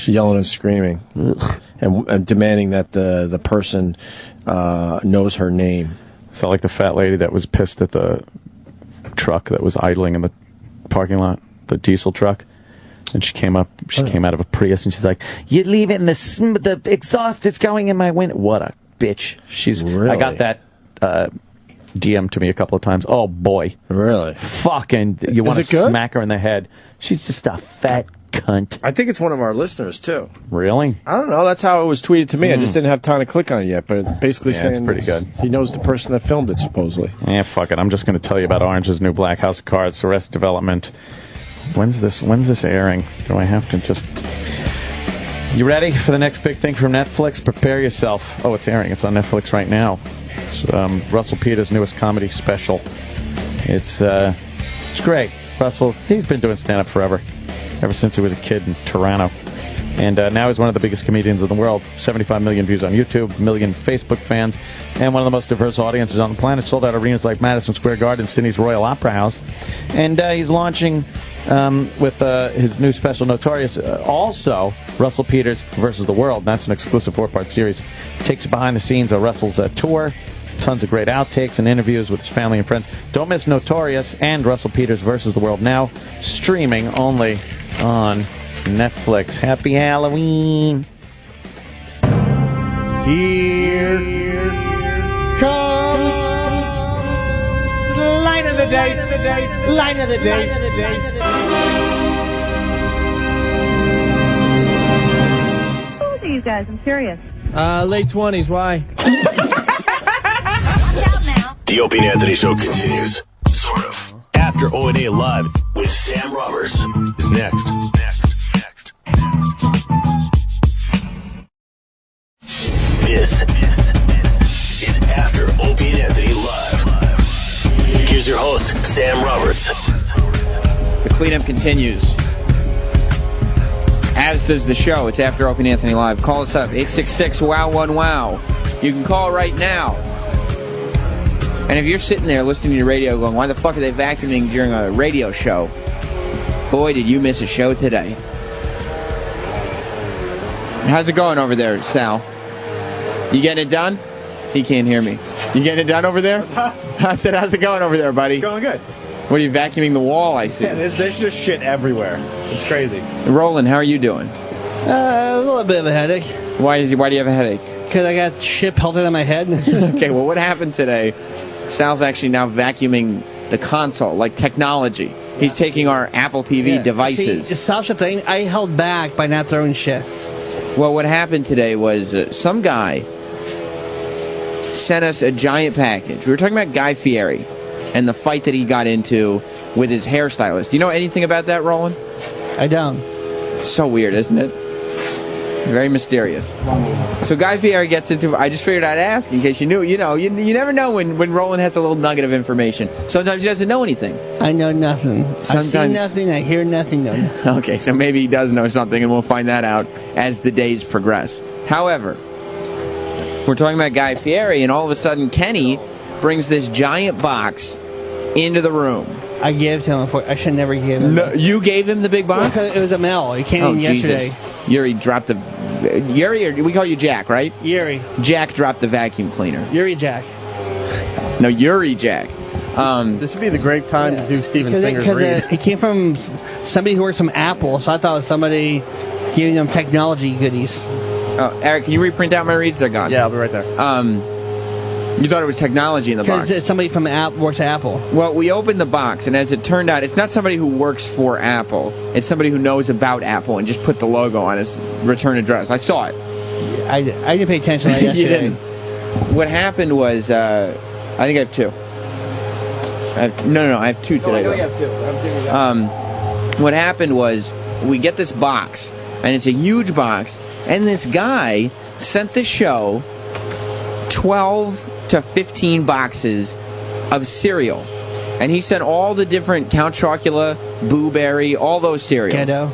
yelling and screaming, and demanding that the person knows her name. So like the fat lady that was pissed at the truck that was idling in the parking lot, the diesel truck. And she came out of a Prius, and she's like, "You leave it in the exhaust is going in my window." What a bitch! I got that DM to me a couple of times. Oh boy, really? Fucking, you want to smack her in the head? She's just a fat cunt. I think it's one of our listeners too. Really? I don't know. That's how it was tweeted to me. I just didn't have time to click on it yet. But it's basically saying it's pretty good. He knows the person that filmed it, supposedly. Yeah, fuck it. I'm just going to tell you about Orange's new Black House of Cards, Arrested Development. When's this airing? Do I have to just... You ready for the next big thing from Netflix? Prepare yourself. Oh, it's airing. It's on Netflix right now. It's Russell Peters' newest comedy special. It's great. Russell, he's been doing stand-up forever. Ever since he was a kid in Toronto. And now he's one of the biggest comedians in the world. 75 million views on YouTube, million Facebook fans, and one of the most diverse audiences on the planet. Sold out arenas like Madison Square Garden, Sydney's Royal Opera House. And he's launching... with his new special, Notorious. Also, Russell Peters versus the World. That's an exclusive 4-part series. Takes you behind the scenes of Russell's tour. Tons of great outtakes and interviews with his family and friends. Don't miss Notorious and Russell Peters versus the World. Now streaming only on Netflix. Happy Halloween. Here comes line of the day, line of the day. How old are you guys? I'm serious. Late 20s, why? The Opie Anthony Show continues. Sort of. After O&A Live with Sam Roberts is next. This is After Opie and Anthony Live. Here's your host, Sam Roberts. The cleanup continues. As does the show. It's After Opie and Anthony Live. Call us up, 866-WOW-1-WOW. You can call right now. And if you're sitting there listening to your radio going, why the fuck are they vacuuming during a radio show? Boy, did you miss a show today. How's it going over there, Sal? You getting it done? He can't hear me. You getting it done over there? I said, how's it going over there, buddy? It's going good. What are you vacuuming the wall, I see? Yeah, there's just shit everywhere. It's crazy. Roland, how are you doing? A little bit of a headache. Why do you have a headache? Because I got shit pelted on my head. Okay, well, what happened today? Sal's actually now vacuuming the console, like technology. He's taking our Apple TV devices. See, stop the thing. I held back by not throwing shit. Well, what happened today was some guy sent us a giant package. We were talking about Guy Fieri and the fight that he got into with his hairstylist. Do you know anything about that, Roland? I don't. So weird, isn't it? Very mysterious. So Guy Fieri gets into... I just figured I'd ask in case you knew. You know, you never know when Roland has a little nugget of information. Sometimes he doesn't know anything. I know nothing. I see nothing. I hear nothing. No. Okay, so maybe he does know something, and we'll find that out as the days progress. However, we're talking about Guy Fieri, and all of a sudden Kenny brings this giant box into the room. I gave it to him. I should never give him. No, you gave him the big box? It was a mail. He came in yesterday. Jesus. Yuri dropped the... Yuri, or we call you Jack, right? Yuri. Jack dropped the vacuum cleaner. Yuri Jack. No, Yuri Jack. This would be the great time to do Steven Singer's read. It came from somebody who works from Apple, so I thought it was somebody giving them technology goodies. Oh, Eric, can you reprint out my reads? They're gone. Yeah, I'll be right there. You thought it was technology in the box? Because somebody from works at Apple. Well, we opened the box, and as it turned out, it's not somebody who works for Apple. It's somebody who knows about Apple and just put the logo on his return address. I saw it. I didn't pay attention to that yesterday. You didn't. What happened was, I think I have two. I have two today. I know you have two. What happened was, we get this box, and it's a huge box, and this guy sent the show 12 to 15 boxes of cereal. And he sent all the different Count Chocula, Boo Berry, all those cereals. Ghetto.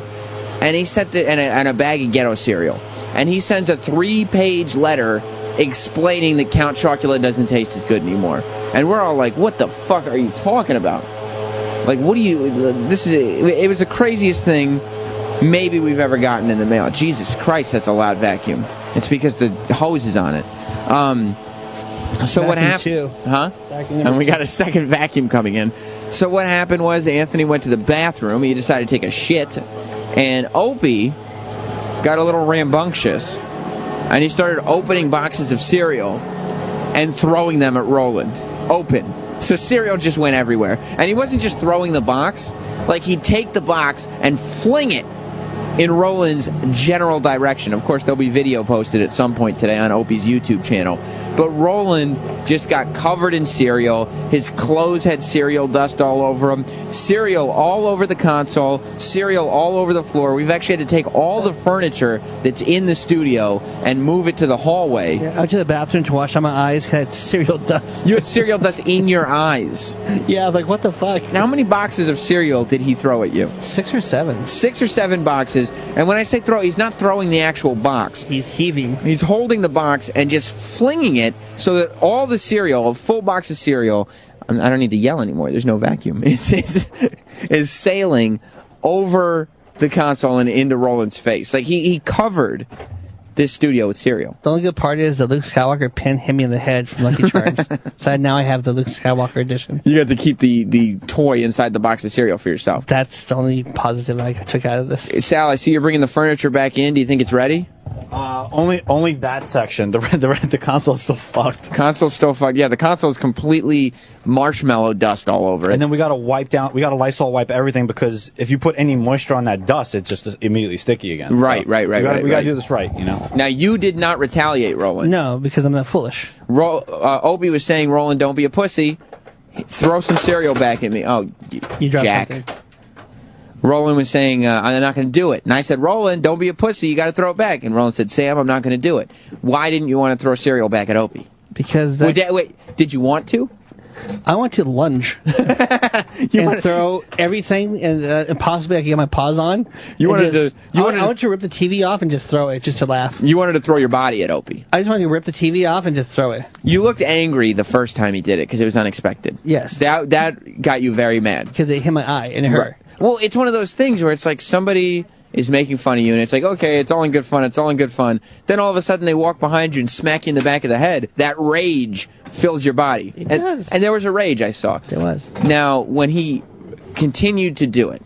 And he sent and a bag of Ghetto cereal. And he sends a 3-page letter explaining that Count Chocula doesn't taste as good anymore. And we're all like, what the fuck are you talking about? Like, what do you... It was the craziest thing maybe we've ever gotten in the mail. Jesus Christ, that's a loud vacuum. It's because the hose is on it. So what happened? Huh? And we got a second vacuum coming in. So what happened was Anthony went to the bathroom. He decided to take a shit. And Opie got a little rambunctious. And he started opening boxes of cereal and throwing them at Roland. Open. So cereal just went everywhere. And he wasn't just throwing the box. Like, he'd take the box and fling it in Roland's general direction. Of course, there'll be video posted at some point today on Opie's YouTube channel. But Roland just got covered in cereal. His clothes had cereal dust all over them. Cereal all over the console. Cereal all over the floor. We've actually had to take all the furniture that's in the studio and move it to the hallway. Yeah, I went to the bathroom to wash out my eyes. Had cereal dust. You had cereal dust in your eyes. Yeah, I was like, what the fuck? Now, how many boxes of cereal did he throw at you? 6 or 7. 6 or 7 boxes. And when I say throw, he's not throwing the actual box. He's heaving. He's holding the box and just flinging it so that all the cereal, a full box of cereal, I don't need to yell anymore. There's no vacuum. Is sailing over the console and into Roland's face. Like, he covered this studio with cereal. The only good part is the Luke Skywalker pin hit me in the head from Lucky Charms. So now I have the Luke Skywalker edition. You got to keep the toy inside the box of cereal for yourself. That's the only positive I took out of this. Sal, I see you're bringing the furniture back in. Do you think it's ready? Only that section. The console's still fucked. Console's still fucked. Yeah, the console is completely marshmallow dust all over it. And then we got to wipe down. We got to Lysol wipe everything because if you put any moisture on that dust, it's just immediately sticky again. Right, so right. We got to do this right, you know. Now you did not retaliate, Roland. No, because I'm not foolish. Opie was saying, Roland, don't be a pussy. Throw some cereal back at me. Oh, you dropped Jack. something. Roland was saying, I'm not going to do it. And I said, Roland, don't be a pussy. You got to throw it back. And Roland said, Sam, I'm not going to do it. Why didn't you want to throw cereal back at Opie? Because wait, did you want to? I want to lunge and throw everything, and possibly I can get my paws on. I want to rip the TV off and just throw it, just to laugh. You wanted to throw your body at Opie. I just wanted to rip the TV off and just throw it. You looked angry the first time he did it because it was unexpected. Yes. That got you very mad. Because it hit my eye and it hurt. Right. Well, it's one of those things where it's like somebody is making fun of you, and it's like, okay, it's all in good fun, it's all in good fun. Then all of a sudden they walk behind you and smack you in the back of the head. That rage fills your body. It does. And there was a rage I saw. There was. Now, when he continued to do it,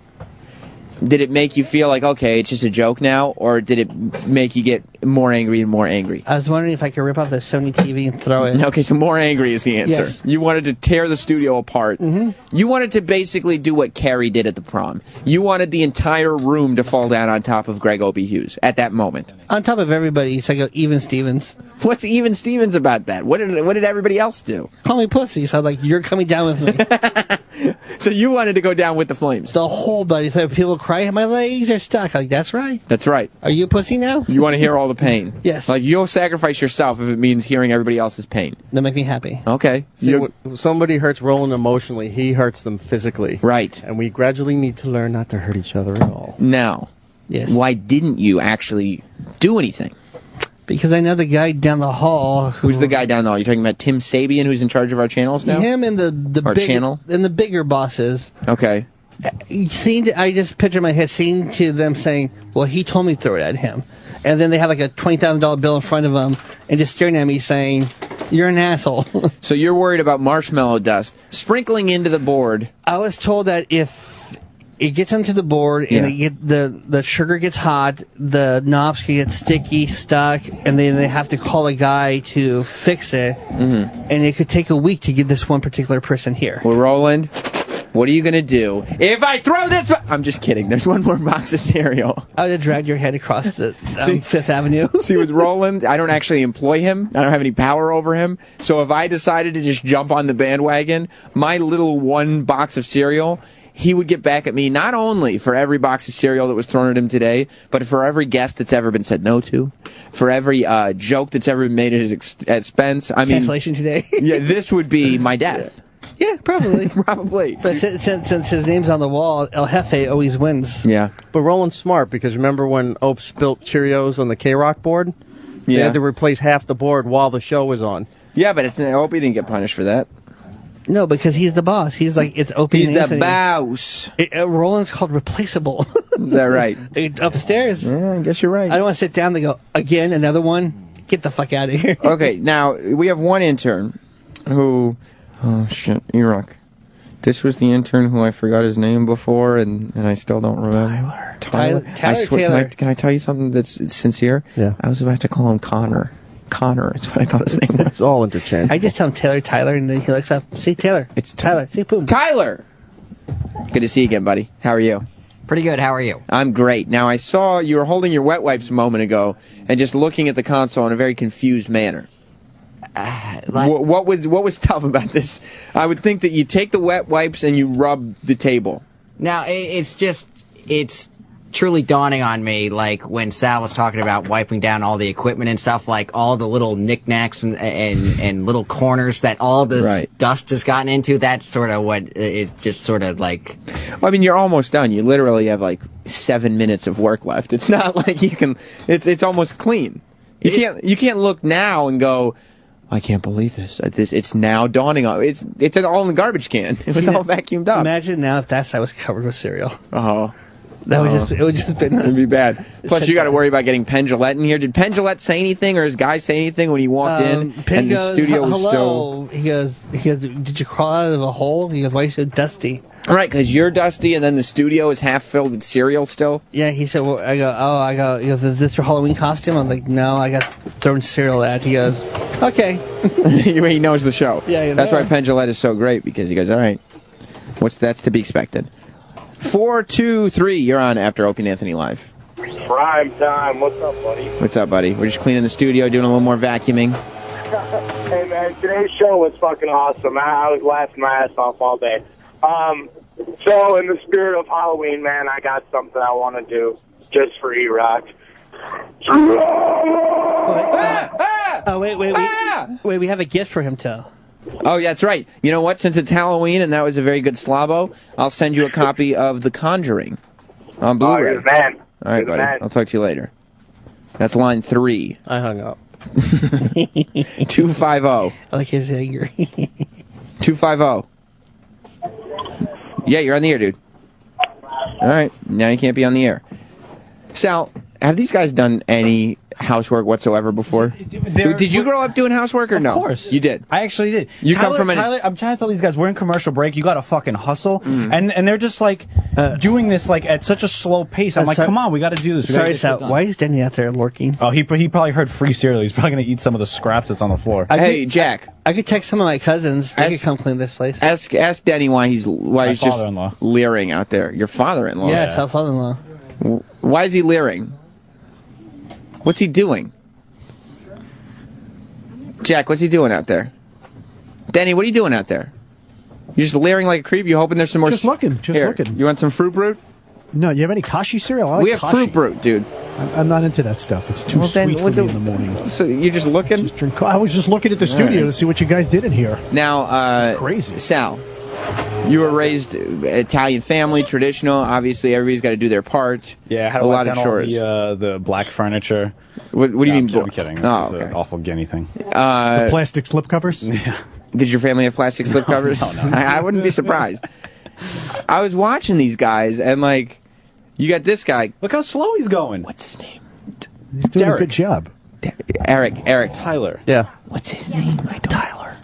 Did it make you feel like, okay, it's just a joke now, or did it make you get more angry and more angry? I was wondering if I could rip off the Sony TV and throw it. Okay, so more angry is the answer. Yes. You wanted to tear the studio apart. You wanted to basically do what Carrie did at the prom. You wanted the entire room to fall down on top of Greg Opie Hughes at that moment. On top of everybody, so I go, even Stevens. What's even Stevens about that? What did everybody else do? Call me pussy, so I'm like, you're coming down with me. So you wanted to go down with the flames. The whole buddy. So people cry, my legs are stuck. I'm like, that's right. That's right. Are you a pussy now? You want to hear all the pain. Yes. Like, you'll sacrifice yourself if it means hearing everybody else's pain. That make me happy. Okay. See, when somebody hurts Roland emotionally, he hurts them physically. Right. And we gradually need to learn not to hurt each other at all. Now, why didn't you actually do anything? Because I know the guy down the hall. Who's the guy down the hall? You're talking about Tim Sabian, who's in charge of our channels now? Him and the channel? And the bigger bosses. Okay. I just picture in my head seeing to them saying, well, he told me to throw it at him. And then they have like a $20,000 bill in front of them and just staring at me saying, you're an asshole. So you're worried about marshmallow dust sprinkling into the board. I was told that if it gets onto the board and the sugar gets hot, the knobs can get sticky, stuck, and then they have to call a guy to fix it. And it could take a week to get this one particular person here. Well, Roland, what are you going to do if I throw this? I'm just kidding. There's one more box of cereal. I would have dragged your head across the Fifth Avenue. See, with Roland, I don't actually employ him. I don't have any power over him. So if I decided to just jump on the bandwagon, my little one box of cereal, he would get back at me not only for every box of cereal that was thrown at him today, but for every guest that's ever been said no to, for every joke that's ever been made at his expense. I mean, cancellation today. Yeah, this would be my death. Yeah, probably. Probably. But since his name's on the wall, El Jefe always wins. Yeah. But Roland's smart, because remember when Ope spilt Cheerios on the K-Rock board? They had to replace half the board while the show was on. Yeah, but Opie didn't get punished for that. No, because he's the boss. He's like, it's Opie He's Anthony. the boss. Roland's called replaceable. Is that right? Upstairs. Yeah, I guess you're right. I don't want to sit down and go, again, another one? Get the fuck out of here. Okay, now, we have one intern who... Oh, shit, E-Rock. This was the intern who I forgot his name before, and I still don't remember. Tyler. Taylor. Can I tell you something that's sincere? Yeah. I was about to call him Connor. Connor is what I thought his name was. It's all interchangeable. I just tell him Tyler, and then he looks up. See, Taylor. It's Tyler. See, boom. Tyler! Good to see you again, buddy. How are you? Pretty good. How are you? I'm great. Now, I saw you were holding your wet wipes a moment ago and just looking at the console in a very confused manner. What was tough about this? I would think that you take the wet wipes and you rub the table. Now, it's truly dawning on me, like when Sal was talking about wiping down all the equipment and stuff, like all the little knickknacks and little corners that all this dust has gotten into. That's sort of what it just sort of like. Well, I mean, you're almost done. You literally have like 7 minutes of work left. It's not like you can. It's almost clean. You can't look now and go, I can't believe this. It's now dawning on it's all in the garbage can. It was all vacuumed up. Imagine now if that side was covered with cereal. Oh. It would just been. It'd be bad. Plus, you got to worry about getting Penn Jillette in here. Did Penn Jillette say anything, or his guy say anything when he walked in Penn and goes, the studio was hello. still? He goes, did you crawl out of a hole? He goes, why are you so dusty? All right, because you're dusty, and then the studio is half filled with cereal still. Yeah, he said. Well, I go. He goes, is this your Halloween costume? I'm like, no, I got thrown cereal at. He goes, okay. He knows the show. Yeah, that's why Penn Jillette is so great, because he goes, all right, that's to be expected. 423, you're on After Opie Anthony Live. Prime time. What's up, buddy? What's up, buddy? We're just cleaning the studio, doing a little more vacuuming. Hey, man, today's show was fucking awesome. I was laughing my ass off all day. So, in the spirit of Halloween, man, I got something I want to do just for E-Rock. Wait, we have a gift for him, too. Oh, yeah, that's right. You know what? Since it's Halloween and that was a very good slabo, I'll send you a copy of The Conjuring on Blu-ray. Oh, you're the man. All right, buddy. I'll talk to you later. That's line 3. I hung up. 250. I like his anger. 250. Yeah, you're on the air, dude. All right. Now you can't be on the air. Sal, have these guys done any housework whatsoever before? Did you grow up doing housework or no? Of course. You did. I actually did. You come from Tyler, I'm trying to tell these guys, we're in commercial break. You got to fucking hustle. And they're just like, doing this like at such a slow pace. I'm like, come on, we got to do this. Sorry, Sal. Why is Denny out there lurking? Oh, he probably heard free cereal. He's probably going to eat some of the scraps that's on the floor. Hey, Jack. I could text some of my cousins. They could come clean this place. Ask Denny why he's just leering out there. Your father-in-law. Yeah, Sal's father-in-law. Why is he leering? What's he doing? Jack, what's he doing out there? Denny, what are you doing out there? You're just leering like a creep? You hoping there's some more... Just looking. You want some Fruit Brute? No, you have any Kashi cereal? I like We have Kashi. Fruit Brute, dude. I'm not into that stuff. It's too sweet for me in the morning. So you're just looking? Just drink. I was just looking at the studio to see what you guys did in here. Now, crazy. Sal, you were raised Italian family, traditional. Obviously, everybody's got to do their part. Yeah, I had a lot of chores. The black furniture. What do you mean? I'm kidding. Oh, okay. An awful guinea thing. The plastic slip covers? Yeah. Did your family have plastic slip covers? No. I wouldn't be surprised. I was watching these guys, and like, you got this guy. Look how slow he's going. What's his name? He's doing a good job. Eric. Tyler. Yeah. What's his name? Tyler.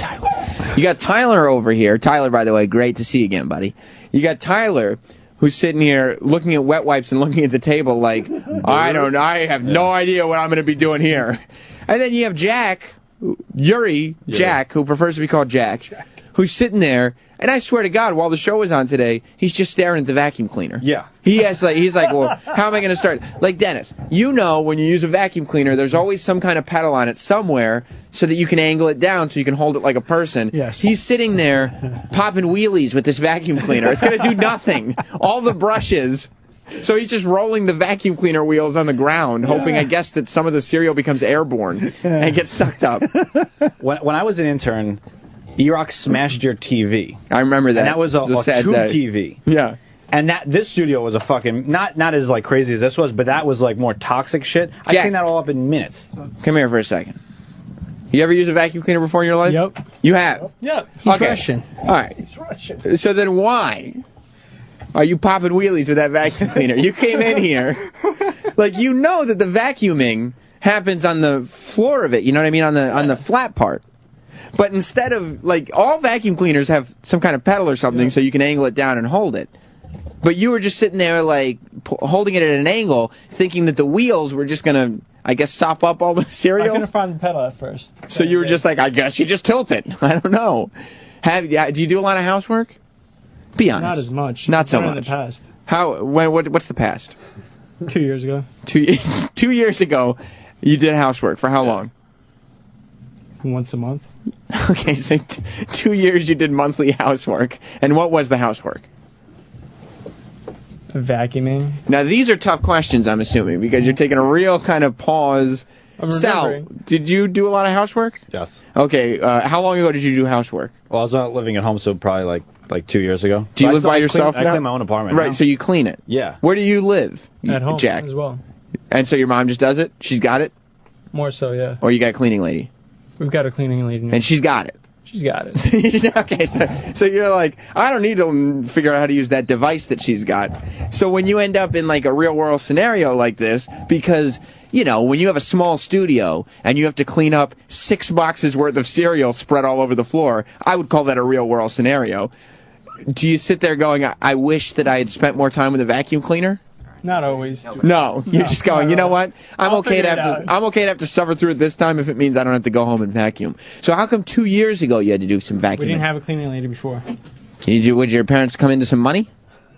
You got Tyler over here. Tyler, by the way, great to see you again, buddy. You got Tyler, who's sitting here looking at wet wipes and looking at the table like, I have no idea what I'm going to be doing here. And then you have Jack, Jack, who prefers to be called Jack, who's sitting there, and I swear to God, while the show was on today, he's just staring at the vacuum cleaner. Yeah. He's like, well, how am I going to start? Like, Dennis, you know when you use a vacuum cleaner, there's always some kind of pedal on it somewhere so that you can angle it down so you can hold it like a person. Yes. He's sitting there popping wheelies with this vacuum cleaner. It's going to do nothing. All the brushes. So he's just rolling the vacuum cleaner wheels on the ground, hoping, I guess, that some of the cereal becomes airborne and gets sucked up. When I was an intern, E-Rock smashed your TV. I remember that. And that was a sad tube day. TV. Yeah. And this studio was a fucking not as like crazy as this was, but that was like more toxic shit. I Jack, cleaned that all up in minutes. Come here for a second. You ever used a vacuum cleaner before in your life? Yep. You have? Yep. He's Russian. All right. He's Russian. So then why are you popping wheelies with that vacuum cleaner? You came in here, like, you know that the vacuuming happens on the floor of it, you know what I mean, on the flat part. But instead of, like, all vacuum cleaners have some kind of pedal or something so you can angle it down and hold it. But you were just sitting there, like, holding it at an angle, thinking that the wheels were just going to, I guess, sop up all the cereal. I couldn't find the pedal at first. So you were just like, I guess you just tilt it. I don't know. Do you do a lot of housework? Be honest. Not as much. Not so Done much. in the past. What's the past? 2 years ago. 2 years ago, you did housework. For how long? Once a month. Okay, so 2 years you did monthly housework. And what was the housework? Vacuuming. Now, these are tough questions, I'm assuming, because you're taking a real kind of pause. Sal, did you do a lot of housework? Yes. Okay, how long ago did you do housework? Well, I was not living at home, so probably like 2 years ago. Do you live by yourself now? I clean my own apartment. Right, now. so you clean it. Yeah. Where do you live? At home, Jack? as well. And so your mom just does it? She's got it? More so, yeah. Or you got a cleaning lady? We've got a cleaning lady now. And she's got it? She's got it. Okay, so you're like, I don't need to figure out how to use that device that she's got. So when you end up in like a real world scenario like this, because, you know, when you have a small studio and you have to clean up 6 boxes worth of cereal spread all over the floor, I would call that a real world scenario. Do you sit there going, I wish that I had spent more time with a vacuum cleaner? Not always. No, you're just going, you know what? I'm okay to have to suffer through it this time if it means I don't have to go home and vacuum. So how come 2 years ago you had to do some vacuuming? We didn't have a cleaning lady before. Would your parents come into some money?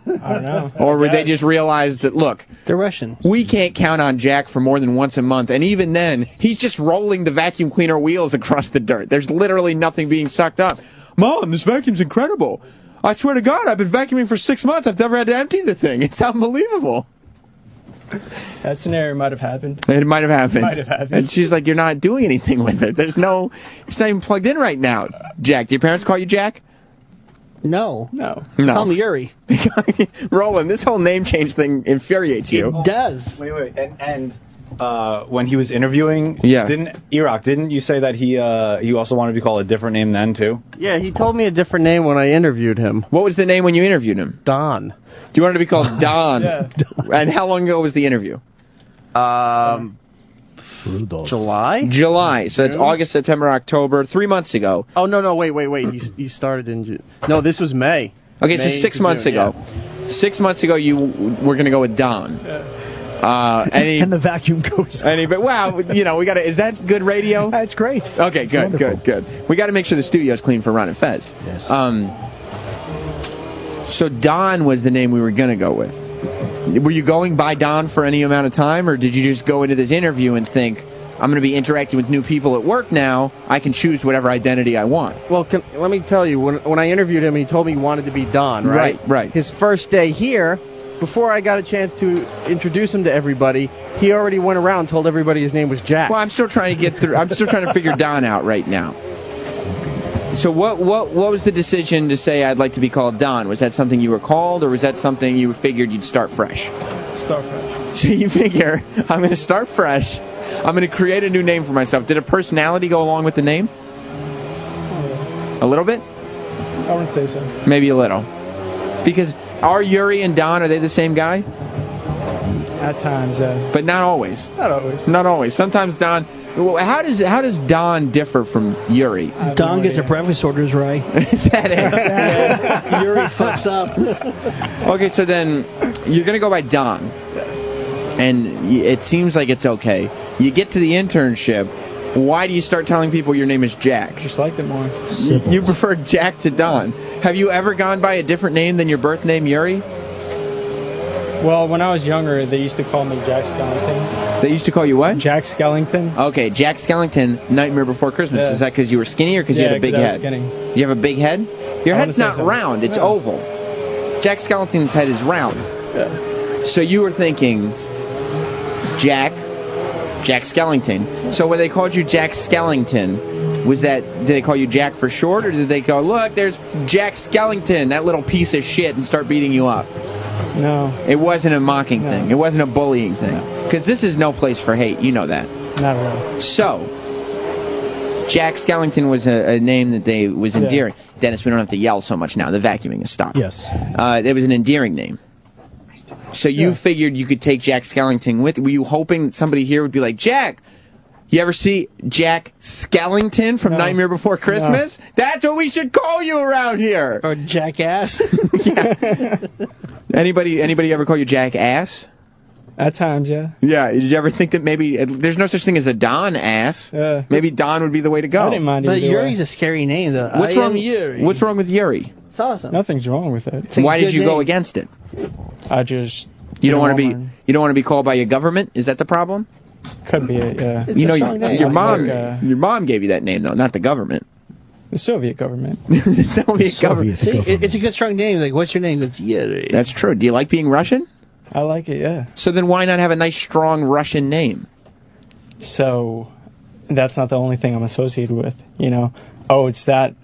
I don't know. Or would they just realize that, look, they're Russian. We can't count on Jack for more than once a month, and even then, he's just rolling the vacuum cleaner wheels across the dirt. There's literally nothing being sucked up. Mom, this vacuum's incredible. I swear to God, I've been vacuuming for 6 months. I've never had to empty the thing. It's unbelievable. That scenario might have happened. It might have happened. Might have happened. And she's like, you're not doing anything with it. It's not even plugged in right now. Jack, do your parents call you Jack? No. No. Call me Yuri. Roland, this whole name change thing infuriates you. It does. Wait. And when he was interviewing, didn't you say that he also wanted to be called a different name then too? Yeah, he told me a different name when I interviewed him. What was the name when you interviewed him? Don. You wanted to be called Don. Yeah. And how long ago was the interview? July? July. So it's August, September, October, 3 months ago. Oh, no, wait. You started in June. No, this was May. Okay, so May 6 to months June, ago. yeah. 6 months ago, you were going to go with Don. And the vacuum goes. But wow, we got to. Is that good radio? That's great. Okay, good. We got to make sure the studio's clean for Ron and Fez. Yes. So Don was the name we were going to go with. Were you going by Don for any amount of time, or did you just go into this interview and think, I'm going to be interacting with new people at work now, I can choose whatever identity I want? Well, let me tell you, when I interviewed him, he told me he wanted to be Don, right? Right. His first day here, before I got a chance to introduce him to everybody, he already went around and told everybody his name was Jack. Well, I'm still trying to get through. I'm still trying to figure Don out right now. So what was the decision to say I'd like to be called Don? Was that something you were called, or was that something you figured you'd start fresh? Start fresh. So you figure, I'm going to start fresh. I'm going to create a new name for myself. Did a personality go along with the name? A little bit? I wouldn't say so. Maybe a little. Because are Yuri and Don, are they the same guy? At times, yeah. But not always. Not always. Not always. Sometimes Don... How does Don differ from Yuri? Don gets her breakfast orders right. Is that it? Yuri fucks up. Okay, so then you're going to go by Don. And it seems like it's okay. You get to the internship. Why do you start telling people your name is Jack? Just liked it more. You prefer Jack to Don. Have you ever gone by a different name than your birth name, Yuri? Well, when I was younger, they used to call me Jack Skellington. They used to call you what? Jack Skellington. Okay, Jack Skellington, Nightmare Before Christmas. Yeah. Is that because you were skinny or because you had a big head? Skinny. You have a big head? Your head's not round, it's oval. Jack Skellington's head is round. Yeah. So you were thinking Jack Skellington. So when they called you Jack Skellington, did they call you Jack for short, or did they go, look, there's Jack Skellington, that little piece of shit, and start beating you up? No. It wasn't a mocking thing. It wasn't a bullying thing. Because this is no place for hate. You know that. Not at all. So, Jack Skellington was a name that was endearing. Yeah. Dennis, we don't have to yell so much now. The vacuuming has stopped. Yes. It was an endearing name. So you figured you could take Jack Skellington with. Were you hoping that somebody here would be like, Jack, you ever see Jack Skellington from Nightmare Before Christmas? No. That's what we should call you around here. Or Jackass. Anybody ever call you Jackass? At times, yeah. Yeah. Did you ever think that maybe there's no such thing as a Don ass? Maybe Don would be the way to go. I didn't mind. But Yuri's a scary name, though. What's wrong with Yuri? It's awesome. Nothing's wrong with it. Why did you go against it? I just. You don't want to be called by your government? Is that the problem? Could be it, yeah. It's a strong name. Your mom gave you that name though, not the government. The Soviet government. The Soviet government. See, it's a good strong name. Like, what's your name? It's Yuri. That's true. Do you like being Russian? I like it, yeah. So then why not have a nice, strong Russian name? So that's not the only thing I'm associated with. Oh, it's that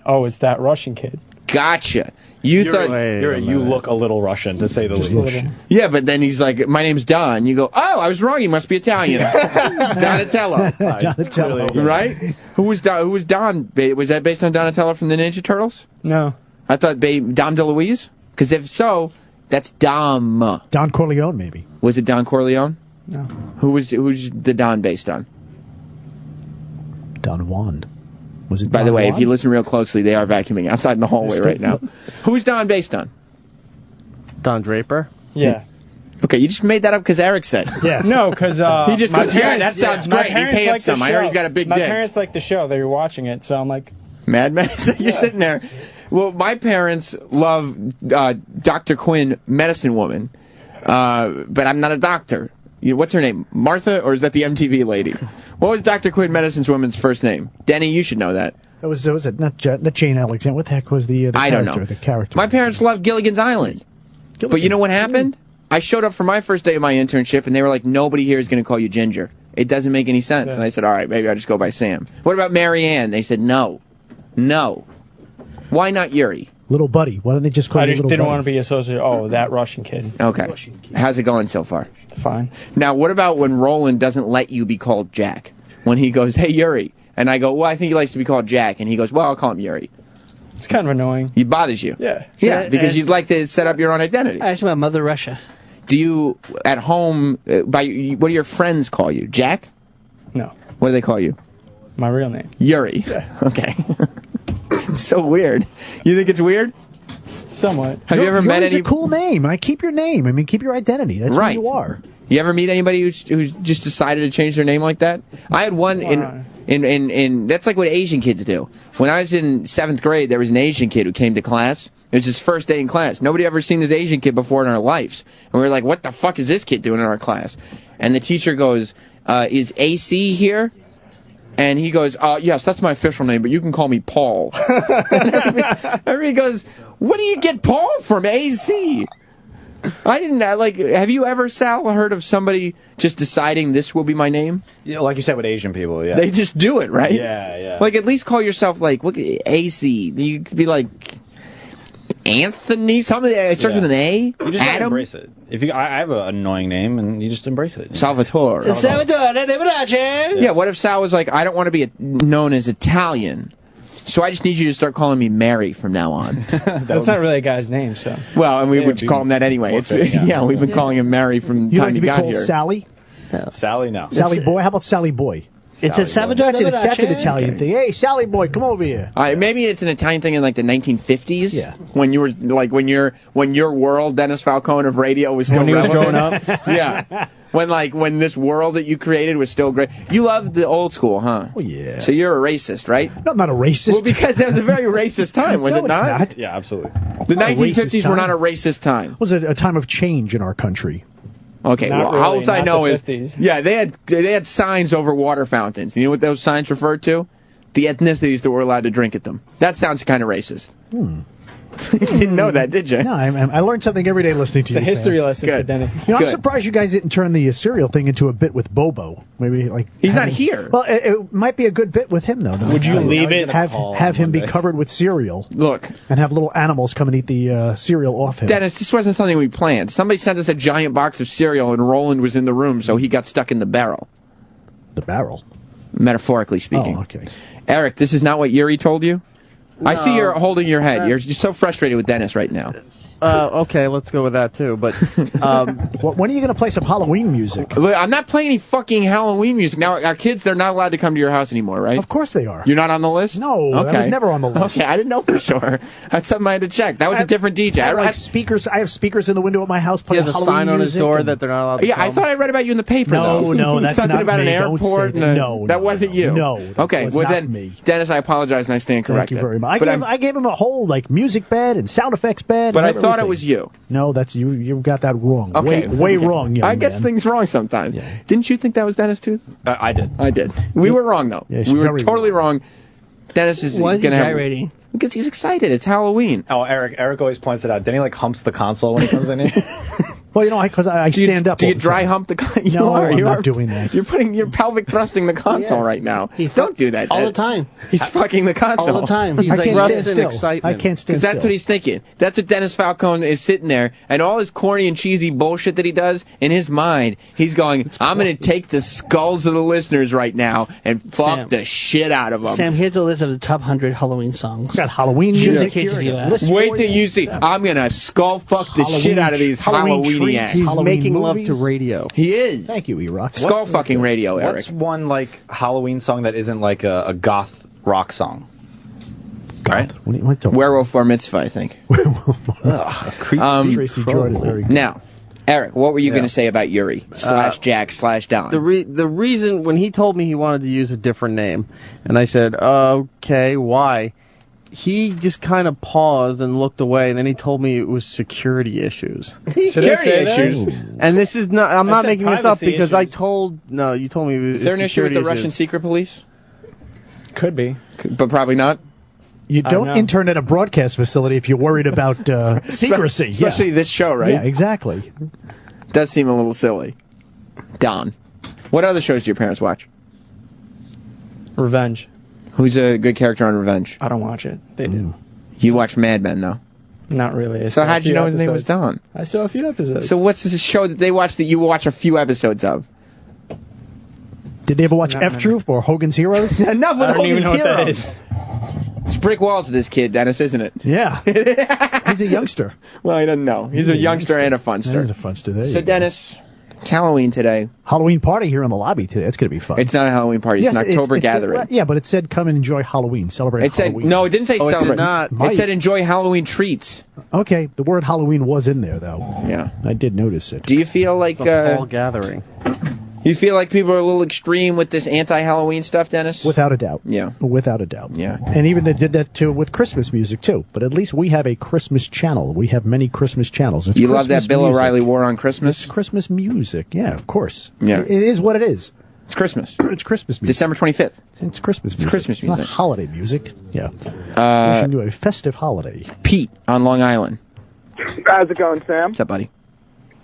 Russian kid. Gotcha. You look a little Russian, to say the least. Yeah, but then he's like, my name's Don. You go, oh, I was wrong. He must be Italian. Donatello. Donatello. Right? Who was Don? Was that based on Donatello from the Ninja Turtles? No. I thought Dom DeLuise? Because if so, that's Dom. Don Corleone, maybe. Was it Don Corleone? No. Who's the Don based on? Don Juan. Was it? By the way, Juan? if you listen real closely, they are vacuuming outside in the hallway right now. Who's Don based on? Don Draper? Yeah. Okay, you just made that up because Eric said. Yeah. No, because he just goes, yeah, that sounds great. He's handsome. I heard he's got a big dick. My parents like the show. They were watching it, so I'm like... Mad Men? So you're sitting there. Well, my parents love Dr. Quinn, Medicine Woman, but I'm not a doctor. What's her name? Martha, or is that the MTV lady? What was Dr. Quinn, Medicine Woman's first name? Denny, you should know that. It was not Jane Alexander. What the heck was the I don't know. The character. My parents loved Gilligan's Island. But you know what happened? I showed up for my first day of my internship, and they were like, nobody here is going to call you Ginger. It doesn't make any sense. And I said, all right, maybe I'll just go by Sam. What about Mary Ann? They said, no. Why not Yuri? Little Buddy. Why don't they just call you Little Buddy? I just didn't want to be associated. Oh, that Russian kid. Okay. How's it going so far? Fine. Now, what about when Roland doesn't let you be called Jack? When he goes, hey, Yuri. And I go, well, I think he likes to be called Jack. And he goes, well, I'll call him Yuri. It's kind of annoying. It bothers you? Yeah. Yeah, because you'd like to set up your own identity. I asked my mother Russia. Do you, at home, what do your friends call you? Jack? No. What do they call you? My real name. Yuri. Yeah. Okay. It's so weird. You think it's weird? Somewhat. Have you ever met Yours any? a cool name. I keep your name. I mean, keep your identity. That's Right. who you are. You ever meet anybody who's just decided to change their name like that? I had one in that's like what Asian kids do. When I was in 7th grade, there was an Asian kid who came to class. It was his first day in class. Nobody ever seen this Asian kid before in our lives. And we were like, what the fuck is this kid doing in our class? And the teacher goes, is AC here? And he goes, yes, that's my official name, but you can call me Paul. And everybody goes, what do you get Paul from, AC? I didn't, have you ever, Sal, heard of somebody just deciding this will be my name? Yeah, like you said with Asian people, yeah. They just do it, right? Yeah, yeah. Like, at least call yourself, like, look, AC. You could be like, Anthony, something that starts with an A? You just gotta Adam? embrace it. I have an annoying name, and you just embrace it. Salvatore. Yeah, what if Sal was like, I don't want to be known as Italian, so I just need you to start calling me Mary from now on. That's not really a guy's name, so. Well, and we would call him that anyway. Yeah, we've been calling him Mary from the You time like he to be got called here. Sally? Sally, no. Sally Boy? How about Sally Boy? It's a Salvador. That's an Italian thing. Hey, Sally Boy, come over here. Maybe it's an Italian thing in like the 1950s. Yeah. When you were like when your world, Dennis Falcone of radio, was still When he was relevant. growing up. Yeah. When this world that you created was still great. You loved the old school, huh? Oh yeah. So you're a racist, right? No, I'm not a racist. Well, because it was a very racist time, was No, it it's not? not. Yeah, absolutely. The Not a racist 1950s were time. not a racist time. It was a time of change in our country. Okay, Not well, all really, I not know the is, 50s. yeah, they had signs over water fountains. You know what those signs referred to? The ethnicities that were allowed to drink at them. That sounds kind of racist. You didn't know that, did you? No, I learned something every day listening to you. The history Sam. lesson for Denny. You know, I'm Good. surprised you guys didn't turn the cereal thing into a bit with Bobo. Maybe like He's not here. Well, it might be a good bit with him though. Would you leave it? Have him be covered with cereal. Look, and have little animals come and eat the cereal off him. Dennis, this wasn't something we planned. Somebody sent us a giant box of cereal, and Roland was in the room, so he got stuck in the barrel. The barrel? Metaphorically speaking. Oh, okay. Eric, this is not what Yuri told you? I see you're holding your head. You're so frustrated with Dennis right now. Okay, let's go with that too. But when are you going to play some Halloween music? Look, I'm not playing any fucking Halloween music. Now, our kids, they're not allowed to come to your house anymore, right? Of course they are. You're not on the list? No, I was never on the list. Okay, I didn't know for sure. That's something I had to check. That was a different DJ. I have speakers. I have speakers in the window at my house he playing has a Halloween sign on his music door and- that they're not allowed to Yeah, come. I thought I read about you in the paper, though. No, that's something not about me. an Don't airport. say that. No, that wasn't you. No, that okay, was well not then, me. Dennis, I apologize and I stand corrected. Thank you very much. But I gave him a whole music bed and sound effects bed. But and I thought it everything. was you. No, that's you. You got that wrong. Okay, way wrong. Young I guess man. things wrong sometimes. Didn't you think that was Dennis too? I did. I did. We were wrong though. Yes, we were very totally wrong. Dennis is Why is he going to have gyrating? because he's excited. It's Halloween. Oh, Eric always points it out. Then he humps the console when he comes in here. Well, you know, because I Do you- stand up. Do all you the dry time. hump the console? No, I'm not doing that. You're pelvic thrusting the console right now. Don't do that. all Dad. the time. He's fucking the console All the time. He's I like can't Russ stand in still. excitement. I can't stand Because that's still. what he's thinking. That's what Dennis Falcone is sitting there, and all his corny and cheesy bullshit that he does, in his mind, he's going, I'm going to take the skulls of the listeners right now and fuck Sam. the shit out of them. Sam, here's a list of the top 100 Halloween songs. Got Halloween Just music in case here. if you I got ask. lists Wait for till you see. I'm going to skull fuck the Halloween shit out of these Halloween Halloween treats. acts. He's Halloween making love movies. to radio. He is. Thank you, E-Rock. Skull fucking radio, Eric. What's one Halloween song that isn't like a goth rock song? Right? Werewolf Bar Mitzvah, I think. Tracy Jordan, very good. Now, Eric, what were you going to say about Yuri / Jack / Don? The reason when he told me he wanted to use a different name, and I said, okay, why? He just kind of paused and looked away, and then he told me it was security issues. Security issues. And this is not. I'm I not said making this up privacy because issues. you told me it was Is there an issue with the security Russian issues. secret police? Could be. But probably not. You I don't don't know. intern at a broadcast facility if you're worried about secrecy. Especially this show, right? Yeah, exactly. Does seem a little silly. Don, what other shows do your parents watch? Revenge. Who's a good character on Revenge? I don't watch it. They do. You watch Mad Men, though. Not really. I So saw a how'd you few know his name was episodes. Don? I saw a few episodes. So what's the show that they watch that you watch a few episodes of? Did they ever watch F Troop or Hogan's Heroes? Enough with I don't even Hogan's know what that Heroes. is. It's brick walls with this kid, Dennis, isn't it? Yeah. He's a youngster. Well, he doesn't know. He's a youngster and a He's a funster. funster. There So, you go. Dennis, It's Halloween today. Halloween party here in the lobby today. It's going to be fun. It's not a Halloween party. It's an October gathering. Yeah, but it said come and enjoy Halloween. Celebrate Halloween. No, it didn't say celebrate. It did not. It said enjoy Halloween treats. Okay, the word Halloween was in there, though. Yeah. I did notice it. Do you feel like... fall gathering. You feel like people are a little extreme with this anti-Halloween stuff, Dennis? Without a doubt. Yeah. Without a doubt. Yeah. And even they did that too with Christmas music, too. But at least we have a Christmas channel. We have many Christmas channels. It's you love Christmas that Bill music. O'Reilly War on Christmas? It's Christmas music. Yeah, of course. Yeah. It is what it is. It's Christmas. It's Christmas music. December 25th. It's Christmas music. It's Christmas music. It's not holiday music. Yeah. Wishing you a festive holiday. Pete on Long Island. How's it going, Sam? What's up, buddy?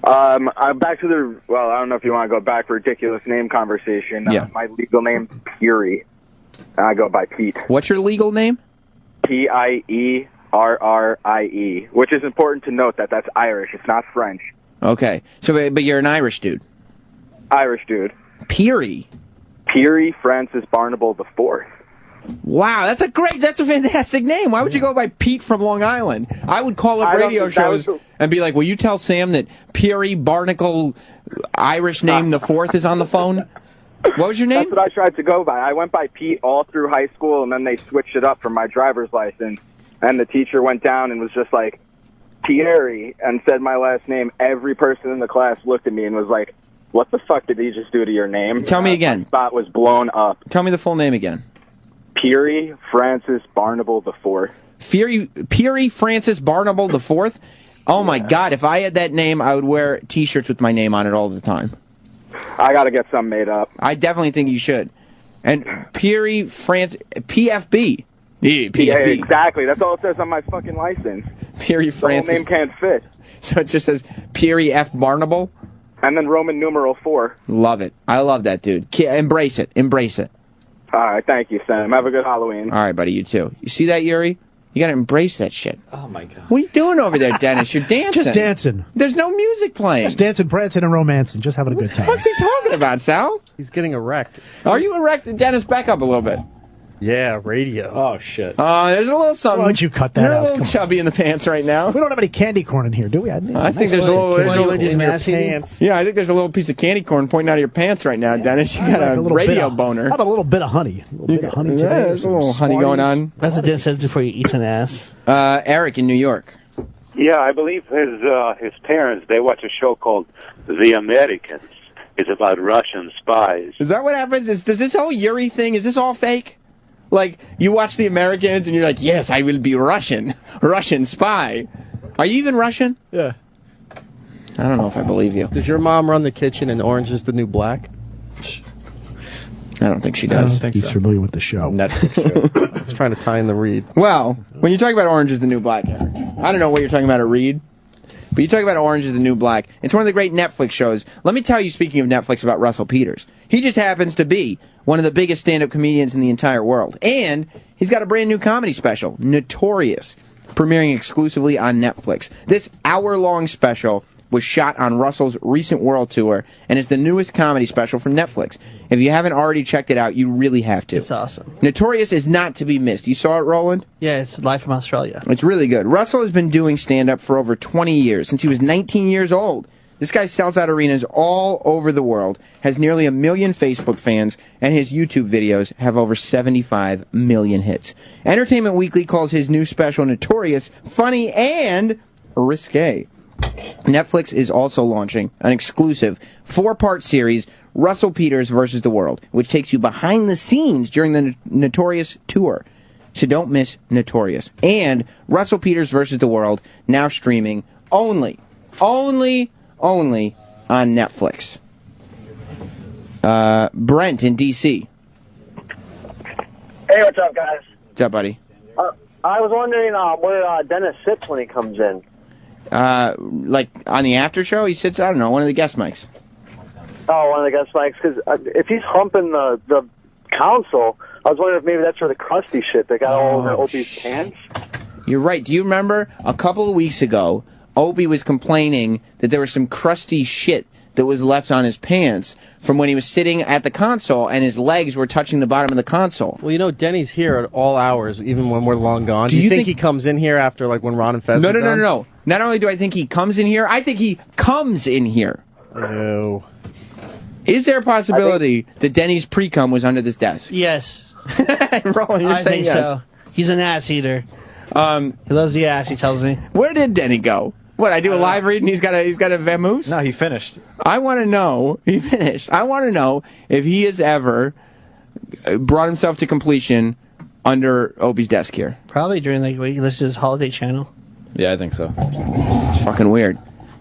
I'm back to the, well, I don't know if you want to go back for ridiculous name conversation. Yeah. My legal name's Fieri. I go by Pete. What's your legal name? Pierrie, which is important to note that that's Irish. It's not French. Okay. So, but you're an Irish dude. Irish dude. Pierie Francis Barnable IV. Wow, that's a fantastic name. Why would you go by Pete from Long Island? I would call up radio shows and be like, will you tell Sam that Pierie Barnacle Irish name the fourth is on the phone? What was your name? That's what I tried to go by. I went by Pete all through high school, and then they switched it up for my driver's license. And the teacher went down and was just like, Pierie, and said my last name. Every person in the class looked at me and was like, what the fuck did he just do to your name? Tell me again. My spot was blown up. Tell me the full name again. Pierie Francis Barnable IV. Pierie Francis Barnable IV? Oh, my God. If I had that name, I would wear T-shirts with my name on it all the time. I got to get something made up. I definitely think you should. And Pierie Francis... PFB. Yeah, PFB. Yeah, exactly. That's all it says on my fucking license. Pierie Francis... The whole name can't fit. So it just says Pierie F. Barnable? And then Roman numeral 4. Love it. I love that, dude. Embrace it. Embrace it. All right, thank you, Sam. Have a good Halloween. All right, buddy, you too. You see that, Yuri? You got to embrace that shit. Oh, my God. What are you doing over there, Dennis? You're dancing. Just dancing. There's no music playing. Just dancing, prancing, and romancing. Just having a good time. What's he talking about, Sal? He's getting erect. Are you erect? Dennis, back up a little bit. Yeah, radio. Oh, shit. There's a little something. Why don't you cut that You're out? a little chubby in the pants right now. We don't have any candy corn in here, do we? I think there's a little... in your pants. Yeah, I think there's a little piece of candy corn pointing out of your pants right now, Dennis. You got a radio boner. How about a little bit of honey? A little bit of honey today. Yeah, there's a little honey going on. That's what Dennis says before you eat an ass. Eric in New York. Yeah, I believe his parents, they watch a show called The Americans. It's about Russian spies. Is that what happens? Does this whole Yuri thing, is this all fake? Like, you watch The Americans and you're like, yes, I will be Russian spy. Are you even Russian? Yeah. I don't know if I believe you. Does your mom run the kitchen and Orange is the New Black? I don't think she does. He's familiar with the show. Netflix show. I was trying to tie in the read. Well, when you talk about Orange is the New Black, I don't know what you're talking about at Reed, but you talk about Orange is the New Black. It's one of the great Netflix shows. Let me tell you, speaking of Netflix, about Russell Peters. He just happens to be one of the biggest stand-up comedians in the entire world. And he's got a brand new comedy special, Notorious, premiering exclusively on Netflix. This hour-long special was shot on Russell's recent world tour and is the newest comedy special from Netflix. If you haven't already checked it out, you really have to. It's awesome. Notorious is not to be missed. You saw it, Roland? Yeah, it's live from Australia. It's really good. Russell has been doing stand-up for over 20 years, since he was 19 years old. This guy sells out arenas all over the world, has nearly 1 million Facebook fans, and his YouTube videos have over 75 million hits. Entertainment Weekly calls his new special Notorious funny and risque. Netflix is also launching an exclusive 4-part series, Russell Peters versus the World, which takes you behind the scenes during the Notorious tour. So don't miss Notorious. And Russell Peters versus the World, now streaming only on Netflix. Brent in D.C. Hey, what's up, guys? What's up, buddy? I was wondering where Dennis sits when he comes in. Like on the after show, he sits, I don't know, one of the guest mics. Oh, one of the guest mics, because if he's humping the console, I was wondering if maybe that's for the crusty shit that got all over Opie's pants. You're right. Do you remember a couple of weeks ago, Opie was complaining that there was some crusty shit that was left on his pants from when he was sitting at the console and his legs were touching the bottom of the console. Well, you know, Denny's here at all hours, even when we're long gone. Do you think he comes in here after, like, when Ron and Fez are done? No. Not only do I think he comes in here, I think he comes in here. No. Is there a possibility that Denny's pre-cum was under this desk? Yes. Roland, you're I saying think yes. so. He's an ass eater. He loves the ass, he tells me. Where did Denny go? What, I do a live read and he's got a vamoose? No, he finished. I want to know. He finished. I want to know if he has ever brought himself to completion under Opie's desk here. Probably during like when he listens to his holiday channel. Yeah, I think so. It's fucking weird.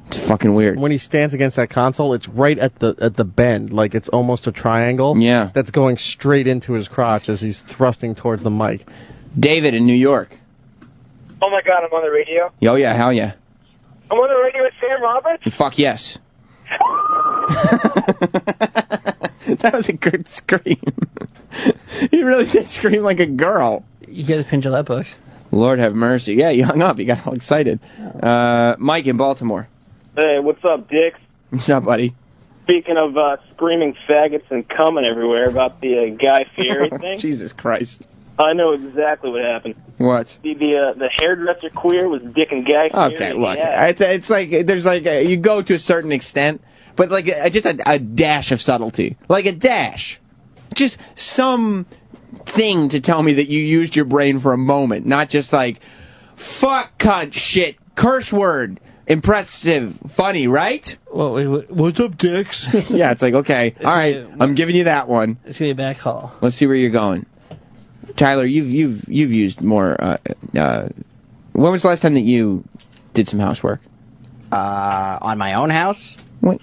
It's fucking weird. When he stands against that console, it's right at the bend, like it's almost a triangle. Yeah. That's going straight into his crotch as he's thrusting towards the mic. David in New York. Oh my God, I'm on the radio. Oh yeah, hell yeah. I'm on the radio with Sam Roberts. Fuck yes. That was a good scream. He really did scream like a girl. You get a Penn Jillette book. Lord have mercy. Yeah, you hung up. You got all excited. Mike in Baltimore. Hey, what's up, Dix? What's up, buddy? Speaking of screaming faggots and coming everywhere about the Guy Fieri thing. Jesus Christ. I know exactly what happened. What? The hairdresser queer was dicking Guy Fieri. Okay, look. It's like, there's like, you go to a certain extent, but like just a dash of subtlety. Like a dash. Just some thing to tell me that you used your brain for a moment, not just like, fuck, cunt, shit, curse word. Impressive, funny, right? Well, what's up, Dix? Yeah, it's like, okay, all right, I'm giving you that one. It's gonna be a back call. Let's see where you're going. Tyler, you've used more. When was the last time that you did some housework? On my own house? What?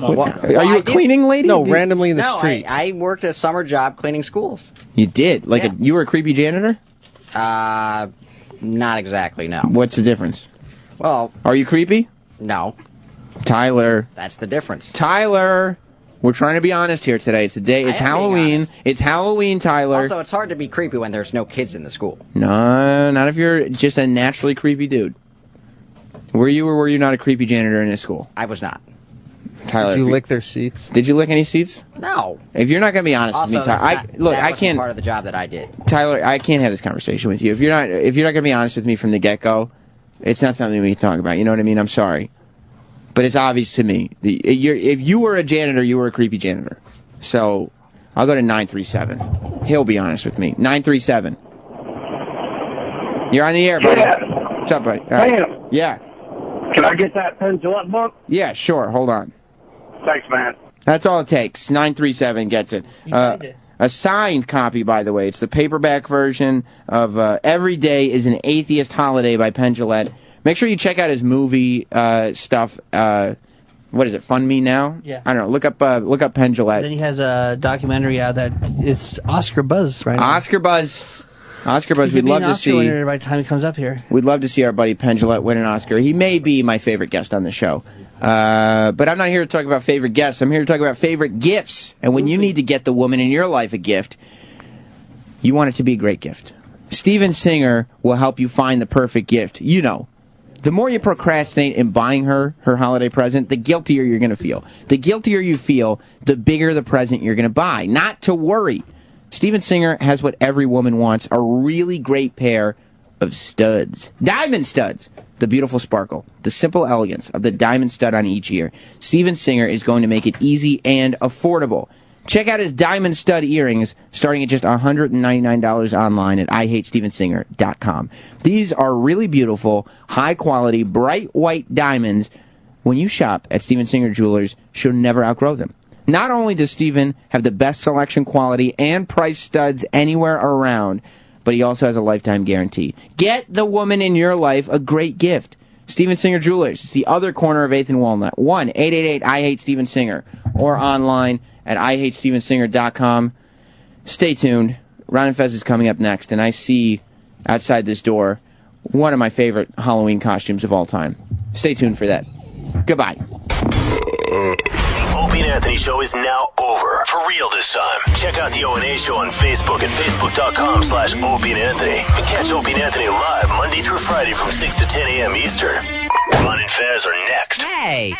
Are you a cleaning lady? No, randomly in the street. I worked a summer job cleaning schools. You did? Like you were a creepy janitor? Not exactly, no. What's the difference? Well... Are you creepy? No. Tyler. That's the difference. Tyler! We're trying to be honest here today. It's the day. It's Halloween. It's Halloween, Tyler. Also, it's hard to be creepy when there's no kids in the school. No, not if you're just a naturally creepy dude. Were you or were you not a creepy janitor in this school? I was not. Tyler, did you lick their seats? Did you lick any seats? No. If you're not going to be honest with me, Tyler, I can't. Part of the job that I did. Tyler, I can't have this conversation with you. If you're not going to be honest with me from the get-go, it's not something we can talk about. You know what I mean? I'm sorry, but it's obvious to me. If you were a janitor, you were a creepy janitor. So I'll go to 937. He'll be honest with me. 937. You're on the air, buddy. Yeah. What's up, buddy? All right. Sam. Yeah. Can I get that Penn Jillette book? Yeah, sure. Hold on. Thanks, man. That's all it takes. 937 gets it. A signed copy, by the way. It's the paperback version of Every Day is an Atheist Holiday by Penn Jillette. Make sure you check out his movie stuff. What is it? Fund Me Now? Yeah. I don't know. Look up Penn Jillette. Then he has a documentary out that is Oscar buzz right now. Oscar buzz. Oscar buzz. He could We'd be love an to Oscar see. winner by the time he comes up here. We'd love to see our buddy Penn Jillette win an Oscar. He may be my favorite guest on the show. But I'm not here to talk about favorite guests. I'm here to talk about favorite gifts. And when you need to get the woman in your life a gift, you want it to be a great gift. Steven Singer will help you find the perfect gift. You know, the more you procrastinate in buying her holiday present, the guiltier you're going to feel. The guiltier you feel, the bigger the present you're going to buy. Not to worry. Steven Singer has what every woman wants, a really great pair of studs. Diamond studs. The beautiful sparkle, the simple elegance of the diamond stud on each ear. Steven Singer is going to make it easy and affordable. Check out his diamond stud earrings starting at just $199 online at IHateStevenSinger.com. These are really beautiful, high-quality, bright white diamonds. When you shop at Steven Singer Jewelers, you'll never outgrow them. Not only does Steven have the best selection, quality, and price studs anywhere around, but he also has a lifetime guarantee. Get the woman in your life a great gift. Steven Singer Jewelers. It's the other corner of 8th and Walnut. 1-888-I-HATE-STEVEN-SINGER. Or online at IHateStevenSinger.com. Stay tuned. Ron and Fez is coming up next, and I see outside this door one of my favorite Halloween costumes of all time. Stay tuned for that. Goodbye. The Opie and Anthony Show is now over. For real this time. Check out the O&A Show on Facebook at Facebook.com/Opie and Anthony. And catch Opie and Anthony live Monday through Friday from 6 to 10 a.m. Eastern. Ron and Fez are next. Hey!